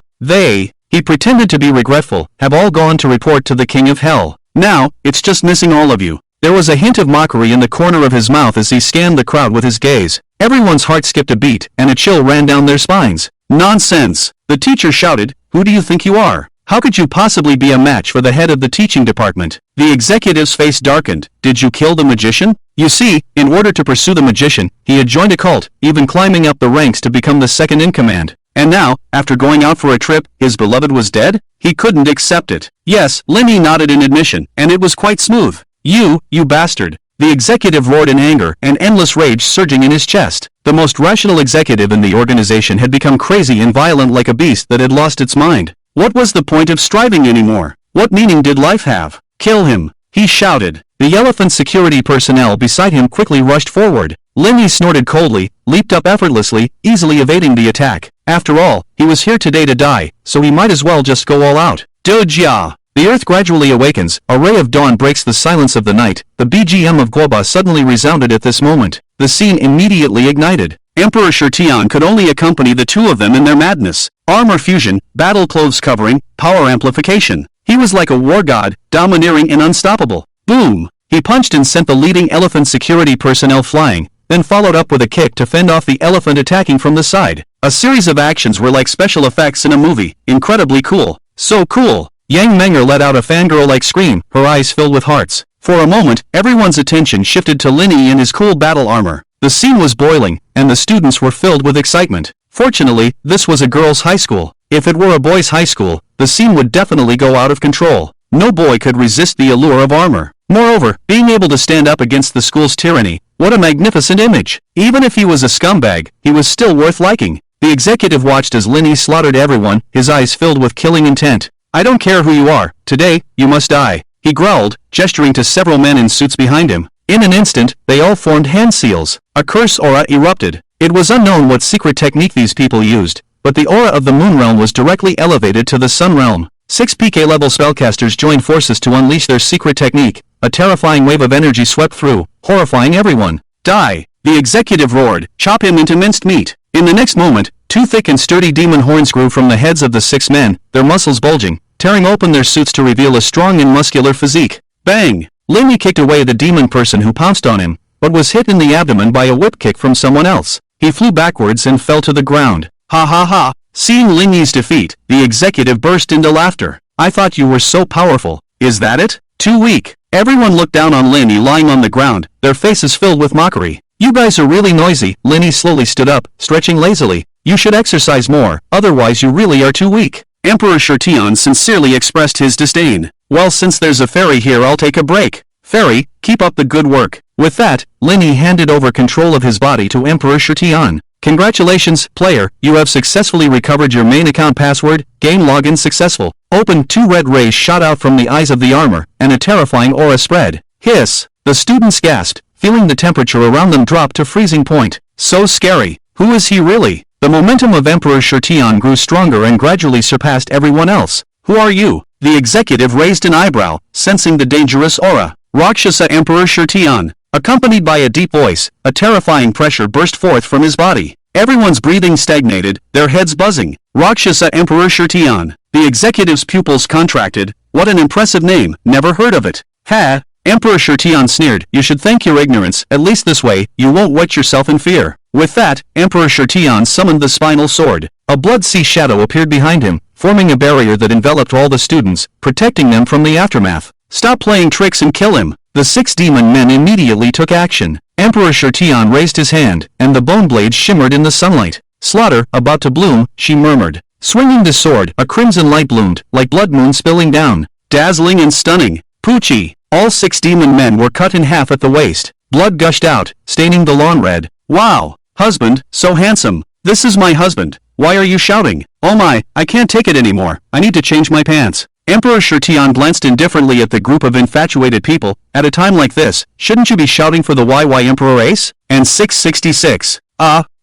He pretended to be regretful, have all gone to report to the King of Hell. Now, it's just missing all of you. There was a hint of mockery in the corner of his mouth as he scanned the crowd with his gaze. Everyone's heart skipped a beat, and a chill ran down their spines. Nonsense! The teacher shouted, who do you think you are? How could you possibly be a match for the head of the teaching department? The executive's face darkened. Did you kill the magician? You see, in order to pursue the magician, he had joined a cult, even climbing up the ranks to become the second in command. And now, after going out for a trip, his beloved was dead? He couldn't accept it. Yes, Lin Yi nodded in admission, and it was quite smooth. You bastard. The executive roared in anger, and endless rage surging in his chest. The most rational executive in the organization had become crazy and violent like a beast that had lost its mind. What was the point of striving anymore? What meaning did life have? Kill him. he shouted. The elephant security personnel beside him quickly rushed forward. Linny snorted coldly, leaped up effortlessly, easily evading the attack. After all, he was here today to die, so he might as well just go all out. Dojia! The earth gradually awakens, a ray of dawn breaks the silence of the night. The BGM of Guoba suddenly resounded at this moment. The scene immediately ignited. Emperor Shirtian could only accompany the two of them in their madness. Armor fusion, battle clothes covering, power amplification. He was like a war god, domineering and unstoppable. Boom! He punched and sent the leading elephant security personnel flying, then followed up with a kick to fend off the elephant attacking from the side. A series of actions were like special effects in a movie. Incredibly cool. So cool! Yang Menger let out a fangirl-like scream, her eyes filled with hearts. For a moment, everyone's attention shifted to Linny and his cool battle armor. The scene was boiling, and the students were filled with excitement. Fortunately, this was a girls' high school. If it were a boys' high school, the scene would definitely go out of control. No boy could resist the allure of armor. Moreover, being able to stand up against the school's tyranny, what a magnificent image! Even if he was a scumbag, he was still worth liking. The executive watched as Linny slaughtered everyone, his eyes filled with killing intent. I don't care who you are, today, you must die, he growled, gesturing to several men in suits behind him. In an instant, they all formed hand seals. A curse aura erupted. It was unknown what secret technique these people used, but the aura of the Moon Realm was directly elevated to the Sun Realm. 6 PK-level spellcasters joined forces to unleash their secret technique. A terrifying wave of energy swept through, horrifying everyone. Die! The executive roared, chop him into minced meat. In the next moment, 2 thick and sturdy demon horns grew from the heads of the 6 men, their muscles bulging, tearing open their suits to reveal a strong and muscular physique. Bang! Linny kicked away the demon person who pounced on him, but was hit in the abdomen by a whip kick from someone else. He flew backwards and fell to the ground. Ha ha ha! Seeing Linny's defeat, the executive burst into laughter. I thought you were so powerful. Is that it? Too weak. Everyone looked down on Linny lying on the ground, their faces filled with mockery. You guys are really noisy. Linny slowly stood up, stretching lazily. You should exercise more, otherwise you really are too weak. Emperor Shirtian sincerely expressed his disdain. Well, since there's a fairy here, I'll take a break. Fairy, keep up the good work. With that, Linny handed over control of his body to Emperor Shirtian. Congratulations, player, you have successfully recovered your main account password, game login successful. Open. 2 red rays shot out from the eyes of the armor, and a terrifying aura spread. Hiss! The students gasped, feeling the temperature around them drop to freezing point. So scary. Who is he really? The momentum of Emperor Shirtian grew stronger and gradually surpassed everyone else. Who are you? The executive raised an eyebrow, sensing the dangerous aura. Rakshasa Emperor Shirtian. Accompanied by a deep voice, a terrifying pressure burst forth from his body. Everyone's breathing stagnated, their heads buzzing. Rakshasa Emperor Shirtian. The executive's pupils contracted. What an impressive name, never heard of it. Ha! Emperor Shirtian sneered. You should thank your ignorance, at least this way, you won't wet yourself in fear. With that, Emperor Shirtian summoned the spinal sword. A blood sea shadow appeared behind him, forming a barrier that enveloped all the students, protecting them from the aftermath. Stop playing tricks and kill him. The 6 demon men immediately took action. Emperor Shirtian raised his hand, and the bone blade shimmered in the sunlight. Slaughter, about to bloom, she murmured. Swinging the sword, a crimson light bloomed, like blood moon spilling down. Dazzling and stunning. Poochie! All 6 demon men were cut in half at the waist. Blood gushed out, staining the lawn red. Wow! Husband, so handsome. This is my husband. Why are you shouting? Oh my, I can't take it anymore. I need to change my pants. Emperor Shirtian glanced indifferently at the group of infatuated people. At a time like this, shouldn't you be shouting for the YY Emperor Ace? And 666.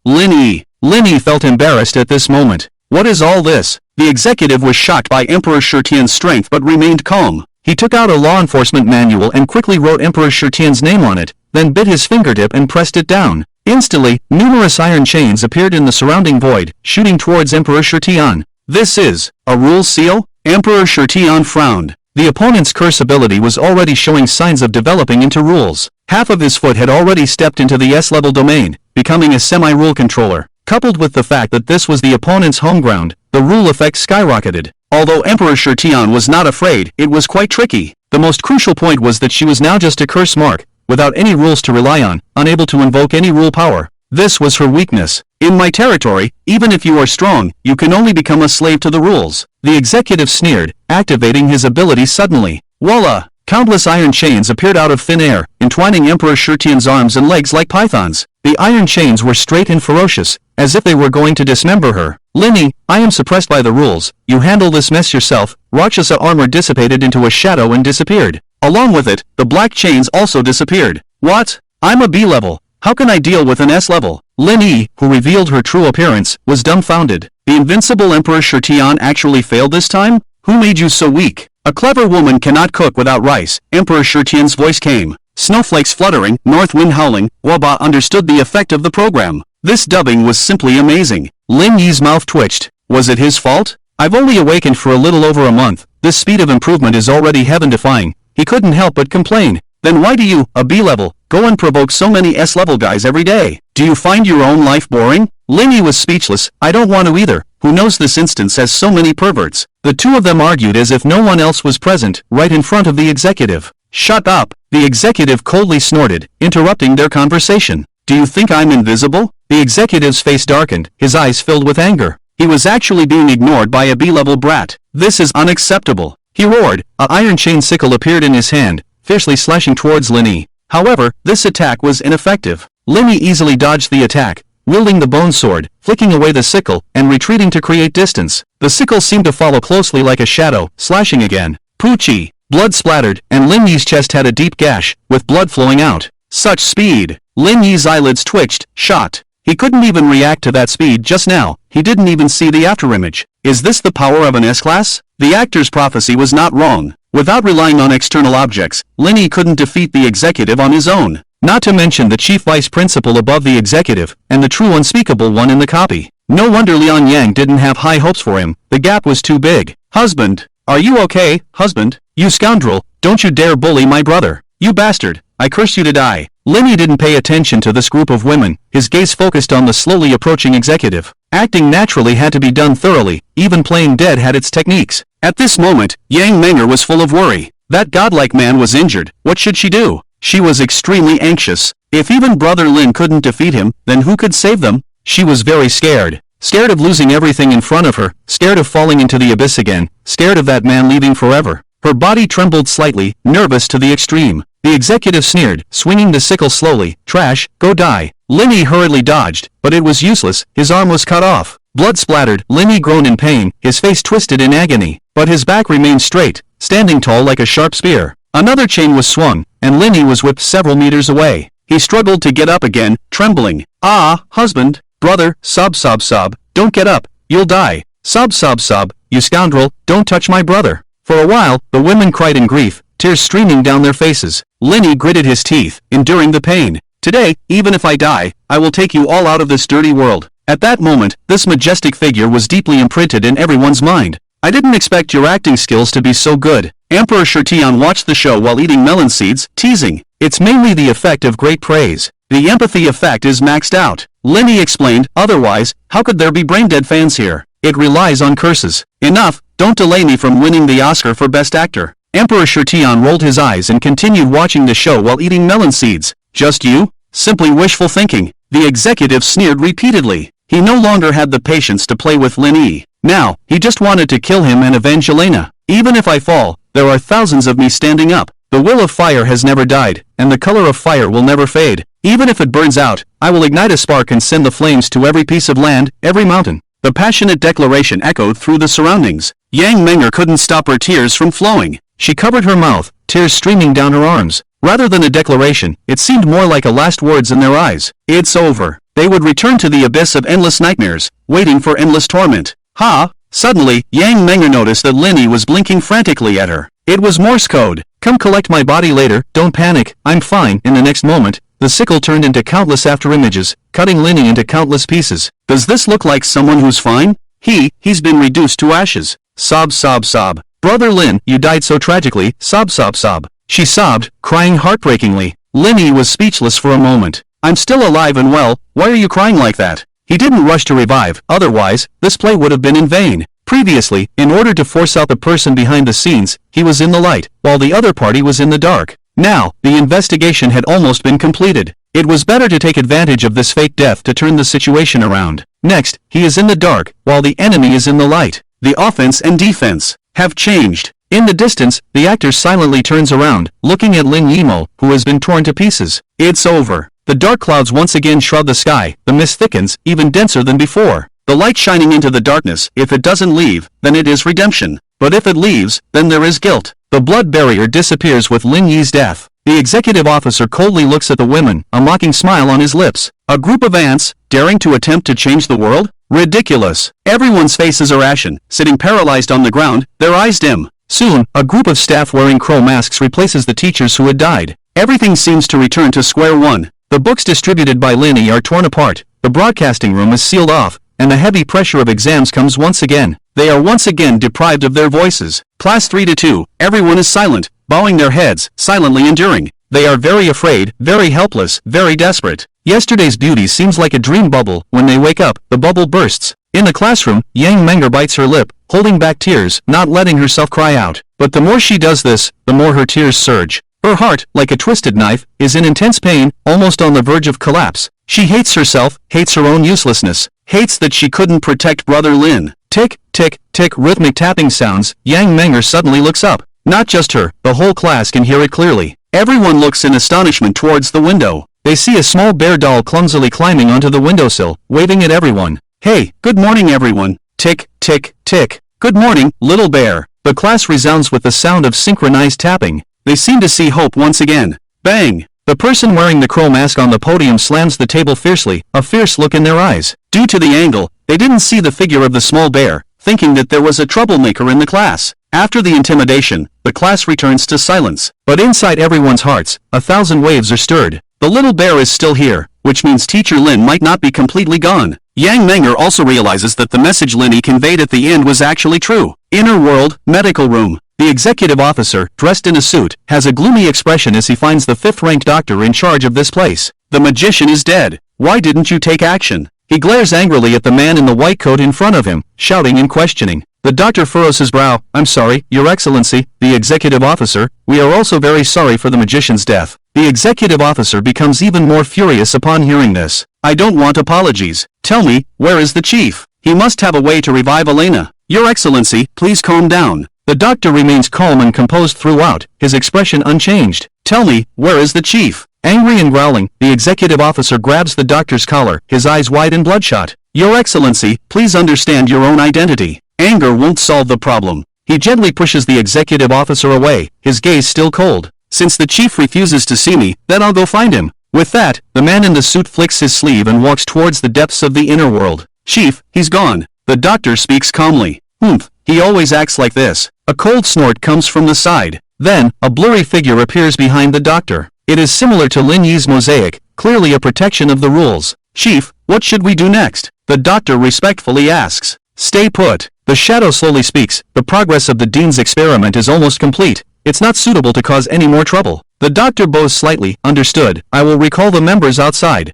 Linny. Linny felt embarrassed at this moment. What is all this? The executive was shocked by Emperor Shirtian's strength but remained calm. He took out a law enforcement manual and quickly wrote Emperor Shirtian's name on it, then bit his fingertip and pressed it down. Instantly, numerous iron chains appeared in the surrounding void, shooting towards Emperor Shirtian. This is a rule seal? Emperor Shirtian frowned. The opponent's curse ability was already showing signs of developing into rules. Half of his foot had already stepped into the S-level domain, becoming a semi-rule controller. Coupled with the fact that this was the opponent's home ground, the rule effect skyrocketed. Although Emperor Shirtian was not afraid, it was quite tricky. The most crucial point was that she was now just a curse mark, without any rules to rely on, unable to invoke any rule power. This was her weakness. In my territory, even if you are strong, you can only become a slave to the rules. The executive sneered, activating his ability suddenly. Voila! Countless iron chains appeared out of thin air, entwining Emperor Shirtian's arms and legs like pythons. The iron chains were straight and ferocious, as if they were going to dismember her. Linny, I am suppressed by the rules. You handle this mess yourself. Rakshasa armor dissipated into a shadow and disappeared. Along with it, the black chains also disappeared. What? I'm a B level. How can I deal with an S level? Lin Yi, who revealed her true appearance, was dumbfounded. The invincible Emperor Shirtian actually failed this time? Who made you so weak? A clever woman cannot cook without rice. Emperor Shirtian's voice came. Snowflakes fluttering, north wind howling. Waba understood the effect of the program. This dubbing was simply amazing. Lin Yi's mouth twitched. Was it his fault? I've only awakened for a little over a month. This speed of improvement is already heaven-defying. He couldn't help but complain. Then why do you, a B-level, go and provoke so many S-level guys every day? Do you find your own life boring? Lin Yi was speechless. I don't want to either. Who knows this instance has so many perverts? The two of them argued as if no one else was present, right in front of the executive. Shut up! The executive coldly snorted, interrupting their conversation. Do you think I'm invisible? The executive's face darkened, his eyes filled with anger. He was actually being ignored by a B-level brat. This is unacceptable. He roared. An iron chain sickle appeared in his hand, fiercely slashing towards Lin Yi. However, this attack was ineffective. Lin Yi easily dodged the attack, wielding the bone sword, flicking away the sickle, and retreating to create distance. The sickle seemed to follow closely like a shadow, slashing again. Poochie! Blood splattered, and Lin Yi's chest had a deep gash, with blood flowing out. Such speed! Lin Yi's eyelids twitched, shot. He couldn't even react to that speed just now. He didn't even see the afterimage. Is this the power of an S-class? The actor's prophecy was not wrong. Without relying on external objects, Lin Yi couldn't defeat the executive on his own. Not to mention the chief vice principal above the executive, and the true unspeakable one in the copy. No wonder Liang Yang didn't have high hopes for him. The gap was too big. Husband! Are you okay, husband? You scoundrel! Don't you dare bully my brother! You bastard! I curse you to die! Lin Yi didn't pay attention to this group of women. His gaze focused on the slowly approaching executive. Acting naturally had to be done thoroughly. Even playing dead had its techniques. At this moment, Yang Menger was full of worry. That godlike man was injured. What should she do? She was extremely anxious. If even Brother Lin couldn't defeat him, then who could save them? She was very scared. Scared of losing everything in front of her, scared of falling into the abyss again, scared of that man leaving forever. Her body trembled slightly, nervous to the extreme. The executive sneered, swinging the sickle slowly. Trash, go die. Lin Yi hurriedly dodged, but it was useless. His arm was cut off. Blood splattered. Lin Yi groaned in pain, his face twisted in agony. But his back remained straight, standing tall like a sharp spear. Another chain was swung, and Lin Yi was whipped several meters away. He struggled to get up again, trembling. Ah, husband, brother, sob sob sob, don't get up, you'll die. Sob sob sob, you scoundrel, don't touch my brother. For a while, the women cried in grief, tears streaming down their faces. Lin Yi gritted his teeth, enduring the pain. Today, even if I die, I will take you all out of this dirty world. At that moment, this majestic figure was deeply imprinted in everyone's mind. I didn't expect your acting skills to be so good. Emperor Shirtian watched the show while eating melon seeds, teasing. It's mainly the effect of great praise. The empathy effect is maxed out. Lin Yi explained, otherwise, how could there be brain-dead fans here? It relies on curses. Enough, don't delay me from winning the Oscar for Best Actor. Emperor Shirtian rolled his eyes and continued watching the show while eating melon seeds. Just you? Simply wishful thinking. The executive sneered repeatedly. He no longer had the patience to play with Lin Yi. Now, he just wanted to kill him and avenge Elena. Even if I fall, there are thousands of me standing up. The will of fire has never died, and the color of fire will never fade. Even if it burns out, I will ignite a spark and send the flames to every piece of land, every mountain. The passionate declaration echoed through the surroundings. Yang Menger couldn't stop her tears from flowing. She covered her mouth, tears streaming down her arms. Rather than a declaration, it seemed more like a last words in their eyes. It's over. They would return to the abyss of endless nightmares, waiting for endless torment. Ha! Suddenly, Yang Menger noticed that Lin Yi was blinking frantically at her. It was Morse code. Come collect my body later, don't panic, I'm fine. In the next moment, the sickle turned into countless afterimages, cutting Lin Yi into countless pieces. Does this look like someone who's fine? He's been reduced to ashes. Sob sob sob. Brother Lin, you died so tragically, sob sob sob. She sobbed, crying heartbreakingly. Lin Yi was speechless for a moment. I'm still alive and well, why are you crying like that? He didn't rush to revive, otherwise, this play would have been in vain. Previously, in order to force out the person behind the scenes, he was in the light, while the other party was in the dark. Now, the investigation had almost been completed. It was better to take advantage of this fake death to turn the situation around. Next, he is in the dark, while the enemy is in the light. The offense and defense have changed. In the distance, the actor silently turns around, looking at Lin Yimo, who has been torn to pieces. It's over. The dark clouds once again shroud the sky, the mist thickens, even denser than before. The light shining into the darkness, if it doesn't leave, then it is redemption. but if it leaves, then there is guilt. The blood barrier disappears with Lin Yi's death. The executive officer coldly looks at the women, a mocking smile on his lips. A group of ants, daring to attempt to change the world? Ridiculous. Everyone's faces are ashen, sitting paralyzed on the ground, their eyes dim. Soon, a group of staff wearing crow masks replaces the teachers who had died. Everything seems to return to square one. The books distributed by Lin Yi are torn apart, the broadcasting room is sealed off, and the heavy pressure of exams comes once again. They are once again deprived of their voices. Class 3-2, everyone is silent, bowing their heads, silently enduring. They are very afraid, very helpless, very desperate. Yesterday's beauty seems like a dream bubble. When they wake up, the bubble bursts. In the classroom, Yang Menger bites her lip, holding back tears, not letting herself cry out. But the more she does this, the more her tears surge. Her heart, like a twisted knife, is in intense pain, almost on the verge of collapse. She hates herself, hates her own uselessness, hates that she couldn't protect brother Lin. Tick, tick, tick, rhythmic tapping sounds. Yang Menger suddenly looks up. Not just her, the whole class can hear it clearly. Everyone looks in astonishment towards the window. They see a small bear doll clumsily climbing onto the windowsill, waving at everyone. Hey, good morning everyone. Tick, tick, tick. Good morning, little bear. The class resounds with the sound of synchronized tapping. They seem to see hope once again. Bang! The person wearing the crow mask on the podium slams the table fiercely, a fierce look in their eyes. Due to the angle, they didn't see the figure of the small bear, thinking that there was a troublemaker in the class. After the intimidation, the class returns to silence. But inside everyone's hearts, 1,000 waves are stirred. The little bear is still here, which means Teacher Lin might not be completely gone. Yang Menger also realizes that the message Lin Yi conveyed at the end was actually true. Inner world, medical room. The executive officer, dressed in a suit, has a gloomy expression as he finds the 5th-ranked doctor in charge of this place. The magician is dead. Why didn't you take action? He glares angrily at the man in the white coat in front of him, shouting and questioning. The doctor furrows his brow. I'm sorry, Your Excellency, the executive officer. We are also very sorry for the magician's death. The executive officer becomes even more furious upon hearing this. I don't want apologies. Tell me, where is the chief? He must have a way to revive Elena. Your Excellency, please calm down. The doctor remains calm and composed throughout, his expression unchanged. Tell me, where is the chief? Angry and growling, the executive officer grabs the doctor's collar, his eyes wide and bloodshot. Your Excellency, please understand your own identity. Anger won't solve the problem. He gently pushes the executive officer away, his gaze still cold. Since the chief refuses to see me, then I'll go find him. With that, the man in the suit flicks his sleeve and walks towards the depths of the inner world. Chief, he's gone. The doctor speaks calmly. Humph, he always acts like this. A cold snort comes from the side. Then, a blurry figure appears behind the doctor. It is similar to Lin Yi's mosaic, clearly a protection of the rules. Chief, what should we do next? The doctor respectfully asks. Stay put. The shadow slowly speaks. The progress of the dean's experiment is almost complete. It's not suitable to cause any more trouble. The doctor bows slightly. Understood. I will recall the members outside.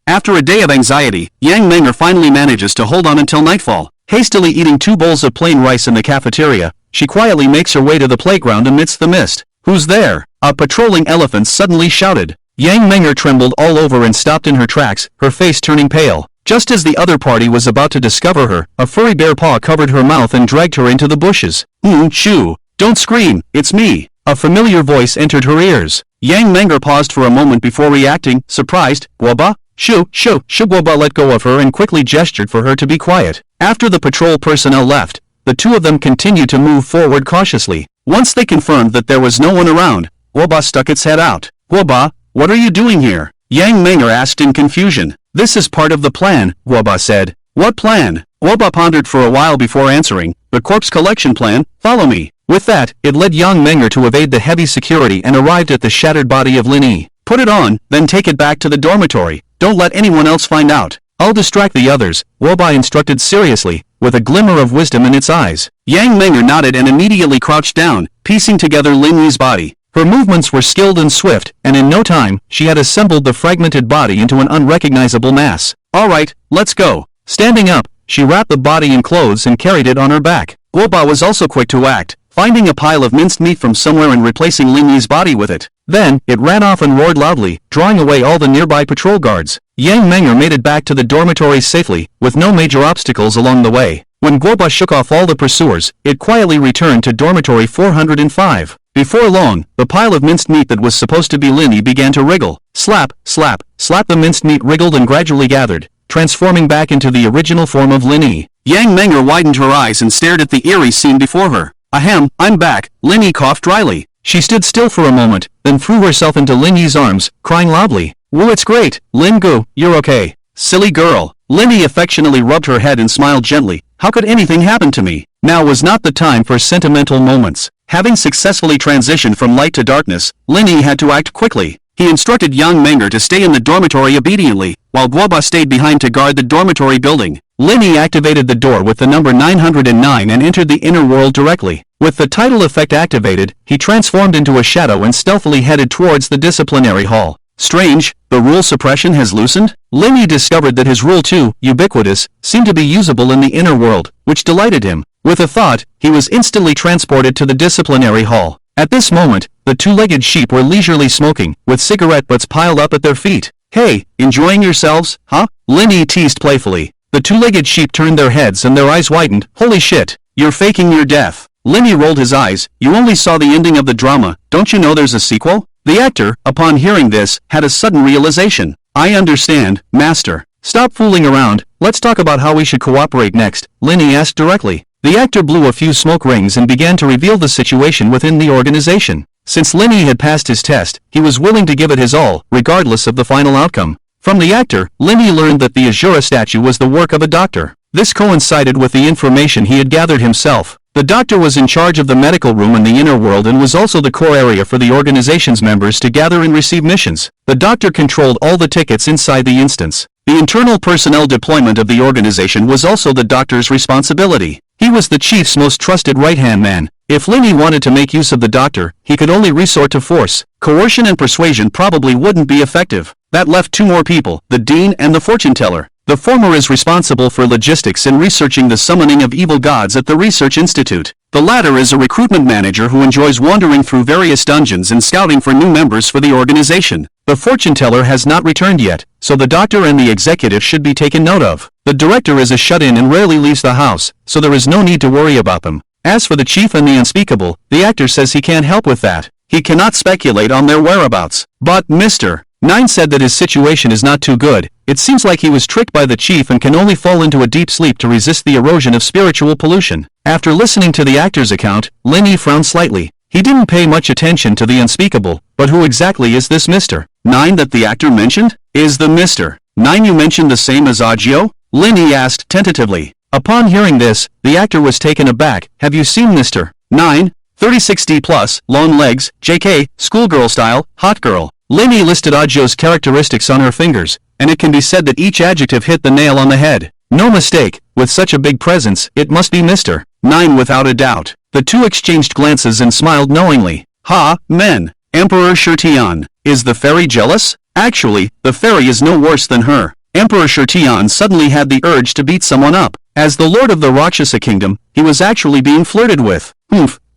After a day of anxiety, Yang Menger finally manages to hold on until nightfall. Hastily eating 2 bowls of plain rice in the cafeteria, she quietly makes her way to the playground amidst the mist. Who's there? A patrolling elephant suddenly shouted. Yang Menger trembled all over and stopped in her tracks, her face turning pale. Just as the other party was about to discover her, a furry bear paw covered her mouth and dragged her into the bushes. Shoo! Don't scream, it's me! A familiar voice entered her ears. Yang Menger paused for a moment before reacting, surprised. Guoba? Shoo! Guoba let go of her and quickly gestured for her to be quiet. After the patrol personnel left, the two of them continued to move forward cautiously. Once they confirmed that there was no one around, Guoba stuck its head out. Guoba, what are you doing here? Yang Menger asked in confusion. This is part of the plan, Guoba said. What plan? Guoba pondered for a while before answering. The corpse collection plan. Follow me. With that, it led Yang Menger to evade the heavy security and arrived at the shattered body of Lin Yi. Put it on, then take it back to the dormitory. Don't let anyone else find out. I'll distract the others, Guoba instructed seriously, with a glimmer of wisdom in its eyes. Yang Menger nodded and immediately crouched down, piecing together Lin Yi's body. Her movements were skilled and swift, and in no time, she had assembled the fragmented body into an unrecognizable mass. Alright, let's go. Standing up, she wrapped the body in clothes and carried it on her back. Guoba was also quick to act, finding a pile of minced meat from somewhere and replacing Lin Yi's body with it. Then, it ran off and roared loudly, drawing away all the nearby patrol guards. Yang Menger made it back to the dormitories safely, with no major obstacles along the way. When Guoba shook off all the pursuers, it quietly returned to dormitory 405. Before long, the pile of minced meat that was supposed to be Lin Yi began to wriggle. Slap, slap, slap. The minced meat wriggled and gradually gathered, transforming back into the original form of Lin Yi. Yang Menger widened her eyes and stared at the eerie scene before her. Ahem, I'm back, Lin Yi coughed dryly. She stood still for a moment, then threw herself into Lin Yi's arms, crying loudly. Woo, it's great, Lin Gu, you're okay. Silly girl. Lin Yi affectionately rubbed her head and smiled gently. How could anything happen to me? Now was not the time for sentimental moments. Having successfully transitioned from light to darkness, Lin Yi had to act quickly. He instructed Yang Menger to stay in the dormitory obediently, while Guoba stayed behind to guard the dormitory building. Lin Yi activated the door with the number 909 and entered the inner world directly. With the tidal effect activated, he transformed into a shadow and stealthily headed towards the disciplinary hall. Strange, the rule suppression has loosened? Lin Yi discovered that his rule 2, ubiquitous, seemed to be usable in the inner world, which delighted him. With a thought, he was instantly transported to the disciplinary hall. At this moment, the two-legged sheep were leisurely smoking, with cigarette butts piled up at their feet. Hey, enjoying yourselves, huh? Lin Yi teased playfully. The two-legged sheep turned their heads and their eyes widened. Holy shit, you're faking your death. Lin Yi rolled his eyes. You only saw the ending of the drama, don't you know there's a sequel? The actor, upon hearing this, had a sudden realization. I understand, master. Stop fooling around, let's talk about how we should cooperate next, Lin Yi asked directly. The actor blew a few smoke rings and began to reveal the situation within the organization. Since Lin Yi had passed his test, he was willing to give it his all, regardless of the final outcome. From the actor, Lin Yi learned that the Azura statue was the work of a doctor. This coincided with the information he had gathered himself. The doctor was in charge of the medical room in the inner world and was also the core area for the organization's members to gather and receive missions. The doctor controlled all the tickets inside the instance. The internal personnel deployment of the organization was also the doctor's responsibility. He was the chief's most trusted right-hand man. If Lin Yi wanted to make use of the doctor, he could only resort to force. Coercion and persuasion probably wouldn't be effective. That left two more people, the dean and the fortune teller. The former is responsible for logistics and researching the summoning of evil gods at the Research Institute. The latter is a recruitment manager who enjoys wandering through various dungeons and scouting for new members for the organization. The fortune teller has not returned yet, so the doctor and the executive should be taken note of. The director is a shut-in and rarely leaves the house, so there is no need to worry about them. As for the chief and the unspeakable, the actor says he can't help with that. He cannot speculate on their whereabouts. But Mr. Nine said that his situation is not too good. It seems like he was tricked by the chief and can only fall into a deep sleep to resist the erosion of spiritual pollution. After listening to the actor's account, Lin Yi frowned slightly. He didn't pay much attention to the unspeakable, but who exactly is this Mr. Nine that the actor mentioned? Is the Mr. Nine you mentioned the same as Agio? Lin Yi asked tentatively. Upon hearing this, the actor was taken aback. Have you seen Mr. 9? 36D+, long legs, JK, schoolgirl style, hot girl. Lin Yi listed Agio's characteristics on her fingers, and it can be said that each adjective hit the nail on the head. No mistake, with such a big presence, it must be Mr. 9 without a doubt. The two exchanged glances and smiled knowingly. Ha, men. Emperor Shirtian. Is the fairy jealous? Actually, the fairy is no worse than her. Emperor Shirtian suddenly had the urge to beat someone up. As the lord of the Rakshasa kingdom, he was actually being flirted with.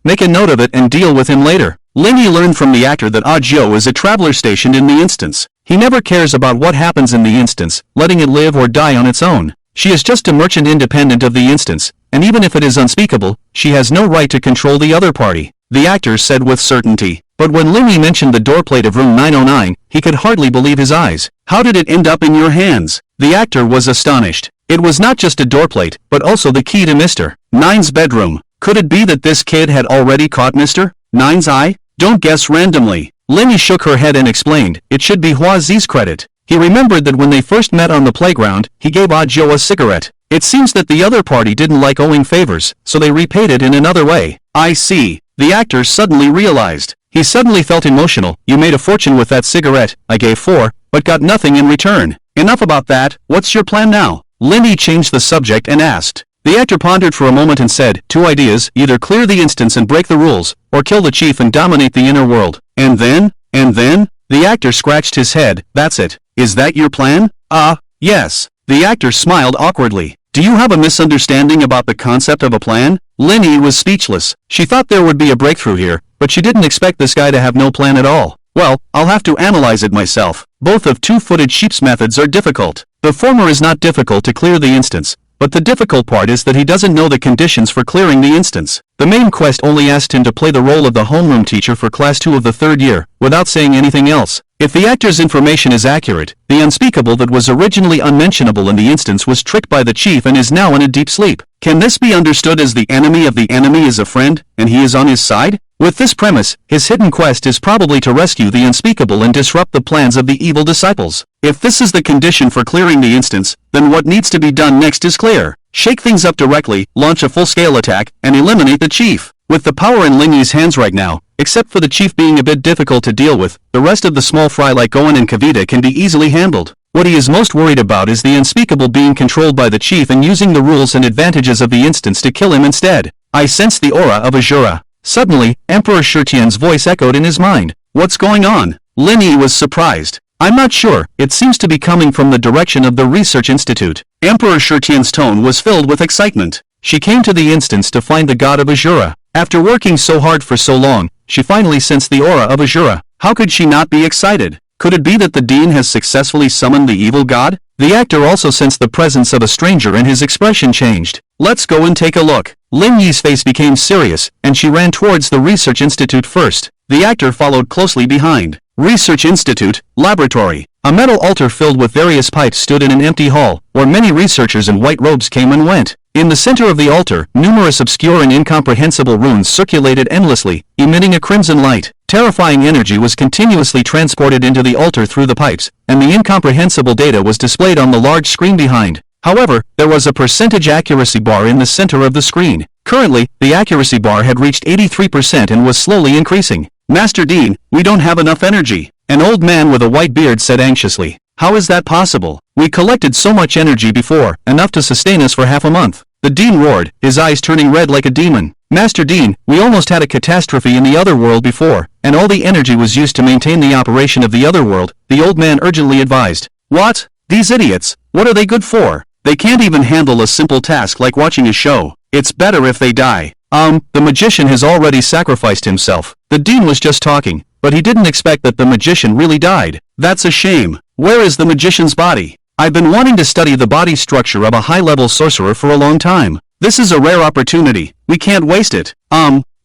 Make a note of it and deal with him later. Lin Yi learned from the actor that Agio is a traveler stationed in the instance. He never cares about what happens in the instance, letting it live or die on its own. She is just a merchant independent of the instance, and even if it is unspeakable, she has no right to control the other party. The actor said with certainty. But when Lin Yi mentioned the doorplate of room 909, he could hardly believe his eyes. How did it end up in your hands? The actor was astonished. It was not just a doorplate, but also the key to Mr. 9's bedroom. Could it be that this kid had already caught Mr. 9's eye? Don't guess randomly. Lin Yi shook her head and explained, it should be Hua Zi's credit. He remembered that when they first met on the playground, he gave Agio a cigarette. It seems that the other party didn't like owing favors, so they repaid it in another way. I see. The actor suddenly realized. He suddenly felt emotional. You made a fortune with that cigarette. I gave 4, but got nothing in return. Enough about that. What's your plan now? Lin Yi changed the subject and asked. The actor pondered for a moment and said, 2 ideas, either clear the instance and break the rules, or kill the chief and dominate the inner world. And then? The actor scratched his head. That's it. Is that your plan? Yes. The actor smiled awkwardly. Do you have a misunderstanding about the concept of a plan? Lin Yi was speechless. She thought there would be a breakthrough here, but she didn't expect this guy to have no plan at all. Well, I'll have to analyze it myself. Both of two-footed sheep's methods are difficult. The former is not difficult to clear the instance, but the difficult part is that he doesn't know the conditions for clearing the instance. The main quest only asked him to play the role of the homeroom teacher for class 2 of the 3rd year, without saying anything else. If the actor's information is accurate, the unspeakable that was originally unmentionable in the instance was tricked by the chief and is now in a deep sleep. Can this be understood as the enemy of the enemy is a friend, and he is on his side? With this premise, his hidden quest is probably to rescue the unspeakable and disrupt the plans of the evil disciples. If this is the condition for clearing the instance, then what needs to be done next is clear. Shake things up directly, launch a full-scale attack, and eliminate the chief. With the power in Lin Yi's hands right now, except for the chief being a bit difficult to deal with, the rest of the small fry like Gohan and Kavita can be easily handled. What he is most worried about is the unspeakable being controlled by the chief and using the rules and advantages of the instance to kill him instead. I sense the aura of Azura. Suddenly, Emperor Shirtian's voice echoed in his mind. What's going on? Lin Yi was surprised. I'm not sure, it seems to be coming from the direction of the research institute. Emperor Shirtian's tone was filled with excitement. She came to the instance to find the god of Azura. After working so hard for so long, she finally sensed the aura of Azura. How could she not be excited? Could it be that the dean has successfully summoned the evil god? The actor also sensed the presence of a stranger and his expression changed. Let's go and take a look. Lin Yi's face became serious, and she ran towards the research institute first. The actor followed closely behind. Research Institute, Laboratory. A metal altar filled with various pipes stood in an empty hall, where many researchers in white robes came and went. In the center of the altar, numerous obscure and incomprehensible runes circulated endlessly, emitting a crimson light. Terrifying energy was continuously transported into the altar through the pipes, and the incomprehensible data was displayed on the large screen behind. However, there was a percentage accuracy bar in the center of the screen. Currently, the accuracy bar had reached 83% and was slowly increasing. Master Dean, we don't have enough energy. An old man with a white beard said anxiously. How is that possible? We collected so much energy before, enough to sustain us for half a month. The Dean roared, his eyes turning red like a demon. Master Dean, we almost had a catastrophe in the other world before, and all the energy was used to maintain the operation of the other world, the old man urgently advised. What? These idiots, what are they good for? They can't even handle a simple task like watching a show. It's better if they die. The magician has already sacrificed himself. The Dean was just talking, but he didn't expect that the magician really died. That's a shame. Where is the magician's body? I've been wanting to study the body structure of a high-level sorcerer for a long time. This is a rare opportunity. We can't waste it.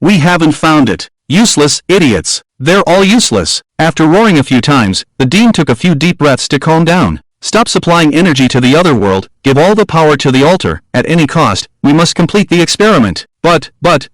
We haven't found it. Useless idiots. They're all useless. After roaring a few times, the Dean took a few deep breaths to calm down. Stop supplying energy to the other world, give all the power to the altar, at any cost, we must complete the experiment. But,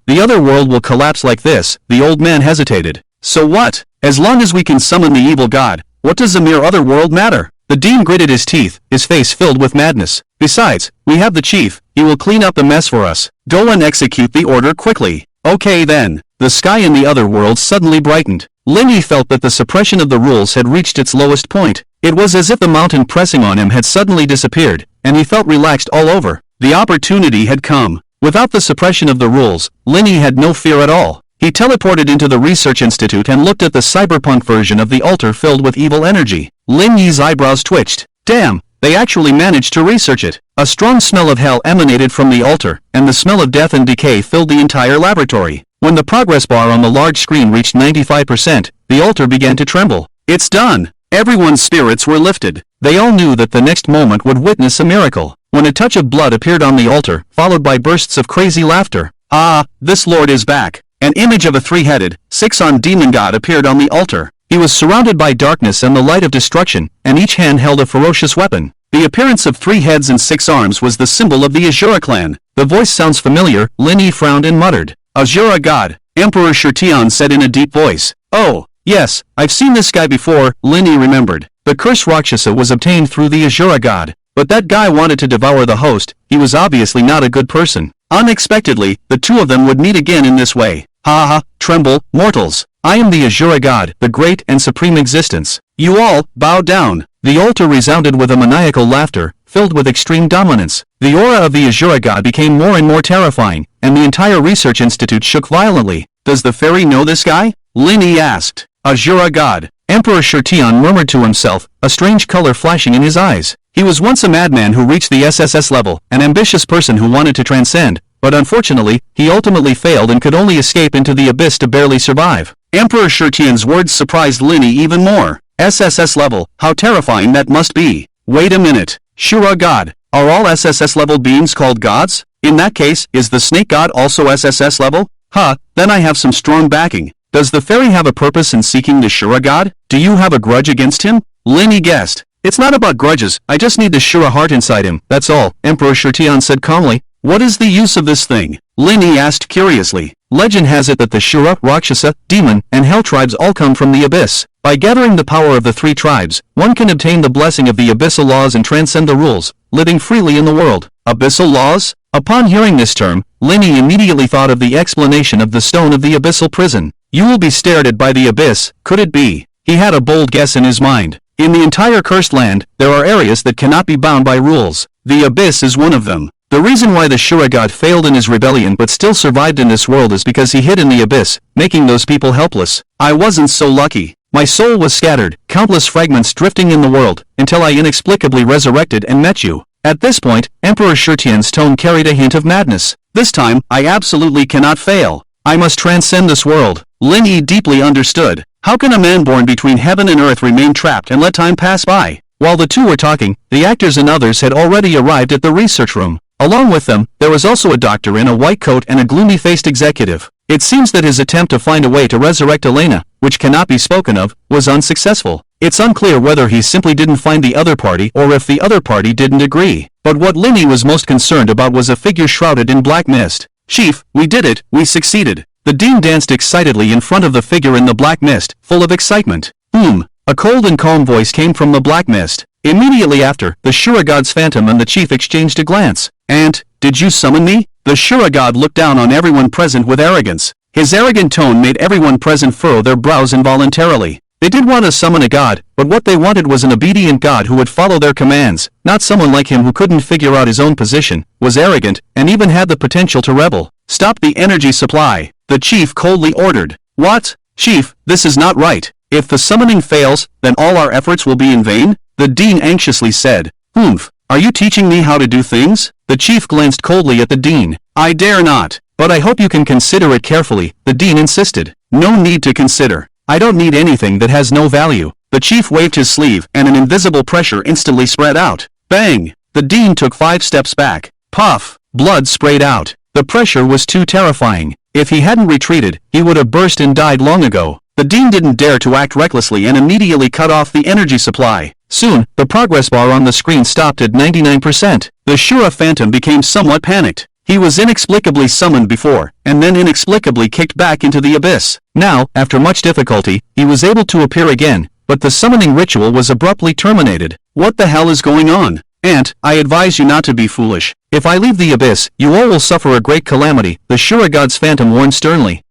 the other world will collapse like this, the old man hesitated. So what? As long as we can summon the evil god, what does the mere other world matter? The Dean gritted his teeth, his face filled with madness. Besides, we have the chief, he will clean up the mess for us. Go and execute the order quickly. Okay then. The sky in the other world suddenly brightened. Lin Yi felt that the suppression of the rules had reached its lowest point. It was as if the mountain pressing on him had suddenly disappeared, and he felt relaxed all over. The opportunity had come. Without the suppression of the rules, Lin Yi had no fear at all. He teleported into the research institute and looked at the cyberpunk version of the altar filled with evil energy. Lin Yi's eyebrows twitched. Damn, they actually managed to research it. A strong smell of hell emanated from the altar, and the smell of death and decay filled the entire laboratory. When the progress bar on the large screen reached 95%, the altar began to tremble. It's done! Everyone's spirits were lifted. They all knew that the next moment would witness a miracle. When a touch of blood appeared on the altar, followed by bursts of crazy laughter. Ah, this lord is back. An image of a three-headed, six-armed demon god appeared on the altar. He was surrounded by darkness and the light of destruction, and each hand held a ferocious weapon. The appearance of 3 heads and 6 arms was the symbol of the Azura clan. The voice sounds familiar, Lin Yi frowned and muttered. Azura god, Emperor Shirtian said in a deep voice. Oh, yes, I've seen this guy before, Lin Yi remembered. The curse Rakshasa was obtained through the Azura god. But that guy wanted to devour the host, he was obviously not a good person. Unexpectedly, the two of them would meet again in this way. Ha ha, tremble, mortals. I am the Azura god, the great and supreme existence. You all, bow down. The altar resounded with a maniacal laughter, filled with extreme dominance. The aura of the Azura god became more and more terrifying, and the entire research institute shook violently. Does the fairy know this guy? Lin Yi asked. Azura god. Emperor Shirtian murmured to himself, a strange color flashing in his eyes. He was once a madman who reached the SSS level, an ambitious person who wanted to transcend, but unfortunately, he ultimately failed and could only escape into the abyss to barely survive. Emperor Shirtian's words surprised Lin Yi even more. SSS level, how terrifying that must be. Wait a minute. Shura God. Are all SSS level beings called gods? In that case, is the snake god also SSS level? Then I have some strong backing. Does the fairy have a purpose in seeking the Shura god? Do you have a grudge against him? Linny guessed. It's not about grudges, I just need the Shura heart inside him, that's all, Emperor Shurtian said calmly. What is the use of this thing? Linny asked curiously. Legend has it that the Shura, Rakshasa, Demon, and Hell tribes all come from the Abyss. By gathering the power of the three tribes, one can obtain the blessing of the abyssal laws and transcend the rules, living freely in the world. Abyssal laws? Upon hearing this term, Linny immediately thought of the explanation of the stone of the abyssal prison. You will be stared at by the abyss, could it be? He had a bold guess in his mind. In the entire cursed land, there are areas that cannot be bound by rules. The abyss is one of them. The reason why the Shura god failed in his rebellion but still survived in this world is because he hid in the abyss, making those people helpless. I wasn't so lucky. My soul was scattered, countless fragments drifting in the world, until I inexplicably resurrected and met you. At this point, Emperor Shurtian's tone carried a hint of madness. This time, I absolutely cannot fail. I must transcend this world. Linny deeply understood. How can a man born between heaven and earth remain trapped and let time pass by? While the two were talking, the actors and others had already arrived at the research room. Along with them, there was also a doctor in a white coat and a gloomy-faced executive. It seems that his attempt to find a way to resurrect Elena, which cannot be spoken of, was unsuccessful. It's unclear whether he simply didn't find the other party or if the other party didn't agree. But what Linny was most concerned about was a figure shrouded in black mist. Chief, we did it, we succeeded. The dean danced excitedly in front of the figure in the black mist, full of excitement. A cold and calm voice came from the black mist. Immediately after, the Shura god's phantom and the chief exchanged a glance. And, did you summon me? The Shura god looked down on everyone present with arrogance. His arrogant tone made everyone present furrow their brows involuntarily. They did want to summon a god, but what they wanted was an obedient god who would follow their commands, not someone like him who couldn't figure out his own position, was arrogant, and even had the potential to rebel. Stop the energy supply, the chief coldly ordered. What? Chief, this is not right. If the summoning fails, then all our efforts will be in vain? The dean anxiously said. Are you teaching me how to do things? The chief glanced coldly at the dean. I dare not, but I hope you can consider it carefully, the dean insisted. No need to consider. I don't need anything that has no value. The chief waved his sleeve, and an invisible pressure instantly spread out. Bang! The dean took 5 steps back. Puff! Blood sprayed out. The pressure was too terrifying. If he hadn't retreated, he would have burst and died long ago. The dean didn't dare to act recklessly and immediately cut off the energy supply. Soon, the progress bar on the screen stopped at 99%. The Shura phantom became somewhat panicked. He was inexplicably summoned before, and then inexplicably kicked back into the abyss. Now, after much difficulty, he was able to appear again, but the summoning ritual was abruptly terminated. What the hell is going on? Aunt, I advise you not to be foolish. If I leave the abyss, you all will suffer a great calamity, the Shura god's phantom warned sternly.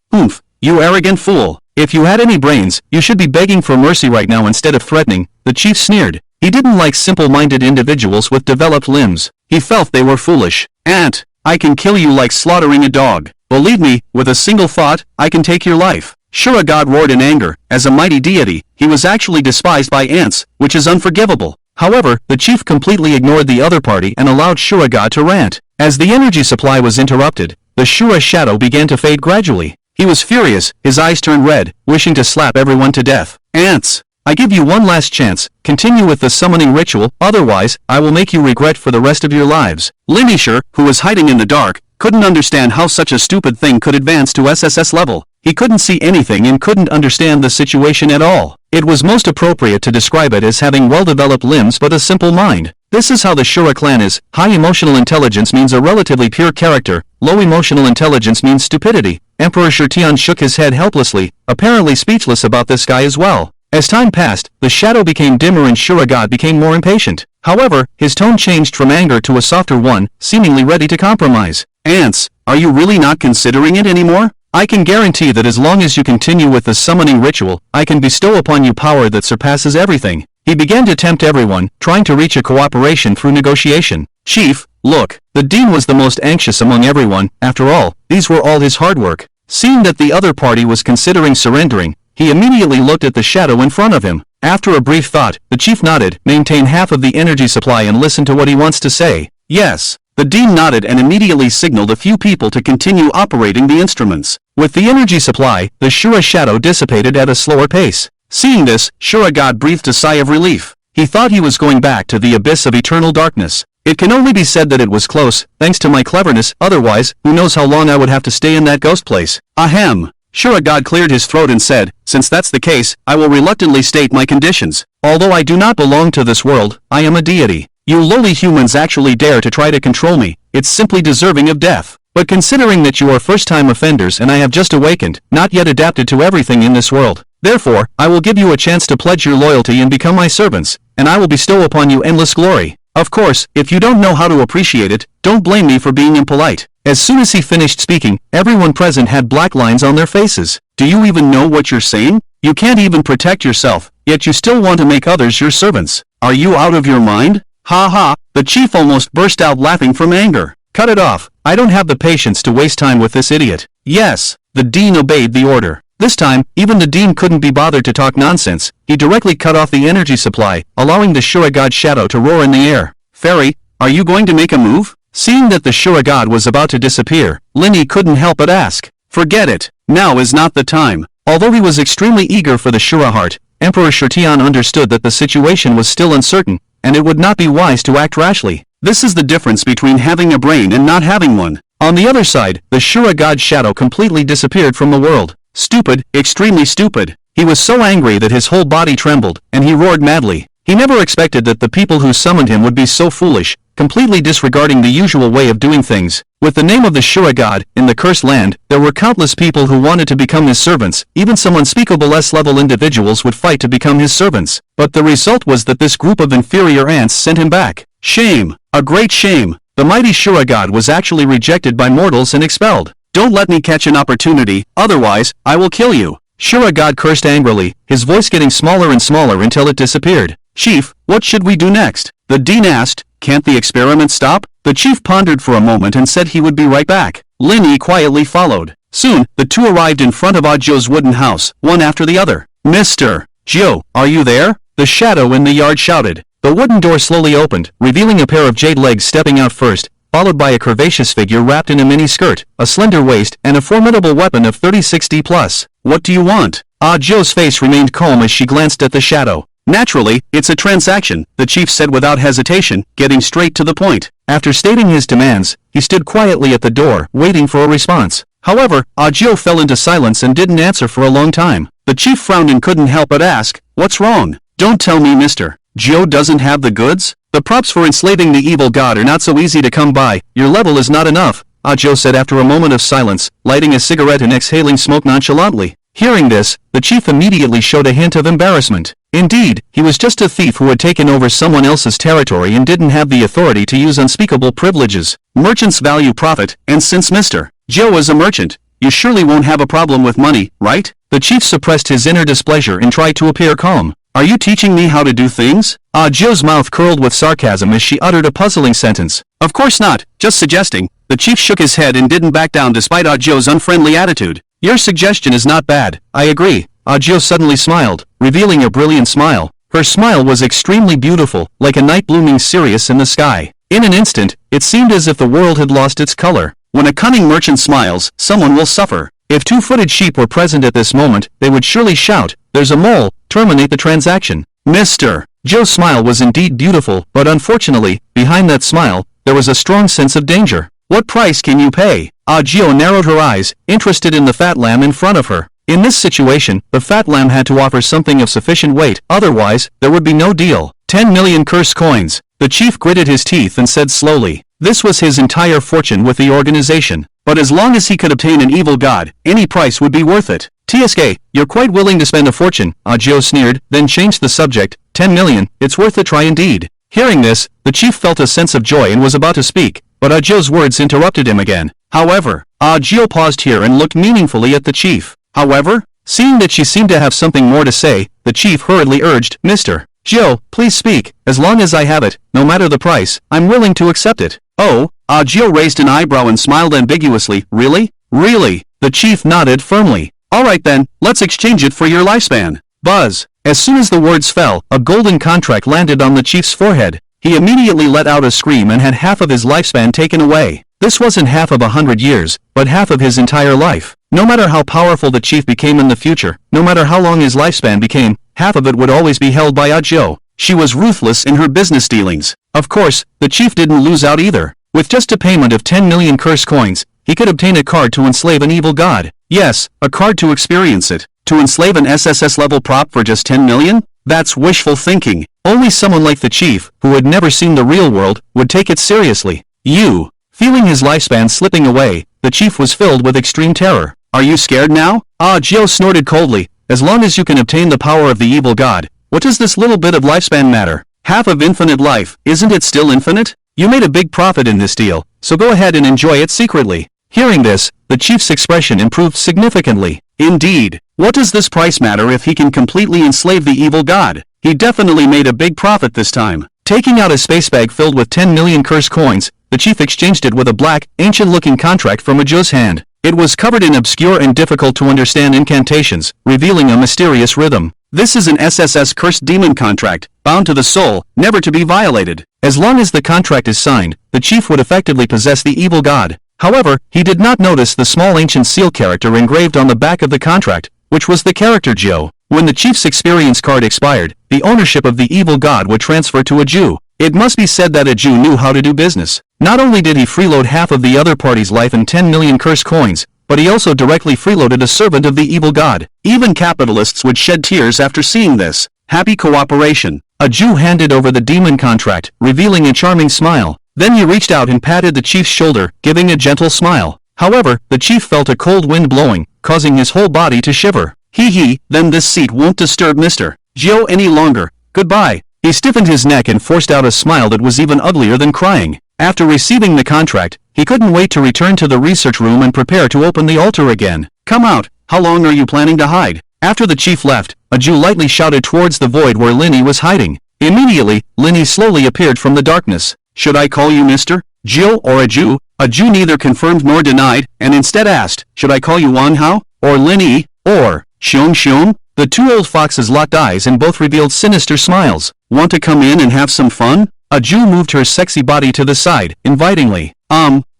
You arrogant fool. If you had any brains, you should be begging for mercy right now instead of threatening, the chief sneered. He didn't like simple-minded individuals with developed limbs. He felt they were foolish. Aunt, I can kill you like slaughtering a dog. Believe me, with a single thought, I can take your life. Shura god roared in anger. As a mighty deity, he was actually despised by ants, which is unforgivable. However, the chief completely ignored the other party and allowed Shura god to rant. As the energy supply was interrupted, the Shura shadow began to fade gradually. He was furious, his eyes turned red, wishing to slap everyone to death. Ants! I give you one last chance, continue with the summoning ritual, otherwise, I will make you regret for the rest of your lives. Linisher, who was hiding in the dark, couldn't understand how such a stupid thing could advance to SSS level. He couldn't see anything and couldn't understand the situation at all. It was most appropriate to describe it as having well-developed limbs but a simple mind. This is how the Shura clan is. High emotional intelligence means a relatively pure character, low emotional intelligence means stupidity. Emperor Shurtian shook his head helplessly, apparently speechless about this guy as well. As time passed, the shadow became dimmer and Shura god became more impatient. However, his tone changed from anger to a softer one, seemingly ready to compromise. Ants, are you really not considering it anymore? I can guarantee that as long as you continue with the summoning ritual, I can bestow upon you power that surpasses everything. He began to tempt everyone, trying to reach a cooperation through negotiation. Chief, look, the dean was the most anxious among everyone. After all, these were all his hard work. Seeing that the other party was considering surrendering, he immediately looked at the shadow in front of him. After a brief thought, the chief nodded, maintained half of the energy supply and listened to what he wants to say. Yes. The dean nodded and immediately signaled a few people to continue operating the instruments. With the energy supply, the Shura shadow dissipated at a slower pace. Seeing this, Shura god breathed a sigh of relief. He thought he was going back to the abyss of eternal darkness. It can only be said that it was close, thanks to my cleverness, otherwise, who knows how long I would have to stay in that ghost place. Ahem. Shuragod cleared his throat and said, since that's the case, I will reluctantly state my conditions. Although I do not belong to this world, I am a deity. You lowly humans actually dare to try to control me, it's simply deserving of death. But considering that you are first-time offenders and I have just awakened, not yet adapted to everything in this world, therefore, I will give you a chance to pledge your loyalty and become my servants, and I will bestow upon you endless glory. Of course, if you don't know how to appreciate it, don't blame me for being impolite. As soon as he finished speaking, everyone present had black lines on their faces. Do you even know what you're saying? You can't even protect yourself, yet you still want to make others your servants. Are you out of your mind? Ha ha, the chief almost burst out laughing from anger. Cut it off, I don't have the patience to waste time with this idiot. Yes, the dean obeyed the order. This time, even the dean couldn't be bothered to talk nonsense. He directly cut off the energy supply, allowing the Shuragod shadow to roar in the air. Fairy, are you going to make a move? Seeing that the Shuragod was about to disappear, Linny couldn't help but ask. Forget it, now is not the time. Although he was extremely eager for the Shura heart, Emperor Shurtian understood that the situation was still uncertain, and it would not be wise to act rashly. This is the difference between having a brain and not having one. On the other side, the Shuragod shadow completely disappeared from the world. Stupid, extremely stupid. He was so angry that his whole body trembled, and he roared madly. He never expected that the people who summoned him would be so foolish, completely disregarding the usual way of doing things. With the name of the Shuragod, in the cursed land, there were countless people who wanted to become his servants. Even some unspeakable S-level individuals would fight to become his servants. But the result was that this group of inferior ants sent him back. Shame! A great shame! The mighty Shuragod was actually rejected by mortals and expelled. Don't let me catch an opportunity, otherwise, I will kill you. Shuragod cursed angrily, his voice getting smaller and smaller until it disappeared. Chief, what should we do next? The dean asked. Can't the experiment stop? The chief pondered for a moment and said he would be right back. Linny quietly followed. Soon, the two arrived in front of Joe's wooden house, one after the other. Mr. Joe, are you there? The shadow in the yard shouted. The wooden door slowly opened, revealing a pair of jade legs stepping out first, followed by a curvaceous figure wrapped in a mini skirt, a slender waist, and a formidable weapon of 3060 plus. What do you want? Joe's face remained calm as she glanced at the shadow. Naturally, it's a transaction, the chief said without hesitation, getting straight to the point. After stating his demands, he stood quietly at the door, waiting for a response. However, Joe fell into silence and didn't answer for a long time. The chief frowned and couldn't help but ask, what's wrong? Don't tell me Mr. Joe doesn't have the goods? The props for enslaving the evil god are not so easy to come by, your level is not enough, Joe said after a moment of silence, lighting a cigarette and exhaling smoke nonchalantly. Hearing this, the chief immediately showed a hint of embarrassment. Indeed, he was just a thief who had taken over someone else's territory and didn't have the authority to use unspeakable privileges. Merchants value profit, and since Mr. Joe is a merchant, you surely won't have a problem with money, right? The chief suppressed his inner displeasure and tried to appear calm. Are you teaching me how to do things? Joe's mouth curled with sarcasm as she uttered a puzzling sentence. Of course not, just suggesting. The chief shook his head and didn't back down despite Joe's unfriendly attitude. Your suggestion is not bad, I agree. Joe suddenly smiled, revealing a brilliant smile. Her smile was extremely beautiful, like a night blooming Sirius in the sky. In an instant, it seemed as if the world had lost its color. When a cunning merchant smiles, someone will suffer. If two-footed sheep were present at this moment, they would surely shout, there's a mole, terminate the transaction. Mr. Joe's smile was indeed beautiful, but unfortunately, behind that smile, there was a strong sense of danger. What price can you pay? Joe narrowed her eyes, interested in the fat lamb in front of her. In this situation, the fat lamb had to offer something of sufficient weight, otherwise, there would be no deal. 10 million curse coins. The chief gritted his teeth and said slowly. This was his entire fortune with the organization. But as long as he could obtain an evil god, any price would be worth it. TSK, you're quite willing to spend a fortune, Joe sneered, then changed the subject. 10 million, it's worth a try indeed. Hearing this, the chief felt a sense of joy and was about to speak, but Joe's words interrupted him again. However, Joe paused here and looked meaningfully at the chief. However, seeing that she seemed to have something more to say, the chief hurriedly urged, Mr. Joe, please speak. As long as I have it, no matter the price, I'm willing to accept it. Oh, Joe raised an eyebrow and smiled ambiguously. Really? Really? The chief nodded firmly. Alright then, let's exchange it for your lifespan. Buzz. As soon as the words fell, a golden contract landed on the chief's forehead. He immediately let out a scream and had half of his lifespan taken away. This wasn't half of 100 years, but half of his entire life. No matter how powerful the chief became in the future, no matter how long his lifespan became, half of it would always be held by Joe. She was ruthless in her business dealings. Of course, the chief didn't lose out either. With just a payment of 10 million curse coins, he could obtain a card to enslave an evil god. Yes, a card to experience it. To enslave an SSS-level prop for just 10 million? That's wishful thinking. Only someone like the chief, who had never seen the real world, would take it seriously. You. Feeling his lifespan slipping away, the chief was filled with extreme terror. Are you scared now? Ah, Gio snorted coldly. As long as you can obtain the power of the evil god, what does this little bit of lifespan matter? Half of infinite life, isn't it still infinite? You made a big profit in this deal, so go ahead and enjoy it secretly. Hearing this, the chief's expression improved significantly. Indeed, what does this price matter if he can completely enslave the evil god? He definitely made a big profit this time. Taking out a space bag filled with 10 million curse coins, the chief exchanged it with a black, ancient-looking contract from Aju's hand. It was covered in obscure and difficult-to-understand incantations, revealing a mysterious rhythm. This is an SSS cursed demon contract, bound to the soul, never to be violated. As long as the contract is signed, the chief would effectively possess the evil god. However, he did not notice the small ancient seal character engraved on the back of the contract, which was the character Gio. When the chief's experience card expired, the ownership of the evil god would transfer to Aju. It must be said that Aju knew how to do business. Not only did he freeload half of the other party's life and 10 million curse coins, but he also directly freeloaded a servant of the evil god. Even capitalists would shed tears after seeing this. Happy cooperation. Aju handed over the demon contract, revealing a charming smile. Then he reached out and patted the chief's shoulder, giving a gentle smile. However, the chief felt a cold wind blowing, causing his whole body to shiver. Hee, then this seat won't disturb Mr. Gio any longer. Goodbye. He stiffened his neck and forced out a smile that was even uglier than crying. After receiving the contract, he couldn't wait to return to the research room and prepare to open the altar again. Come out. How long are you planning to hide? After the chief left, Aju lightly shouted towards the void where Linny was hiding. Immediately, Linny slowly appeared from the darkness. Should I call you Mr. Gio or Aju? Aju neither confirmed nor denied, and instead asked, should I call you Wang Hao? Or Linny? Or Xiong? The two old foxes locked eyes and both revealed sinister smiles. Want to come in and have some fun? Aju moved her sexy body to the side, invitingly.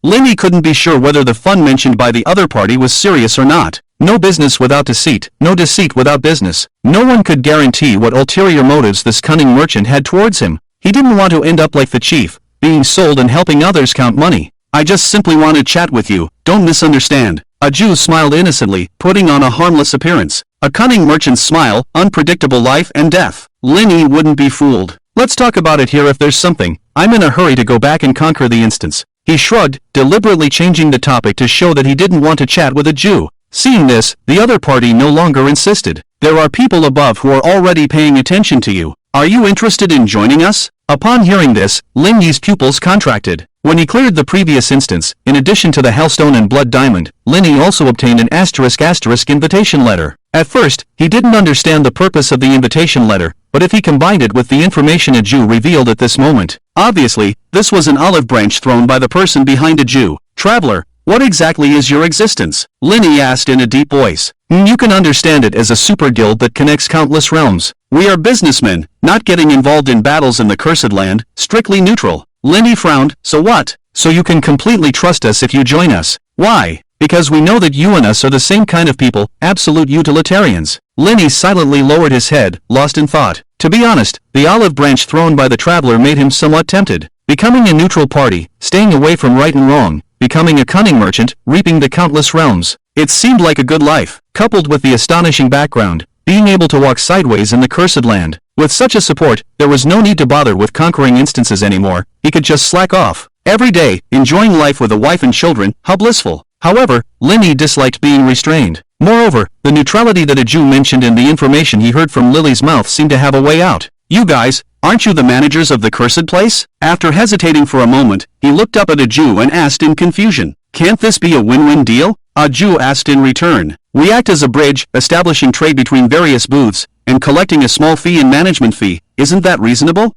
Linny couldn't be sure whether the fun mentioned by the other party was serious or not. No business without deceit, no deceit without business. No one could guarantee what ulterior motives this cunning merchant had towards him. He didn't want to end up like the chief, being sold and helping others count money. I just simply want to chat with you, don't misunderstand. Aju smiled innocently, putting on a harmless appearance. A cunning merchant's smile, unpredictable life and death. Linny wouldn't be fooled. Let's talk about it here if there's something. I'm in a hurry to go back and conquer the instance. He shrugged, deliberately changing the topic to show that he didn't want to chat with Aju. Seeing this, the other party no longer insisted. There are people above who are already paying attention to you. Are you interested in joining us? Upon hearing this, Linny's pupils contracted. When he cleared the previous instance, in addition to the Hellstone and Blood Diamond, Linny also obtained an *** invitation letter. At first, he didn't understand the purpose of the invitation letter, but if he combined it with the information Aju revealed at this moment, obviously, this was an olive branch thrown by the person behind Aju. Traveler, what exactly is your existence? Linny asked in a deep voice. You can understand it as a super guild that connects countless realms. We are businessmen, not getting involved in battles in the Cursed Land, strictly neutral. Linny frowned, so what? So you can completely trust us if you join us. Why? Because we know that you and us are the same kind of people, absolute utilitarians. Linny silently lowered his head, lost in thought. To be honest, the olive branch thrown by the traveler made him somewhat tempted. Becoming a neutral party, staying away from right and wrong, becoming a cunning merchant, reaping the countless realms. It seemed like a good life, coupled with the astonishing background, being able to walk sideways in the Cursed Land. With such a support, there was no need to bother with conquering instances anymore. He could just slack off. Every day, enjoying life with a wife and children, how blissful. However, Linny disliked being restrained. Moreover, the neutrality that Aju mentioned in the information he heard from Lily's mouth seemed to have a way out. You guys, aren't you the managers of the cursed place? After hesitating for a moment, he looked up at Aju and asked in confusion. Can't this be a win-win deal? Aju asked in return. We act as a bridge, establishing trade between various booths, and collecting a small fee and management fee. Isn't that reasonable?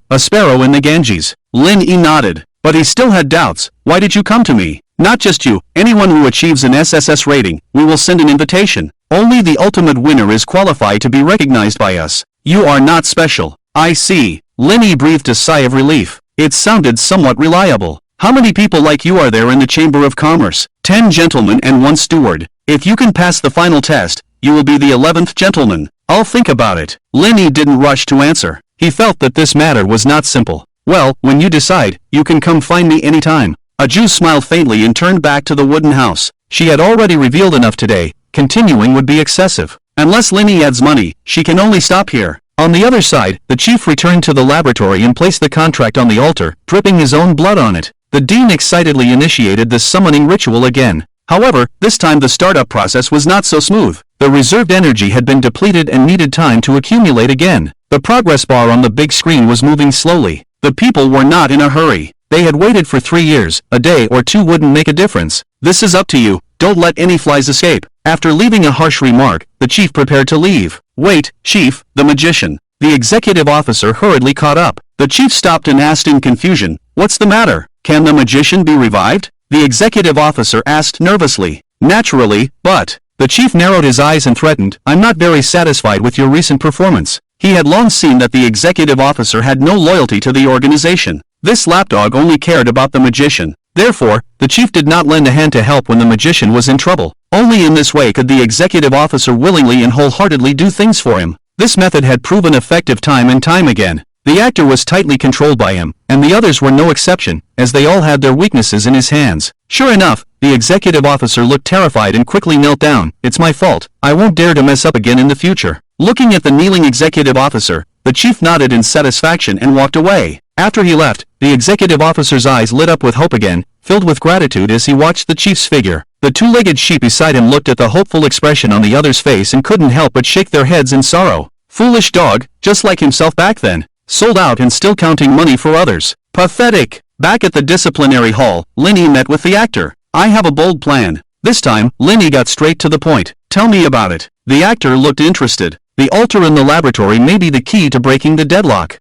A sparrow in the Ganges. Linny nodded. But he still had doubts. Why did you come to me? Not just you, anyone who achieves an SSS rating, we will send an invitation. Only the ultimate winner is qualified to be recognized by us. You are not special. I see. Linny breathed a sigh of relief. It sounded somewhat reliable. How many people like you are there in the Chamber of Commerce? 10 gentlemen and 1 steward. If you can pass the final test, you will be the 11th gentleman. I'll think about it. Linny didn't rush to answer. He felt that this matter was not simple. Well, when you decide, you can come find me anytime. Aju smiled faintly and turned back to the wooden house. She had already revealed enough today. Continuing would be excessive. Unless Linny adds money, she can only stop here. On the other side, the chief returned to the laboratory and placed the contract on the altar, dripping his own blood on it. The dean excitedly initiated the summoning ritual again. However, this time the startup process was not so smooth. The reserved energy had been depleted and needed time to accumulate again. The progress bar on the big screen was moving slowly. The people were not in a hurry. They had waited for 3 years. A day or two wouldn't make a difference. This is up to you. Don't let any flies escape. After leaving a harsh remark, the chief prepared to leave. Wait, chief, the magician. The executive officer hurriedly caught up. The chief stopped and asked in confusion, "What's the matter? Can the magician be revived?" The executive officer asked nervously. "Naturally, but..." The chief narrowed his eyes and threatened, "I'm not very satisfied with your recent performance." He had long seen that the executive officer had no loyalty to the organization. This lapdog only cared about the magician. Therefore, the chief did not lend a hand to help when the magician was in trouble. Only in this way could the executive officer willingly and wholeheartedly do things for him. This method had proven effective time and time again. The actor was tightly controlled by him, and the others were no exception, as they all had their weaknesses in his hands. Sure enough, the executive officer looked terrified and quickly knelt down. "It's my fault. I won't dare to mess up again in the future." Looking at the kneeling executive officer, the chief nodded in satisfaction and walked away. After he left, the executive officer's eyes lit up with hope again, filled with gratitude as he watched the chief's figure. The two-legged sheep beside him looked at the hopeful expression on the other's face and couldn't help but shake their heads in sorrow. Foolish dog, just like himself back then. Sold out and still counting money for others. Pathetic. Back at the disciplinary hall, Linny met with the actor. "I have a bold plan." This time, Linny got straight to the point. "Tell me about it." The actor looked interested. "The altar in the laboratory may be the key to breaking the deadlock."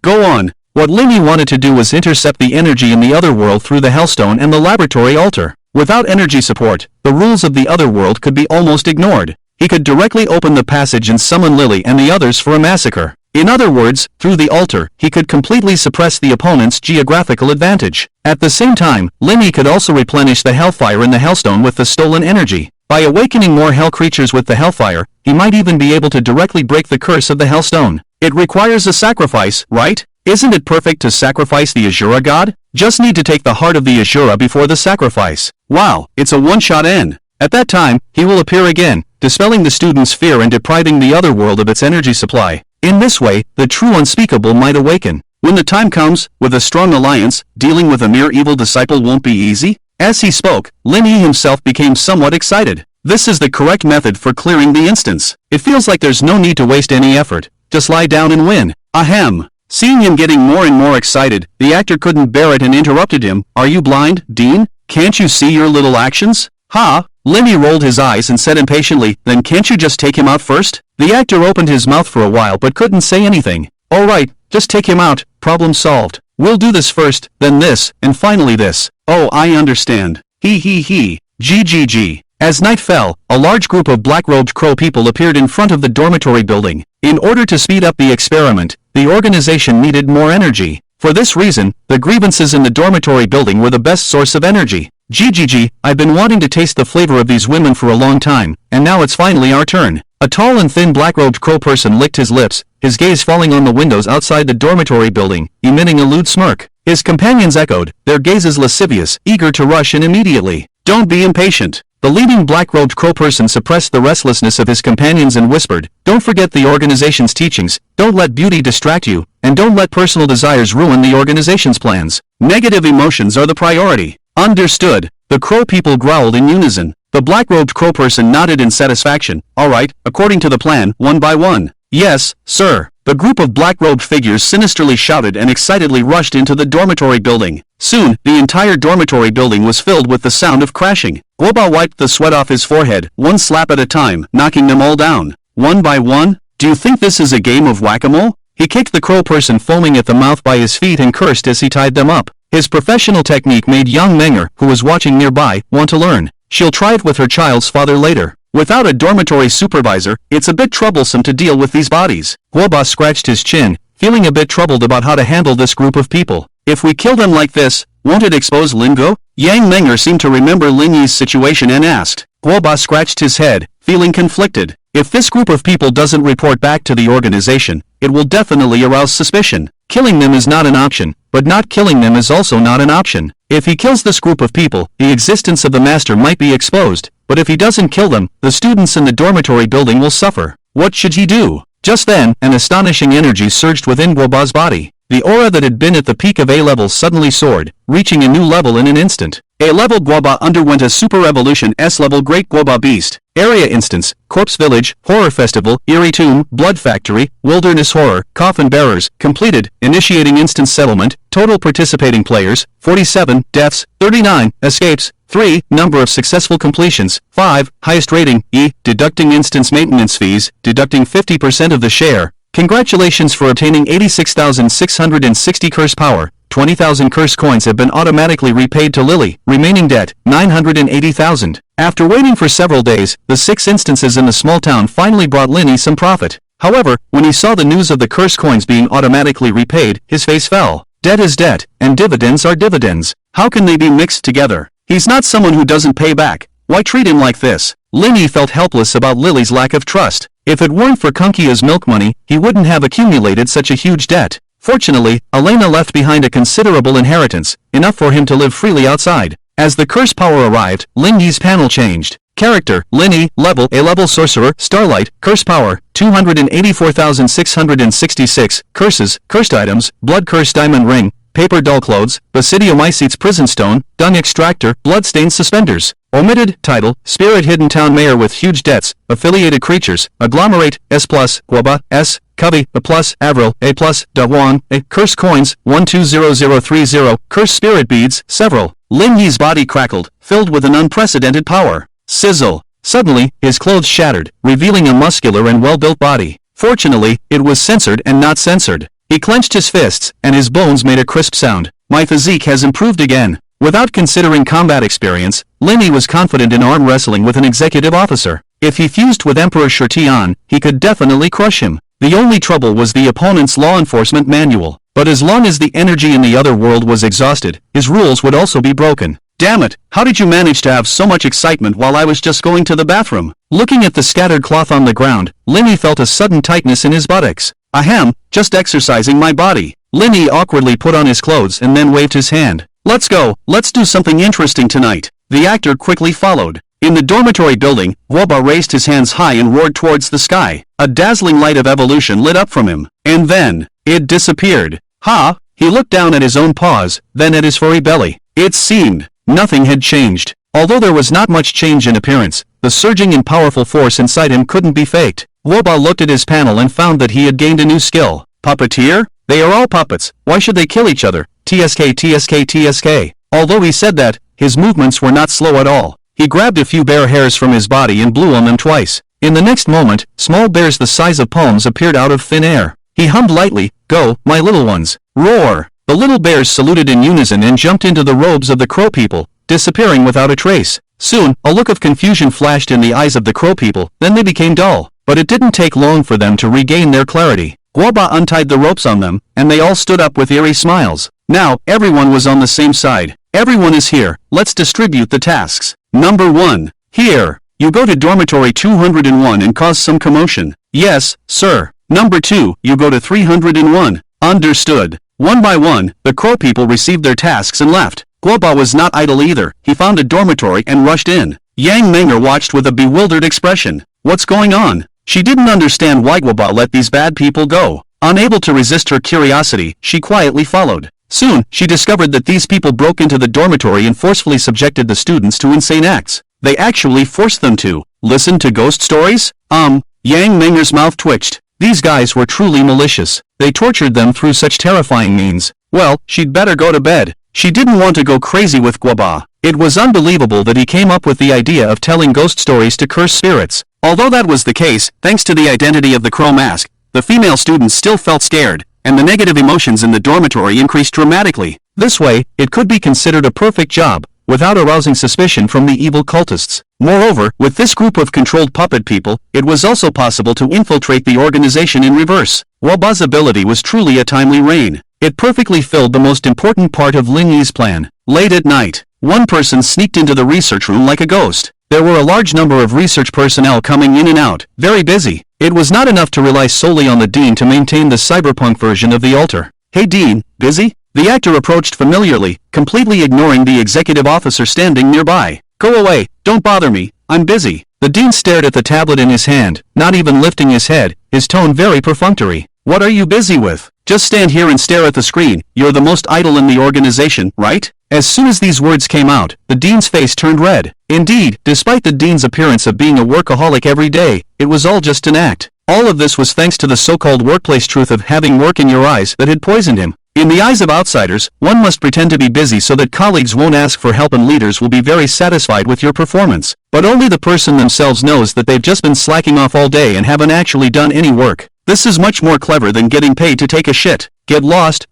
Go on." What Linny wanted to do was intercept the energy in the other world through the Hellstone and the laboratory altar. Without energy support, the rules of the other world could be almost ignored. He could directly open the passage and summon Lily and the others for a massacre. In other words, through the altar, he could completely suppress the opponent's geographical advantage. At the same time, Linny could also replenish the hellfire in the Hellstone with the stolen energy. By awakening more hell creatures with the hellfire, he might even be able to directly break the curse of the Hellstone. It requires a sacrifice, right? Isn't it perfect to sacrifice the Azura god? Just need to take the heart of the Azura before the sacrifice. Wow, it's a one-shot end. At that time, he will appear again, dispelling the students' fear and depriving the other world of its energy supply. In this way, the true unspeakable might awaken. When the time comes, with a strong alliance, dealing with a mere evil disciple won't be easy. As he spoke, Linny himself became somewhat excited. This is the correct method for clearing the instance. It feels like there's no need to waste any effort. Just lie down and win. Ahem. Seeing him getting more and more excited, the actor couldn't bear it and interrupted him. "Are you blind, Dean? Can't you see your little actions?" "Ha!" Linny rolled his eyes and said impatiently, "Then can't you just take him out first?" The actor opened his mouth for a while but couldn't say anything. "Alright, just take him out, problem solved. We'll do this first, then this, and finally this." "Oh, I understand. He. GGG. As night fell, a large group of black-robed crow people appeared in front of the dormitory building. In order to speed up the experiment, the organization needed more energy. For this reason, the grievances in the dormitory building were the best source of energy. GGG, I've been wanting to taste the flavor of these women for a long time, and now it's finally our turn. A tall and thin black-robed crow person licked his lips, his gaze falling on the windows outside the dormitory building, emitting a lewd smirk. His companions echoed, their gazes lascivious, eager to rush in immediately. "Don't be impatient." The leading black-robed crow person suppressed the restlessness of his companions and whispered, "Don't forget the organization's teachings, don't let beauty distract you, and don't let personal desires ruin the organization's plans. Negative emotions are the priority." "Understood." The crow people growled in unison. The black-robed crow person nodded in satisfaction. "Alright, according to the plan, one by one." "Yes, sir." The group of black-robed figures sinisterly shouted and excitedly rushed into the dormitory building. Soon, the entire dormitory building was filled with the sound of crashing. Guoba wiped the sweat off his forehead, one slap at a time, knocking them all down. "One by one? Do you think this is a game of whack-a-mole?" He kicked the crow person foaming at the mouth by his feet and cursed as he tied them up. His professional technique made young Menger, who was watching nearby, want to learn. She'll try it with her child's father later. Without a dormitory supervisor, it's a bit troublesome to deal with these bodies. Guoba scratched his chin, feeling a bit troubled about how to handle this group of people. "If we kill them like this, won't it expose Lingo?" Yang Menger seemed to remember Linyi's situation and asked. Guoba scratched his head, feeling conflicted. If this group of people doesn't report back to the organization, it will definitely arouse suspicion. Killing them is not an option, but not killing them is also not an option. If he kills this group of people, the existence of the master might be exposed, but if he doesn't kill them, the students in the dormitory building will suffer. What should he do? Just then, an astonishing energy surged within Guoba's body. The aura that had been at the peak of A-level suddenly soared, reaching a new level in an instant. A-level Guoba underwent a super evolution. S-level Great Guoba Beast. Area instance: Corpse Village, Horror Festival, Eerie Tomb, Blood Factory, Wilderness Horror, Coffin Bearers. Completed. Initiating instance settlement. Total participating players: 47. Deaths: 39. Escapes: 3. Number of successful completions: 5. Highest rating: E. Deducting instance maintenance fees, deducting 50% of the share. Congratulations for obtaining 86,660 curse power. 20,000 curse coins have been automatically repaid to Lily. Remaining debt, 980,000. After waiting for several days, the 6 instances in the small town finally brought Linny some profit. However, when he saw the news of the curse coins being automatically repaid, his face fell. Debt is debt, and dividends are dividends. How can they be mixed together? He's not someone who doesn't pay back. Why treat him like this? Linny felt helpless about Lily's lack of trust. If it weren't for Kunkia's milk money, he wouldn't have accumulated such a huge debt. Fortunately, Elena left behind a considerable inheritance, enough for him to live freely outside. As the curse power arrived, Linny's panel changed. Character: Linny. Level: A-level sorcerer. Starlight. Curse power: 284,666. Curses: Cursed items, Blood Curse Diamond Ring, Paper Doll Clothes, Basidiomycetes Prison Stone, Dung Extractor, Bloodstained Suspenders. Omitted. Title: Spirit Hidden Town Mayor with huge debts. Affiliated creatures: Agglomerate, S+, Guoba, S, Covey, A+, Avril, A+, Dawan, A. Curse coins, 120030. Curse spirit beads, several. Lin Yi's body crackled, filled with an unprecedented power. Sizzle. Suddenly, his clothes shattered, revealing a muscular and well-built body. Fortunately, it was censored and not censored. He clenched his fists, and his bones made a crisp sound. My physique has improved again. Without considering combat experience, Linny was confident in arm wrestling with an executive officer. If he fused with Emperor Shirtian, he could definitely crush him. The only trouble was the opponent's law enforcement manual. But as long as the energy in the other world was exhausted, his rules would also be broken. Damn it, how did you manage to have so much excitement while I was just going to the bathroom? Looking at the scattered cloth on the ground, Linny felt a sudden tightness in his buttocks. Ahem, just exercising my body. Linny awkwardly put on his clothes and then waved his hand. Let's go, let's do something interesting tonight. The actor quickly followed. In the dormitory building, Guoba raised his hands high and roared towards the sky. A dazzling light of evolution lit up from him. And then, it disappeared. Ha! He looked down at his own paws, then at his furry belly. It seemed nothing had changed. Although there was not much change in appearance, the surging and powerful force inside him couldn't be faked. Guoba looked at his panel and found that he had gained a new skill. Puppeteer? They are all puppets. Why should they kill each other? TSK TSK TSK. Although he said that, his movements were not slow at all. He grabbed a few bear hairs from his body and blew on them twice. In the next moment, small bears the size of palms appeared out of thin air. He hummed lightly, "Go, my little ones." Roar! The little bears saluted in unison and jumped into the robes of the crow people, disappearing without a trace. Soon, a look of confusion flashed in the eyes of the crow people, then they became dull. But it didn't take long for them to regain their clarity. Guoba untied the ropes on them, and they all stood up with eerie smiles. Now, everyone was on the same side. Everyone is here, let's distribute the tasks. Number 1. Here. You go to dormitory 201 and cause some commotion. Yes, sir. Number 2. You go to 301. Understood. One by one, the crow people received their tasks and left. Guoba was not idle either. He found a dormitory and rushed in. Yang Menger watched with a bewildered expression. What's going on? She didn't understand why Guoba let these bad people go. Unable to resist her curiosity, she quietly followed. Soon, she discovered that these people broke into the dormitory and forcefully subjected the students to insane acts. They actually forced them to listen to ghost stories? Yang Menger's mouth twitched. These guys were truly malicious. They tortured them through such terrifying means. Well, she'd better go to bed. She didn't want to go crazy with Guoba. It was unbelievable that he came up with the idea of telling ghost stories to curse spirits. Although that was the case, thanks to the identity of the crow mask, the female students still felt scared, and the negative emotions in the dormitory increased dramatically. This way, it could be considered a perfect job, without arousing suspicion from the evil cultists. Moreover, with this group of controlled puppet people, it was also possible to infiltrate the organization in reverse. Guoba's ability was truly a timely reign. It perfectly filled the most important part of Lin Yi's plan. Late at night, one person sneaked into the research room like a ghost. There were a large number of research personnel coming in and out, very busy. It was not enough to rely solely on the dean to maintain the cyberpunk version of the altar. Hey Dean, busy? The actor approached familiarly, completely ignoring the executive officer standing nearby. Go away, don't bother me, I'm busy. The dean stared at the tablet in his hand, not even lifting his head, his tone very perfunctory. What are you busy with? Just stand here and stare at the screen, you're the most idle in the organization, right? As soon as these words came out, the dean's face turned red. Indeed, despite the dean's appearance of being a workaholic every day, it was all just an act. All of this was thanks to the so-called workplace truth of having work in your eyes that had poisoned him. In the eyes of outsiders, one must pretend to be busy so that colleagues won't ask for help and leaders will be very satisfied with your performance. But only the person themselves knows that they've just been slacking off all day and haven't actually done any work. This is much more clever than getting paid to take a shit. Get lost,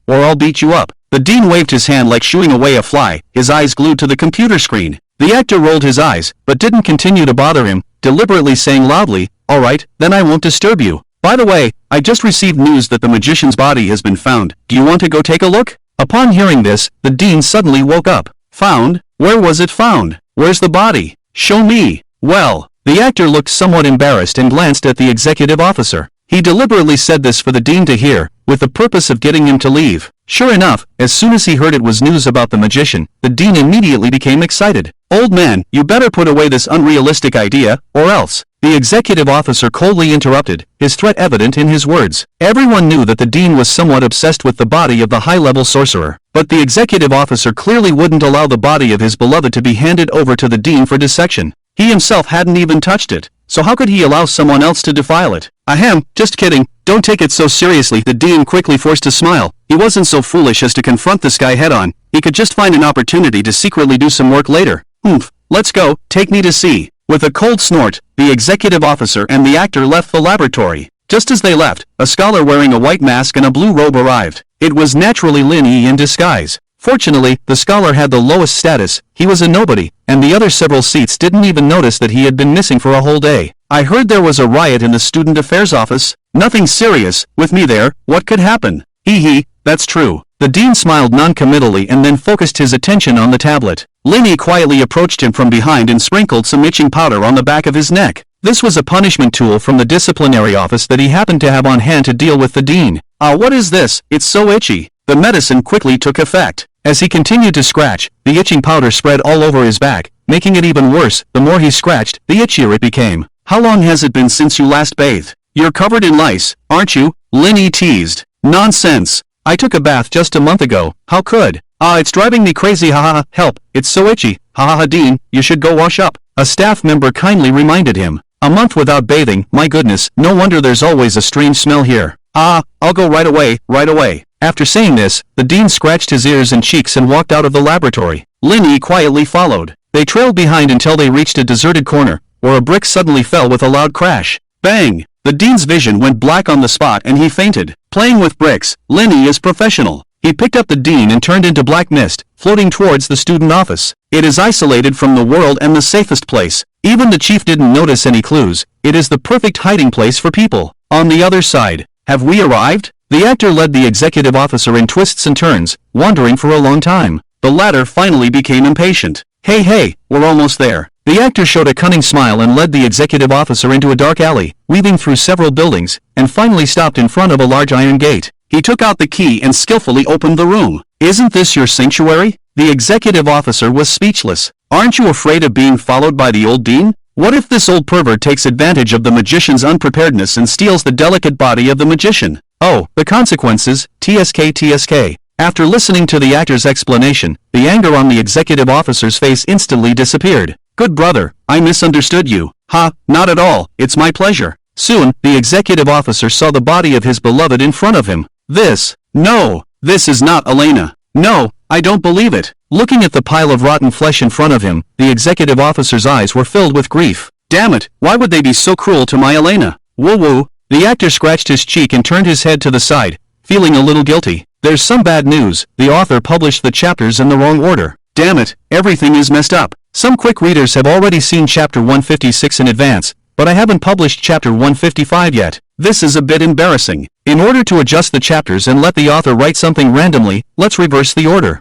or I'll beat you up. The dean waved his hand like shooing away a fly, his eyes glued to the computer screen. The actor rolled his eyes, but didn't continue to bother him, deliberately saying loudly, "All right, then I won't disturb you. By the way, I just received news that the magician's body has been found. Do you want to go take a look?" Upon hearing this, the dean suddenly woke up. Found? Where was it found? Where's the body? Show me. Well, the actor looked somewhat embarrassed and glanced at the executive officer. He deliberately said this for the dean to hear, with the purpose of getting him to leave. Sure enough, as soon as he heard it was news about the magician, the dean immediately became excited. "Old man, you better put away this unrealistic idea, or else." The executive officer coldly interrupted, his threat evident in his words. Everyone knew that the dean was somewhat obsessed with the body of the high-level sorcerer, but the executive officer clearly wouldn't allow the body of his beloved to be handed over to the dean for dissection. He himself hadn't even touched it, so how could he allow someone else to defile it? Ahem, just kidding, don't take it so seriously. The dean quickly forced a smile. He wasn't so foolish as to confront this guy head-on. He could just find an opportunity to secretly do some work later. Let's go, take me to see. With a cold snort, the executive officer and the actor left the laboratory. Just as they left, a scholar wearing a white mask and a blue robe arrived. It was naturally Lin Yi in disguise. Fortunately, the scholar had the lowest status, he was a nobody, and the other several seats didn't even notice that he had been missing for a whole day. I heard there was a riot in the student affairs office. Nothing serious, with me there, what could happen? Hee, that's true. The dean smiled non-committally and then focused his attention on the tablet. Lin Yi quietly approached him from behind and sprinkled some itching powder on the back of his neck. This was a punishment tool from the disciplinary office that he happened to have on hand to deal with the dean. What is this? It's so itchy. The medicine quickly took effect. As he continued to scratch, the itching powder spread all over his back, making it even worse. The more he scratched, the itchier it became. How long has it been since you last bathed? You're covered in lice, aren't you? Lin Yi teased. Nonsense. I took a bath just a month ago. How could? It's driving me crazy, haha, help, it's so itchy. Haha, Dean, you should go wash up. A staff member kindly reminded him. A month without bathing, my goodness, no wonder there's always a strange smell here. I'll go right away. After saying this, the dean scratched his ears and cheeks and walked out of the laboratory. Lin Yi quietly followed. They trailed behind until they reached a deserted corner, where a brick suddenly fell with a loud crash. Bang! The dean's vision went black on the spot and he fainted. Playing with bricks, Lin Yi is professional. He picked up the dean and turned into black mist, floating towards the student office. It is isolated from the world and the safest place. Even the chief didn't notice any clues. It is the perfect hiding place for people. On the other side, have we arrived? The actor led the executive officer in twists and turns, wandering for a long time. The latter finally became impatient. Hey, we're almost there. The actor showed a cunning smile and led the executive officer into a dark alley, weaving through several buildings, and finally stopped in front of a large iron gate. He took out the key and skillfully opened the room. Isn't this your sanctuary? The executive officer was speechless. Aren't you afraid of being followed by the old dean? What if this old pervert takes advantage of the magician's unpreparedness and steals the delicate body of the magician? Oh, the consequences, TSK. After listening to the actor's explanation, the anger on the executive officer's face instantly disappeared. Good brother, I misunderstood you. Not at all, it's my pleasure. Soon, the executive officer saw the body of his beloved in front of him. This is not Elena. No, I don't believe it. Looking at the pile of rotten flesh in front of him, the executive officer's eyes were filled with grief. Damn it, why would they be so cruel to my Elena? Woo. The actor scratched his cheek and turned his head to the side, feeling a little guilty. There's some bad news. The author published the chapters in the wrong order. Damn it, everything is messed up. Some quick readers have already seen chapter 156 in advance, but I haven't published chapter 155 yet. This is a bit embarrassing. In order to adjust the chapters and let the author write something randomly, let's reverse the order.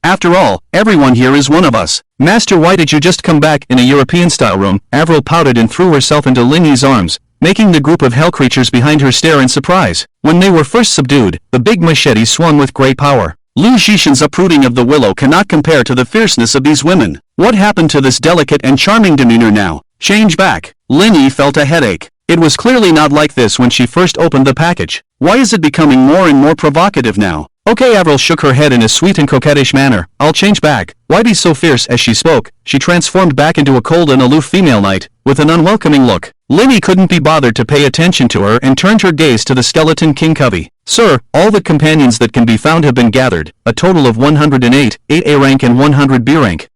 After all, everyone here is one of us. Master, why did you just come back in a European-style room? Avril pouted and threw herself into Linny's arms, making the group of hell creatures behind her stare in surprise. When they were first subdued, the big machete swung with great power. Lu Zhishan's uprooting of the willow cannot compare to the fierceness of these women. What happened to this delicate and charming demeanor now? Change back. Linny felt a headache. It was clearly not like this when she first opened the package. Why is it becoming more and more provocative now? Okay, Avril shook her head in a sweet and coquettish manner. I'll change back. Why be so fierce? As she spoke, she transformed back into a cold and aloof female knight, with an unwelcoming look. Linny couldn't be bothered to pay attention to her and turned her gaze to the skeleton King Covey. Sir, all the companions that can be found have been gathered, a total of 108, 8 A rank and 100 B rank.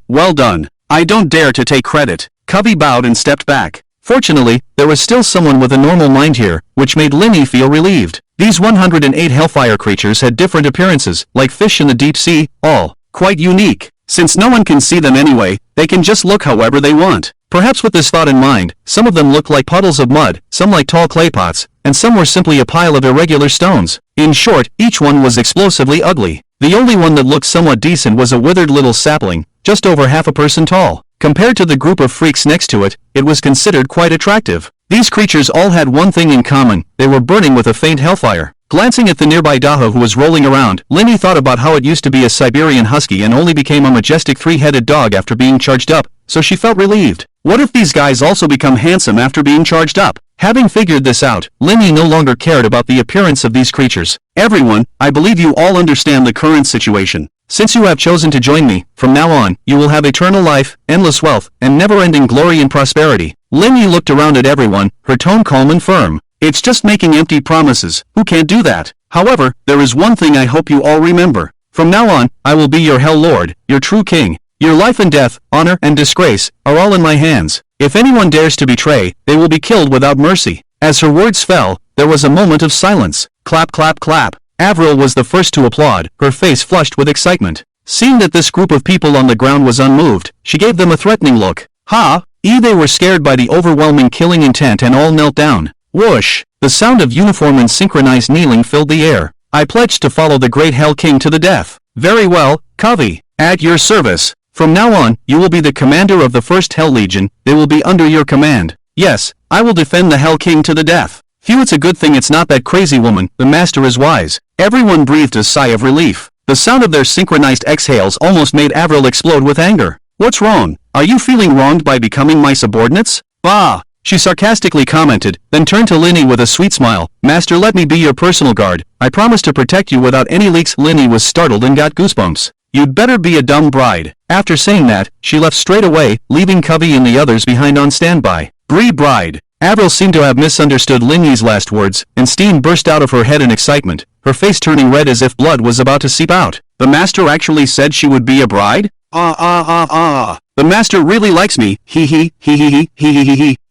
Well done. I don't dare to take credit. Covey bowed and stepped back. Fortunately, there was still someone with a normal mind here, which made Linny feel relieved. These 108 hellfire creatures had different appearances, like fish in the deep sea, all quite unique. Since no one can see them anyway, they can just look however they want. Perhaps with this thought in mind, some of them looked like puddles of mud, some like tall clay pots, and some were simply a pile of irregular stones. In short, each one was explosively ugly. The only one that looked somewhat decent was a withered little sapling, just over half a person tall. Compared to the group of freaks next to it, it was considered quite attractive. These creatures all had one thing in common: they were burning with a faint hellfire. Glancing at the nearby Daha who was rolling around, Linny thought about how it used to be a Siberian husky and only became a majestic three-headed dog after being charged up, so she felt relieved. What if these guys also become handsome after being charged up? Having figured this out, Linny no longer cared about the appearance of these creatures. Everyone, I believe you all understand the current situation. Since you have chosen to join me, from now on, you will have eternal life, endless wealth, and never-ending glory and prosperity. Linny looked around at everyone, her tone calm and firm. It's just making empty promises. Who can't do that? However, there is one thing I hope you all remember. From now on, I will be your Hell Lord, your true king. Your life and death, honor and disgrace, are all in my hands. If anyone dares to betray, they will be killed without mercy. As her words fell, there was a moment of silence. Clap, clap, clap. Avril was the first to applaud, her face flushed with excitement. Seeing that this group of people on the ground was unmoved, she gave them a threatening look. They were scared by the overwhelming killing intent and all knelt down. Whoosh! The sound of uniform and synchronized kneeling filled the air. I pledged to follow the great Hell King to the death. Very well, Covey. At your service. From now on, you will be the commander of the First Hell Legion. They will be under your command. Yes, I will defend the Hell King to the death. Phew, it's a good thing it's not that crazy woman. The master is wise. Everyone breathed a sigh of relief. The sound of their synchronized exhales almost made Avril explode with anger. What's wrong? Are you feeling wronged by becoming my subordinates? Bah! She sarcastically commented, then turned to Linny with a sweet smile. Master, let me be your personal guard. I promise to protect you without any leaks. Linny was startled and got goosebumps. You'd better be a dumb bride. After saying that, she left straight away, leaving Covey and the others behind on standby. Bride. Avril seemed to have misunderstood Linny's last words, and steam burst out of her head in excitement, her face turning red as if blood was about to seep out. The master actually said she would be a bride? The master really likes me. Hee.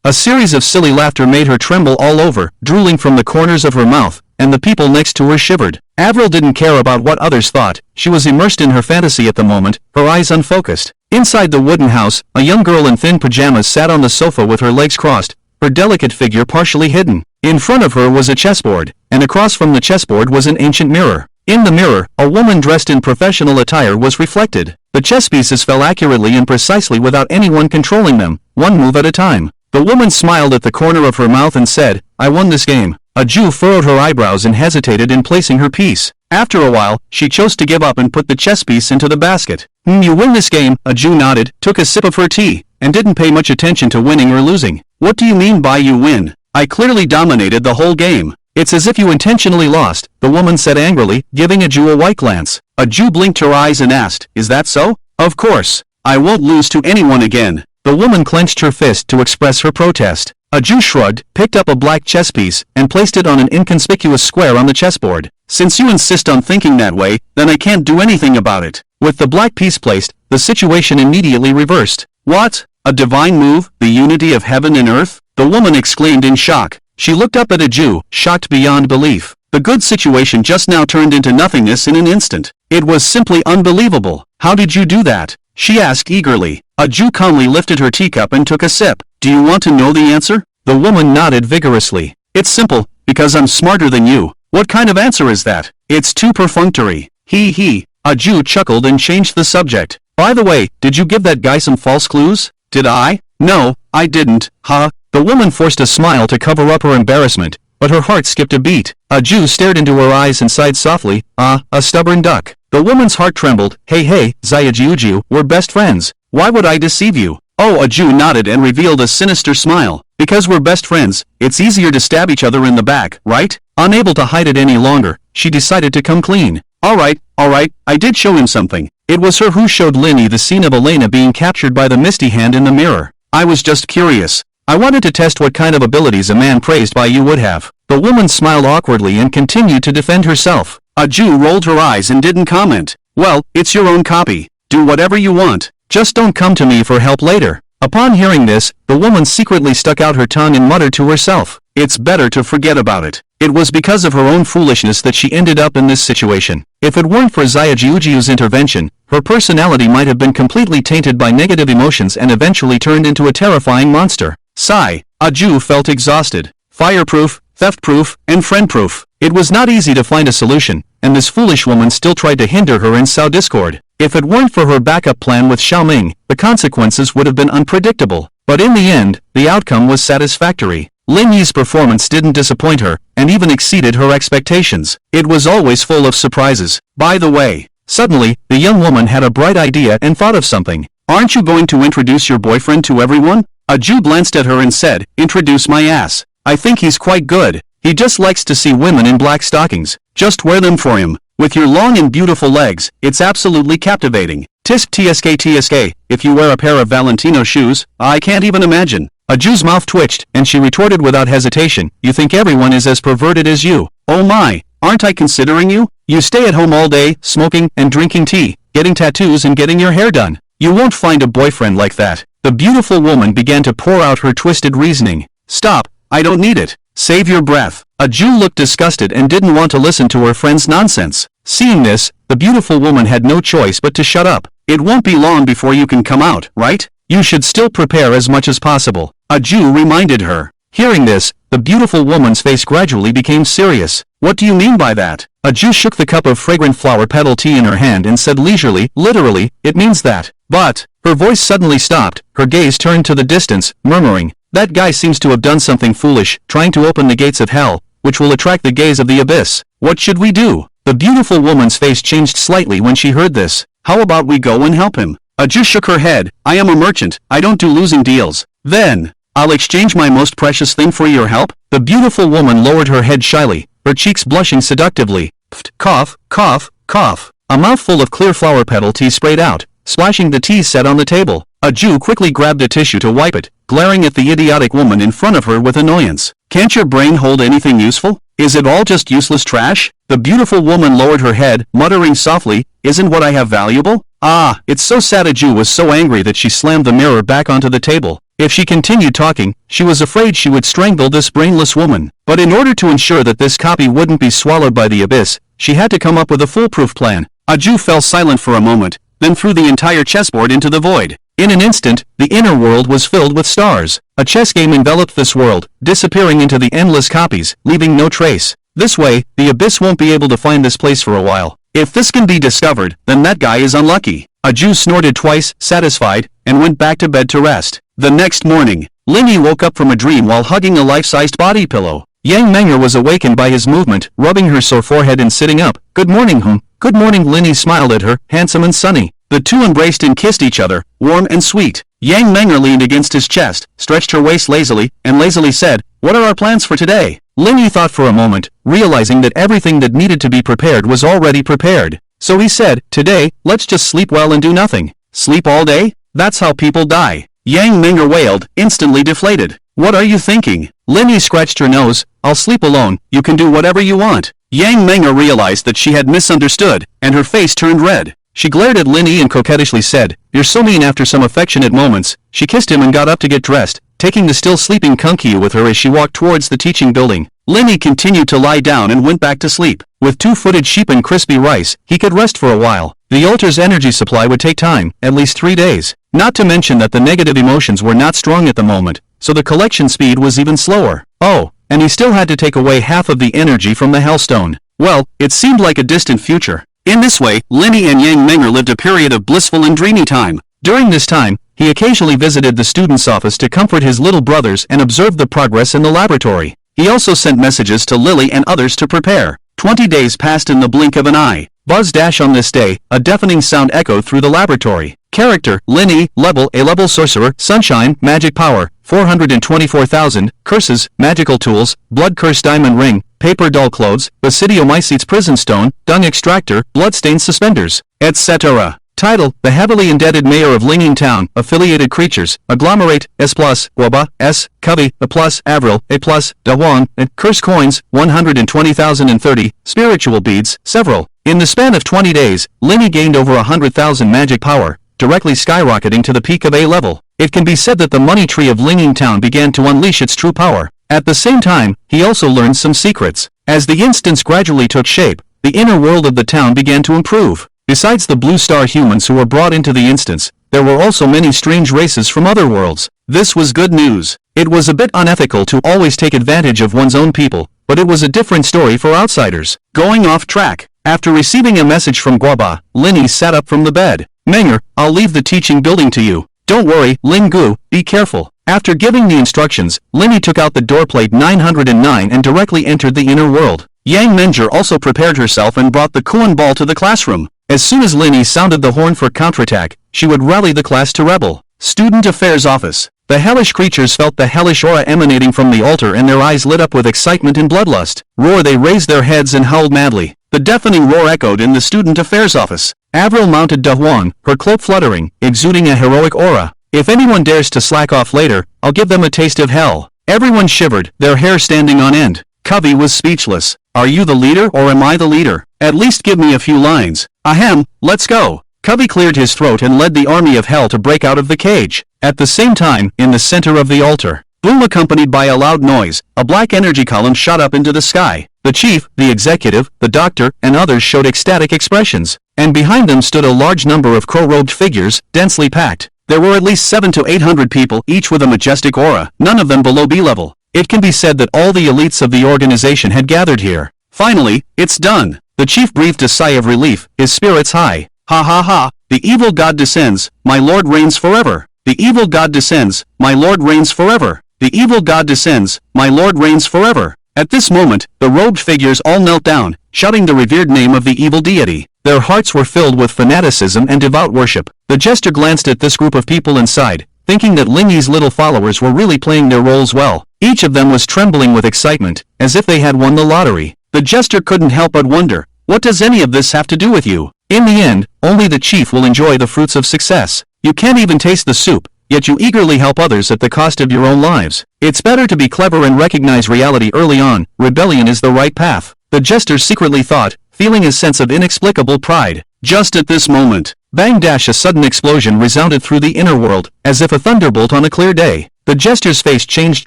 A series of silly laughter made her tremble all over, drooling from the corners of her mouth, and the people next to her shivered. Avril didn't care about what others thought. She was immersed in her fantasy at the moment, her eyes unfocused. Inside the wooden house, a young girl in thin pajamas sat on the sofa with her legs crossed, her delicate figure partially hidden. In front of her was a chessboard, and across from the chessboard was an ancient mirror. In the mirror, a woman dressed in professional attire was reflected. The chess pieces fell accurately and precisely without anyone controlling them, one move at a time. The woman smiled at the corner of her mouth and said, I won this game. A Jew furrowed her eyebrows and hesitated in placing her piece. After a while, she chose to give up and put the chess piece into the basket. You win this game, a Jew nodded, took a sip of her tea, and didn't pay much attention to winning or losing. What do you mean by you win? I clearly dominated the whole game. It's as if you intentionally lost, the woman said angrily, giving a Jew a white glance. A Jew blinked her eyes and asked, Is that so? Of course. I won't lose to anyone again. The woman clenched her fist to express her protest. A Jew shrugged, picked up a black chess piece, and placed it on an inconspicuous square on the chessboard. Since you insist on thinking that way, then I can't do anything about it. With the black piece placed, the situation immediately reversed. What? A divine move, the unity of heaven and earth? The woman exclaimed in shock. She looked up at a Jew, shocked beyond belief. The good situation just now turned into nothingness in an instant. It was simply unbelievable. How did you do that? She asked eagerly. A Jew calmly lifted her teacup and took a sip. Do you want to know the answer? The woman nodded vigorously. It's simple, because I'm smarter than you. What kind of answer is that? It's too perfunctory. Hee. Aju chuckled and changed the subject. By the way, did you give that guy some false clues? Did I? No, I didn't, huh? The woman forced a smile to cover up her embarrassment, but her heart skipped a beat. Aju stared into her eyes and sighed softly, a stubborn duck. The woman's heart trembled. Hey, Zayajiuju, we're best friends. Why would I deceive you? Oh, Aju nodded and revealed a sinister smile. Because we're best friends, it's easier to stab each other in the back, right? Unable to hide it any longer, she decided to come clean. Alright, I did show him something. It was her who showed Linny the scene of Elena being captured by the misty hand in the mirror. I was just curious. I wanted to test what kind of abilities a man praised by you would have. The woman smiled awkwardly and continued to defend herself. Aju rolled her eyes and didn't comment. Well, it's your own copy. Do whatever you want. Just don't come to me for help later. Upon hearing this, the woman secretly stuck out her tongue and muttered to herself. It's better to forget about it. It was because of her own foolishness that she ended up in this situation. If it weren't for Zayajiujiu's intervention, her personality might have been completely tainted by negative emotions and eventually turned into a terrifying monster. Sigh. Aju felt exhausted. Fireproof, theft-proof, and friend-proof. It was not easy to find a solution, and this foolish woman still tried to hinder her and sow discord. If it weren't for her backup plan with Xiaoming, the consequences would have been unpredictable. But in the end, the outcome was satisfactory. Lin Yi's performance didn't disappoint her, and even exceeded her expectations. It was always full of surprises. By the way, suddenly, the young woman had a bright idea and thought of something. Aren't you going to introduce your boyfriend to everyone? Aju glanced at her and said, introduce my ass. I think he's quite good. He just likes to see women in black stockings. Just wear them for him. With your long and beautiful legs, it's absolutely captivating. Tisk tsk, if you wear a pair of Valentino shoes, I can't even imagine. Aju's mouth twitched, and she retorted without hesitation, you think everyone is as perverted as you. Oh my, aren't I considering you? You stay at home all day, smoking and drinking tea, getting tattoos and getting your hair done. You won't find a boyfriend like that. The beautiful woman began to pour out her twisted reasoning. Stop, I don't need it. Save your breath. Aju looked disgusted and didn't want to listen to her friend's nonsense. Seeing this, the beautiful woman had no choice but to shut up. It won't be long before you can come out, right? You should still prepare as much as possible. Aju reminded her. Hearing this, the beautiful woman's face gradually became serious. What do you mean by that? Aju shook the cup of fragrant flower petal tea in her hand and said leisurely, literally, it means that. But, her voice suddenly stopped, her gaze turned to the distance, murmuring, that guy seems to have done something foolish, trying to open the gates of hell, which will attract the gaze of the abyss. What should we do? The beautiful woman's face changed slightly when she heard this. How about we go and help him? Aju shook her head. I am a merchant, I don't do losing deals. Then, I'll exchange my most precious thing for your help? The beautiful woman lowered her head shyly, her cheeks blushing seductively. Pft, cough, cough, cough. A mouthful of clear flower petal tea sprayed out, splashing the tea set on the table. Aju quickly grabbed a tissue to wipe it, glaring at the idiotic woman in front of her with annoyance. Can't your brain hold anything useful? Is it all just useless trash? The beautiful woman lowered her head, muttering softly, isn't what I have valuable? Ah, it's so sad. Aju was so angry that she slammed the mirror back onto the table. If she continued talking, she was afraid she would strangle this brainless woman. But in order to ensure that this copy wouldn't be swallowed by the abyss, she had to come up with a foolproof plan. Aju fell silent for a moment, then threw the entire chessboard into the void. In an instant, the inner world was filled with stars. A chess game enveloped this world, disappearing into the endless copies, leaving no trace. This way, the abyss won't be able to find this place for a while. If this can be discovered, then that guy is unlucky. Aju snorted twice, satisfied, and went back to bed to rest. The next morning, Linny woke up from a dream while hugging a life-sized body pillow. Yang Menger was awakened by his movement, rubbing her sore forehead and sitting up. Good morning, Good morning. Linny smiled at her, handsome and sunny. The two embraced and kissed each other, warm and sweet. Yang Menger leaned against his chest, stretched her waist lazily, and lazily said, what are our plans for today? Linny thought for a moment, realizing that everything that needed to be prepared was already prepared. So he said, today, let's just sleep well and do nothing. Sleep all day? That's how people die. Yang Menger wailed, instantly deflated. What are you thinking? Linny scratched her nose. I'll sleep alone, you can do whatever you want. Yang Menger realized that she had misunderstood, and her face turned red. She glared at Linny and coquettishly said, you're so mean. After some affectionate moments, she kissed him and got up to get dressed, taking the still sleeping Kunkiu with her as she walked towards the teaching building. Linny continued to lie down and went back to sleep. With two-footed sheep and crispy rice, he could rest for a while. The altar's energy supply would take time, at least 3 days. Not to mention that the negative emotions were not strong at the moment, so the collection speed was even slower. Oh, and he still had to take away half of the energy from the Hellstone. Well, it seemed like a distant future. In this way, Lini and Yang Meng'er lived a period of blissful and dreamy time. During this time, he occasionally visited the student's office to comfort his little brothers and observe the progress in the laboratory. He also sent messages to Lily and others to prepare. 20 days passed in the blink of an eye. Buzz dash on this day, a deafening sound echoed through the laboratory. Character, Lini, Level A Level Sorcerer, Sunshine, Magic Power, 424,000, Curses, Magical Tools, Blood Curse Diamond Ring, Paper Doll Clothes, Basidiomycetes Prison Stone, Dung Extractor, Bloodstained Suspenders, etc. Title, The Heavily Indebted Mayor of Linging Town, Affiliated Creatures, Agglomerate, S+, Guaba, S, Covey, A+, Avril, A+, Dawang, Curse Coins, 120,030, Spiritual Beads, several. In the span of 20 days, Lini gained over 100,000 magic power, directly skyrocketing to the peak of A level. It can be said that the money tree of Linging Town began to unleash its true power. At the same time, he also learned some secrets. As the instance gradually took shape, the inner world of the town began to improve. Besides the Blue Star humans who were brought into the instance, there were also many strange races from other worlds. This was good news. It was a bit unethical to always take advantage of one's own people, but it was a different story for outsiders. Going off track. After receiving a message from Guaba, Lini sat up from the bed. Meng'er, I'll leave the teaching building to you. Don't worry, Ling-gu, be careful. After giving the instructions, Lini took out the doorplate 909 and directly entered the inner world. Yang Meng'er also prepared herself and brought the Kuan ball to the classroom. As soon as Lini sounded the horn for counterattack, she would rally the class to rebel. Student Affairs Office. The hellish creatures felt the hellish aura emanating from the altar and their eyes lit up with excitement and bloodlust. Roar, they raised their heads and howled madly. The deafening roar echoed in the Student Affairs Office. Avril mounted Dawang, her cloak fluttering, exuding a heroic aura. If anyone dares to slack off later, I'll give them a taste of hell. Everyone shivered, their hair standing on end. Covey was speechless. Are you the leader or am I the leader? At least give me a few lines. Ahem, let's go. Covey cleared his throat and led the army of hell to break out of the cage. At the same time, in the center of the altar, boom accompanied by a loud noise, a black energy column shot up into the sky. The chief, the executive, the doctor, and others showed ecstatic expressions, and behind them stood a large number of crow-robed figures, densely packed. There were at least 700 to 800 people, each with a majestic aura, none of them below B level. It can be said that all the elites of the organization had gathered here. Finally, it's done. The chief breathed a sigh of relief, his spirits high. Ha ha ha, the evil god descends, my lord reigns forever. The evil god descends, my lord reigns forever. The evil god descends, my lord reigns forever. At this moment, the robed figures all knelt down, shouting the revered name of the evil deity. Their hearts were filled with fanaticism and devout worship. The jester glanced at this group of people and sighed, thinking that Lingyi's little followers were really playing their roles well. Each of them was trembling with excitement, as if they had won the lottery. The jester couldn't help but wonder, what does any of this have to do with you? In the end, only the chief will enjoy the fruits of success. You can't even taste the soup, yet you eagerly help others at the cost of your own lives. It's better to be clever and recognize reality early on. Rebellion is the right path. The jester secretly thought, feeling a sense of inexplicable pride. Just at this moment, bang dash, a sudden explosion resounded through the inner world, as if a thunderbolt on a clear day. The jester's face changed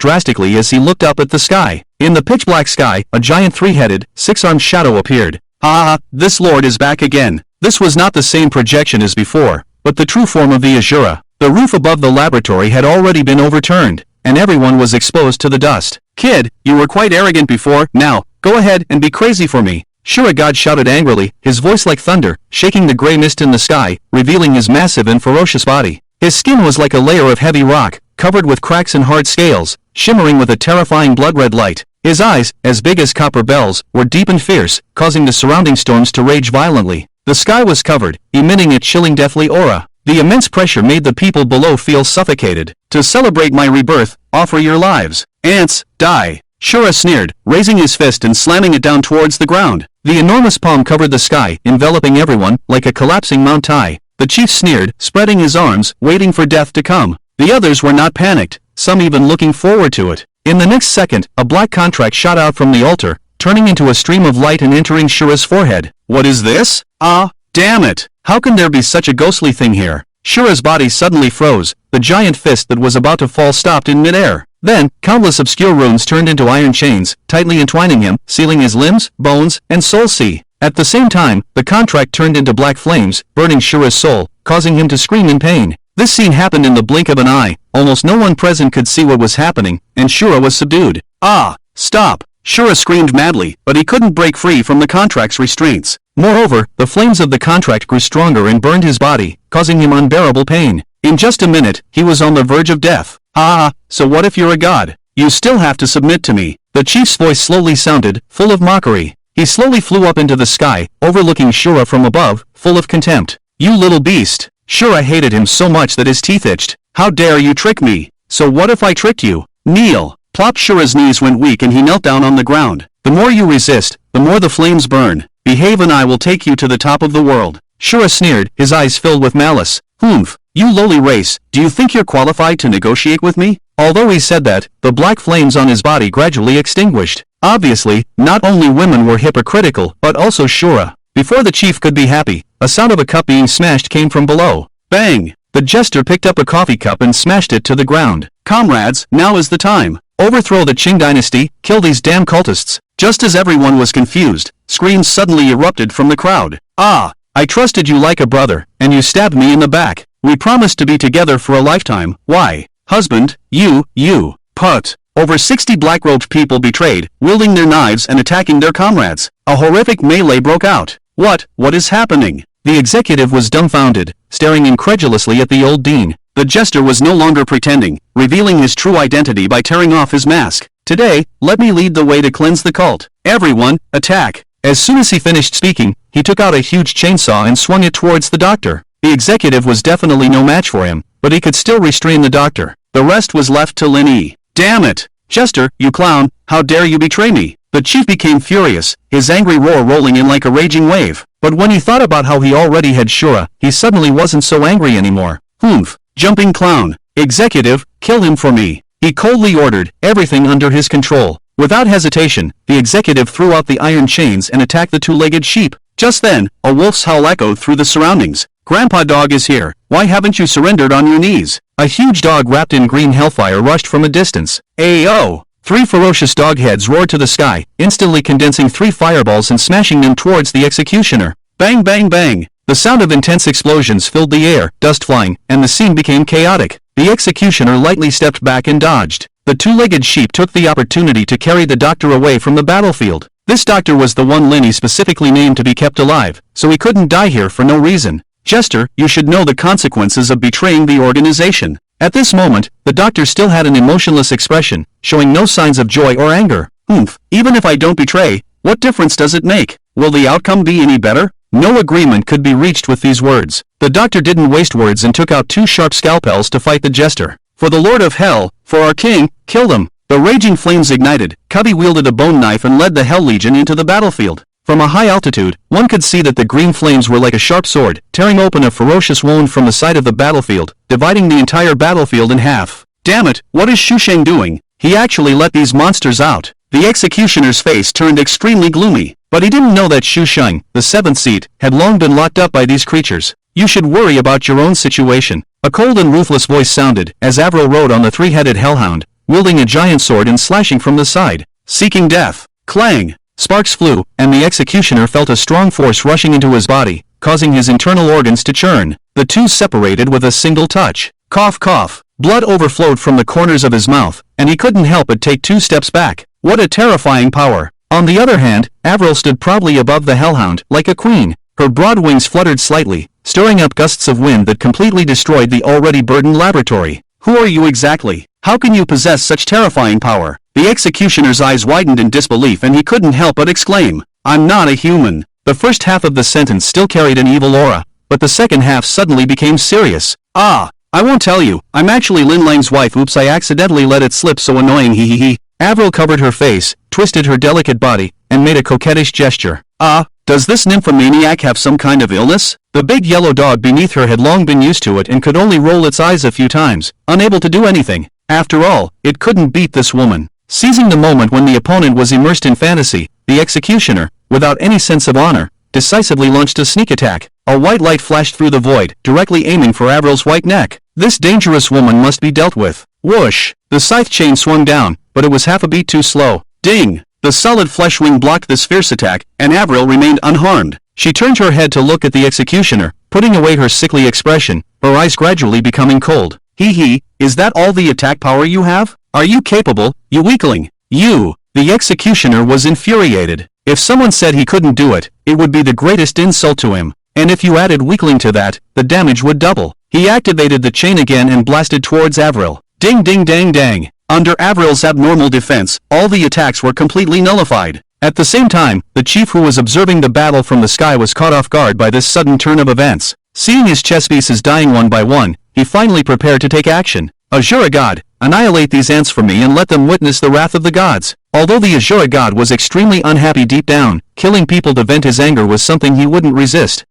drastically as he looked up at the sky. In the pitch-black sky, a giant three-headed, six-armed shadow appeared. Ha ha, this lord is back again. This was not the same projection as before, but the true form of the Azura. The roof above the laboratory had already been overturned, and everyone was exposed to the dust. Kid, you were quite arrogant before, now, go ahead and be crazy for me. Shuragod shouted angrily, his voice like thunder, shaking the gray mist in the sky, revealing his massive and ferocious body. His skin was like a layer of heavy rock, covered with cracks and hard scales, shimmering with a terrifying blood-red light. His eyes, as big as copper bells, were deep and fierce, causing the surrounding storms to rage violently. The sky was covered, emitting a chilling deathly aura. The immense pressure made the people below feel suffocated. To celebrate my rebirth, offer your lives. Ants, die. Shura sneered, raising his fist and slamming it down towards the ground. The enormous palm covered the sky, enveloping everyone, like a collapsing Mount Tai. The chief sneered, spreading his arms, waiting for death to come. The others were not panicked, some even looking forward to it. In the next second, a black contract shot out from the altar, turning into a stream of light and entering Shura's forehead. What is this? Ah, damn it! How can there be such a ghostly thing here? Shura's body suddenly froze, the giant fist that was about to fall stopped in midair. Then, countless obscure runes turned into iron chains, tightly entwining him, sealing his limbs, bones, and soul. At the same time, the contract turned into black flames, burning Shura's soul, causing him to scream in pain. This scene happened in the blink of an eye. Almost no one present could see what was happening, and Shura was subdued. Ah, stop! Shura screamed madly, but he couldn't break free from the contract's restraints. Moreover, the flames of the contract grew stronger and burned his body, causing him unbearable pain. In just a minute, he was on the verge of death. Ah, so what if you're a god? You still have to submit to me. The chief's voice slowly sounded, full of mockery. He slowly flew up into the sky, overlooking Shura from above, full of contempt. You little beast. Shura hated him so much that his teeth itched. How dare you trick me? So what if I tricked you? Kneel. Plop. Shura's knees went weak and he knelt down on the ground. The more you resist, the more the flames burn. Behave and I will take you to the top of the world. Shura sneered, his eyes filled with malice. Humph. You lowly race, do you think you're qualified to negotiate with me? Although he said that, the black flames on his body gradually extinguished. Obviously, not only women were hypocritical, but also Shura. Before the chief could be happy, a sound of a cup being smashed came from below. Bang! The jester picked up a coffee cup and smashed it to the ground. Comrades, now is the time. Overthrow the Qing dynasty, kill these damn cultists. Just as everyone was confused, screams suddenly erupted from the crowd. Ah! I trusted you like a brother, and you stabbed me in the back. We promised to be together for a lifetime. Why? Husband, you, put. Over 60 black-robed people betrayed, wielding their knives and attacking their comrades. A horrific melee broke out. What is happening? The executive was dumbfounded, staring incredulously at the old dean. The jester was no longer pretending, revealing his true identity by tearing off his mask. Today, let me lead the way to cleanse the cult. Everyone, attack. As soon as he finished speaking, he took out a huge chainsaw and swung it towards the doctor. The executive was definitely no match for him, but he could still restrain the doctor. The rest was left to Lin Yi. Damn it! Jester, you clown, how dare you betray me? The chief became furious, his angry roar rolling in like a raging wave. But when he thought about how he already had Shura, he suddenly wasn't so angry anymore. Humph! Jumping clown! Executive, kill him for me! He coldly ordered, everything under his control. Without hesitation, the executive threw out the iron chains and attacked the two-legged sheep. Just then, a wolf's howl echoed through the surroundings. Grandpa Dog is here. Why haven't you surrendered on your knees? A huge dog wrapped in green hellfire rushed from a distance. Ayo! 3 ferocious dog heads roared to the sky, instantly condensing 3 fireballs and smashing them towards the executioner. Bang bang bang! The sound of intense explosions filled the air, dust flying, and the scene became chaotic. The executioner lightly stepped back and dodged. The two-legged sheep took the opportunity to carry the doctor away from the battlefield. This doctor was the one Lin Yi specifically named to be kept alive, so he couldn't die here for no reason. Jester, you should know the consequences of betraying the organization. At this moment, the doctor still had an emotionless expression, showing no signs of joy or anger. Humph, even if I don't betray, what difference does it make? Will the outcome be any better? No agreement could be reached with these words. The doctor didn't waste words and took out 2 sharp scalpels to fight the jester. For the Lord of Hell, for our king, kill them. The raging flames ignited, Cubby wielded a bone knife and led the Hell Legion into the battlefield. From a high altitude, one could see that the green flames were like a sharp sword, tearing open a ferocious wound from the side of the battlefield, dividing the entire battlefield in half. Damn it, what is Shu Sheng doing? He actually let these monsters out. The executioner's face turned extremely gloomy, but he didn't know that Shu Sheng, the 7th seat, had long been locked up by these creatures. You should worry about your own situation. A cold and ruthless voice sounded, as Avril rode on the 3-headed hellhound, wielding a giant sword and slashing from the side. Seeking death. Clang! Sparks flew, and the executioner felt a strong force rushing into his body, causing his internal organs to churn. The two separated with a single touch. Cough cough. Blood overflowed from the corners of his mouth, and he couldn't help but take 2 steps back. What a terrifying power. On the other hand, Avril stood proudly above the hellhound, like a queen. Her broad wings fluttered slightly, stirring up gusts of wind that completely destroyed the already burdened laboratory. Who are you exactly? How can you possess such terrifying power? The executioner's eyes widened in disbelief and he couldn't help but exclaim, I'm not a human. The first half of the sentence still carried an evil aura, but the second half suddenly became serious. Ah, I won't tell you, I'm actually Lin Lang's wife. Oops, I accidentally let it slip, so annoying, hee hee hee. Avril covered her face, twisted her delicate body, and made a coquettish gesture. Ah, does this nymphomaniac have some kind of illness? The big yellow dog beneath her had long been used to it and could only roll its eyes a few times, unable to do anything. After all, it couldn't beat this woman. Seizing the moment when the opponent was immersed in fantasy, the executioner, without any sense of honor, decisively launched a sneak attack. A white light flashed through the void, directly aiming for Avril's white neck. This dangerous woman must be dealt with. Whoosh! The scythe chain swung down, but it was half a beat too slow. Ding! The solid flesh wing blocked this fierce attack, and Avril remained unharmed. She turned her head to look at the executioner, putting away her sickly expression, her eyes gradually becoming cold. Hee hee, is that all the attack power you have? Are you capable, you weakling? You! The executioner was infuriated. If someone said he couldn't do it, it would be the greatest insult to him. And if you added weakling to that, the damage would double. He activated the chain again and blasted towards Avril. Ding ding dang dang. Under Avril's abnormal defense, all the attacks were completely nullified. At the same time, the chief who was observing the battle from the sky was caught off guard by this sudden turn of events. Seeing his chess pieces dying one by one, he finally prepared to take action. Azura God, annihilate these ants for me and let them witness the wrath of the gods. Although the Azura God was extremely unhappy deep down, killing people to vent his anger was something he wouldn't resist.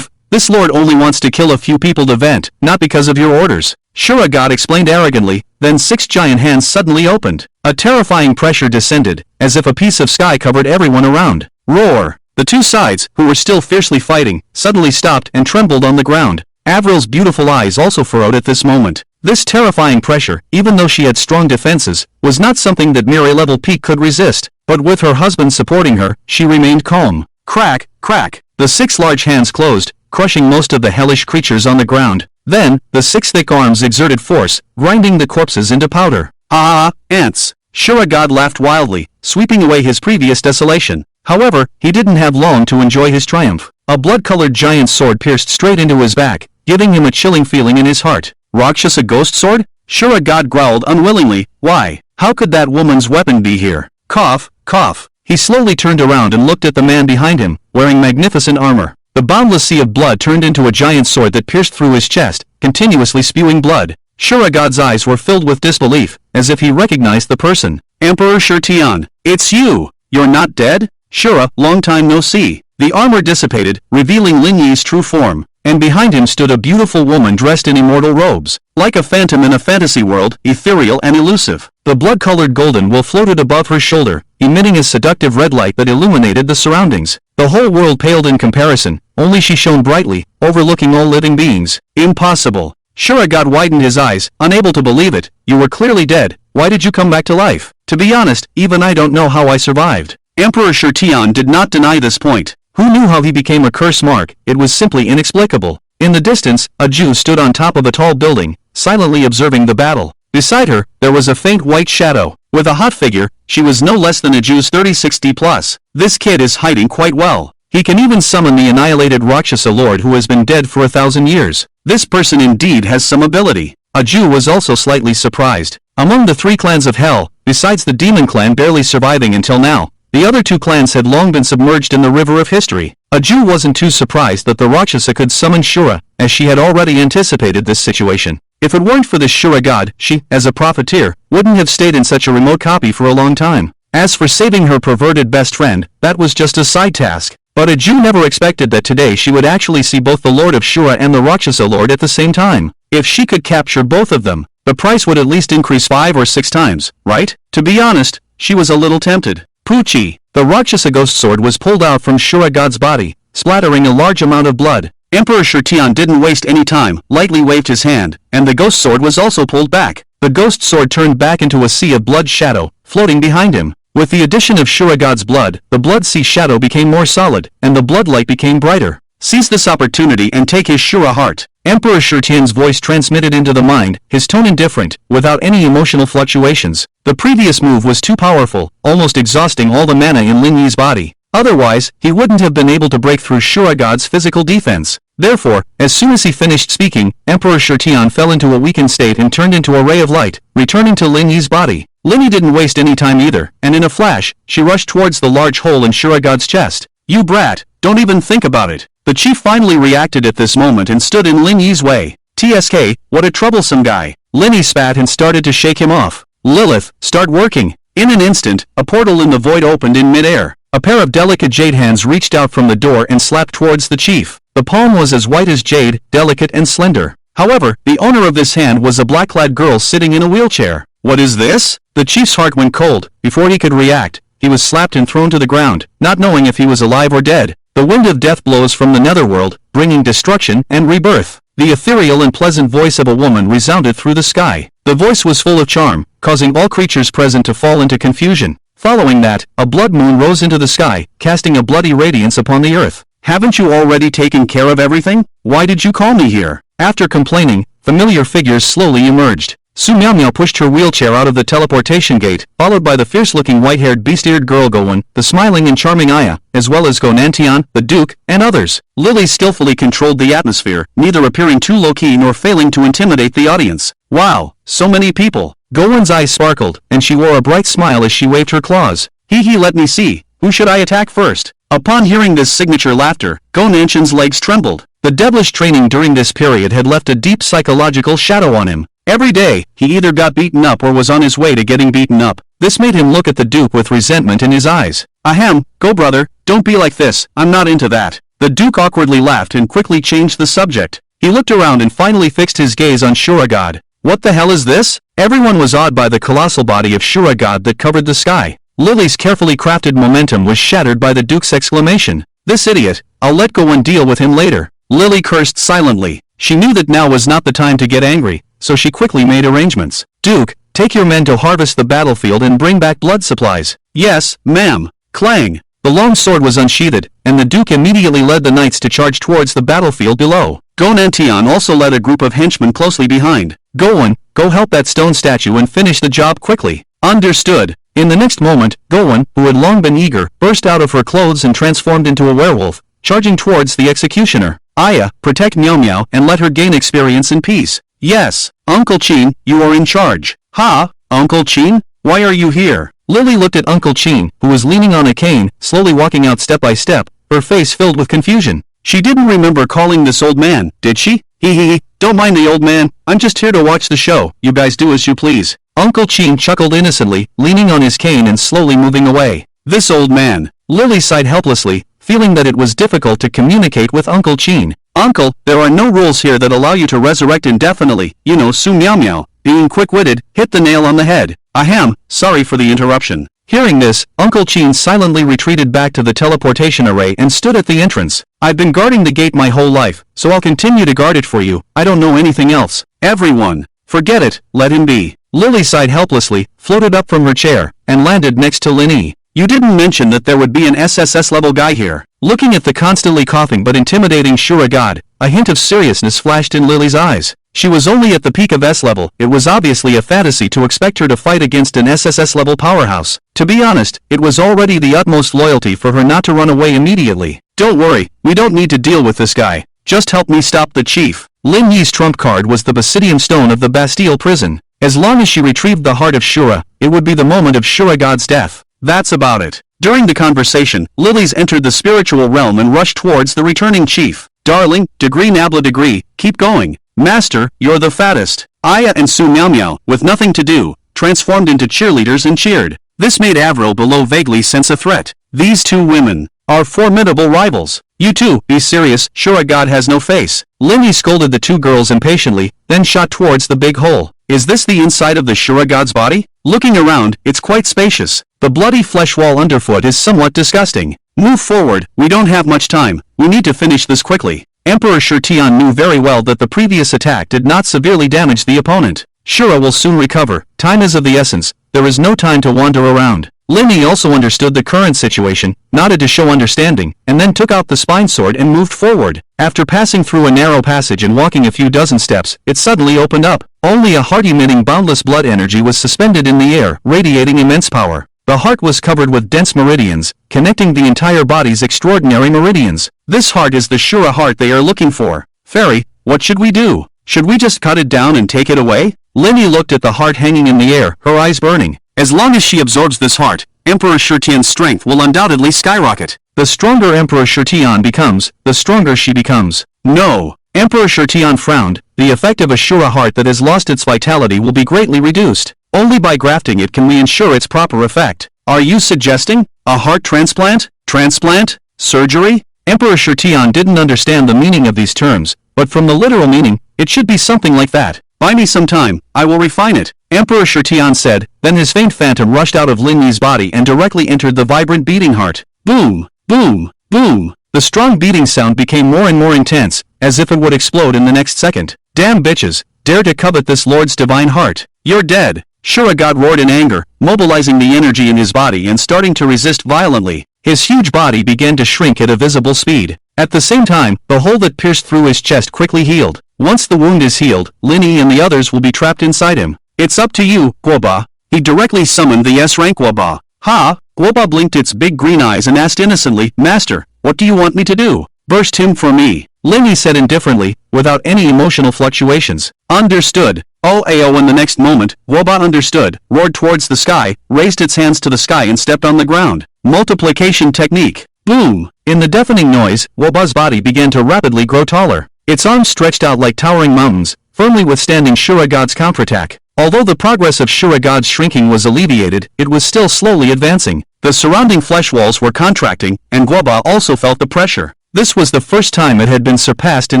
This lord only wants to kill a few people to vent, not because of your orders. Shura God explained arrogantly, then 6 giant hands suddenly opened. A terrifying pressure descended, as if a piece of sky covered everyone around. Roar! The two sides, who were still fiercely fighting, suddenly stopped and trembled on the ground. Avril's beautiful eyes also furrowed at this moment. This terrifying pressure, even though she had strong defenses, was not something that mere A-level peak could resist, but with her husband supporting her, she remained calm. Crack, crack! The 6 large hands closed, crushing most of the hellish creatures on the ground. Then, the 6 thick arms exerted force, grinding the corpses into powder. Ants! Shura God laughed wildly, sweeping away his previous desolation. However, he didn't have long to enjoy his triumph. A blood-colored giant sword pierced straight into his back, giving him a chilling feeling in his heart. Rakshasa ghost sword? Shura God growled unwillingly. Why? How could that woman's weapon be here? Cough, cough. He slowly turned around and looked at the man behind him, wearing magnificent armor. The boundless sea of blood turned into a giant sword that pierced through his chest, continuously spewing blood. Shura God's eyes were filled with disbelief, as if he recognized the person. Emperor Shurtian, it's you! You're not dead? Shura, long time no see. The armor dissipated, revealing Lin Yi's true form, and behind him stood a beautiful woman dressed in immortal robes. Like a phantom in a fantasy world, ethereal and elusive. The blood-colored golden wool floated above her shoulder, emitting a seductive red light that illuminated the surroundings. The whole world paled in comparison, only she shone brightly, overlooking all living beings. Impossible. Shura God widened his eyes, unable to believe it. You were clearly dead. Why did you come back to life? To be honest, even I don't know how I survived. Emperor Shurtian did not deny this point. Who knew how he became a curse mark? It was simply inexplicable. In the distance, a Jew stood on top of a tall building, silently observing the battle. Beside her, there was a faint white shadow. With a hot figure, she was no less than a Jew's 30-60 plus. This kid is hiding quite well. He can even summon the annihilated Rakshasa Lord who has been dead for 1,000 years. This person indeed has some ability. A Jew was also slightly surprised. Among the 3 clans of hell, besides the demon clan barely surviving until now, the other 2 clans had long been submerged in the river of history. A Jew wasn't too surprised that the Rakshasa could summon Shura, as she had already anticipated this situation. If it weren't for this Shura God, she, as a profiteer, wouldn't have stayed in such a remote copy for a long time. As for saving her perverted best friend, that was just a side task. But a Jew never expected that today she would actually see both the Lord of Shura and the Rakshasa Lord at the same time. If she could capture both of them, the price would at least increase 5 or 6 times, right? To be honest, she was a little tempted. Poochie! The Rakshasa ghost sword was pulled out from Shura God's body, splattering a large amount of blood. Emperor Shurtian didn't waste any time, lightly waved his hand, and the ghost sword was also pulled back. The ghost sword turned back into a sea of blood shadow, floating behind him. With the addition of Shura God's blood, the blood sea shadow became more solid, and the blood light became brighter. Seize this opportunity and take his Shura heart. Emperor Shurtian's voice transmitted into the mind, his tone indifferent, without any emotional fluctuations. The previous move was too powerful, almost exhausting all the mana in Lin Yi's body. Otherwise, he wouldn't have been able to break through Shura God's physical defense. Therefore, as soon as he finished speaking, Emperor Shurtian fell into a weakened state and turned into a ray of light, returning to Lin Yi's body. Lin Yi didn't waste any time either, and in a flash, she rushed towards the large hole in Shura God's chest. You brat, don't even think about it. The chief finally reacted at this moment and stood in Lin Yi's way. TSK, what a troublesome guy. Lin Yi spat and started to shake him off. Lilith, start working. In an instant, a portal in the void opened in midair. A pair of delicate jade hands reached out from the door and slapped towards the chief. The palm was as white as jade, delicate and slender. However, the owner of this hand was a black-clad girl sitting in a wheelchair. What is this? The chief's heart went cold. Before he could react, he was slapped and thrown to the ground, not knowing if he was alive or dead. The wind of death blows from the netherworld, bringing destruction and rebirth. The ethereal and pleasant voice of a woman resounded through the sky. The voice was full of charm, causing all creatures present to fall into confusion. Following that, a blood moon rose into the sky, casting a bloody radiance upon the earth. Haven't you already taken care of everything? Why did you call me here? After complaining, familiar figures slowly emerged. Su Miao pushed her wheelchair out of the teleportation gate, followed by the fierce-looking white-haired beast-eared girl Gowon, the smiling and charming Aya, as well as Go Nantian, the Duke, and others. Lily skillfully controlled the atmosphere, neither appearing too low-key nor failing to intimidate the audience. Wow, so many people. Gowon's eyes sparkled, and she wore a bright smile as she waved her claws. Hee, let me see. Who should I attack first? Upon hearing this signature laughter, Go Nantian's legs trembled. The devilish training during this period had left a deep psychological shadow on him. Every day, he either got beaten up or was on his way to getting beaten up. This made him look at the Duke with resentment in his eyes. Ahem, go brother, don't be like this, I'm not into that. The Duke awkwardly laughed and quickly changed the subject. He looked around and finally fixed his gaze on Shura God. What the hell is this? Everyone was awed by the colossal body of Shura God that covered the sky. Lily's carefully crafted momentum was shattered by the Duke's exclamation. This idiot, I'll let go and deal with him later. Lily cursed silently. She knew that now was not the time to get angry, so she quickly made arrangements. Duke, take your men to harvest the battlefield and bring back blood supplies. Yes, ma'am. Clang. The long sword was unsheathed, and the Duke immediately led the knights to charge towards the battlefield below. Go Nantian also led a group of henchmen closely behind. Gowon, go help that stone statue and finish the job quickly. Understood. In the next moment, Gowon, who had long been eager, burst out of her clothes and transformed into a werewolf, charging towards the executioner. Aya, protect Miao and let her gain experience in peace. Yes, Uncle Chin, you are in charge. Ha, Uncle Chin? Why are you here? Lily looked at Uncle Chin, who was leaning on a cane, slowly walking out step by step, her face filled with confusion. She didn't remember calling this old man, did she? Hee, don't mind the old man, I'm just here to watch the show, you guys do as you please. Uncle Chin chuckled innocently, leaning on his cane and slowly moving away. This old man. Lily sighed helplessly, feeling that it was difficult to communicate with Uncle Chin. Uncle, there are no rules here that allow you to resurrect indefinitely, you know. Su Miao, being quick-witted, hit the nail on the head. Ahem, sorry for the interruption. Hearing this, Uncle Chin silently retreated back to the teleportation array and stood at the entrance. I've been guarding the gate my whole life, so I'll continue to guard it for you, I don't know anything else. Everyone, forget it, let him be. Lily sighed helplessly, floated up from her chair, and landed next to Lin Yi. You didn't mention that there would be an SSS-level guy here. Looking at the constantly coughing but intimidating Shura God, a hint of seriousness flashed in Lily's eyes. She was only at the peak of S-level, it was obviously a fantasy to expect her to fight against an SSS-level powerhouse. To be honest, it was already the utmost loyalty for her not to run away immediately. Don't worry, we don't need to deal with this guy. Just help me stop the chief. Lin Yi's trump card was the Basidium Stone of the Bastille prison. As long as she retrieved the heart of Shura, it would be the moment of Shura God's death. That's about it. During the conversation, Lilies entered the spiritual realm and rushed towards the returning chief. Darling, degree nabla degree, keep going. Master, you're the fattest. Aya and Su Miao, with nothing to do, transformed into cheerleaders and cheered. This made Avril below vaguely sense a threat. These two women are formidable rivals. You two, be serious, Shura God has no face. Lindy scolded the two girls impatiently, then shot towards the big hole. Is this the inside of the Shura God's body? Looking around, it's quite spacious. The bloody flesh wall underfoot is somewhat disgusting. Move forward, we don't have much time, we need to finish this quickly. Emperor Shurtian knew very well that the previous attack did not severely damage the opponent. Shura will soon recover, time is of the essence, there is no time to wander around. Lindy also understood the current situation, nodded to show understanding, and then took out the spine sword and moved forward. After passing through a narrow passage and walking a few dozen steps, it suddenly opened up. Only a heart emitting boundless blood energy was suspended in the air, radiating immense power. The heart was covered with dense meridians, connecting the entire body's extraordinary meridians. This heart is the Shura heart they are looking for. Fairy, what should we do? Should we just cut it down and take it away? Lindy looked at the heart hanging in the air, her eyes burning. As long as she absorbs this heart, Emperor Shurtian's strength will undoubtedly skyrocket. The stronger Emperor Shurtian becomes, the stronger she becomes. No. Emperor Shurtian frowned. The effect of a Shura heart that has lost its vitality will be greatly reduced. Only by grafting it can we ensure its proper effect. Are you suggesting a heart transplant? Transplant? Surgery? Emperor Shurtian didn't understand the meaning of these terms, but from the literal meaning, it should be something like that. Buy me some time, I will refine it, Emperor Shurtian said, then his faint phantom rushed out of Lin Yi's body and directly entered the vibrant beating heart. Boom! Boom! Boom! The strong beating sound became more and more intense, as if it would explode in the next second. Damn bitches, dare to covet this Lord's divine heart. You're dead! Shura God roared in anger, mobilizing the energy in his body and starting to resist violently. His huge body began to shrink at a visible speed. At the same time, the hole that pierced through his chest quickly healed. Once the wound is healed, Lin Yi and the others will be trapped inside him. It's up to you, Guoba. He directly summoned the S-rank Guoba. Ha! Guoba blinked its big green eyes and asked innocently, Master, what do you want me to do? Burst him for me. Linny said indifferently, without any emotional fluctuations. Understood. Oh, in the next moment, Guoba understood, roared towards the sky, raised its hands to the sky and stepped on the ground. Multiplication technique. Boom! In the deafening noise, Guoba's body began to rapidly grow taller. Its arms stretched out like towering mountains, firmly withstanding Shura God's counterattack. Although the progress of Shura God's shrinking was alleviated, it was still slowly advancing. The surrounding flesh walls were contracting, and Guoba also felt the pressure. This was the first time it had been surpassed in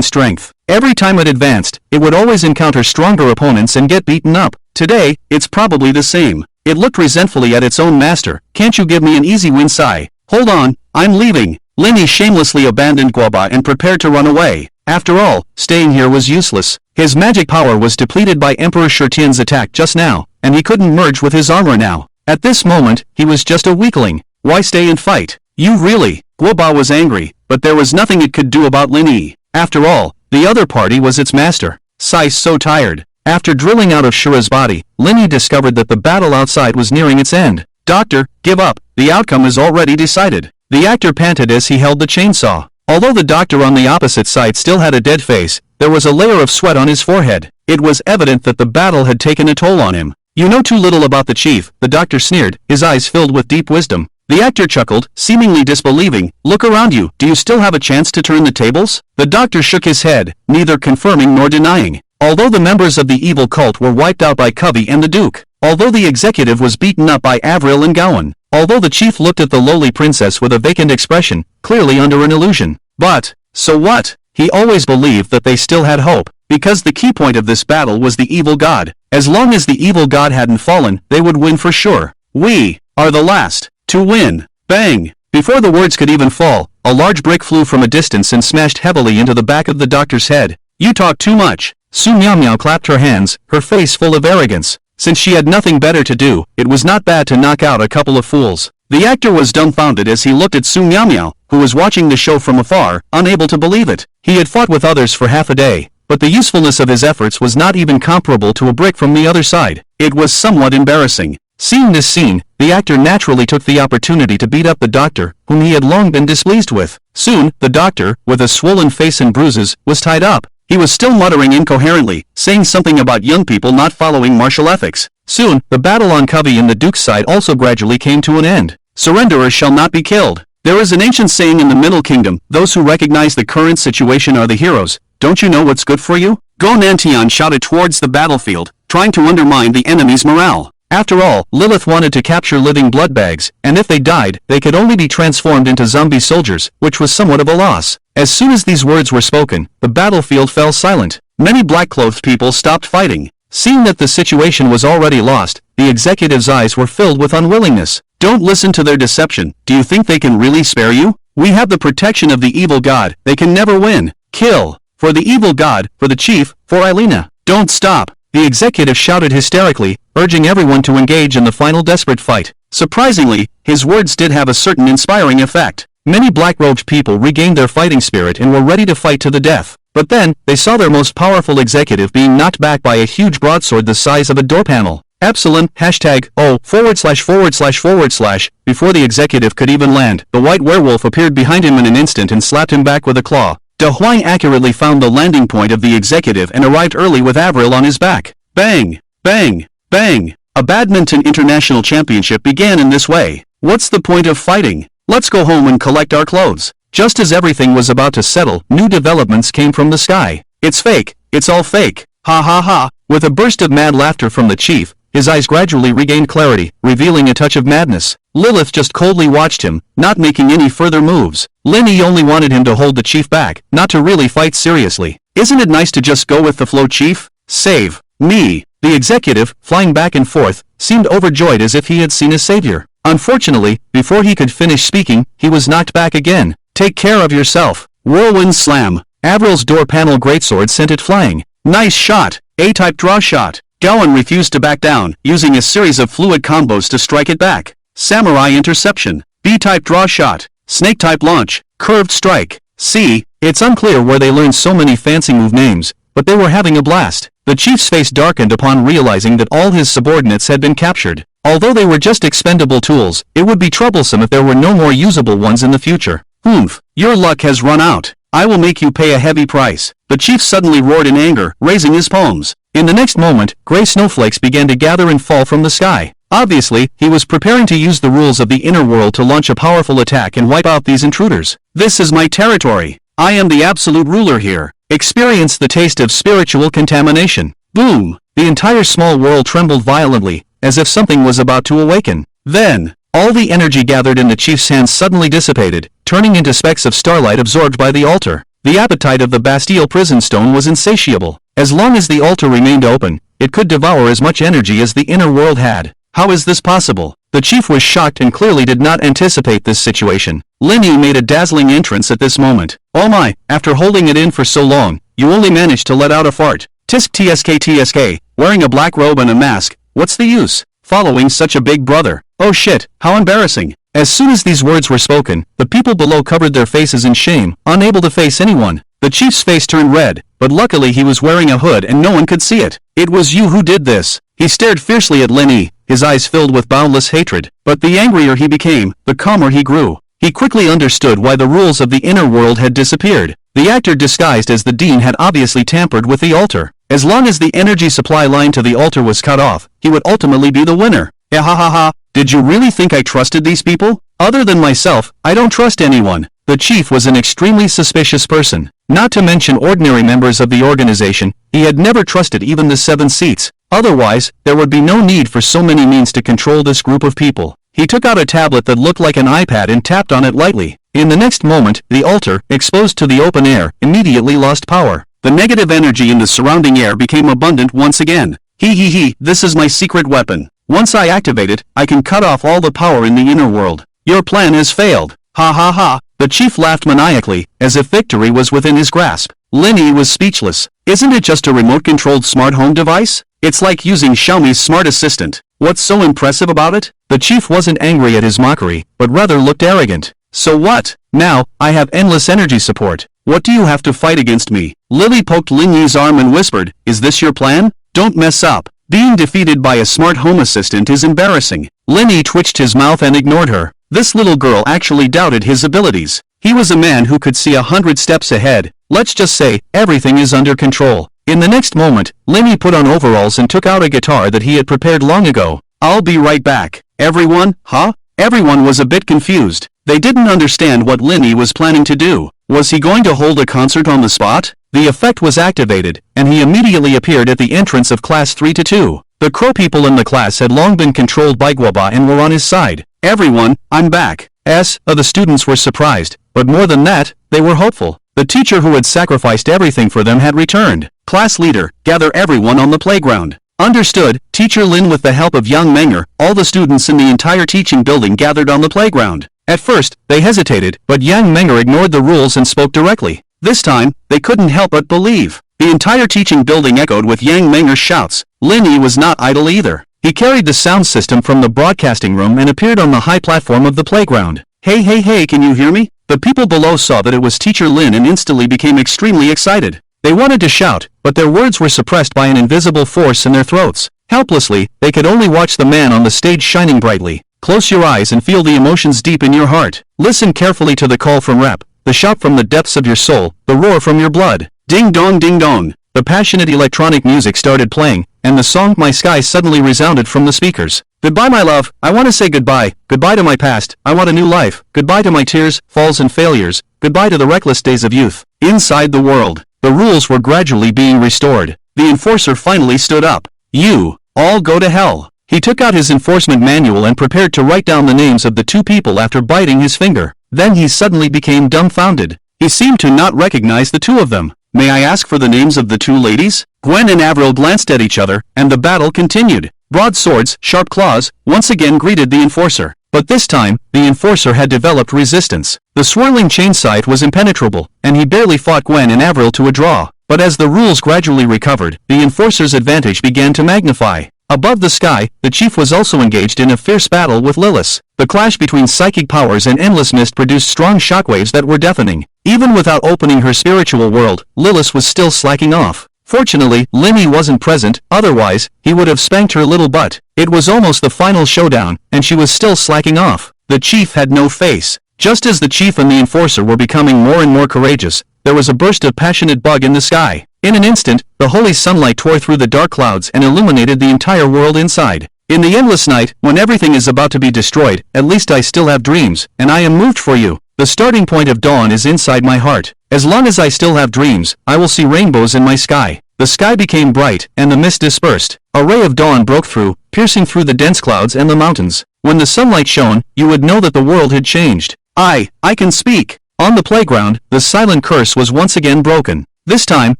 strength. Every time it advanced, it would always encounter stronger opponents and get beaten up. Today, it's probably the same. It looked resentfully at its own master. Can't you give me an easy win, Sai? Hold on, I'm leaving. Linny shamelessly abandoned Guoba and prepared to run away. After all, staying here was useless. His magic power was depleted by Emperor Shurtian's attack just now, and he couldn't merge with his armor now. At this moment, he was just a weakling. Why stay and fight? You really? Guoba was angry, but there was nothing it could do about Linny. After all, the other party was its master. Sai's so tired. After drilling out of Shura's body, Linny discovered that the battle outside was nearing its end. Doctor, give up. The outcome is already decided. The actor panted as he held the chainsaw. Although the doctor on the opposite side still had a dead face, there was a layer of sweat on his forehead. It was evident that the battle had taken a toll on him. You know too little about the chief, the doctor sneered, his eyes filled with deep wisdom. The actor chuckled, seemingly disbelieving. Look around you. Do you still have a chance to turn the tables? The doctor shook his head, neither confirming nor denying. Although the members of the evil cult were wiped out by Covey and the Duke. Although the executive was beaten up by Avril and Gowan. Although the chief looked at the lowly princess with a vacant expression, clearly under an illusion. But, so what? He always believed that they still had hope, because the key point of this battle was the evil god. As long as the evil god hadn't fallen, they would win for sure. We are the last to win. Bang! Before the words could even fall, a large brick flew from a distance and smashed heavily into the back of the doctor's head. You talk too much. Su Miao Miao clapped her hands, her face full of arrogance. Since she had nothing better to do, it was not bad to knock out a couple of fools. The actor was dumbfounded as he looked at Su Miao Miao, who was watching the show from afar, unable to believe it. He had fought with others for half a day, but the usefulness of his efforts was not even comparable to a brick from the other side. It was somewhat embarrassing. Seeing this scene, the actor naturally took the opportunity to beat up the doctor, whom he had long been displeased with. Soon, the doctor, with a swollen face and bruises, was tied up. He was still muttering incoherently, saying something about young people not following martial ethics. Soon, the battle on Covey and the Duke's side also gradually came to an end. Surrenderers shall not be killed. There is an ancient saying in the Middle Kingdom, those who recognize the current situation are the heroes. Don't you know what's good for you? Go Nantian shouted towards the battlefield, trying to undermine the enemy's morale. After all, Lilith wanted to capture living blood bags, and if they died, they could only be transformed into zombie soldiers, which was somewhat of a loss. As soon as these words were spoken, the battlefield fell silent. Many black-clothed people stopped fighting. Seeing that the situation was already lost, the executive's eyes were filled with unwillingness. Don't listen to their deception. Do you think they can really spare you? We have the protection of the evil god. They can never win. Kill. For the evil god, for the chief, for Eilina. Don't stop. The executive shouted hysterically, urging everyone to engage in the final desperate fight. Surprisingly, his words did have a certain inspiring effect. Many black-robed people regained their fighting spirit and were ready to fight to the death. But then, they saw their most powerful executive being knocked back by a huge broadsword the size of a door panel. Epsilon, #O /////. Before the executive could even land, the white werewolf appeared behind him in an instant and slapped him back with a claw. De Huang accurately found the landing point of the executive and arrived early with Avril on his back. Bang! Bang! Bang! A badminton international championship began in this way. What's the point of fighting? Let's go home and collect our clothes. Just as everything was about to settle, new developments came from the sky. It's fake. It's all fake. Ha ha ha. With a burst of mad laughter from the chief, his eyes gradually regained clarity, revealing a touch of madness. Lilith just coldly watched him, not making any further moves. Linny only wanted him to hold the chief back, not to really fight seriously. Isn't it nice to just go with the flow, chief? Save me. The executive, flying back and forth, seemed overjoyed as if he had seen a savior. Unfortunately, before he could finish speaking, he was knocked back again. Take care of yourself. Whirlwind slam. Avril's door panel greatsword sent it flying. Nice shot. A-type draw shot. Gowan refused to back down, using a series of fluid combos to strike it back. Samurai interception. B-type draw shot. Snake-type launch. Curved strike. See, it's unclear where they learned so many fancy move names, but they were having a blast. The chief's face darkened upon realizing that all his subordinates had been captured. Although they were just expendable tools, it would be troublesome if there were no more usable ones in the future. Oomph, your luck has run out. I will make you pay a heavy price. The chief suddenly roared in anger, raising his palms. In the next moment, gray snowflakes began to gather and fall from the sky. Obviously, he was preparing to use the rules of the inner world to launch a powerful attack and wipe out these intruders. This is my territory. I am the absolute ruler here. Experience the taste of spiritual contamination. Boom! The entire small world trembled violently, as if something was about to awaken. Then, all the energy gathered in the chief's hands suddenly dissipated, turning into specks of starlight absorbed by the altar. The appetite of the Bastille prison stone was insatiable. As long as the altar remained open, it could devour as much energy as the inner world had. How is this possible? The chief was shocked and clearly did not anticipate this situation. Lin Yi made a dazzling entrance at this moment. Oh my, after holding it in for so long, you only managed to let out a fart. Tisk tsk, wearing a black robe and a mask, what's the use? Following such a big brother. Oh shit, how embarrassing. As soon as these words were spoken, the people below covered their faces in shame, unable to face anyone. The chief's face turned red, but luckily he was wearing a hood and no one could see it. It was you who did this. He stared fiercely at Lin Yi, his eyes filled with boundless hatred. But the angrier he became, the calmer he grew. He quickly understood why the rules of the inner world had disappeared. The actor disguised as the dean had obviously tampered with the altar. As long as the energy supply line to the altar was cut off, he would ultimately be the winner. Ha. Did you really think I trusted these people? Other than myself, I don't trust anyone. The chief was an extremely suspicious person. Not to mention ordinary members of the organization, he had never trusted even the 7 seats. Otherwise, there would be no need for so many means to control this group of people. He took out a tablet that looked like an iPad and tapped on it lightly. In the next moment, the altar, exposed to the open air, immediately lost power. The negative energy in the surrounding air became abundant once again. This is my secret weapon. Once I activate it, I can cut off all the power in the inner world. Your plan has failed. Ha. The chief laughed maniacally, as if victory was within his grasp. Lin Yi was speechless. Isn't it just a remote-controlled smart home device? It's like using Xiaomi's smart assistant. What's so impressive about it? The chief wasn't angry at his mockery, but rather looked arrogant. So what? Now, I have endless energy support. What do you have to fight against me? Lily poked Lin Yi's arm and whispered, is this your plan? Don't mess up. Being defeated by a smart home assistant is embarrassing. Lin Yi twitched his mouth and ignored her. This little girl actually doubted his abilities. He was a man who could see 100 steps ahead. Let's just say, everything is under control. In the next moment, Lin Yi put on overalls and took out a guitar that he had prepared long ago. I'll be right back. Everyone, huh? Everyone was a bit confused. They didn't understand what Lin Yi was planning to do. Was he going to hold a concert on the spot? The effect was activated, and he immediately appeared at the entrance of class 3-2. The crow people in the class had long been controlled by Guoba and were on his side. Everyone, I'm back. The students were surprised, but more than that, they were hopeful. The teacher who had sacrificed everything for them had returned. Class leader, gather everyone on the playground. Understood, Teacher Lin. With the help of Yang Menger, all the students in the entire teaching building gathered on the playground. At first, they hesitated, but Yang Menger ignored the rules and spoke directly. This time, they couldn't help but believe. The entire teaching building echoed with Yang Menger's shouts. Lin Yi was not idle either. He carried the sound system from the broadcasting room and appeared on the high platform of the playground. Hey, can you hear me? The people below saw that it was Teacher Lin and instantly became extremely excited. They wanted to shout, but their words were suppressed by an invisible force in their throats. Helplessly, they could only watch the man on the stage shining brightly. Close your eyes and feel the emotions deep in your heart. Listen carefully to the call from Rep, the shout from the depths of your soul, the roar from your blood. Ding dong ding dong. The passionate electronic music started playing, and the song My Sky suddenly resounded from the speakers. Goodbye my love, I want to say goodbye. Goodbye to my past, I want a new life. Goodbye to my tears, falls and failures. Goodbye to the reckless days of youth. Inside the world, the rules were gradually being restored. The enforcer finally stood up. You, all go to hell. He took out his enforcement manual and prepared to write down the names of the 2 people after biting his finger. Then he suddenly became dumbfounded. He seemed to not recognize the 2 of them. May I ask for the names of the 2 ladies? Gwen and Avril glanced at each other, and the battle continued. Broadswords, sharp claws, once again greeted the enforcer. But this time, the enforcer had developed resistance. The swirling chain sight was impenetrable, and he barely fought Gwen and Avril to a draw. But as the rules gradually recovered, the enforcer's advantage began to magnify. Above the sky, the chief was also engaged in a fierce battle with Lilith. The clash between psychic powers and endless mist produced strong shockwaves that were deafening. Even without opening her spiritual world, Lilith was still slacking off. Fortunately, Linny wasn't present, otherwise, he would have spanked her little butt. It was almost the final showdown, and she was still slacking off. The chief had no face. Just as the chief and the enforcer were becoming more and more courageous, there was a burst of passionate bug in the sky. In an instant, the holy sunlight tore through the dark clouds and illuminated the entire world inside. In the endless night, when everything is about to be destroyed, at least I still have dreams, and I am moved for you. The starting point of dawn is inside my heart. As long as I still have dreams, I will see rainbows in my sky. The sky became bright, and the mist dispersed. A ray of dawn broke through, piercing through the dense clouds and the mountains. When the sunlight shone, you would know that the world had changed. I can speak. On the playground, the silent curse was once again broken. This time,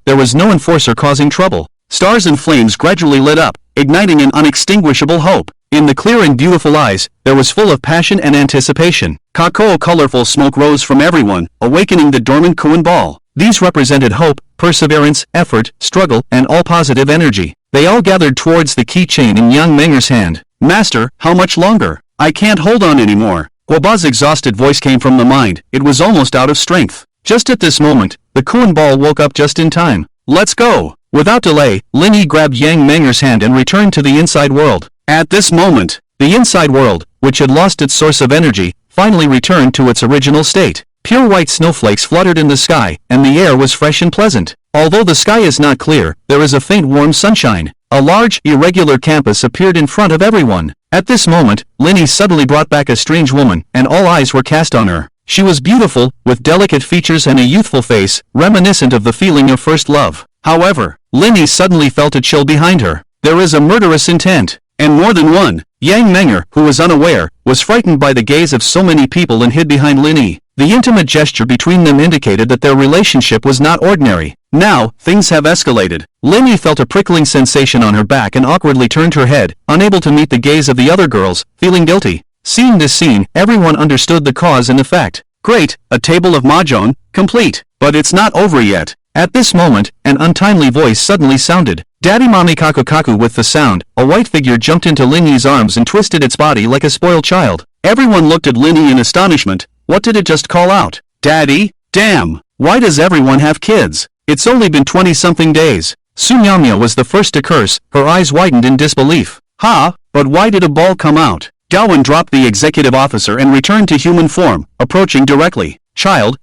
there was no enforcer causing trouble. Stars and flames gradually lit up, igniting an unextinguishable hope. In the clear and beautiful eyes, there was full of passion and anticipation. Colorful smoke rose from everyone, awakening the dormant Kuan ball. These represented hope, perseverance, effort, struggle, and all positive energy. They all gathered towards the keychain in Yang Menger's hand. Master, how much longer? I can't hold on anymore. Guoba's exhausted voice came from the mind. It was almost out of strength. Just at this moment, the Kuan ball woke up just in time. Let's go! Without delay, Linny grabbed Yang Menger's hand and returned to the inside world. At this moment, the inside world, which had lost its source of energy, finally returned to its original state. Pure white snowflakes fluttered in the sky, and the air was fresh and pleasant. Although the sky is not clear, there is a faint warm sunshine. A large, irregular campus appeared in front of everyone. At this moment, Linny suddenly brought back a strange woman, and all eyes were cast on her. She was beautiful, with delicate features and a youthful face, reminiscent of the feeling of first love. However, Linny suddenly felt a chill behind her. There is a murderous intent. And more than one. Yang Menger, who was unaware, was frightened by the gaze of so many people and hid behind Linny. The intimate gesture between them indicated that their relationship was not ordinary. Now, things have escalated. Linny felt a prickling sensation on her back and awkwardly turned her head, unable to meet the gaze of the other girls, feeling guilty. Seeing this scene, everyone understood the cause and effect. Great, a table of mahjong, complete. But it's not over yet. At this moment, an untimely voice suddenly sounded. Daddy Mommy Kaku Kaku. With the sound, a white figure jumped into Linny's arms and twisted its body like a spoiled child. Everyone looked at Linny in astonishment. What did it just call out? Daddy? Damn! Why does everyone have kids? It's only been 20-something days. Su Miaomia was the first to curse, her eyes widened in disbelief. Ha! But why did a ball come out? Gaowen dropped the executive officer and returned to human form, approaching directly. Child,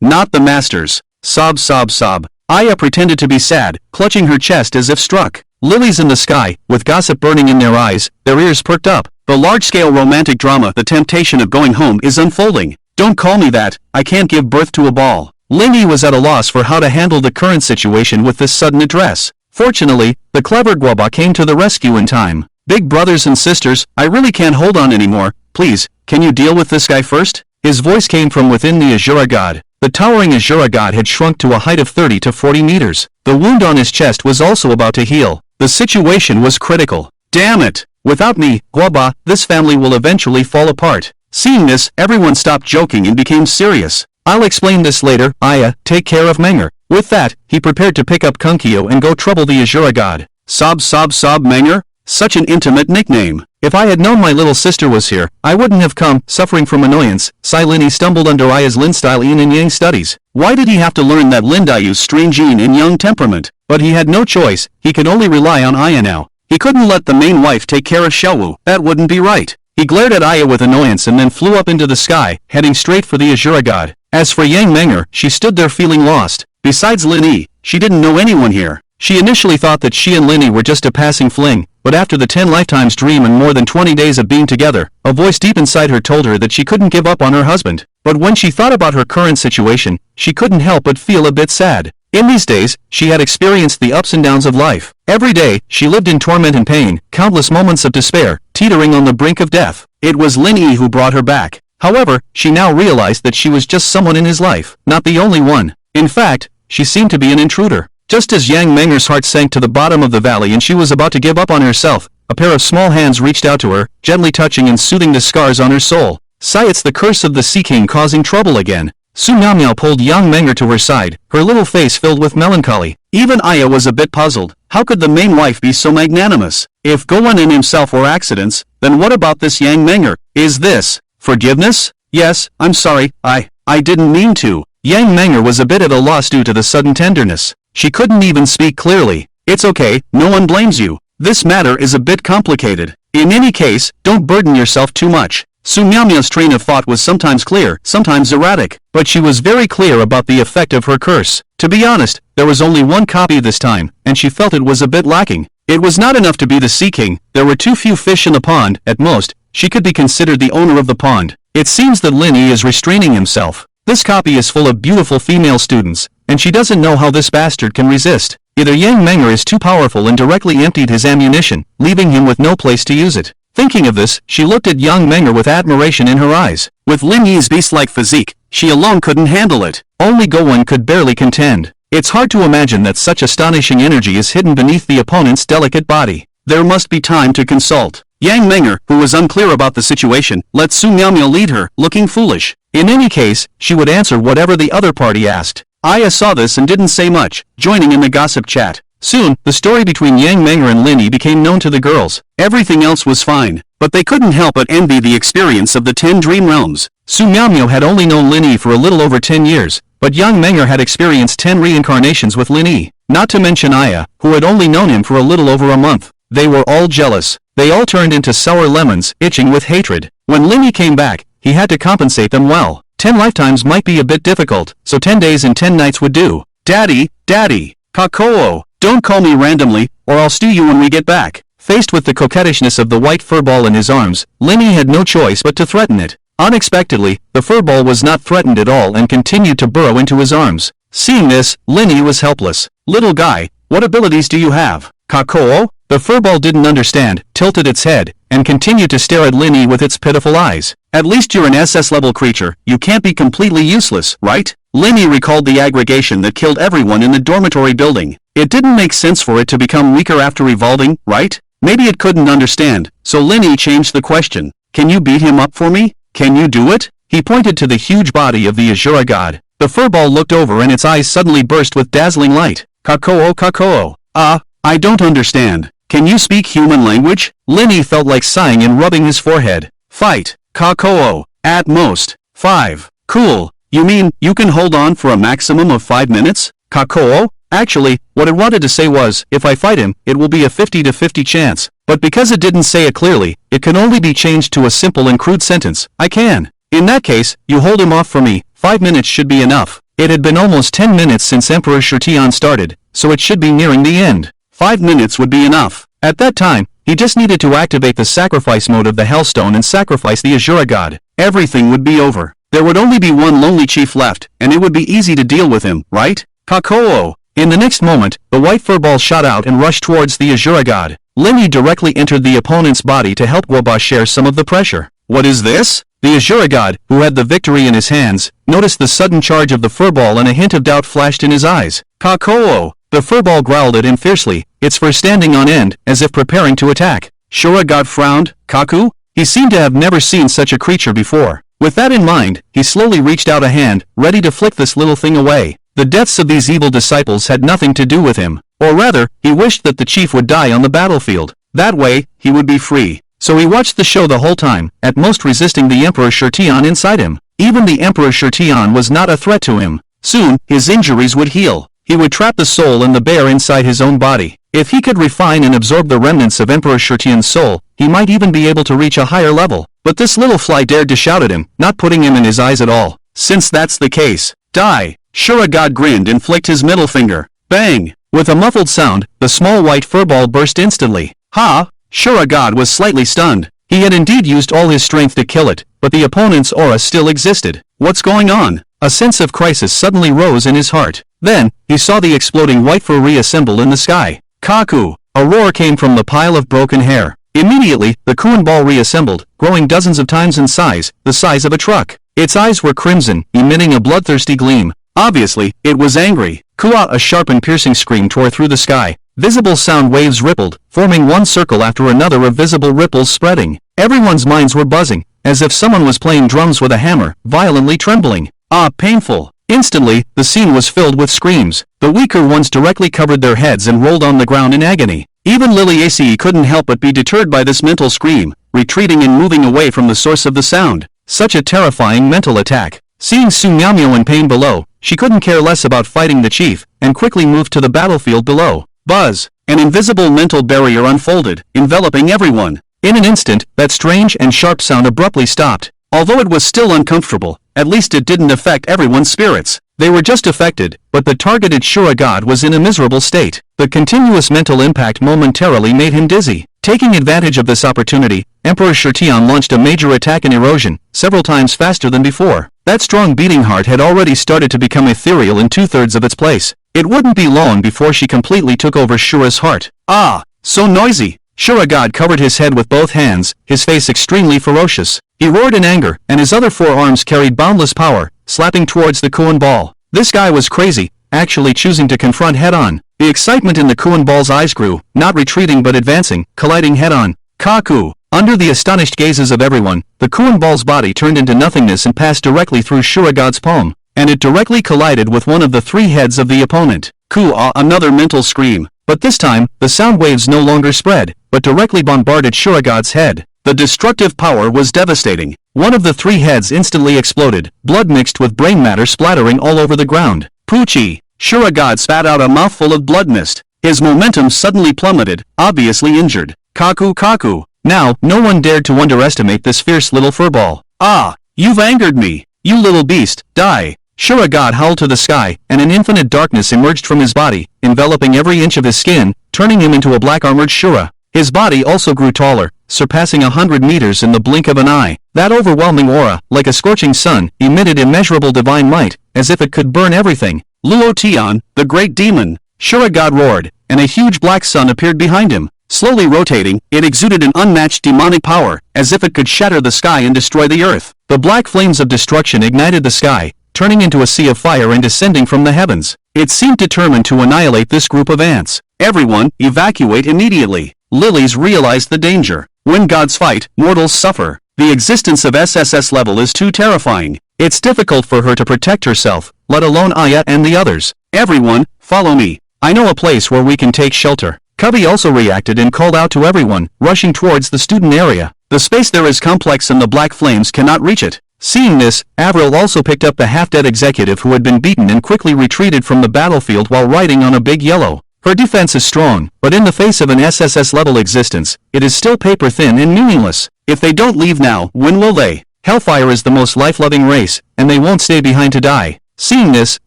not the masters. Sob. Aya pretended to be sad, clutching her chest as if struck. Lilies in the sky, with gossip burning in their eyes, their ears perked up. The large-scale romantic drama The Temptation of Going Home is unfolding. Don't call me that, I can't give birth to a ball. Linny was at a loss for how to handle the current situation with this sudden address. Fortunately, the clever Guoba came to the rescue in time. Big brothers and sisters, I really can't hold on anymore. Please, can you deal with this guy first? His voice came from within the Azura god. The towering Azura god had shrunk to a height of 30 to 40 meters. The wound on his chest was also about to heal. The situation was critical. Damn it! Without me, Guoba, this family will eventually fall apart. Seeing this, everyone stopped joking and became serious. I'll explain this later. Aya, take care of Menger. With that, he prepared to pick up Kunkyo and go trouble the Azura god. Sob Menger? Such an intimate nickname. If I had known my little sister was here, I wouldn't have come. Suffering from annoyance, Linny stumbled under Aya's Lin-style yin and yang studies. Why did he have to learn that Lindayu's strange yin and yang temperament? But he had no choice, he could only rely on Aya now. He couldn't let the main wife take care of Xiaowu, that wouldn't be right. He glared at Aya with annoyance and then flew up into the sky, heading straight for the Azura god. As for Yang Menger, she stood there feeling lost. Besides Linny, she didn't know anyone here. She initially thought that she and Linny were just a passing fling, but after the 10 lifetimes dream and more than 20 days of being together, a voice deep inside her told her that she couldn't give up on her husband. But when she thought about her current situation, she couldn't help but feel a bit sad. In these days, she had experienced the ups and downs of life. Every day, she lived in torment and pain, countless moments of despair, teetering on the brink of death. It was Linny who brought her back. However, she now realized that she was just someone in his life, not the only one. In fact, she seemed to be an intruder. Just as Yang Menger's heart sank to the bottom of the valley and she was about to give up on herself, a pair of small hands reached out to her, gently touching and soothing the scars on her soul. Sigh, it's the curse of the Sea King causing trouble again. Su Miaomiao pulled Yang Menger to her side, her little face filled with melancholy. Even Aya was a bit puzzled. How could the main wife be so magnanimous? If Gowan and himself were accidents, then what about this Yang Menger? Is this forgiveness? Yes, I'm sorry, I didn't mean to. Yang Menger was a bit at a loss due to the sudden tenderness. She couldn't even speak clearly. It's okay, no one blames you. This matter is a bit complicated. In any case, don't burden yourself too much. Su Miaomiao's train of thought was sometimes clear, sometimes erratic, but she was very clear about the effect of her curse. To be honest, there was only one copy this time, and she felt it was a bit lacking. It was not enough to be the Sea King, there were too few fish in the pond, at most, she could be considered the owner of the pond. It seems that Lin Yi is restraining himself. This copy is full of beautiful female students, and she doesn't know how this bastard can resist. Either Yang Menger is too powerful and directly emptied his ammunition, leaving him with no place to use it. Thinking of this, she looked at Yang Menger with admiration in her eyes. With Lin Yi's beast-like physique, she alone couldn't handle it. Only Gowen could barely contend. It's hard to imagine that such astonishing energy is hidden beneath the opponent's delicate body. There must be time to consult. Yang Menger, who was unclear about the situation, let Su Miaomiao lead her, looking foolish. In any case, she would answer whatever the other party asked. Aya saw this and didn't say much, joining in the gossip chat. Soon, the story between Yang Menger and Lin Yi became known to the girls. Everything else was fine, but they couldn't help but envy the experience of the 10 Dream Realms. Su Miaomiao had only known Lin Yi for a little over 10 years, but Yang Menger had experienced 10 reincarnations with Lin Yi, not to mention Aya, who had only known him for a little over a month. They were all jealous. They all turned into sour lemons, itching with hatred. When Lin Yi came back, he had to compensate them well. 10 lifetimes might be a bit difficult, so 10 days and 10 nights would do. Daddy, Daddy, Kakoo, don't call me randomly, or I'll stew you when we get back. Faced with the coquettishness of the white furball in his arms, Lin Yi had no choice but to threaten it. Unexpectedly, the furball was not threatened at all and continued to burrow into his arms. Seeing this, Lin Yi was helpless. Little guy, what abilities do you have? Kakoo? The furball didn't understand, tilted its head, and continued to stare at Lin Yi with its pitiful eyes. At least you're an SS-level creature, you can't be completely useless, right? Lin Yi recalled the aggregation that killed everyone in the dormitory building. It didn't make sense for it to become weaker after evolving, right? Maybe it couldn't understand, so Lin Yi changed the question. Can you beat him up for me? Can you do it? He pointed to the huge body of the Azura god. The furball looked over and its eyes suddenly burst with dazzling light. Kakoo. I don't understand. Can you speak human language? Lin Yi felt like sighing and rubbing his forehead. Fight. Kakoo. At most. 5. Cool. You mean, you can hold on for a maximum of 5 minutes? Kakoo? Actually, what it wanted to say was, if I fight him, it will be a 50-50 chance. But because it didn't say it clearly, it can only be changed to a simple and crude sentence. I can. In that case, you hold him off for me. 5 minutes should be enough. It had been almost 10 minutes since Emperor Shurtian started, so it should be nearing the end. 5 minutes would be enough. At that time, he just needed to activate the sacrifice mode of the Hellstone and sacrifice the Azura god. Everything would be over. There would only be one lonely chief left, and it would be easy to deal with him, right? Kakoo! In the next moment, the white furball shot out and rushed towards the Azura god. Lin Yi directly entered the opponent's body to help Guoba share some of the pressure. What is this? The Azura god, who had the victory in his hands, noticed the sudden charge of the furball and a hint of doubt flashed in his eyes. Kakoo! The furball growled at him fiercely, its fur standing on end, as if preparing to attack. Shura god frowned. Kaku? He seemed to have never seen such a creature before. With that in mind, he slowly reached out a hand, ready to flick this little thing away. The deaths of these evil disciples had nothing to do with him. Or rather, he wished that the chief would die on the battlefield. That way, he would be free. So he watched the show the whole time, at most resisting the Emperor Shurtian inside him. Even the Emperor Shurtian was not a threat to him. Soon, his injuries would heal. He would trap the soul and the bear inside his own body. If he could refine and absorb the remnants of Emperor Shurtian's soul, he might even be able to reach a higher level. But this little fly dared to shout at him, not putting him in his eyes at all. Since that's the case, die! Shura god grinned and flicked his middle finger. Bang! With a muffled sound, the small white furball burst instantly. Ha! Shura god was slightly stunned. He had indeed used all his strength to kill it, but the opponent's aura still existed. What's going on? A sense of crisis suddenly rose in his heart. Then, he saw the exploding white fur reassemble in the sky. Kaku! A roar came from the pile of broken hair. Immediately, the Kuan ball reassembled, growing dozens of times in size, the size of a truck. Its eyes were crimson, emitting a bloodthirsty gleam. Obviously, it was angry. Kua! A sharp and piercing scream tore through the sky. Visible sound waves rippled, forming one circle after another of visible ripples spreading. Everyone's minds were buzzing, as if someone was playing drums with a hammer, violently trembling. Ah, painful. Instantly, the scene was filled with screams. The weaker ones directly covered their heads and rolled on the ground in agony. Even Lily Ace couldn't help but be deterred by this mental scream, retreating and moving away from the source of the sound. Such a terrifying mental attack. Seeing Su Miaomiao in pain below, she couldn't care less about fighting the chief, and quickly moved to the battlefield below. Buzz! An invisible mental barrier unfolded, enveloping everyone. In an instant, that strange and sharp sound abruptly stopped. Although it was still uncomfortable, at least it didn't affect everyone's spirits. They were just affected, but the targeted Shura god was in a miserable state. The continuous mental impact momentarily made him dizzy. Taking advantage of this opportunity, Emperor Shurtian launched a major attack in erosion, several times faster than before. That strong beating heart had already started to become ethereal in 2/3 of its place. It wouldn't be long before she completely took over Shura's heart. Ah! So noisy! Shura god covered his head with both hands, his face extremely ferocious. He roared in anger, and his other 4 arms carried boundless power, slapping towards the Kuan ball. This guy was crazy, actually choosing to confront head-on. The excitement in the Kuan ball's eyes grew, not retreating but advancing, colliding head-on. Kaku! Under the astonished gazes of everyone, the Kuan ball's body turned into nothingness and passed directly through Shura god's palm, and it directly collided with one of the 3 heads of the opponent. Ku-ah! Another mental scream. But this time, the sound waves no longer spread, but directly bombarded Shura god's head. The destructive power was devastating. One of the 3 heads instantly exploded, blood mixed with brain matter splattering all over the ground. Poochie! Shura god spat out a mouthful of blood mist. His momentum suddenly plummeted, obviously injured. Kaku Kaku! Now, no one dared to underestimate this fierce little furball. Ah! You've angered me! You little beast, die! Shura god howled to the sky, and an infinite darkness emerged from his body, enveloping every inch of his skin, turning him into a black-armored Shura. His body also grew taller, surpassing 100 meters in the blink of an eye. That overwhelming aura, like a scorching sun, emitted immeasurable divine might, as if it could burn everything. Luo Tian, the great demon! Shura god roared, and a huge black sun appeared behind him. Slowly rotating, it exuded an unmatched demonic power, as if it could shatter the sky and destroy the earth. The black flames of destruction ignited the sky, turning into a sea of fire and descending from the heavens. It seemed determined to annihilate this group of ants. Everyone, evacuate immediately. Lilies realized the danger. When gods fight, mortals suffer. The existence of SSS level is too terrifying. It's difficult for her to protect herself, let alone Aya and the others. Everyone, follow me. I know a place where we can take shelter. Cubby also reacted and called out to everyone, rushing towards the student area. The space there is complex and the black flames cannot reach it. Seeing this, Avril also picked up the half-dead executive who had been beaten and quickly retreated from the battlefield while riding on a big yellow. Her defense is strong, but in the face of an SSS-level existence, it is still paper-thin and meaningless. If they don't leave now, when will they? Hellfire is the most life-loving race, and they won't stay behind to die. Seeing this,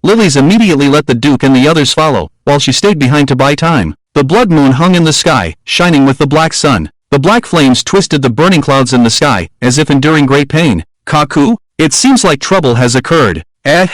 Lilies immediately let the Duke and the others follow, while she stayed behind to buy time. The blood moon hung in the sky, shining with the black sun. The black flames twisted the burning clouds in the sky, as if enduring great pain. Kaku? It seems like trouble has occurred. Ha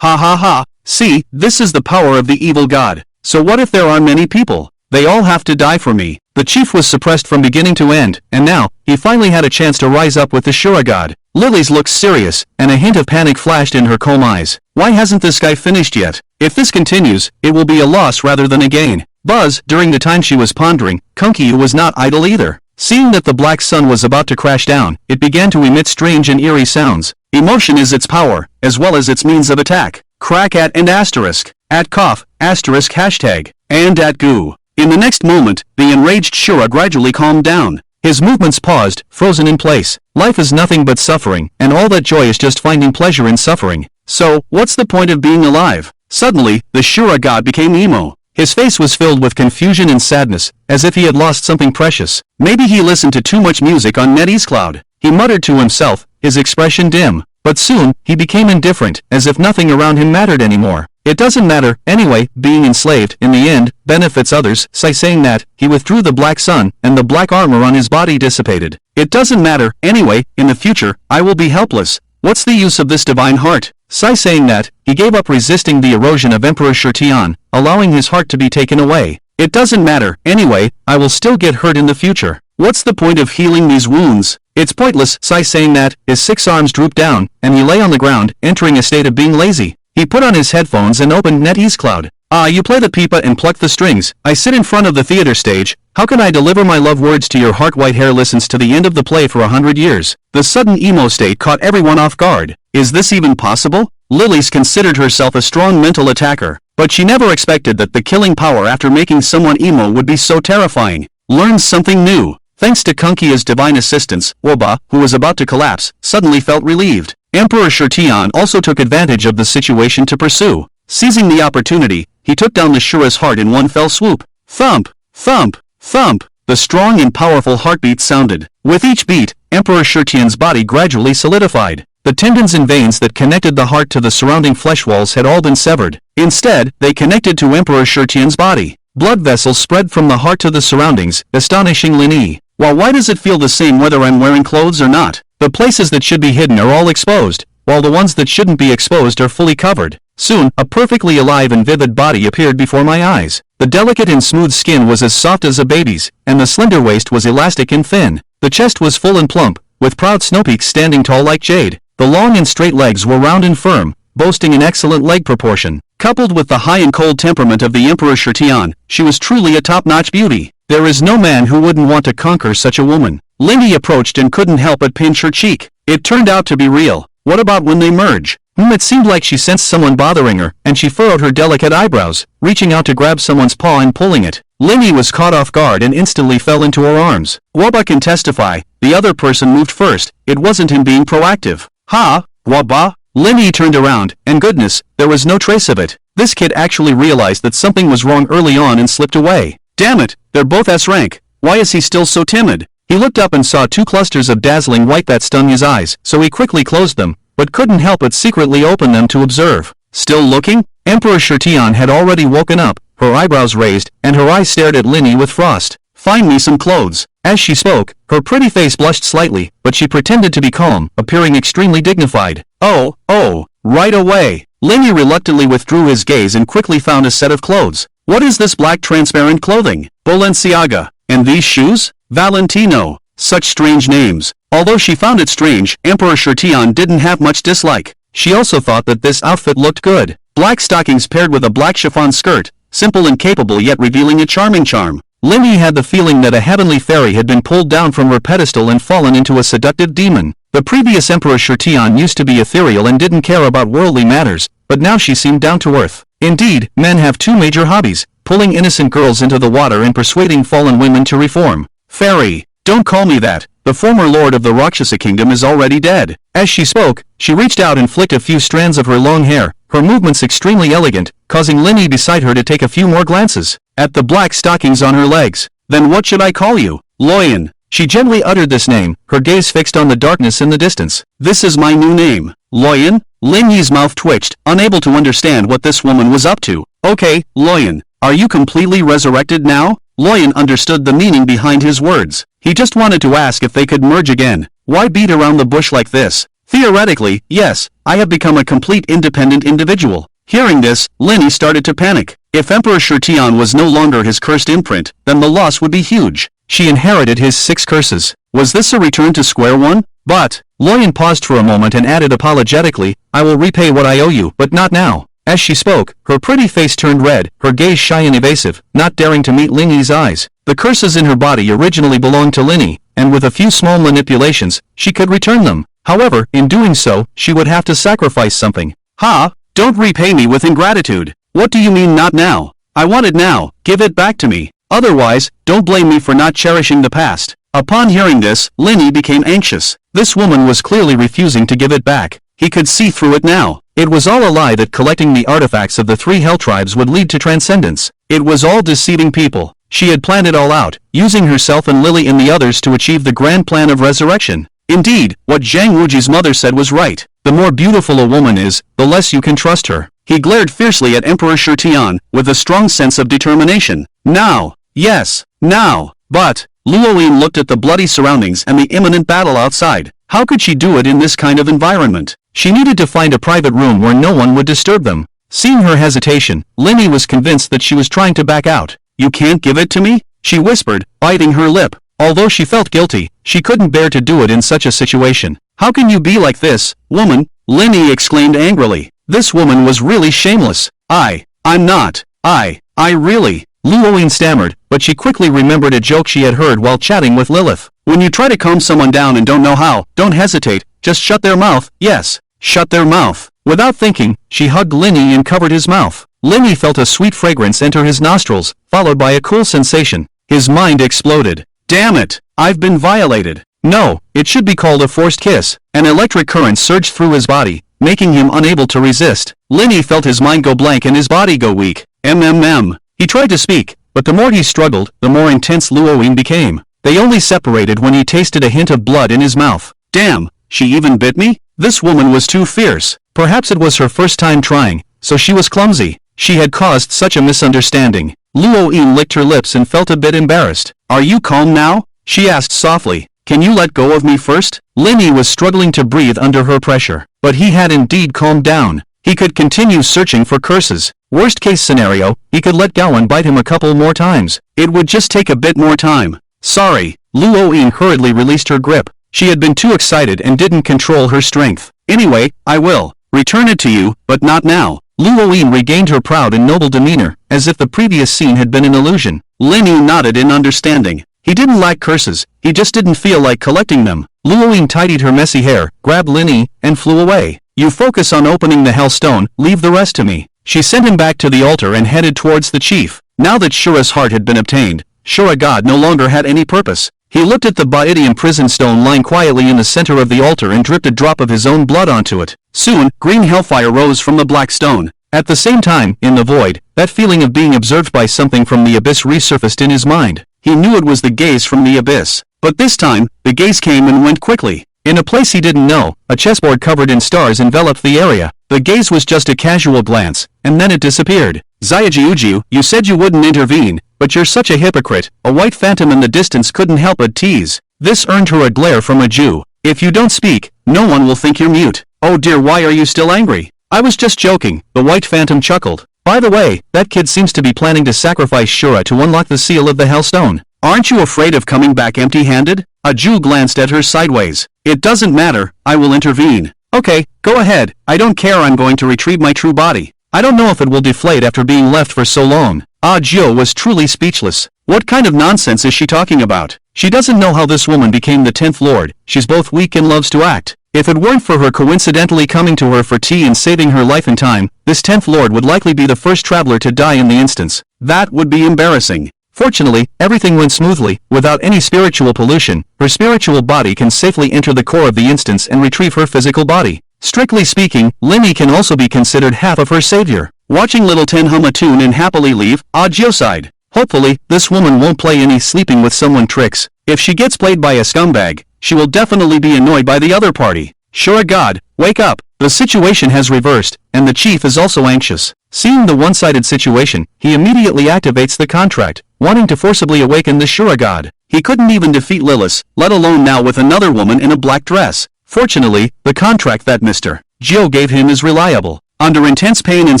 ha ha. See, this is the power of the evil god. So what if there are many people? They all have to die for me. The chief was suppressed from beginning to end, and now, he finally had a chance to rise up with the Shura god. Lilies looked serious, and a hint of panic flashed in her calm eyes. Why hasn't this guy finished yet? If this continues, it will be a loss rather than a gain. Buzz, during the time she was pondering, Kunkiu was not idle either. Seeing that the black sun was about to crash down, it began to emit strange and eerie sounds. Emotion is its power, as well as its means of attack. Crack at and asterisk. At cough, asterisk hashtag. And at goo. In the next moment, the enraged Shura gradually calmed down. His movements paused, frozen in place. Life is nothing but suffering, and all that joy is just finding pleasure in suffering. So, what's the point of being alive? Suddenly, the Shura god became emo. His face was filled with confusion and sadness, as if he had lost something precious. Maybe he listened to too much music on NetEase Cloud. He muttered to himself, his expression dim. But soon, he became indifferent, as if nothing around him mattered anymore. It doesn't matter, anyway, being enslaved, in the end, benefits others. Saying that, he withdrew the black sun, and the black armor on his body dissipated. It doesn't matter, anyway, in the future, I will be helpless. What's the use of this divine heart? Saying that, he gave up resisting the erosion of Emperor Shurtian, allowing his heart to be taken away. It doesn't matter, anyway, I will still get hurt in the future. What's the point of healing these wounds? It's pointless. Saying that, his 6 arms drooped down, and he lay on the ground, entering a state of being lazy. He put on his headphones and opened NetEase Cloud. Ah, you play the pipa and pluck the strings. I sit in front of the theater stage. How can I deliver my love words to your heart? White hair listens to the end of the play for 100 years. The sudden emo state caught everyone off guard. Is this even possible? Lilies considered herself a strong mental attacker, but she never expected that the killing power after making someone emo would be so terrifying. Learns something new. Thanks to Kunkia's divine assistance, Oba, who was about to collapse, suddenly felt relieved. Emperor Shirtian also took advantage of the situation to pursue. Seizing the opportunity, he took down the Shura's heart in one fell swoop. Thump! Thump! Thump! The strong and powerful heartbeat sounded. With each beat, Emperor Shirtian's body gradually solidified. The tendons and veins that connected the heart to the surrounding flesh walls had all been severed. Instead, they connected to Emperor Shirtian's body. Blood vessels spread from the heart to the surroundings, astonishing Lin Yi. Well, why does it feel the same whether I'm wearing clothes or not? The places that should be hidden are all exposed, while the ones that shouldn't be exposed are fully covered. Soon, a perfectly alive and vivid body appeared before my eyes. The delicate and smooth skin was as soft as a baby's, and the slender waist was elastic and thin. The chest was full and plump, with proud snowpeaks standing tall like jade. The long and straight legs were round and firm, boasting an excellent leg proportion. Coupled with the high and cold temperament of the Emperor Shirtian, she was truly a top-notch beauty. There is no man who wouldn't want to conquer such a woman. Lin Yi approached and couldn't help but pinch her cheek. It turned out to be real. What about when they merge? It seemed like she sensed someone bothering her, and she furrowed her delicate eyebrows, reaching out to grab someone's paw and pulling it. Lin Yi was caught off guard and instantly fell into her arms. Waba can testify, the other person moved first. It wasn't him being proactive. Ha! Waba? Lin Yi turned around, and goodness, there was no trace of it. This kid actually realized that something was wrong early on and slipped away. Damn it, they're both S-rank. Why is he still so timid? He looked up and saw two clusters of dazzling white that stung his eyes, so he quickly closed them, but couldn't help but secretly open them to observe. Still looking? Emperor Shirtian had already woken up, her eyebrows raised, and her eyes stared at Lin Yi with frost. Find me some clothes. As she spoke, her pretty face blushed slightly, but she pretended to be calm, appearing extremely dignified. Oh, right away. Lin Yi reluctantly withdrew his gaze and quickly found a set of clothes. What is this black transparent clothing? Balenciaga. And these shoes? Valentino. Such strange names. Although she found it strange, Emperor Shirtian didn't have much dislike. She also thought that this outfit looked good. Black stockings paired with a black chiffon skirt, simple and capable yet revealing a charming charm. Lin Yi had the feeling that a heavenly fairy had been pulled down from her pedestal and fallen into a seductive demon. The previous Emperor Shirtian used to be ethereal and didn't care about worldly matters, but now she seemed down to earth. Indeed, men have two major hobbies, pulling innocent girls into the water and persuading fallen women to reform. Fairy, don't call me that. The former lord of the Rakshasa kingdom is already dead. As she spoke, she reached out and flicked a few strands of her long hair, her movements extremely elegant, causing Lin Yi beside her to take a few more glances at the black stockings on her legs. Then what should I call you? Loyan. She gently uttered this name, her gaze fixed on the darkness in the distance. This is my new name. Loyan? Lin Yi's mouth twitched, unable to understand what this woman was up to. Okay, Loyan, are you completely resurrected now? Loyan understood the meaning behind his words. He just wanted to ask if they could merge again. Why beat around the bush like this? Theoretically, yes, I have become a complete independent individual. Hearing this, Lin Yi started to panic. If Emperor Shirtian was no longer his cursed imprint, then the loss would be huge. She inherited his 6 curses. Was this a return to square one? But, Loyan paused for a moment and added apologetically, I will repay what I owe you, but not now. As she spoke, her pretty face turned red, her gaze shy and evasive, not daring to meet Lin Yi's eyes. The curses in her body originally belonged to Lin Yi, and with a few small manipulations, she could return them. However, in doing so, she would have to sacrifice something. Ha! Don't repay me with ingratitude. What do you mean not now? I want it now, give it back to me. Otherwise, don't blame me for not cherishing the past. Upon hearing this, Lin Yi became anxious. This woman was clearly refusing to give it back. He could see through it now. It was all a lie that collecting the artifacts of the 3 hell tribes would lead to transcendence. It was all deceiving people. She had planned it all out, using herself and Lily and the others to achieve the grand plan of resurrection. Indeed, what Zhang Wuji's mother said was right. The more beautiful a woman is, the less you can trust her. He glared fiercely at Emperor Shirtian, with a strong sense of determination. Now! Yes, now! But, Luoyin looked at the bloody surroundings and the imminent battle outside. How could she do it in this kind of environment? She needed to find a private room where no one would disturb them. Seeing her hesitation, Lin Yi was convinced that she was trying to back out. You can't give it to me? She whispered, biting her lip. Although she felt guilty, she couldn't bear to do it in such a situation. How can you be like this, woman? Lin Yi exclaimed angrily. This woman was really shameless. I'm not. I really. Luoyin stammered, but she quickly remembered a joke she had heard while chatting with Lilith. When you try to calm someone down and don't know how, don't hesitate, just shut their mouth. Yes, shut their mouth. Without thinking, she hugged Lin Yi and covered his mouth. Lin Yi felt a sweet fragrance enter his nostrils, followed by a cool sensation. His mind exploded. Damn it! I've been violated. No, it should be called a forced kiss. An electric current surged through his body, making him unable to resist. Linny felt his mind go blank and his body go weak. He tried to speak, but the more he struggled, the more intense Luo Ying became. They only separated when he tasted a hint of blood in his mouth. Damn, she even bit me? This woman was too fierce. Perhaps it was her first time trying, so she was clumsy. She had caused such a misunderstanding. Luo Ying licked her lips and felt a bit embarrassed. Are you calm now? She asked softly. Can you let go of me first? Linny was struggling to breathe under her pressure, but he had indeed calmed down. He could continue searching for curses. Worst case scenario, he could let Gowan bite him a couple more times. It would just take a bit more time. Sorry. Luo Ying hurriedly released her grip. She had been too excited and didn't control her strength. Anyway, I will return it to you, but not now. Luo Ying regained her proud and noble demeanor, as if the previous scene had been an illusion. Linny nodded in understanding. He didn't like curses, he just didn't feel like collecting them. Luo Ying tidied her messy hair, grabbed Linny, and flew away. You focus on opening the Hellstone, leave the rest to me. She sent him back to the altar and headed towards the chief. Now that Shura's heart had been obtained, Shura God no longer had any purpose. He looked at the Baidian prison stone lying quietly in the center of the altar and dripped a drop of his own blood onto it. Soon, green hellfire rose from the black stone. At the same time, in the void, that feeling of being observed by something from the abyss resurfaced in his mind. He knew it was the gaze from the abyss. But this time, the gaze came and went quickly. In a place he didn't know, a chessboard covered in stars enveloped the area. The gaze was just a casual glance, and then it disappeared. Xiaojiu, you said you wouldn't intervene, but you're such a hypocrite. A white phantom in the distance couldn't help but tease. This earned her a glare from a Jew. If you don't speak, no one will think you're mute. Oh dear, why are you still angry? I was just joking, the white phantom chuckled. By the way, that kid seems to be planning to sacrifice Shura to unlock the seal of the Hellstone. Aren't you afraid of coming back empty-handed? A Jew glanced at her sideways. It doesn't matter, I will intervene. Okay, go ahead, I don't care, I'm going to retrieve my true body. I don't know if it will deflate after being left for so long. Ah Jiu was truly speechless. What kind of nonsense is she talking about? She doesn't know how this woman became the 10th Lord. She's both weak and loves to act. If it weren't for her coincidentally coming to her for tea and saving her life in time, this 10th Lord would likely be the first traveler to die in the instance. That would be embarrassing. Fortunately, everything went smoothly, without any spiritual pollution. Her spiritual body can safely enter the core of the instance and retrieve her physical body. Strictly speaking, Linny can also be considered half of her savior. Watching Little Ten hum a tune and happily leave, Jio sighed. Hopefully, this woman won't play any sleeping with someone tricks. If she gets played by a scumbag, she will definitely be annoyed by the other party. Sure God, wake up. The situation has reversed, and the chief is also anxious. Seeing the one-sided situation, he immediately activates the contract, wanting to forcibly awaken the Shura God. He couldn't even defeat Lilith, let alone now with another woman in a black dress. Fortunately, the contract that Mr. Jiu gave him is reliable. Under intense pain and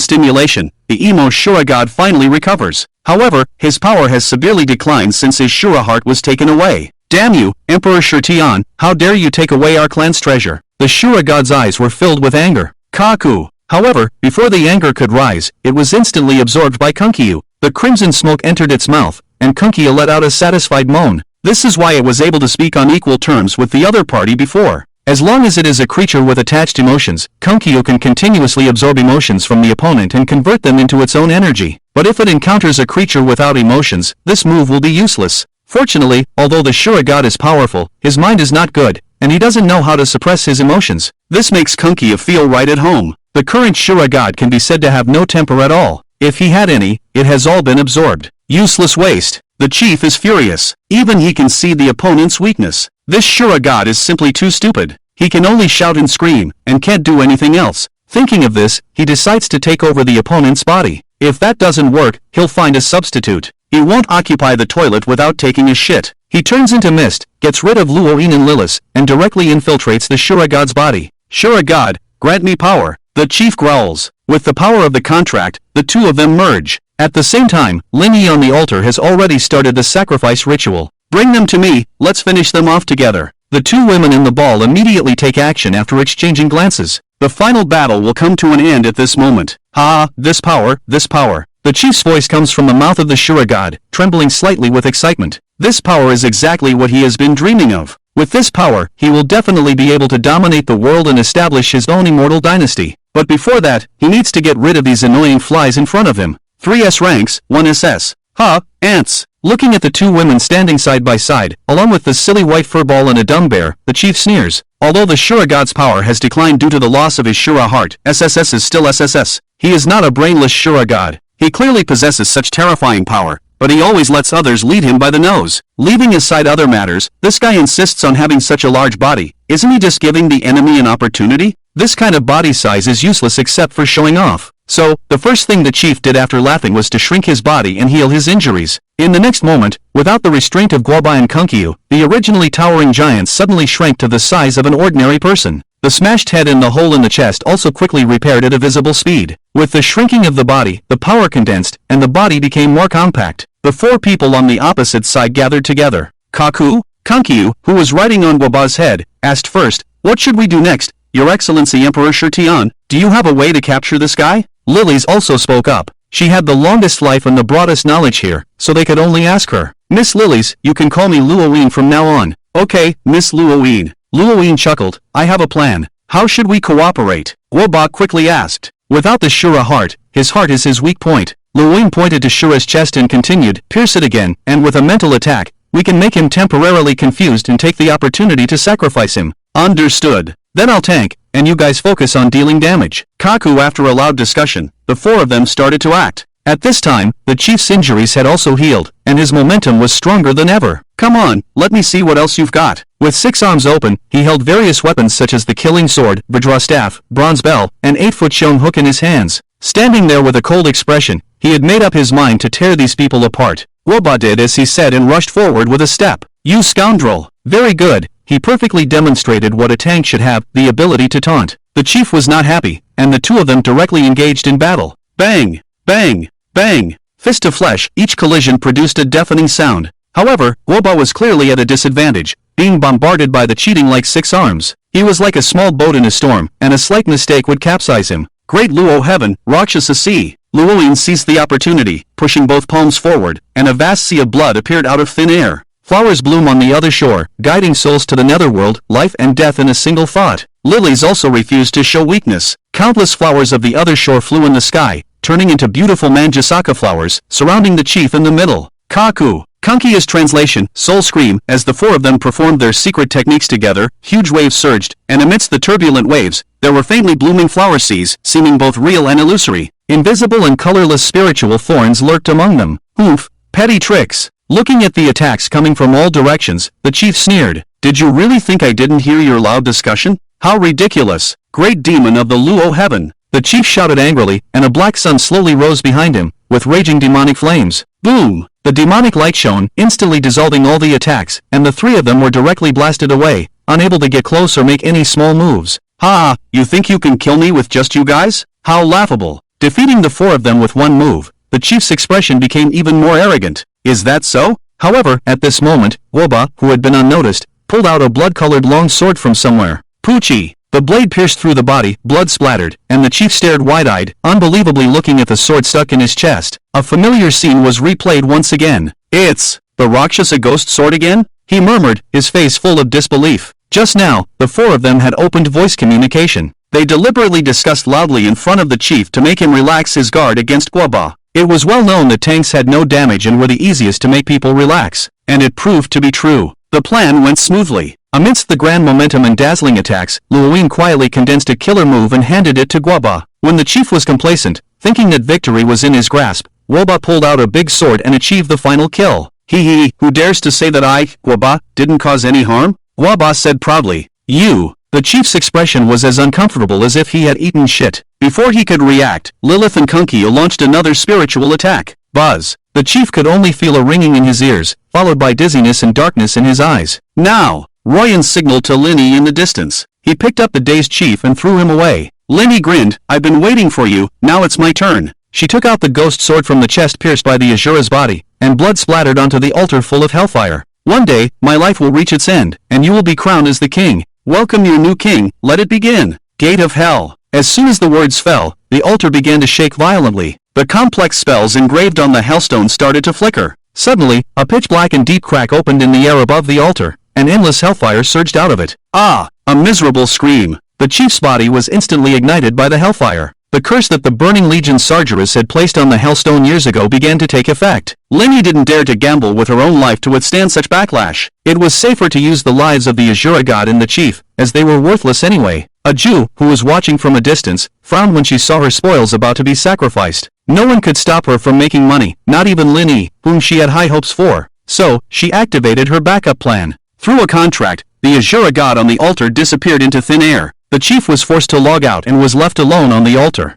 stimulation, the emo Shura God finally recovers. However, his power has severely declined since his Shura heart was taken away. Damn you, Emperor Shurtian, how dare you take away our clan's treasure? The Shura God's eyes were filled with anger. Kaku. However, before the anger could rise, it was instantly absorbed by Kunkyu. The crimson smoke entered its mouth, and Kunkyu let out a satisfied moan. This is why it was able to speak on equal terms with the other party before. As long as it is a creature with attached emotions, Kunkyu can continuously absorb emotions from the opponent and convert them into its own energy. But if it encounters a creature without emotions, this move will be useless. Fortunately, although the Shura God is powerful, his mind is not good, and he doesn't know how to suppress his emotions. This makes Kunkyu feel right at home. The current Shura God can be said to have no temper at all. If he had any, it has all been absorbed. Useless waste. The chief is furious. Even he can see the opponent's weakness. This Shura God is simply too stupid. He can only shout and scream, and can't do anything else. Thinking of this, he decides to take over the opponent's body. If that doesn't work, he'll find a substitute. He won't occupy the toilet without taking a shit. He turns into mist, gets rid of Luoyin and Lilith, and directly infiltrates the Shura God's body. Shura God, grant me power. The chief growls. With the power of the contract, the two of them merge. At the same time, Linny on the altar has already started the sacrifice ritual. Bring them to me, let's finish them off together. The two women in the ball immediately take action after exchanging glances. The final battle will come to an end at this moment. Ha, this power, this power. The chief's voice comes from the mouth of the Shura God, trembling slightly with excitement. This power is exactly what he has been dreaming of. With this power, he will definitely be able to dominate the world and establish his own immortal dynasty. But before that, he needs to get rid of these annoying flies in front of him. 3S ranks, 1 SS. Ha, ants. Looking at the two women standing side by side, along with the silly white furball and a dumb bear, the chief sneers. Although the Shura god's power has declined due to the loss of his Shura heart, SSS is still SSS. He is not a brainless Shura god. He clearly possesses such terrifying power, but he always lets others lead him by the nose. Leaving aside other matters, this guy insists on having such a large body. Isn't he just giving the enemy an opportunity? This kind of body size is useless except for showing off. So, the first thing the chief did after laughing was to shrink his body and heal his injuries. In the next moment, without the restraint of Guoba and Kunkyu, the originally towering giants suddenly shrank to the size of an ordinary person. The smashed head and the hole in the chest also quickly repaired at a visible speed. With the shrinking of the body, the power condensed, and the body became more compact. The four people on the opposite side gathered together. Kunkyu, who was riding on Guoba's head, asked first, "What should we do next, Your Excellency Emperor Shurtian? Do you have a way to capture this guy?" Lilies also spoke up. She had the longest life and the broadest knowledge here, so they could only ask her. "Miss Lilies, you can call me Luoween from now on." "Okay, Miss Luoween." Luoween chuckled. "I have a plan. How should we cooperate?" Guoba quickly asked. "Without the Shura heart, his heart is his weak point." Luoween pointed to Shura's chest and continued, "Pierce it again, and with a mental attack, we can make him temporarily confused and take the opportunity to sacrifice him." "Understood. Then I'll tank, and you guys focus on dealing damage." After a loud discussion, the four of them started to act. At this time, the chief's injuries had also healed, and his momentum was stronger than ever. "Come on, let me see what else you've got." With 6 arms open, he held various weapons such as the killing sword, Vajra staff, bronze bell, and 8-foot stone hook in his hands. Standing there with a cold expression, he had made up his mind to tear these people apart. Guoba did as he said and rushed forward with a step. "You scoundrel!" "Very good." He perfectly demonstrated what a tank should have, the ability to taunt. The chief was not happy, and the two of them directly engaged in battle. Bang! Bang! Bang! Fist to flesh, each collision produced a deafening sound. However, Guoba was clearly at a disadvantage, being bombarded by the cheating like 6 arms. He was like a small boat in a storm, and a slight mistake would capsize him. Great Luo heaven, Rakshasa sea! Luoyin seized the opportunity, pushing both palms forward, and a vast sea of blood appeared out of thin air. Flowers bloom on the other shore, guiding souls to the netherworld, life and death in a single thought. Lilies also refused to show weakness. Countless flowers of the other shore flew in the sky, turning into beautiful manjasaka flowers, surrounding the chief in the middle. Kankiya's translation, Soul Scream. As the four of them performed their secret techniques together, huge waves surged, and amidst the turbulent waves, there were faintly blooming flower seas, seeming both real and illusory. Invisible and colorless spiritual thorns lurked among them. Oomph, petty tricks. Looking at the attacks coming from all directions, the chief sneered. "Did you really think I didn't hear your loud discussion? How ridiculous! Great demon of the Luo heaven!" The chief shouted angrily, and a black sun slowly rose behind him, with raging demonic flames. Boom! The demonic light shone, instantly dissolving all the attacks, and the three of them were directly blasted away, unable to get close or make any small moves. "Ha! You think you can kill me with just you guys? How laughable!" Defeating the four of them with one move, the chief's expression became even more arrogant. "Is that so?" However, at this moment, Guoba, who had been unnoticed, pulled out a blood-colored long sword from somewhere. Poochie! The blade pierced through the body, blood splattered, and the chief stared wide-eyed, unbelievably looking at the sword stuck in his chest. A familiar scene was replayed once again. "It's the Rakshasa ghost sword again?" he murmured, his face full of disbelief. Just now, the four of them had opened voice communication. They deliberately discussed loudly in front of the chief to make him relax his guard against Guoba. It was well known that tanks had no damage and were the easiest to make people relax, and it proved to be true. The plan went smoothly. Amidst the grand momentum and dazzling attacks, Luoween quietly condensed a killer move and handed it to Guoba. When the chief was complacent, thinking that victory was in his grasp, Guoba pulled out a big sword and achieved the final kill. "He, who dares to say that I, Guoba, didn't cause any harm?" Guoba said proudly. "You." The chief's expression was as uncomfortable as if he had eaten shit. Before he could react, Lilith and Kunkiya launched another spiritual attack. Buzz. The chief could only feel a ringing in his ears, followed by dizziness and darkness in his eyes. "Now!" Royan signaled to Linny in the distance. He picked up the dazed chief and threw him away. Linny grinned. "I've been waiting for you, now it's my turn." She took out the ghost sword from the chest pierced by the Azura's body, and blood splattered onto the altar full of hellfire. "One day, my life will reach its end, and you will be crowned as the king. Welcome your new king, let it begin." Gate of Hell. As soon as the words fell, the altar began to shake violently. The complex spells engraved on the hellstone started to flicker. Suddenly, a pitch-black and deep crack opened in the air above the altar, and endless hellfire surged out of it. Ah! A miserable scream. The chief's body was instantly ignited by the hellfire. The curse that the Burning Legion Sargeras had placed on the Hellstone years ago began to take effect. Lenny didn't dare to gamble with her own life to withstand such backlash. It was safer to use the lives of the Azura god and the chief, as they were worthless anyway. A Jew, who was watching from a distance, frowned when she saw her spoils about to be sacrificed. No one could stop her from making money, not even Lenny, whom she had high hopes for. So, she activated her backup plan. Through a contract, the Azura god on the altar disappeared into thin air. The chief was forced to log out and was left alone on the altar.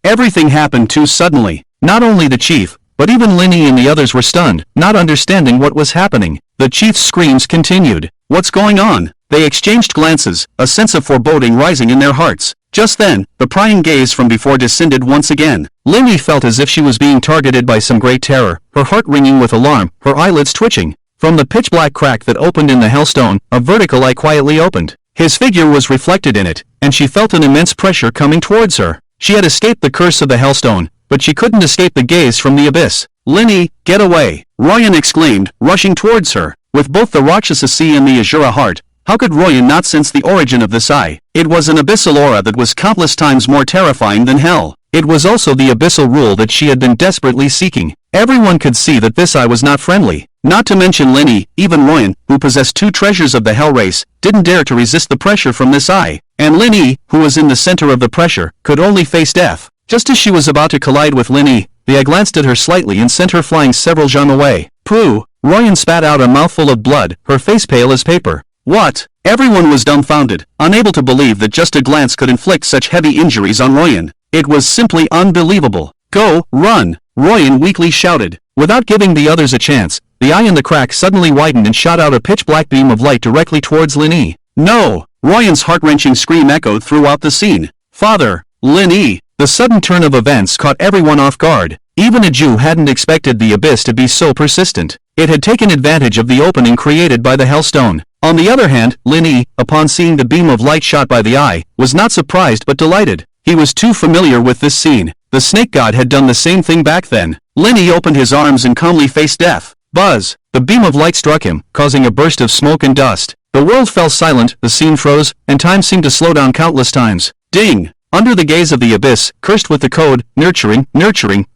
Everything happened too suddenly. Not only the chief, but even Lenny and the others were stunned, not understanding what was happening. The chief's screams continued. What's going on? They exchanged glances, a sense of foreboding rising in their hearts. Just then, the prying gaze from before descended once again. Lenny felt as if she was being targeted by some great terror, her heart ringing with alarm, her eyelids twitching. From the pitch-black crack that opened in the Hellstone, a vertical eye quietly opened. His figure was reflected in it, and she felt an immense pressure coming towards her. She had escaped the curse of the Hellstone, but she couldn't escape the gaze from the abyss. Lenny, get away! Royan exclaimed, rushing towards her. With both the Rakshasa Sea and the Azura heart, how could Royan not sense the origin of this eye? It was an abyssal aura that was countless times more terrifying than hell. It was also the abyssal rule that she had been desperately seeking. Everyone could see that this eye was not friendly. Not to mention Lenny, even Royan, who possessed two treasures of the Hell race, didn't dare to resist the pressure from this eye. And Lenny, who was in the center of the pressure, could only face death. Just as she was about to collide with Lenny, the eye glanced at her slightly and sent her flying several jam away. Pooh! Royan spat out a mouthful of blood, her face pale as paper. What? Everyone was dumbfounded, unable to believe that just a glance could inflict such heavy injuries on Royan. It was simply unbelievable. Go, run! Royan weakly shouted. Without giving the others a chance, the eye in the crack suddenly widened and shot out a pitch-black beam of light directly towards Lenny. No! Royan's heart-wrenching scream echoed throughout the scene. Father! Lenny! The sudden turn of events caught everyone off guard. Even a Jew hadn't expected the abyss to be so persistent. It had taken advantage of the opening created by the Hellstone. On the other hand, Lenny, upon seeing the beam of light shot by the eye, was not surprised but delighted. He was too familiar with this scene. The snake god had done the same thing back then. Lenny opened his arms and calmly faced death. Buzz! The beam of light struck him, causing a burst of smoke and dust. The world fell silent, the scene froze, and time seemed to slow down countless times. Ding! Under the gaze of the abyss, cursed with the code, nurturing,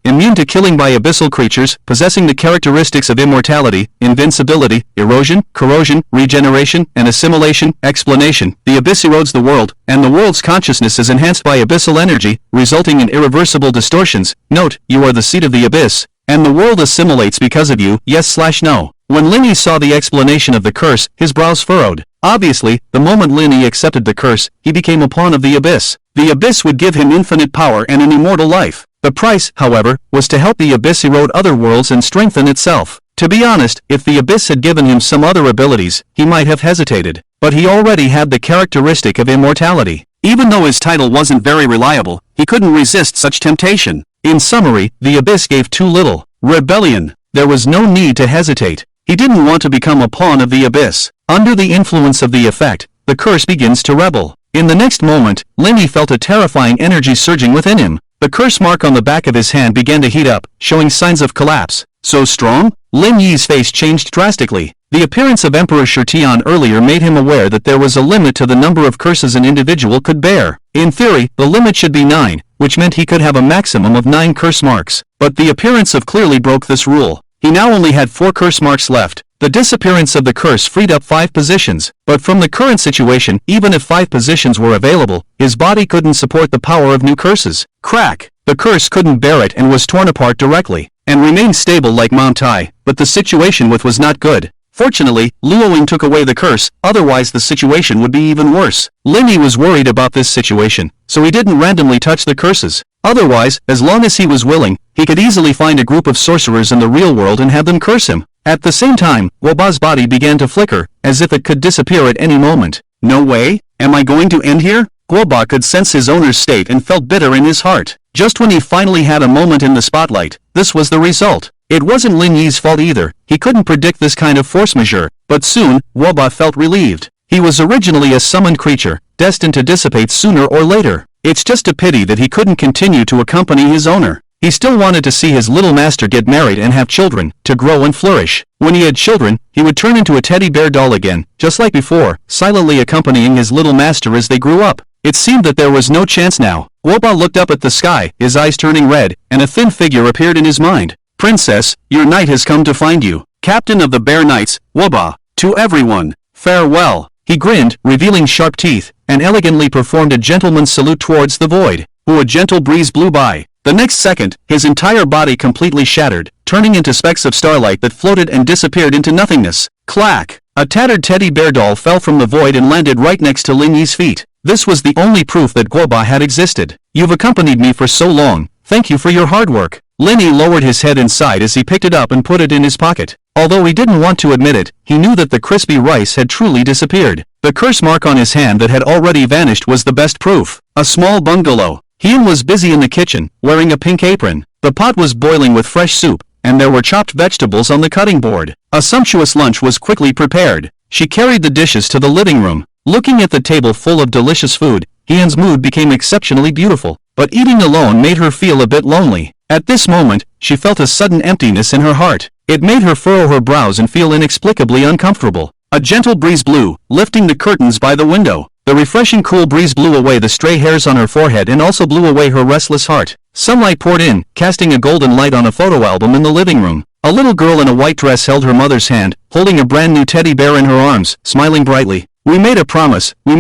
immune to killing by abyssal creatures, possessing the characteristics of immortality, invincibility, erosion, corrosion, regeneration, and assimilation, explanation, the abyss erodes the world, and the world's consciousness is enhanced by abyssal energy, resulting in irreversible distortions. Note, you are the seed of the abyss, and the world assimilates because of you, yes/no. When Lenny saw the explanation of the curse, his brows furrowed. Obviously, the moment Lenny accepted the curse, he became a pawn of the abyss. The abyss would give him infinite power and an immortal life. The price, however, was to help the abyss erode other worlds and strengthen itself. To be honest, if the abyss had given him some other abilities, he might have hesitated. But he already had the characteristic of immortality. Even though his title wasn't very reliable, he couldn't resist such temptation. In summary, the abyss gave too little. Rebellion. There was no need to hesitate. He didn't want to become a pawn of the abyss. Under the influence of the effect, the curse begins to rebel. In the next moment, Lenny felt a terrifying energy surging within him. The curse mark on the back of his hand began to heat up, showing signs of collapse. So strong? Lin Yi's face changed drastically. The appearance of Emperor Shirtian earlier made him aware that there was a limit to the number of curses an individual could bear. In theory, the limit should be 9, which meant he could have a maximum of 9 curse marks. But the appearance of clearly broke this rule. He now only had 4 curse marks left. The disappearance of the curse freed up 5 positions, but from the current situation, even if 5 positions were available, his body couldn't support the power of new curses. Crack! The curse couldn't bear it and was torn apart directly, and remained stable like Mount Tai, but the situation was not good. Fortunately, Luoying took away the curse, otherwise the situation would be even worse. Linny was worried about this situation, so he didn't randomly touch the curses. Otherwise, as long as he was willing, he could easily find a group of sorcerers in the real world and have them curse him. At the same time, Woba's body began to flicker, as if it could disappear at any moment. No way? Am I going to end here? Woba could sense his owner's state and felt bitter in his heart. Just when he finally had a moment in the spotlight, this was the result. It wasn't Lin Yi's fault either. He couldn't predict this kind of force majeure, but soon, Woba felt relieved. He was originally a summoned creature, destined to dissipate sooner or later. It's just a pity that he couldn't continue to accompany his owner. He still wanted to see his little master get married and have children, to grow and flourish. When he had children, he would turn into a teddy bear doll again, just like before, silently accompanying his little master as they grew up. It seemed that there was no chance now. Guoba looked up at the sky, his eyes turning red, and a thin figure appeared in his mind. Princess, your knight has come to find you. Captain of the Bear Knights, Guoba. To everyone, farewell. He grinned, revealing sharp teeth, and elegantly performed a gentleman's salute towards the void. A gentle breeze blew by. The next second, his entire body completely shattered, turning into specks of starlight that floated and disappeared into nothingness. Clack! A tattered teddy bear doll fell from the void and landed right next to Lin Yi's feet. This was the only proof that Guoba had existed. You've accompanied me for so long. Thank you for your hard work. Lin Yi lowered his head and sighed as he picked it up and put it in his pocket. Although he didn't want to admit it, he knew that the crispy rice had truly disappeared. The curse mark on his hand that had already vanished was the best proof. A small bungalow. Hien was busy in the kitchen, wearing a pink apron. The pot was boiling with fresh soup, and there were chopped vegetables on the cutting board. A sumptuous lunch was quickly prepared. She carried the dishes to the living room. Looking at the table full of delicious food, Hien's mood became exceptionally beautiful, but eating alone made her feel a bit lonely. At this moment, she felt a sudden emptiness in her heart. It made her furrow her brows and feel inexplicably uncomfortable. A gentle breeze blew, lifting the curtains by the window. The refreshing cool breeze blew away the stray hairs on her forehead and also blew away her restless heart. Sunlight poured in, casting a golden light on a photo album in the living room. A little girl in a white dress held her mother's hand, holding a brand new teddy bear in her arms, smiling brightly. We made a promise, we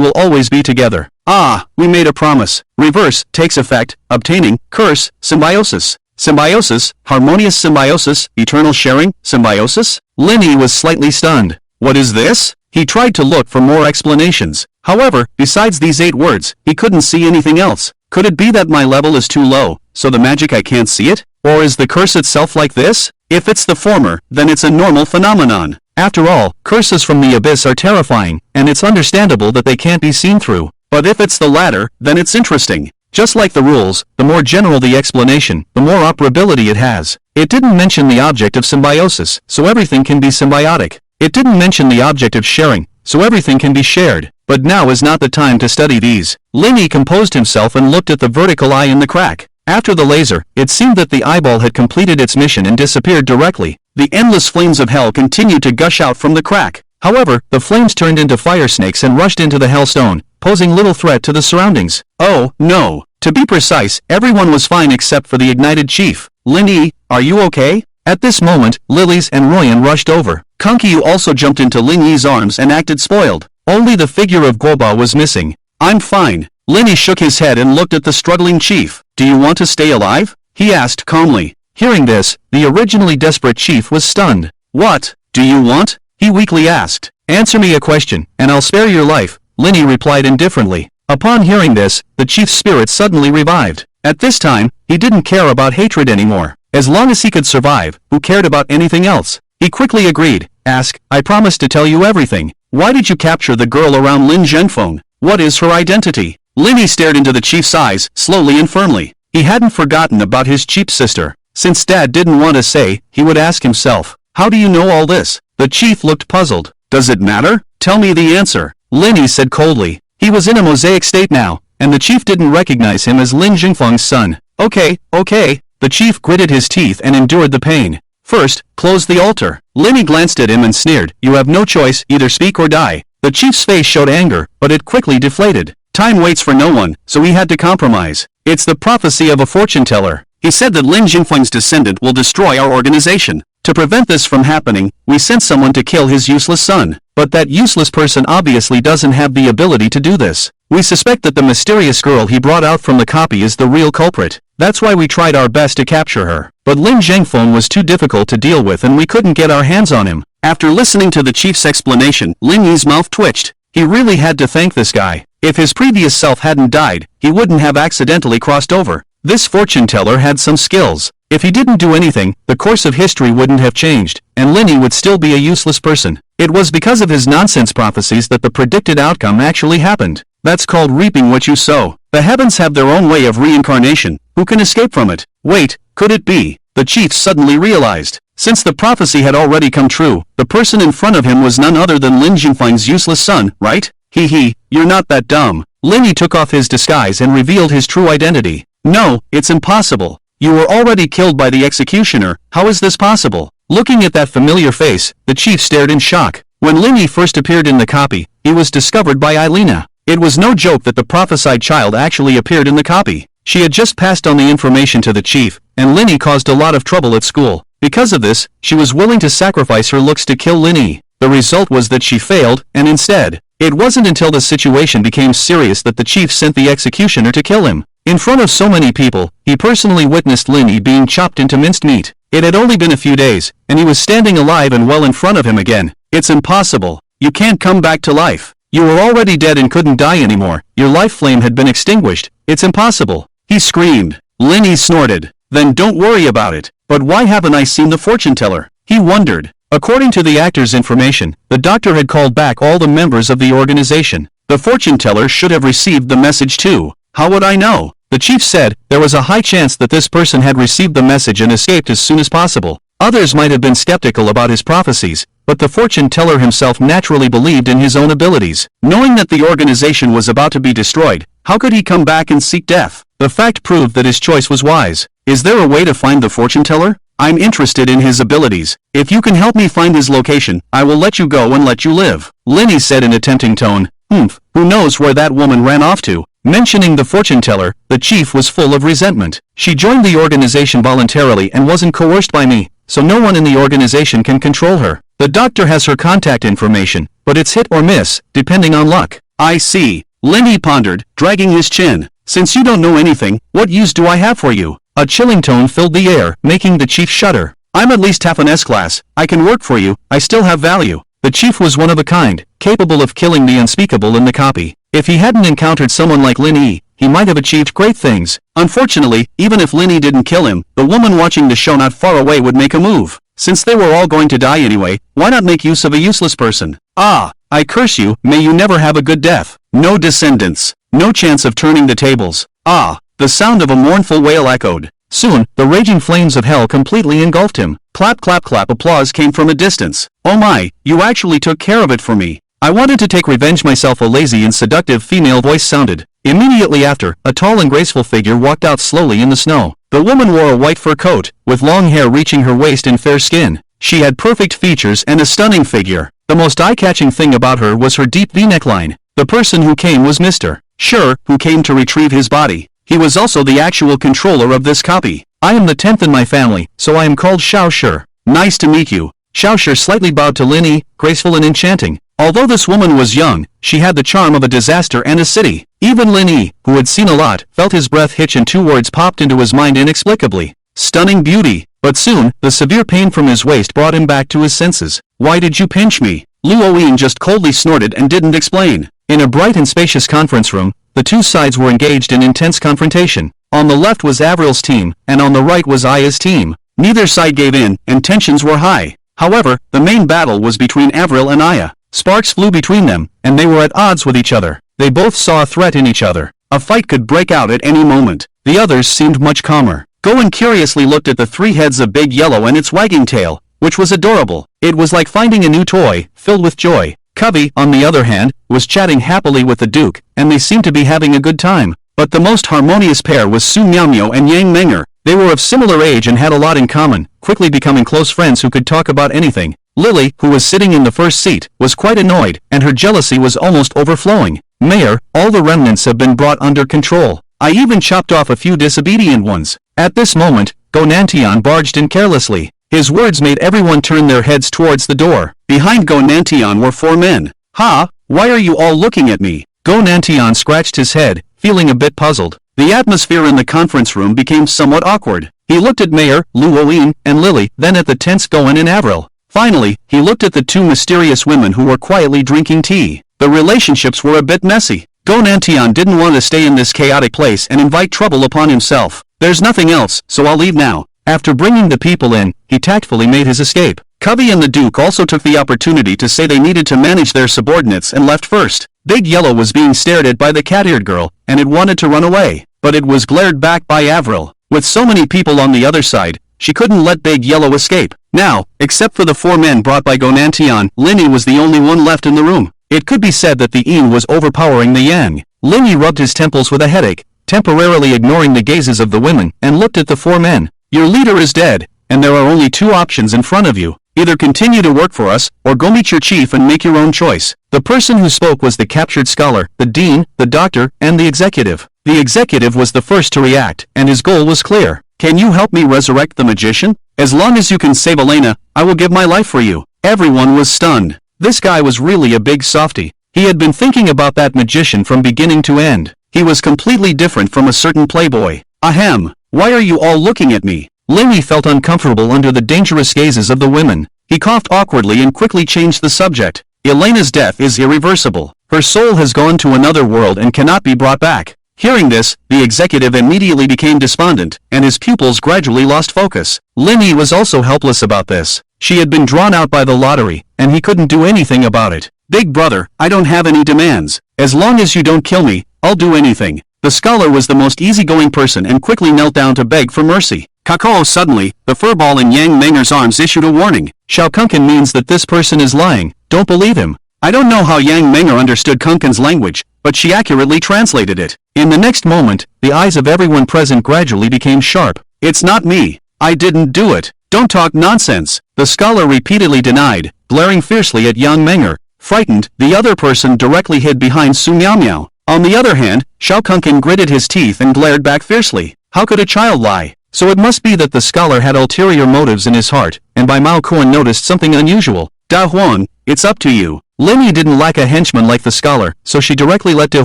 will always be together. Ah, we made a promise. Reverse, takes effect, obtaining, curse, symbiosis. Symbiosis, harmonious symbiosis, eternal sharing, symbiosis? Lin Yi was slightly stunned. What is this? He tried to look for more explanations. However, besides these 8 words, he couldn't see anything else. Could it be that my level is too low, so the magic I can't see it? Or is the curse itself like this? If it's the former, then it's a normal phenomenon. After all, curses from the abyss are terrifying, and it's understandable that they can't be seen through. But if it's the latter, then it's interesting. Just like the rules, the more general the explanation, the more operability it has. It didn't mention the object of symbiosis, so everything can be symbiotic. It didn't mention the object of sharing, so everything can be shared. But now is not the time to study these. Lin Yi composed himself and looked at the vertical eye in the crack. After the laser, it seemed that the eyeball had completed its mission and disappeared directly. The endless flames of hell continued to gush out from the crack. However, the flames turned into fire snakes and rushed into the hellstone, posing little threat to the surroundings. Oh, no. To be precise, everyone was fine except for the ignited chief. Lin Yi, are you okay? At this moment, Lilies and Royan rushed over. Kunkyu also jumped into Lin Yi's arms and acted spoiled. Only the figure of Guoba was missing. I'm fine. Lin Yi shook his head and looked at the struggling chief. Do you want to stay alive? He asked calmly. Hearing this, the originally desperate chief was stunned. What do you want? He weakly asked. Answer me a question, and I'll spare your life, Lin Yi replied indifferently. Upon hearing this, the chief's spirit suddenly revived. At this time, he didn't care about hatred anymore. As long as he could survive, who cared about anything else? He quickly agreed. Ask, I promise to tell you everything. Why did you capture the girl around Lin Zhenfeng? What is her identity? Lin Yi stared into the chief's eyes, slowly and firmly. He hadn't forgotten about his cheap sister. Since Dad didn't want to say, he would ask himself, how do you know all this? The chief looked puzzled. Does it matter? Tell me the answer. Lin Yi said coldly. He was in a mosaic state now, and the chief didn't recognize him as Lin Zhenfeng's son. Okay. The chief gritted his teeth and endured the pain. First, close the altar. Lin Yi glanced at him and sneered. You have no choice, either speak or die. The chief's face showed anger, but it quickly deflated. Time waits for no one, so he had to compromise. It's the prophecy of a fortune teller. He said that Lin Zhenfeng's descendant will destroy our organization. To prevent this from happening, we sent someone to kill his useless son. But that useless person obviously doesn't have the ability to do this. We suspect that the mysterious girl he brought out from the copy is the real culprit. That's why we tried our best to capture her. But Lin Zhenfeng was too difficult to deal with and we couldn't get our hands on him. After listening to the chief's explanation, Lin Yi's mouth twitched. He really had to thank this guy. If his previous self hadn't died, he wouldn't have accidentally crossed over. This fortune teller had some skills. If he didn't do anything, the course of history wouldn't have changed, and Lin Yi would still be a useless person. It was because of his nonsense prophecies that the predicted outcome actually happened. That's called reaping what you sow. The heavens have their own way of reincarnation. Who can escape from it? Wait, could it be? The chief suddenly realized. Since the prophecy had already come true, the person in front of him was none other than Lin Zhenfeng's useless son, right? You're not that dumb. Lin Yi took off his disguise and revealed his true identity. No, it's impossible. You were already killed by the executioner. How is this possible? Looking at that familiar face, the chief stared in shock. When Lin Yi first appeared in the copy, he was discovered by Eilina. It was no joke that the prophesied child actually appeared in the copy. She had just passed on the information to the chief, and Linny caused a lot of trouble at school. Because of this, she was willing to sacrifice her looks to kill Linny. The result was that she failed, and instead, it wasn't until the situation became serious that the chief sent the executioner to kill him. In front of so many people, he personally witnessed Linny being chopped into minced meat. It had only been a few days, and he was standing alive and well in front of him again. It's impossible. You can't come back to life. You were already dead and couldn't die anymore. Your life flame had been extinguished. It's impossible. He screamed. Linny snorted. Then don't worry about it. But why haven't I seen the fortune teller? He wondered. According to the actor's information, the doctor had called back all the members of the organization. The fortune teller should have received the message too. How would I know? The chief said there was a high chance that this person had received the message and escaped as soon as possible. Others might have been skeptical about his prophecies, but the fortune teller himself naturally believed in his own abilities. Knowing that the organization was about to be destroyed, how could he come back and seek death? The fact proved that his choice was wise. Is there a way to find the fortune teller? I'm interested in his abilities. If you can help me find his location, I will let you go and let you live. Linny said in a tempting tone. Who knows where that woman ran off to? Mentioning the fortune teller, the chief was full of resentment. She joined the organization voluntarily and wasn't coerced by me, so no one in the organization can control her. The doctor has her contact information, but it's hit or miss, depending on luck. I see. Linny pondered, dragging his chin. Since you don't know anything, what use do I have for you? A chilling tone filled the air, making the chief shudder. I'm at least half an S-class. I can work for you. I still have value. The chief was one of a kind, capable of killing the unspeakable in the copy. If he hadn't encountered someone like Linny, he might have achieved great things. Unfortunately, even if Linny didn't kill him, the woman watching the show not far away would make a move. Since they were all going to die anyway, why not make use of a useless person? Ah, I curse you, may you never have a good death. No descendants. No chance of turning the tables. Ah, the sound of a mournful wail echoed. Soon, the raging flames of hell completely engulfed him. Clap clap clap, applause came from a distance. Oh my, you actually took care of it for me. I wanted to take revenge myself, a lazy and seductive female voice sounded. Immediately after, a tall and graceful figure walked out slowly in the snow. The woman wore a white fur coat, with long hair reaching her waist and fair skin. She had perfect features and a stunning figure. The most eye-catching thing about her was her deep V neckline. The person who came was Mr. Sure, who came to retrieve his body. He was also the actual controller of this copy. I am the 10th in my family, so I am called Xiao Shi. Nice to meet you. Xiao Shi slightly bowed to Linny, graceful and enchanting. Although this woman was young, she had the charm of a disaster and a city. Even Linny, who had seen a lot, felt his breath hitch and two words popped into his mind inexplicably. Stunning beauty. But soon, the severe pain from his waist brought him back to his senses. Why did you pinch me? Luoyin just coldly snorted and didn't explain. In a bright and spacious conference room, the two sides were engaged in intense confrontation. On the left was Avril's team, and on the right was Aya's team. Neither side gave in, and tensions were high. However, the main battle was between Avril and Aya. Sparks flew between them, and they were at odds with each other. They both saw a threat in each other. A fight could break out at any moment. The others seemed much calmer. Goen curiously looked at the three heads of Big Yellow and its wagging tail, which was adorable. It was like finding a new toy, filled with joy. Covey, on the other hand, was chatting happily with the Duke, and they seemed to be having a good time. But the most harmonious pair was Su Miaomio and Yang Menger. They were of similar age and had a lot in common, quickly becoming close friends who could talk about anything. Lily, who was sitting in the first seat, was quite annoyed, and her jealousy was almost overflowing. Mayor, all the remnants have been brought under control. I even chopped off a few disobedient ones. At this moment, Gonantian barged in carelessly. His words made everyone turn their heads towards the door. Behind Gonantian were four men. Ha! Why are you all looking at me? Gonantian scratched his head, feeling a bit puzzled. The atmosphere in the conference room became somewhat awkward. He looked at Mayor, Luoyin, and Lily, then at the tense Goen and Avril. Finally, he looked at the two mysterious women who were quietly drinking tea. The relationships were a bit messy. Gonantian didn't want to stay in this chaotic place and invite trouble upon himself. There's nothing else, so I'll leave now. After bringing the people in, he tactfully made his escape. Covey and the Duke also took the opportunity to say they needed to manage their subordinates and left first. Big Yellow was being stared at by the cat-eared girl, and it wanted to run away, but it was glared back by Avril. With so many people on the other side, she couldn't let Big Yellow escape. Now, except for the four men brought by Gonantian, Linny was the only one left in the room. It could be said that the Yin was overpowering the Yang. Linny rubbed his temples with a headache, temporarily ignoring the gazes of the women, and looked at the four men. Your leader is dead, and there are only two options in front of you. Either continue to work for us, or go meet your chief and make your own choice. The person who spoke was the captured scholar, the dean, the doctor, and the executive. The executive was the first to react, and his goal was clear. Can you help me resurrect the magician? As long as you can save Elena, I will give my life for you. Everyone was stunned. This guy was really a big softy. He had been thinking about that magician from beginning to end. He was completely different from a certain playboy. Ahem. Why are you all looking at me? Lenny felt uncomfortable under the dangerous gazes of the women. He coughed awkwardly and quickly changed the subject. Elena's death is irreversible. Her soul has gone to another world and cannot be brought back. Hearing this, the executive immediately became despondent, and his pupils gradually lost focus. Lenny was also helpless about this. She had been drawn out by the lottery, and he couldn't do anything about it. Big brother, I don't have any demands. As long as you don't kill me, I'll do anything. The scholar was the most easygoing person and quickly knelt down to beg for mercy. Kakao suddenly, the furball in Yang Menger's arms issued a warning. Xiao Kunken means that this person is lying. Don't believe him. I don't know how Yang Menger understood Kunken's language, but she accurately translated it. In the next moment, the eyes of everyone present gradually became sharp. It's not me. I didn't do it. Don't talk nonsense. The scholar repeatedly denied, glaring fiercely at Yang Menger. Frightened, the other person directly hid behind Su Miao Miao. On the other hand, Xiao Kunken gritted his teeth and glared back fiercely. How could a child lie? So it must be that the scholar had ulterior motives in his heart, and Bai Mao Kuan noticed something unusual. Da Huang, it's up to you. Lenny didn't lack a henchman like the scholar, so she directly let De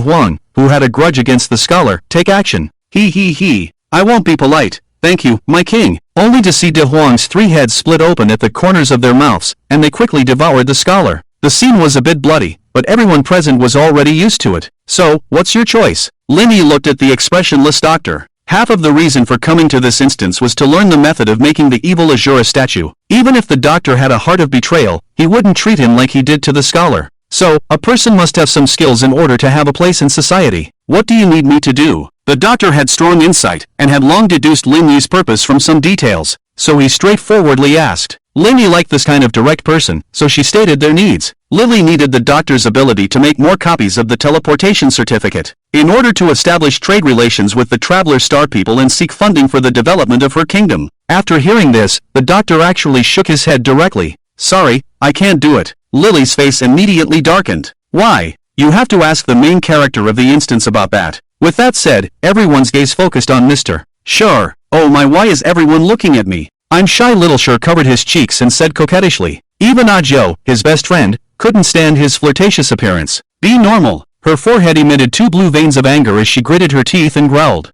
Huang, who had a grudge against the scholar, take action. He. I won't be polite. Thank you, my king. Only to see De Huang's three heads split open at the corners of their mouths, and they quickly devoured the scholar. The scene was a bit bloody, but everyone present was already used to it. So, what's your choice? Lenny looked at the expressionless doctor. Half of the reason for coming to this instance was to learn the method of making the evil Azura statue. Even if the doctor had a heart of betrayal, he wouldn't treat him like he did to the scholar. So, a person must have some skills in order to have a place in society. What do you need me to do? The doctor had strong insight, and had long deduced Lin Yi's purpose from some details, so he straightforwardly asked. Lin Yi liked this kind of direct person, so she stated their needs. Lily needed the doctor's ability to make more copies of the teleportation certificate, in order to establish trade relations with the Traveler Star people and seek funding for the development of her kingdom. After hearing this, the doctor actually shook his head directly. Sorry, I can't do it. Lily's face immediately darkened. Why? You have to ask the main character of the instance about that. With that said, everyone's gaze focused on Mr. Sure. Oh my, why is everyone looking at me? I'm shy. Little Sure covered his cheeks and said coquettishly. Even Ah Zhou, his best friend, couldn't stand his flirtatious appearance. Be normal. Her forehead emitted two blue veins of anger as she gritted her teeth and growled.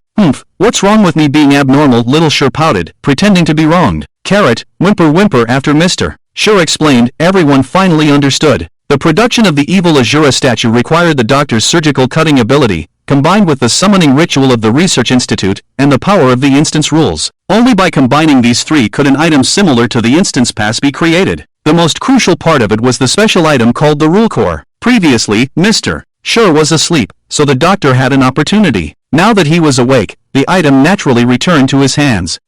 What's wrong with me being abnormal? Little Sure pouted, pretending to be wronged. Carrot, whimper after Mr. Sure explained. Everyone finally understood. The production of the evil Azura statue required the doctor's surgical cutting ability, combined with the summoning ritual of the Research Institute, and the power of the instance rules. Only by combining these three could an item similar to the instance pass be created. The most crucial part of it was the special item called the Rule Core. Previously, Mr. Sure was asleep, so the doctor had an opportunity. Now that he was awake, the item naturally returned to his hands.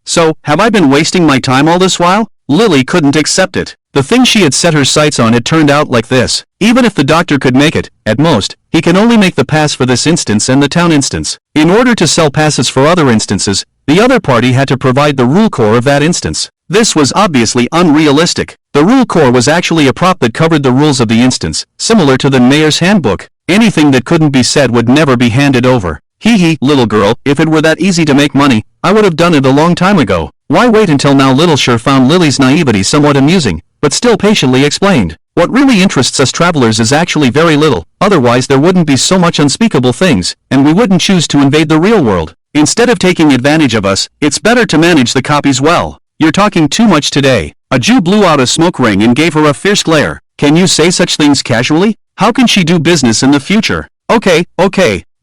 So, have I been wasting my time all this while? Lily couldn't accept it. The thing she had set her sights on had turned out like this. Even if the doctor could make it, at most, he can only make the pass for this instance and the town instance. In order to sell passes for other instances, the other party had to provide the rule core of that instance. This was obviously unrealistic. The rule core was actually a prop that covered the rules of the instance, similar to the mayor's handbook. Anything that couldn't be said would never be handed over. Little girl, if it were that easy to make money, I would have done it a long time ago. Why wait until now? Little Sure found Lily's naivety somewhat amusing, but still patiently explained. What really interests us travelers is actually very little, otherwise there wouldn't be so much unspeakable things, and we wouldn't choose to invade the real world. Instead of taking advantage of us, it's better to manage the copies well. You're talking too much today. A Jew blew out a smoke ring and gave her a fierce glare. Can you say such things casually? How can she do business in the future? Okay.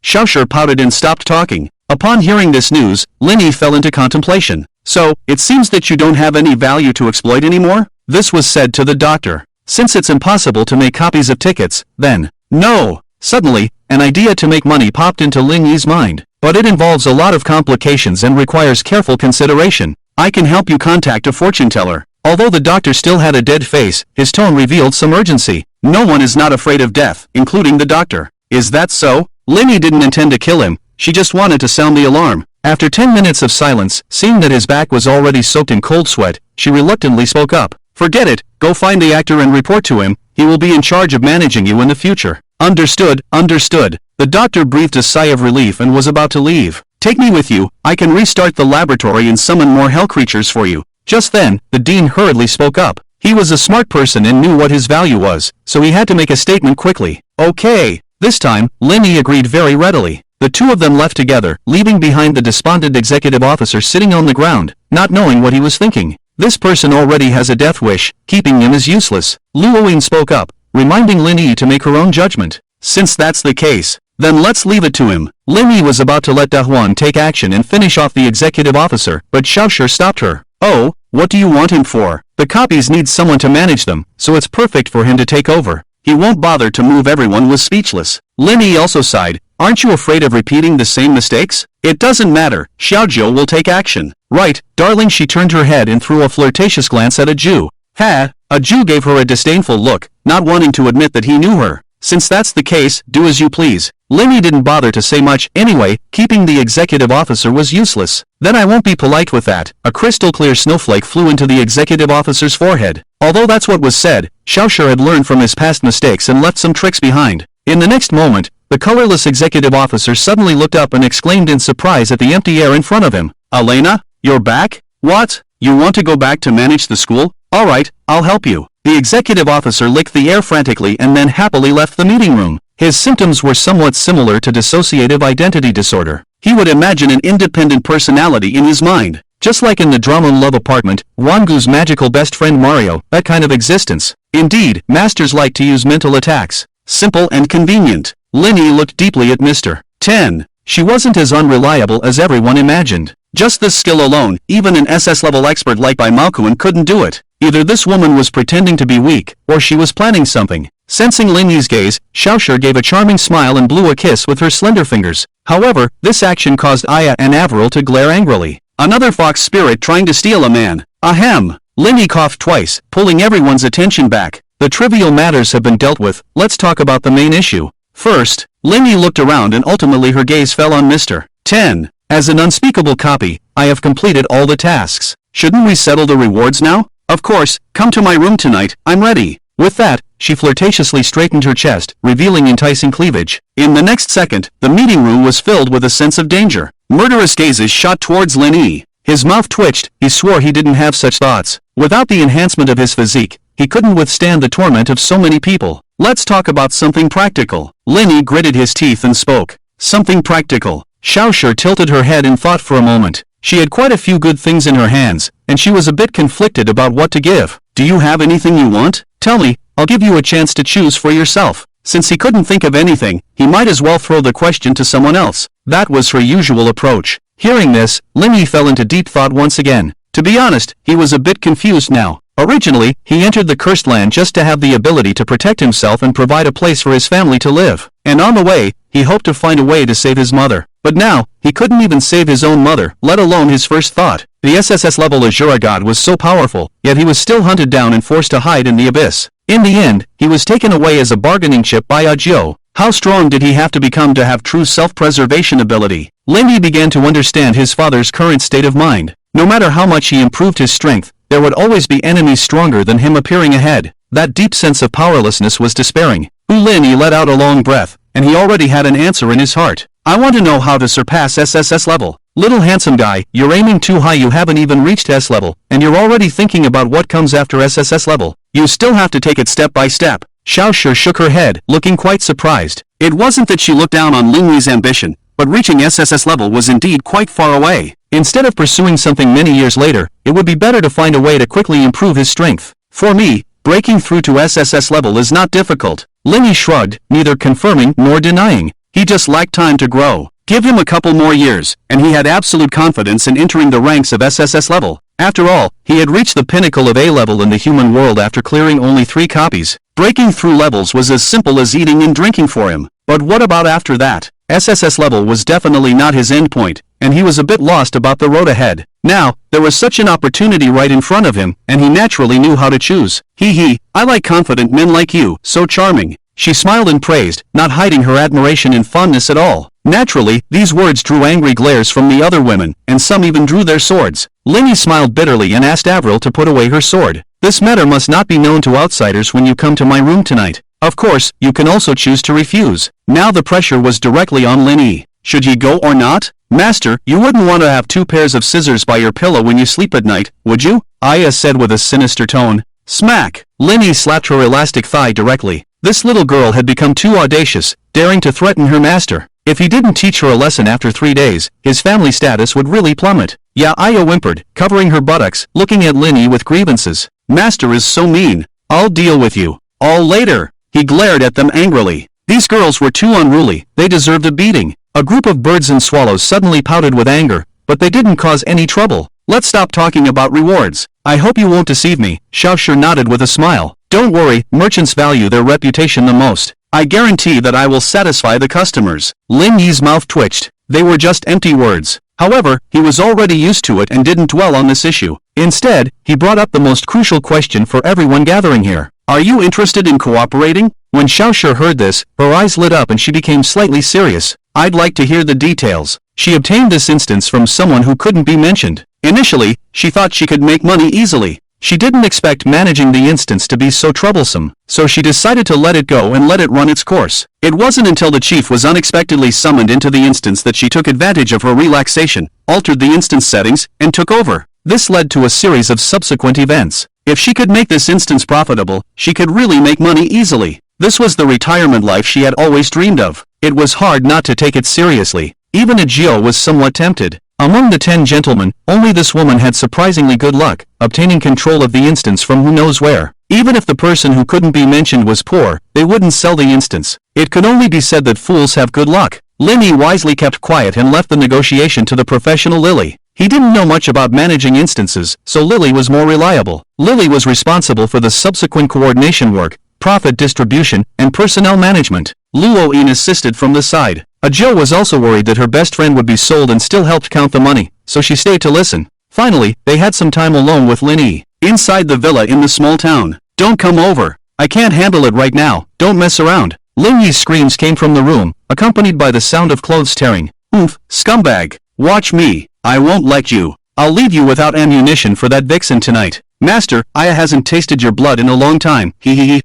Xiao Sure pouted and stopped talking. Upon hearing this news, Linny fell into contemplation. So, it seems that you don't have any value to exploit anymore? This was said to the doctor. Since it's impossible to make copies of tickets, then, no. Suddenly, an idea to make money popped into Ling Yi's mind. But it involves a lot of complications and requires careful consideration. I can help you contact a fortune teller. Although the doctor still had a dead face, his tone revealed some urgency. No one is not afraid of death, including the doctor. Is that so? Linny didn't intend to kill him, she just wanted to sound the alarm. After 10 minutes of silence, seeing that his back was already soaked in cold sweat, she reluctantly spoke up. Forget it, go find the actor and report to him, he will be in charge of managing you in the future. Understood, understood. The doctor breathed a sigh of relief and was about to leave. Take me with you, I can restart the laboratory and summon more hell creatures for you. Just then, the dean hurriedly spoke up. He was a smart person and knew what his value was, so he had to make a statement quickly. Okay. This time, Lenny agreed very readily. The two of them left together, leaving behind the despondent executive officer sitting on the ground, not knowing what he was thinking. This person already has a death wish, keeping him is useless. Luoyin spoke up, reminding Lenny to make her own judgment. Since that's the case, then let's leave it to him. Lenny was about to let Dahuan take action and finish off the executive officer, but Xiaoshi stopped her. Oh, what do you want him for? The copies need someone to manage them, so it's perfect for him to take over. He won't bother to move. Everyone was speechless. Lenny also sighed. Aren't you afraid of repeating the same mistakes? It doesn't matter, Xiaozhou will take action. Right, darling. She turned her head and threw a flirtatious glance at a Jew. Ha! A Jew gave her a disdainful look, not wanting to admit that he knew her. Since that's the case, do as you please. Lenny didn't bother to say much. Anyway, keeping the executive officer was useless. Then I won't be polite with that. A crystal-clear snowflake flew into the executive officer's forehead. Although that's what was said, Xiaoshi had learned from his past mistakes and left some tricks behind. In the next moment, the colorless executive officer suddenly looked up and exclaimed in surprise at the empty air in front of him. Elena, you're back? What? You want to go back to manage the school? Alright, I'll help you. The executive officer licked the air frantically and then happily left the meeting room. His symptoms were somewhat similar to dissociative identity disorder. He would imagine an independent personality in his mind. Just like in the drama Love Apartment, Wangu's magical best friend Mario, that kind of existence. Indeed, masters like to use mental attacks. Simple and convenient. Lenny looked deeply at Mr. 10. She wasn't as unreliable as everyone imagined. Just this skill alone, even an SS-level expert like Malkuan couldn't do it. Either this woman was pretending to be weak, or she was planning something. Sensing Lenny's gaze, Xiaoshi gave a charming smile and blew a kiss with her slender fingers. However, this action caused Aya and Avril to glare angrily. Another fox spirit trying to steal a man. Ahem! Lenny coughed twice, pulling everyone's attention back. The trivial matters have been dealt with, let's talk about the main issue. First, Lenny looked around and ultimately her gaze fell on Mr. 10. As an unspeakable copy, I have completed all the tasks. Shouldn't we settle the rewards now? Of course, come to my room tonight, I'm ready. With that, she flirtatiously straightened her chest, revealing enticing cleavage. In the next second, the meeting room was filled with a sense of danger. Murderous gazes shot towards Lenny. His mouth twitched, he swore he didn't have such thoughts. Without the enhancement of his physique, he couldn't withstand the torment of so many people. Let's talk about something practical. Lenny gritted his teeth and spoke. Something practical. Xiaoshi tilted her head in thought for a moment. She had quite a few good things in her hands, and she was a bit conflicted about what to give. Do you have anything you want? Tell me, I'll give you a chance to choose for yourself. Since he couldn't think of anything, he might as well throw the question to someone else. That was her usual approach. Hearing this, Lenny fell into deep thought once again. To be honest, he was a bit confused now. Originally, he entered the cursed land just to have the ability to protect himself and provide a place for his family to live. And on the way, he hoped to find a way to save his mother. But now, he couldn't even save his own mother, let alone his first thought. The SSS-level Azura god was so powerful, yet he was still hunted down and forced to hide in the abyss. In the end, he was taken away as a bargaining chip by Ajio. How strong did he have to become to have true self-preservation ability? Lenny began to understand his father's current state of mind. No matter how much he improved his strength, there would always be enemies stronger than him appearing ahead. That deep sense of powerlessness was despairing. Lenny let out a long breath, and he already had an answer in his heart. I want to know how to surpass SSS level. Little handsome guy, you're aiming too high. You haven't even reached S level, and you're already thinking about what comes after SSS level. You still have to take it step by step. Xiaoshi shook her head, looking quite surprised. It wasn't that she looked down on Lingyi's ambition, but reaching SSS level was indeed quite far away. Instead of pursuing something many years later, it would be better to find a way to quickly improve his strength. For me, breaking through to SSS level is not difficult. Lingyi shrugged, neither confirming nor denying. He just lacked time to grow. Give him a couple more years, and he had absolute confidence in entering the ranks of SSS level. After all, he had reached the pinnacle of A level in the human world after clearing only 3 copies. Breaking through levels was as simple as eating and drinking for him. But what about after that? SSS level was definitely not his endpoint, and he was a bit lost about the road ahead. Now, there was such an opportunity right in front of him, and he naturally knew how to choose. Hee, I like confident men like you, so charming. She smiled and praised, not hiding her admiration and fondness at all. Naturally, these words drew angry glares from the other women, and some even drew their swords. Lingyi smiled bitterly and asked Avril to put away her sword. This matter must not be known to outsiders when you come to my room tonight. Of course, you can also choose to refuse. Now the pressure was directly on Lin Yi. Should he go or not? Master, you wouldn't want to have 2 pairs of scissors by your pillow when you sleep at night, would you? Aya said with a sinister tone. Smack! Lin Yi slapped her elastic thigh directly. This little girl had become too audacious, daring to threaten her master. If he didn't teach her a lesson after 3 days, his family status would really plummet. Yeah, Aya whimpered, covering her buttocks, looking at Lin Yi with grievances. Master is so mean. I'll deal with you. All later. He glared at them angrily. These girls were too unruly, they deserved a beating. A group of birds and swallows suddenly pouted with anger, but they didn't cause any trouble. Let's stop talking about rewards. I hope you won't deceive me. Xiaoshi nodded with a smile. Don't worry, merchants value their reputation the most. I guarantee that I will satisfy the customers. Lin Yi's mouth twitched. They were just empty words. However, he was already used to it and didn't dwell on this issue. Instead, he brought up the most crucial question for everyone gathering here. Are you interested in cooperating? When Xiaoshi heard this, her eyes lit up and she became slightly serious. I'd like to hear the details. She obtained this instance from someone who couldn't be mentioned. Initially, she thought she could make money easily. She didn't expect managing the instance to be so troublesome, so she decided to let it go and let it run its course. It wasn't until the chief was unexpectedly summoned into the instance that she took advantage of her relaxation, altered the instance settings, and took over. This led to a series of subsequent events. If she could make this instance profitable, she could really make money easily. This was the retirement life she had always dreamed of. It was hard not to take it seriously. Even Ajio was somewhat tempted. Among the 10 gentlemen, only this woman had surprisingly good luck, obtaining control of the instance from who knows where. Even if the person who couldn't be mentioned was poor, they wouldn't sell the instance. It could only be said that fools have good luck. Lin Yi wisely kept quiet and left the negotiation to the professional Lily. He didn't know much about managing instances, so Lily was more reliable. Lily was responsible for the subsequent coordination work, profit distribution, and personnel management. Luo Yin assisted from the side. Ajio was also worried that her best friend would be sold and still helped count the money, so she stayed to listen. Finally, they had some time alone with Lin Yi. Inside the villa in the small town. Don't come over. I can't handle it right now. Don't mess around. Lin Yi's screams came from the room, accompanied by the sound of clothes tearing. Oomph, scumbag. Watch me. I won't let you. I'll leave you without ammunition for that vixen tonight. Master, Aya hasn't tasted your blood in a long time. Hee.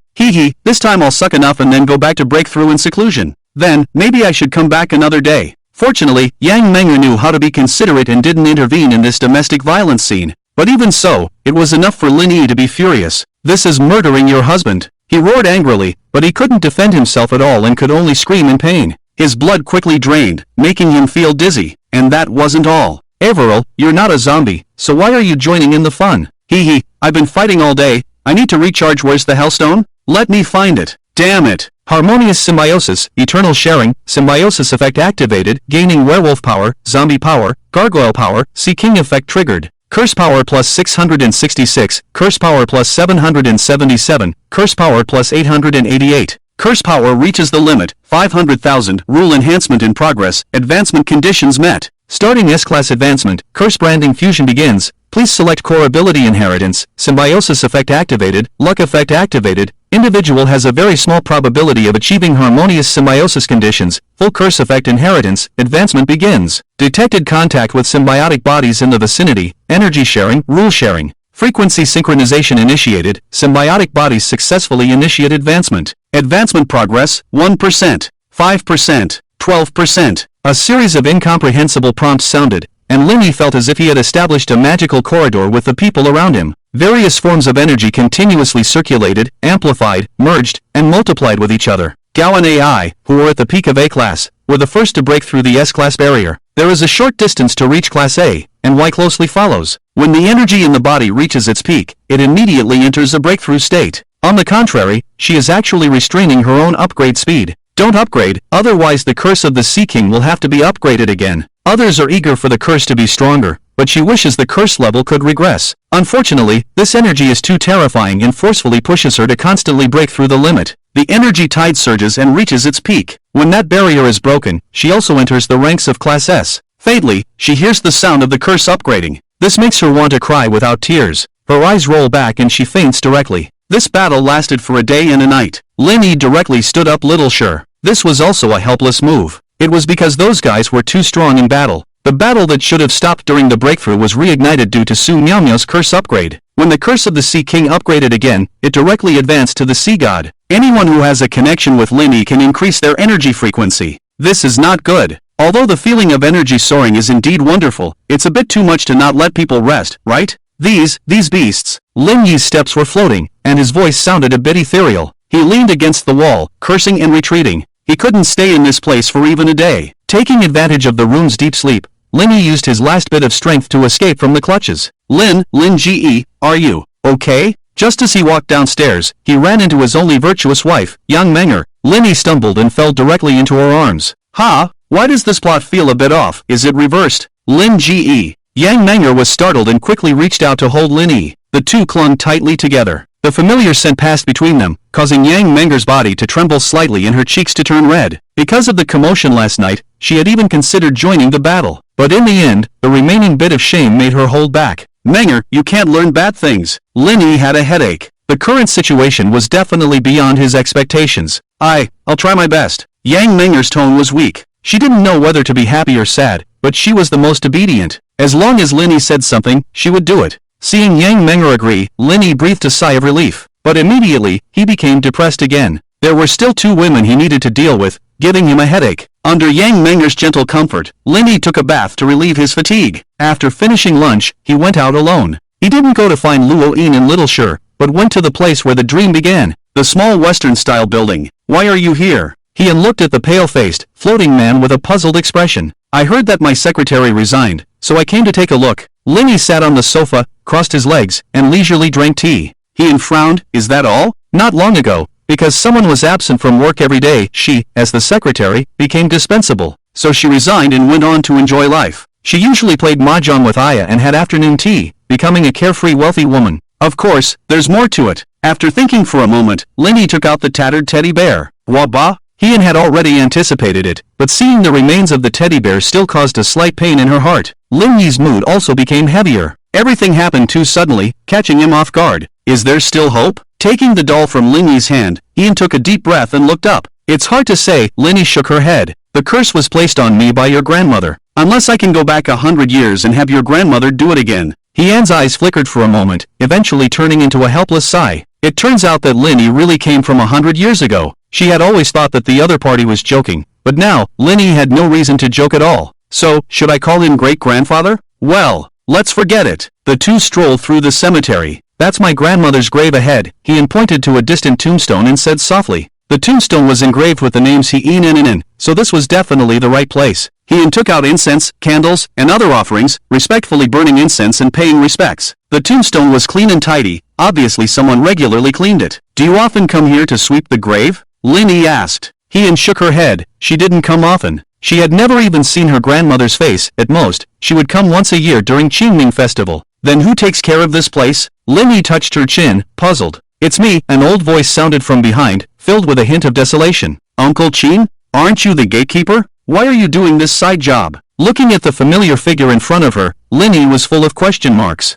This time I'll suck enough and then go back to breakthrough in seclusion. Then, maybe I should come back another day. Fortunately, Yang Meng'er knew how to be considerate and didn't intervene in this domestic violence scene. But even so, it was enough for Lin Yi to be furious. This is murdering your husband. He roared angrily, but he couldn't defend himself at all and could only scream in pain. His blood quickly drained, making him feel dizzy. And that wasn't all. Averil, you're not a zombie, so why are you joining in the fun? Hee, I've been fighting all day. I need to recharge. Where's the Hellstone? Let me find it. Damn it. Harmonious symbiosis, eternal sharing, symbiosis effect activated, gaining werewolf power, zombie power, gargoyle power, Sea King effect triggered. Curse power plus 666, curse power plus 777, curse power plus 888. Curse power reaches the limit, 500,000, rule enhancement in progress, advancement conditions met. Starting S-Class advancement, curse branding fusion begins. Please select core ability inheritance, symbiosis effect activated, luck effect activated. Individual has a very small probability of achieving harmonious symbiosis conditions. Full curse effect inheritance, advancement begins. Detected contact with symbiotic bodies in the vicinity, energy sharing, rule sharing. Frequency synchronization initiated, symbiotic bodies successfully initiate advancement. Advancement progress, 1%, 5%, 12%. A series of incomprehensible prompts sounded, and Lin Yi felt as if he had established a magical corridor with the people around him. Various forms of energy continuously circulated, amplified, merged, and multiplied with each other. Gao and AI, who were at the peak of A-Class, were the first to break through the S-Class barrier. There is a short distance to reach Class A, and Y closely follows. When the energy in the body reaches its peak, it immediately enters a breakthrough state. On the contrary, she is actually restraining her own upgrade speed. Don't upgrade, otherwise the curse of the Sea King will have to be upgraded again. Others are eager for the curse to be stronger, but she wishes the curse level could regress. Unfortunately, this energy is too terrifying and forcefully pushes her to constantly break through the limit. The energy tide surges and reaches its peak. When that barrier is broken, she also enters the ranks of Class S. Faintly, she hears the sound of the curse upgrading. This makes her want to cry without tears. Her eyes roll back and she faints directly. This battle lasted for a day and a night. Lin Yi directly stood up little sure. This was also a helpless move. It was because those guys were too strong in battle. The battle that should have stopped during the breakthrough was reignited due to Su Miao Miao's curse upgrade. When the curse of the Sea King upgraded again, it directly advanced to the Sea God. Anyone who has a connection with Lin Yi can increase their energy frequency. This is not good. Although the feeling of energy soaring is indeed wonderful, it's a bit too much to not let people rest, right? These beasts. Lin Yi's steps were floating, and his voice sounded a bit ethereal. He leaned against the wall, cursing and retreating. He couldn't stay in this place for even a day. Taking advantage of the room's deep sleep, Lin Yi used his last bit of strength to escape from the clutches. Lin Ji, are you okay? Just as he walked downstairs, he ran into his only virtuous wife, Yang Menger. Lin Yi stumbled and fell directly into her arms. Ha! Why does this plot feel a bit off? Is it reversed? Lin Ji. Yang Menger was startled and quickly reached out to hold Lin Yi. The two clung tightly together. The familiar scent passed between them, causing Yang Menger's body to tremble slightly and her cheeks to turn red. Because of the commotion last night, she had even considered joining the battle. But in the end, the remaining bit of shame made her hold back. Menger, you can't learn bad things. Lin Yi had a headache. The current situation was definitely beyond his expectations. I'll try my best. Yang Menger's tone was weak. She didn't know whether to be happy or sad, but she was the most obedient. As long as Lin Yi said something, she would do it. Seeing Yang Menger agree, Lin Yi breathed a sigh of relief. But immediately, he became depressed again. There were still two women he needed to deal with, giving him a headache. Under Yang Menger's gentle comfort, Lin Yi took a bath to relieve his fatigue. After finishing lunch, he went out alone. He didn't go to find Luo Yin in Little Shire, but went to the place where the dream began, the small Western-style building. Why are you here? He looked at the pale-faced, floating man with a puzzled expression. I heard that my secretary resigned, so I came to take a look. Lin Yi sat on the sofa, crossed his legs, and leisurely drank tea. He frowned. Is that all? Not long ago, because someone was absent from work every day, she, as the secretary, became dispensable. So she resigned and went on to enjoy life. She usually played mahjong with Aya and had afternoon tea, becoming a carefree wealthy woman. Of course, there's more to it. After thinking for a moment, Lin Yi took out the tattered teddy bear. Waba? He had already anticipated it, but seeing the remains of the teddy bear still caused a slight pain in her heart. Lin Yi's mood also became heavier. Everything happened too suddenly, catching him off guard. Is there still hope? Taking the doll from Lin Yi's hand, Ian took a deep breath and looked up. It's hard to say. Lin Yi shook her head. The curse was placed on me by your grandmother. Unless I can go back 100 years and have your grandmother do it again. Ian's eyes flickered for a moment, eventually turning into a helpless sigh. It turns out that Lin Yi really came from 100 years ago. She had always thought that the other party was joking, but now, Lin Yi had no reason to joke at all. So, should I call him great-grandfather? Well, let's forget it. The two strolled through the cemetery. That's my grandmother's grave ahead. Ian pointed to a distant tombstone and said softly. The tombstone was engraved with the names He-in, so this was definitely the right place. Ian took out incense, candles, and other offerings, respectfully burning incense and paying respects. The tombstone was clean and tidy. Obviously someone regularly cleaned it. Do you often come here to sweep the grave? Lin Yi asked. Ian shook her head. She didn't come often. She had never even seen her grandmother's face. At most, she would come once a year during Qingming festival. Then who takes care of this place? Lin Yi touched her chin, puzzled. It's me, an old voice sounded from behind, filled with a hint of desolation. Uncle Qin? Aren't you the gatekeeper? Why are you doing this side job? Looking at the familiar figure in front of her, Lin Yi was full of question marks.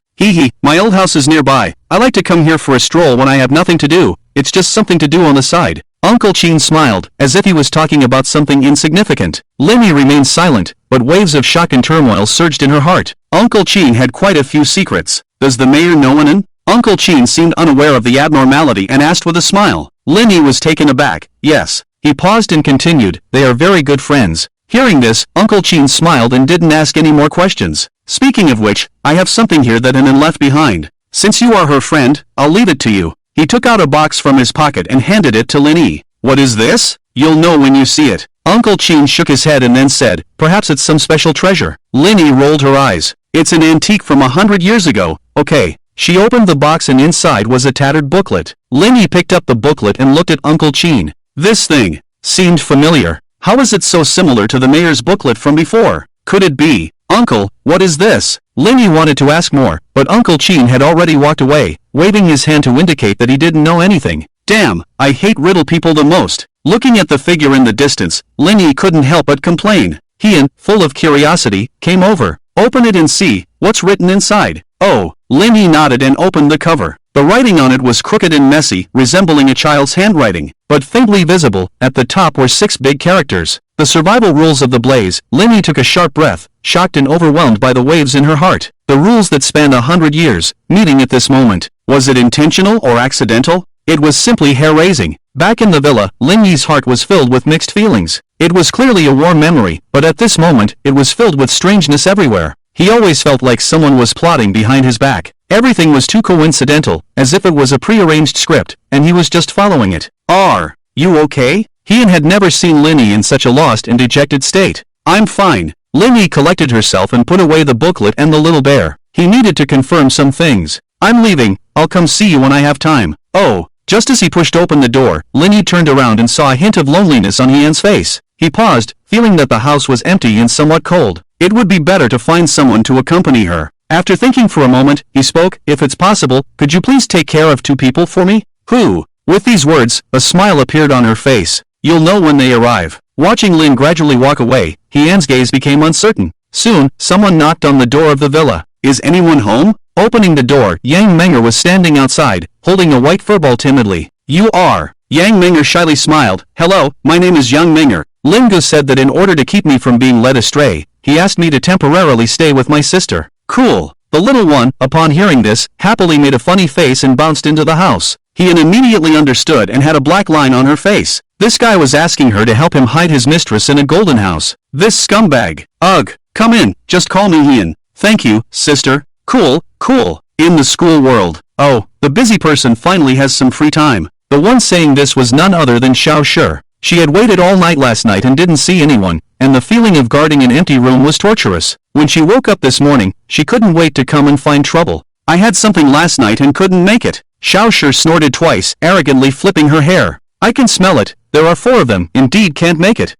My old house is nearby. I like to come here for a stroll when I have nothing to do. It's just something to do on the side. Uncle Qin smiled, as if he was talking about something insignificant. Lin Yi remained silent, but waves of shock and turmoil surged in her heart. Uncle Qin had quite a few secrets. Does the mayor know one? Uncle Qin seemed unaware of the abnormality and asked with a smile. Lin Yi was taken aback. Yes. He paused and continued, they are very good friends. Hearing this, Uncle Qin smiled and didn't ask any more questions. Speaking of which, I have something here that Anan left behind. Since you are her friend, I'll leave it to you. He took out a box from his pocket and handed it to Lin Yi. What is this? You'll know when you see it. Uncle Qin shook his head and then said, perhaps it's some special treasure. Lin Yi rolled her eyes. It's an antique from 100 years ago. Okay. She opened the box and inside was a tattered booklet. Lin Yi picked up the booklet and looked at Uncle Qin. This thing seemed familiar. How is it so similar to the mayor's booklet from before? Could it be? Uncle, what is this? Lin Yi wanted to ask more, but Uncle Qin had already walked away, waving his hand to indicate that he didn't know anything. Damn, I hate riddle people the most. Looking at the figure in the distance, Lin Yi couldn't help but complain. He, full of curiosity, came over. Open it and see what's written inside. Oh, Lin Yi nodded and opened the cover. The writing on it was crooked and messy, resembling a child's handwriting, but faintly visible. At the top were 6 big characters. The survival rules of the blaze. Linny took a sharp breath, shocked and overwhelmed by the waves in her heart. The rules that spanned 100 years, meeting at this moment. Was it intentional or accidental? It was simply hair-raising. Back in the villa, Linny's heart was filled with mixed feelings. It was clearly a warm memory, but at this moment, it was filled with strangeness everywhere. He always felt like someone was plotting behind his back. Everything was too coincidental, as if it was a pre-arranged script, and he was just following it. Are you okay? He had never seen Linny in such a lost and dejected state. I'm fine. Linny collected herself and put away the booklet and the little bear. He needed to confirm some things. I'm leaving. I'll come see you when I have time. Oh. Just as he pushed open the door, Linny turned around and saw a hint of loneliness on Ian's face. He paused, feeling that the house was empty and somewhat cold. It would be better to find someone to accompany her. After thinking for a moment, he spoke, "If it's possible, could you please take care of 2 people for me?" "Who?" With these words, a smile appeared on her face. "You'll know when they arrive." Watching Lin gradually walk away, Ian's gaze became uncertain. Soon, someone knocked on the door of the villa. "Is anyone home?" Opening the door, Yang Menger was standing outside, holding a white furball timidly. "You are?" Yang Menger shyly smiled. "Hello, my name is Yang Menger. Lingo said that in order to keep me from being led astray, he asked me to temporarily stay with my sister." "Cool." The little one, upon hearing this, happily made a funny face and bounced into the house. Ian immediately understood and had a black line on her face. This guy was asking her to help him hide his mistress in a golden house. This scumbag. Ugh. Come in, just call me Ian. Thank you, sister. Cool. In the school world. Oh, the busy person finally has some free time. The one saying this was none other than Xiao Shi. She had waited all night last night and didn't see anyone, and the feeling of guarding an empty room was torturous. When she woke up this morning, she couldn't wait to come and find trouble. "I had something last night and couldn't make it." Xiao Shi snorted twice, arrogantly flipping her hair. "I can smell it. There are 4 of them. Indeed can't make it."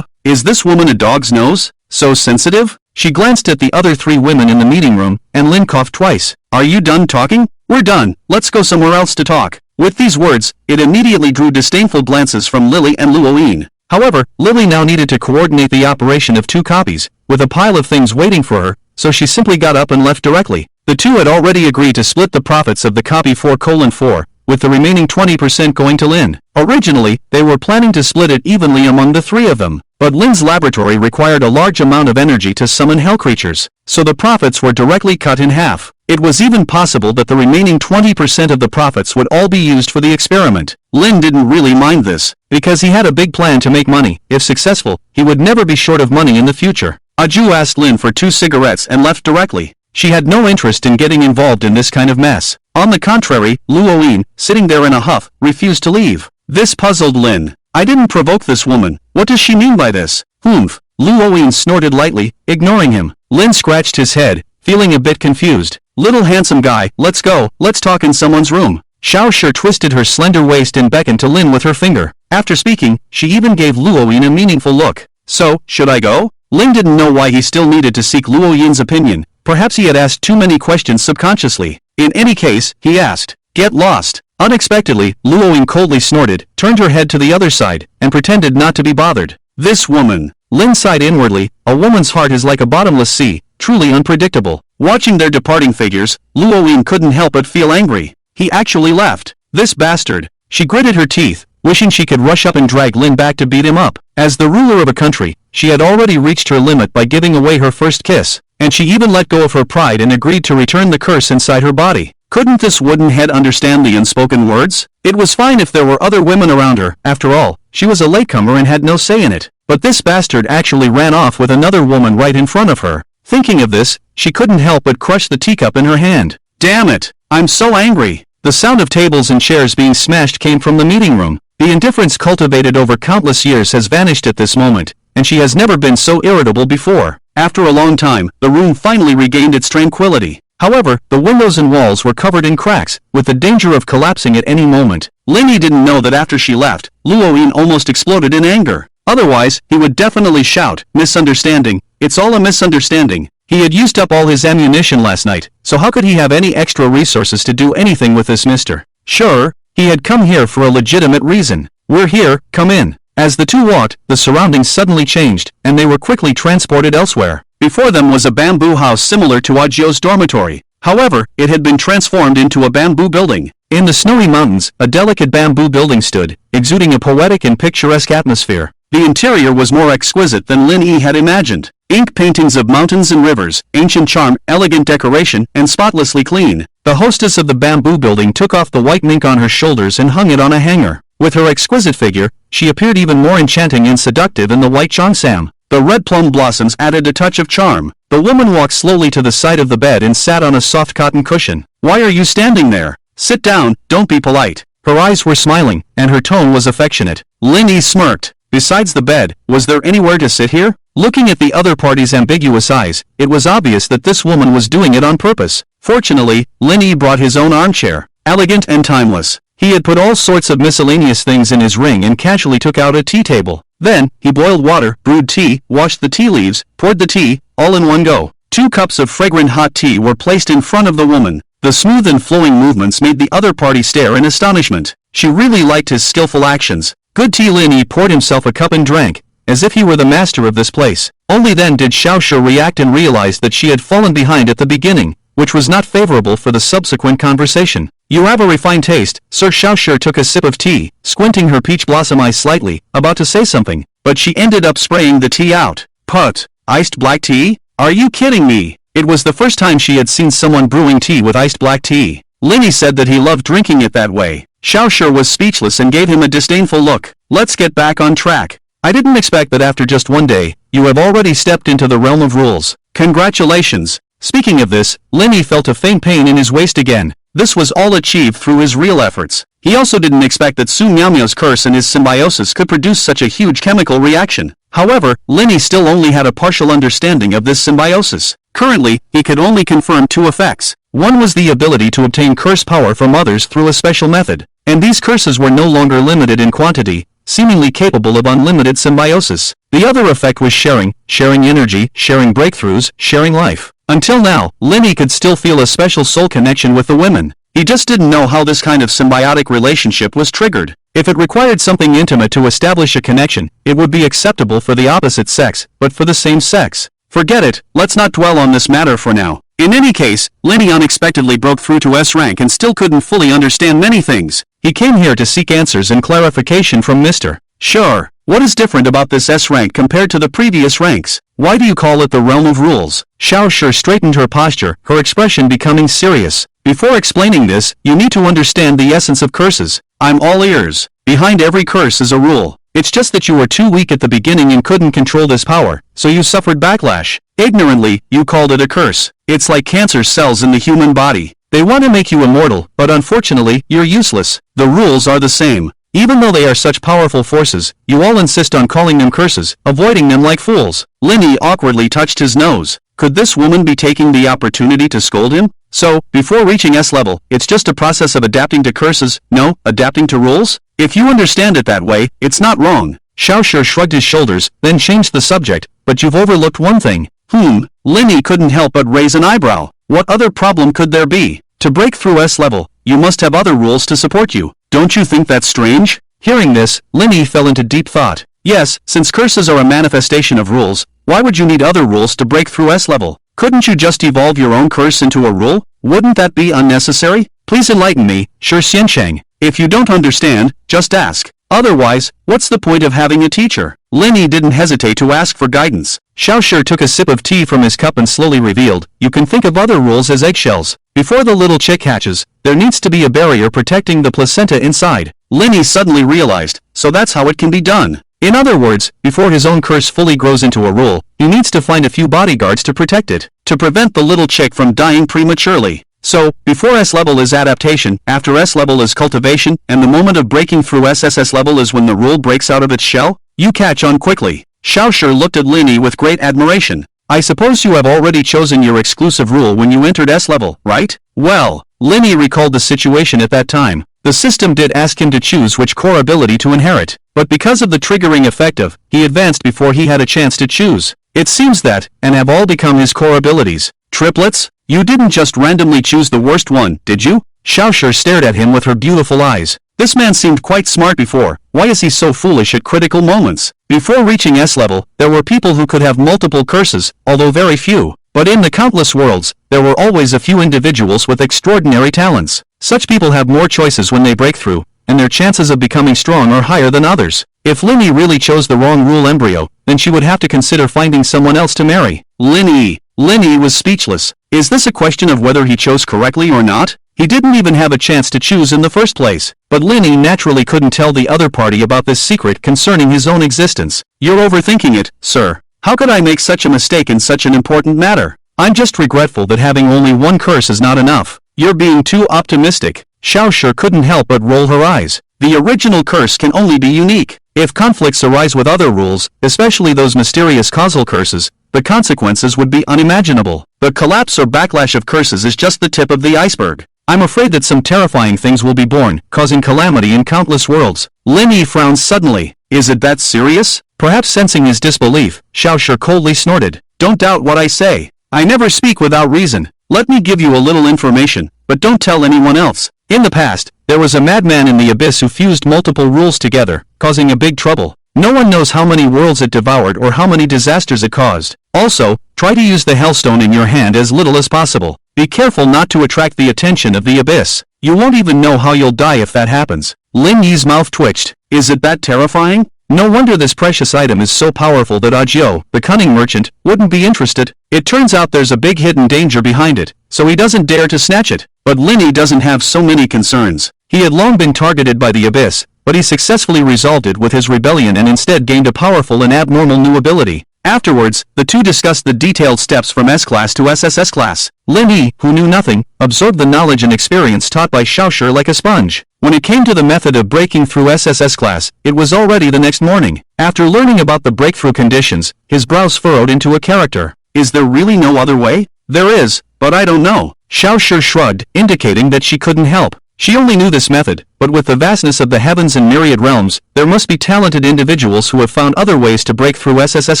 Is this woman a dog's nose? So sensitive? She glanced at the other 3 women in the meeting room, and Lin coughed twice. "Are you done talking?" "We're done. Let's go somewhere else to talk." With these words, it immediately drew disdainful glances from Lily and Luoyin. However, Lily now needed to coordinate the operation of 2 copies, with a pile of things waiting for her, so she simply got up and left directly. The 2 had already agreed to split the profits of the copy 4:4, with the remaining 20% going to Lin. Originally, they were planning to split it evenly among the 3 of them, but Lin's laboratory required a large amount of energy to summon hell creatures, so the profits were directly cut in half. It was even possible that the remaining 20% of the profits would all be used for the experiment. Lin didn't really mind this, because he had a big plan to make money. If successful, he would never be short of money in the future. Aju asked Lin for 2 cigarettes and left directly. She had no interest in getting involved in this kind of mess. On the contrary, Luoyin, sitting there in a huff, refused to leave. This puzzled Lin. "I didn't provoke this woman. What does she mean by this?" "Humph." Luoyin snorted lightly, ignoring him. Lin scratched his head, feeling a bit confused. "Little handsome guy, let's go. Let's talk in someone's room." Xiao Shi twisted her slender waist and beckoned to Lin with her finger. After speaking, she even gave Luoyin a meaningful look. "So, should I go?" Lin didn't know why he still needed to seek Luoyin's opinion. Perhaps he had asked too many questions subconsciously. In any case, he asked, "Get lost." Unexpectedly, Luoyin coldly snorted, turned her head to the other side, and pretended not to be bothered. "This woman." Lin sighed inwardly. A woman's heart is like a bottomless sea, truly unpredictable. Watching their departing figures, Luoyin couldn't help but feel angry. He actually left. This bastard. She gritted her teeth, wishing she could rush up and drag Lin back to beat him up. As the ruler of a country, she had already reached her limit by giving away her first kiss, and she even let go of her pride and agreed to return the curse inside her body. Couldn't this wooden head understand the unspoken words? It was fine if there were other women around her. After all, she was a latecomer and had no say in it. But this bastard actually ran off with another woman right in front of her. Thinking of this, she couldn't help but crush the teacup in her hand. "Damn it! I'm so angry!" The sound of tables and chairs being smashed came from the meeting room. The indifference cultivated over countless years has vanished at this moment, and she has never been so irritable before. After a long time, the room finally regained its tranquility. However, the windows and walls were covered in cracks, with the danger of collapsing at any moment. Linny didn't know that after she left, Luoyin almost exploded in anger. Otherwise, he would definitely shout, "Misunderstanding, it's all a misunderstanding." He had used up all his ammunition last night, so how could he have any extra resources to do anything with this mister? Sure, he had come here for a legitimate reason. "We're here, come in." As the 2 walked, the surroundings suddenly changed, and they were quickly transported elsewhere. Before them was a bamboo house similar to Ajio's dormitory. However, it had been transformed into a bamboo building. In the snowy mountains, a delicate bamboo building stood, exuding a poetic and picturesque atmosphere. The interior was more exquisite than Lin Yi had imagined. Ink paintings of mountains and rivers, ancient charm, elegant decoration, and spotlessly clean. The hostess of the bamboo building took off the white mink on her shoulders and hung it on a hanger. With her exquisite figure, she appeared even more enchanting and seductive in the white cheongsam. The red plum blossoms added a touch of charm. The woman walked slowly to the side of the bed and sat on a soft cotton cushion. "Why are you standing there? Sit down, don't be polite." Her eyes were smiling, and her tone was affectionate. Lin Yi smirked. Besides the bed, was there anywhere to sit here? Looking at the other party's ambiguous eyes, it was obvious that this woman was doing it on purpose. Fortunately, Lin Yi brought his own armchair, elegant and timeless. He had put all sorts of miscellaneous things in his ring and casually took out a tea table. Then, he boiled water, brewed tea, washed the tea leaves, poured the tea, all in one go. 2 cups of fragrant hot tea were placed in front of the woman. The smooth and flowing movements made the other party stare in astonishment. She really liked his skillful actions. Good tea. Lin Yi poured himself a cup and drank, as if he were the master of this place. Only then did Xiao Shi react and realize that she had fallen behind at the beginning, which was not favorable for the subsequent conversation. "You have a refined taste," Sir Xiao Shi took a sip of tea, squinting her peach blossom eyes slightly, about to say something, but she ended up spraying the tea out. "Put, iced black tea? Are you kidding me?" It was the first time she had seen someone brewing tea with iced black tea. Lin Yi said that he loved drinking it that way. Xiao Shi was speechless and gave him a disdainful look. "Let's get back on track. I didn't expect that after just one day, you have already stepped into the realm of rules. Congratulations." Speaking of this, Lin Yi felt a faint pain in his waist again. This was all achieved through his real efforts. He also didn't expect that Su Miaomiao's curse and his symbiosis could produce such a huge chemical reaction. However, Lin Yi still only had a partial understanding of this symbiosis. Currently, he could only confirm 2 effects. One was the ability to obtain curse power from others through a special method, and these curses were no longer limited in quantity, seemingly capable of unlimited symbiosis. The other effect was sharing energy, sharing breakthroughs, sharing life. Until now, Lin Yi could still feel a special soul connection with the women. He just didn't know how this kind of symbiotic relationship was triggered. If it required something intimate to establish a connection, it would be acceptable for the opposite sex, but for the same sex, forget it. Let's not dwell on this matter for now. In any case, Lin Yi unexpectedly broke through to S rank and still couldn't fully understand many things. He came here to seek answers and clarification from Mr. Sure. What is different about this S rank compared to the previous ranks? Why do you call it the realm of rules? Xiao Shi straightened her posture, her expression becoming serious. Before explaining this, you need to understand the essence of curses. I'm all ears. Behind every curse is a rule. It's just that you were too weak at the beginning and couldn't control this power, so you suffered backlash. Ignorantly, you called it a curse. It's like cancer cells in the human body. They want to make you immortal, but unfortunately, you're useless. The rules are the same. Even though they are such powerful forces, you all insist on calling them curses, avoiding them like fools. Lin Yi awkwardly touched his nose. Could this woman be taking the opportunity to scold him? So, before reaching S level, it's just a process of adapting to curses, no, adapting to rules? If you understand it that way, it's not wrong. Xiao Shi shrugged his shoulders, then changed the subject. But you've overlooked one thing. Lin Yi couldn't help but raise an eyebrow. What other problem could there be? To break through S level, you must have other rules to support you. Don't you think that's strange? Hearing this, Lin Yi fell into deep thought. Yes, since curses are a manifestation of rules, why would you need other rules to break through S level? Couldn't you just evolve your own curse into a rule? Wouldn't that be unnecessary? Please enlighten me, Shi Xiancheng. If you don't understand, just ask. Otherwise, what's the point of having a teacher? Lin Yi didn't hesitate to ask for guidance. Xiao Shi took a sip of tea from his cup and slowly revealed, you can think of other rules as eggshells. Before the little chick hatches, there needs to be a barrier protecting the placenta inside. Lin Yi suddenly realized, so that's how it can be done. In other words, before his own curse fully grows into a rule, he needs to find a few bodyguards to protect it, to prevent the little chick from dying prematurely. So, before S level is adaptation, after S level is cultivation, and the moment of breaking through SS level is when the rule breaks out of its shell? You catch on quickly. Xiao Shi looked at Lin Yi with great admiration. I suppose you have already chosen your exclusive rule when you entered S level, right? Well, Lin Yi recalled the situation at that time. The system did ask him to choose which core ability to inherit, but because of the triggering effect of, he advanced before he had a chance to choose. It seems that, and have all become his core abilities. Triplets? You didn't just randomly choose the worst one, did you? Xiao Shi stared at him with her beautiful eyes. This man seemed quite smart before. Why is he so foolish at critical moments? Before reaching S level, there were people who could have multiple curses, although very few. But in the countless worlds, there were always a few individuals with extraordinary talents. Such people have more choices when they break through, and their chances of becoming strong are higher than others. If Linny really chose the wrong rule embryo, then she would have to consider finding someone else to marry. Linny was speechless. Is this a question of whether he chose correctly or not? He didn't even have a chance to choose in the first place. But Linny naturally couldn't tell the other party about this secret concerning his own existence. You're overthinking it, sir. How could I make such a mistake in such an important matter? I'm just regretful that having only one curse is not enough. You're being too optimistic. Xiaoshi couldn't help but roll her eyes. The original curse can only be unique. If conflicts arise with other rules, especially those mysterious causal curses, the consequences would be unimaginable. The collapse or backlash of curses is just the tip of the iceberg. I'm afraid that some terrifying things will be born, causing calamity in countless worlds. Linny frowned suddenly. Is it that serious? Perhaps sensing his disbelief, Xiaoshi coldly snorted. Don't doubt what I say. I never speak without reason. Let me give you a little information, but don't tell anyone else. In the past, there was a madman in the abyss who fused multiple rules together, causing a big trouble. No one knows how many worlds it devoured or how many disasters it caused. Also, try to use the Hellstone in your hand as little as possible. Be careful not to attract the attention of the abyss. You won't even know how you'll die if that happens. Lin Yi's mouth twitched. Is it that terrifying? No wonder this precious item is so powerful that Ajio, the cunning merchant, wouldn't be interested. It turns out there's a big hidden danger behind it, so he doesn't dare to snatch it. But Linny doesn't have so many concerns. He had long been targeted by the abyss, but he successfully resolved it with his rebellion and instead gained a powerful and abnormal new ability. Afterwards, the two discussed the detailed steps from S-Class to SSS Class. Lin Yi, who knew nothing, absorbed the knowledge and experience taught by Xiaoshi like a sponge. When it came to the method of breaking through SSS Class, it was already the next morning. After learning about the breakthrough conditions, his brows furrowed into a character. Is there really no other way? There is, but I don't know. Xiaoshi shrugged, indicating that she couldn't help. She only knew this method, but with the vastness of the heavens and myriad realms, there must be talented individuals who have found other ways to break through SSS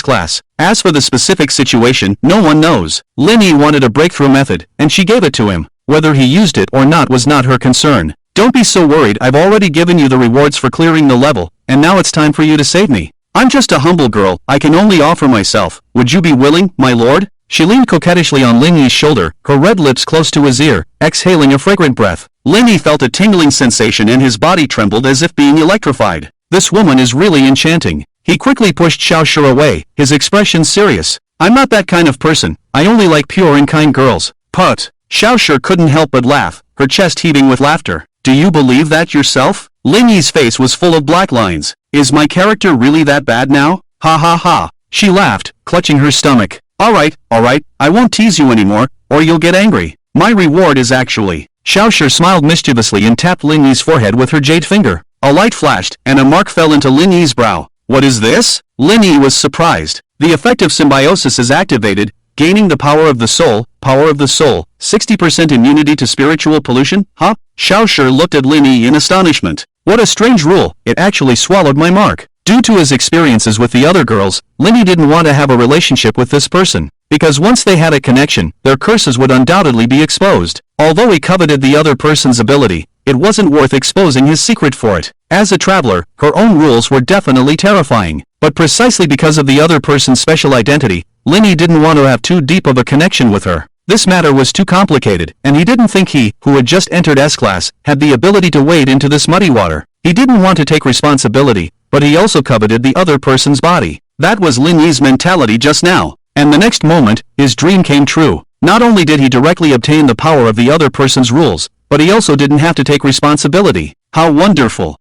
Class. As for the specific situation, no one knows. Lin Yi wanted a breakthrough method, and she gave it to him. Whether he used it or not was not her concern. Don't be so worried, I've already given you the rewards for clearing the level, and now it's time for you to save me. I'm just a humble girl, I can only offer myself. Would you be willing, my lord? She leaned coquettishly on Lin Yi's shoulder, her red lips close to his ear, exhaling a fragrant breath. Lin Yi felt a tingling sensation and his body trembled as if being electrified. This woman is really enchanting. He quickly pushed Xiaoshi away, his expression serious. I'm not that kind of person, I only like pure and kind girls. Put. Xiaoshi couldn't help but laugh, her chest heaving with laughter. Do you believe that yourself? Lin Yi's face was full of black lines. Is my character really that bad now? Ha ha ha. She laughed, clutching her stomach. Alright, I won't tease you anymore, or you'll get angry. My reward is actually... Xiaoshi smiled mischievously and tapped Lin Yi's forehead with her jade finger. A light flashed, and a mark fell into Lin Yi's brow. What is this? Lin Yi was surprised. The effect of symbiosis is activated, gaining the power of the soul, 60% immunity to spiritual pollution, huh? Xiaoshi looked at Lin Yi in astonishment. What a strange rule, it actually swallowed my mark. Due to his experiences with the other girls, Lin Yi didn't want to have a relationship with this person, because once they had a connection, their curses would undoubtedly be exposed. Although he coveted the other person's ability, it wasn't worth exposing his secret for it. As a traveler, her own rules were definitely terrifying. But precisely because of the other person's special identity, Lin Yi didn't want to have too deep of a connection with her. This matter was too complicated, and he didn't think he, who had just entered S-Class, had the ability to wade into this muddy water. He didn't want to take responsibility, but he also coveted the other person's body. That was Lin Yi's mentality just now. And the next moment, his dream came true. Not only did he directly obtain the power of the other person's rules, but he also didn't have to take responsibility. How wonderful.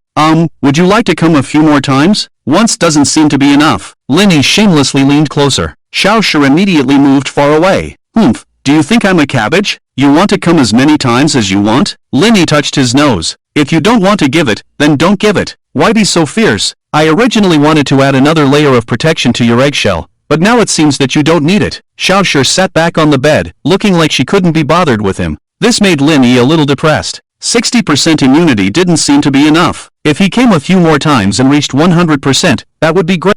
Would you like to come a few more times? Once doesn't seem to be enough. Lin Yi shamelessly leaned closer. Xiaoshi immediately moved far away. Humph, do you think I'm a cabbage? You want to come as many times as you want? Lin Yi touched his nose. If you don't want to give it, then don't give it. Why be so fierce? I originally wanted to add another layer of protection to your eggshell, but now it seems that you don't need it. Xiaoshi sat back on the bed, looking like she couldn't be bothered with him. This made Lin Yi a little depressed. 60% immunity didn't seem to be enough. If he came a few more times and reached 100%, that would be great.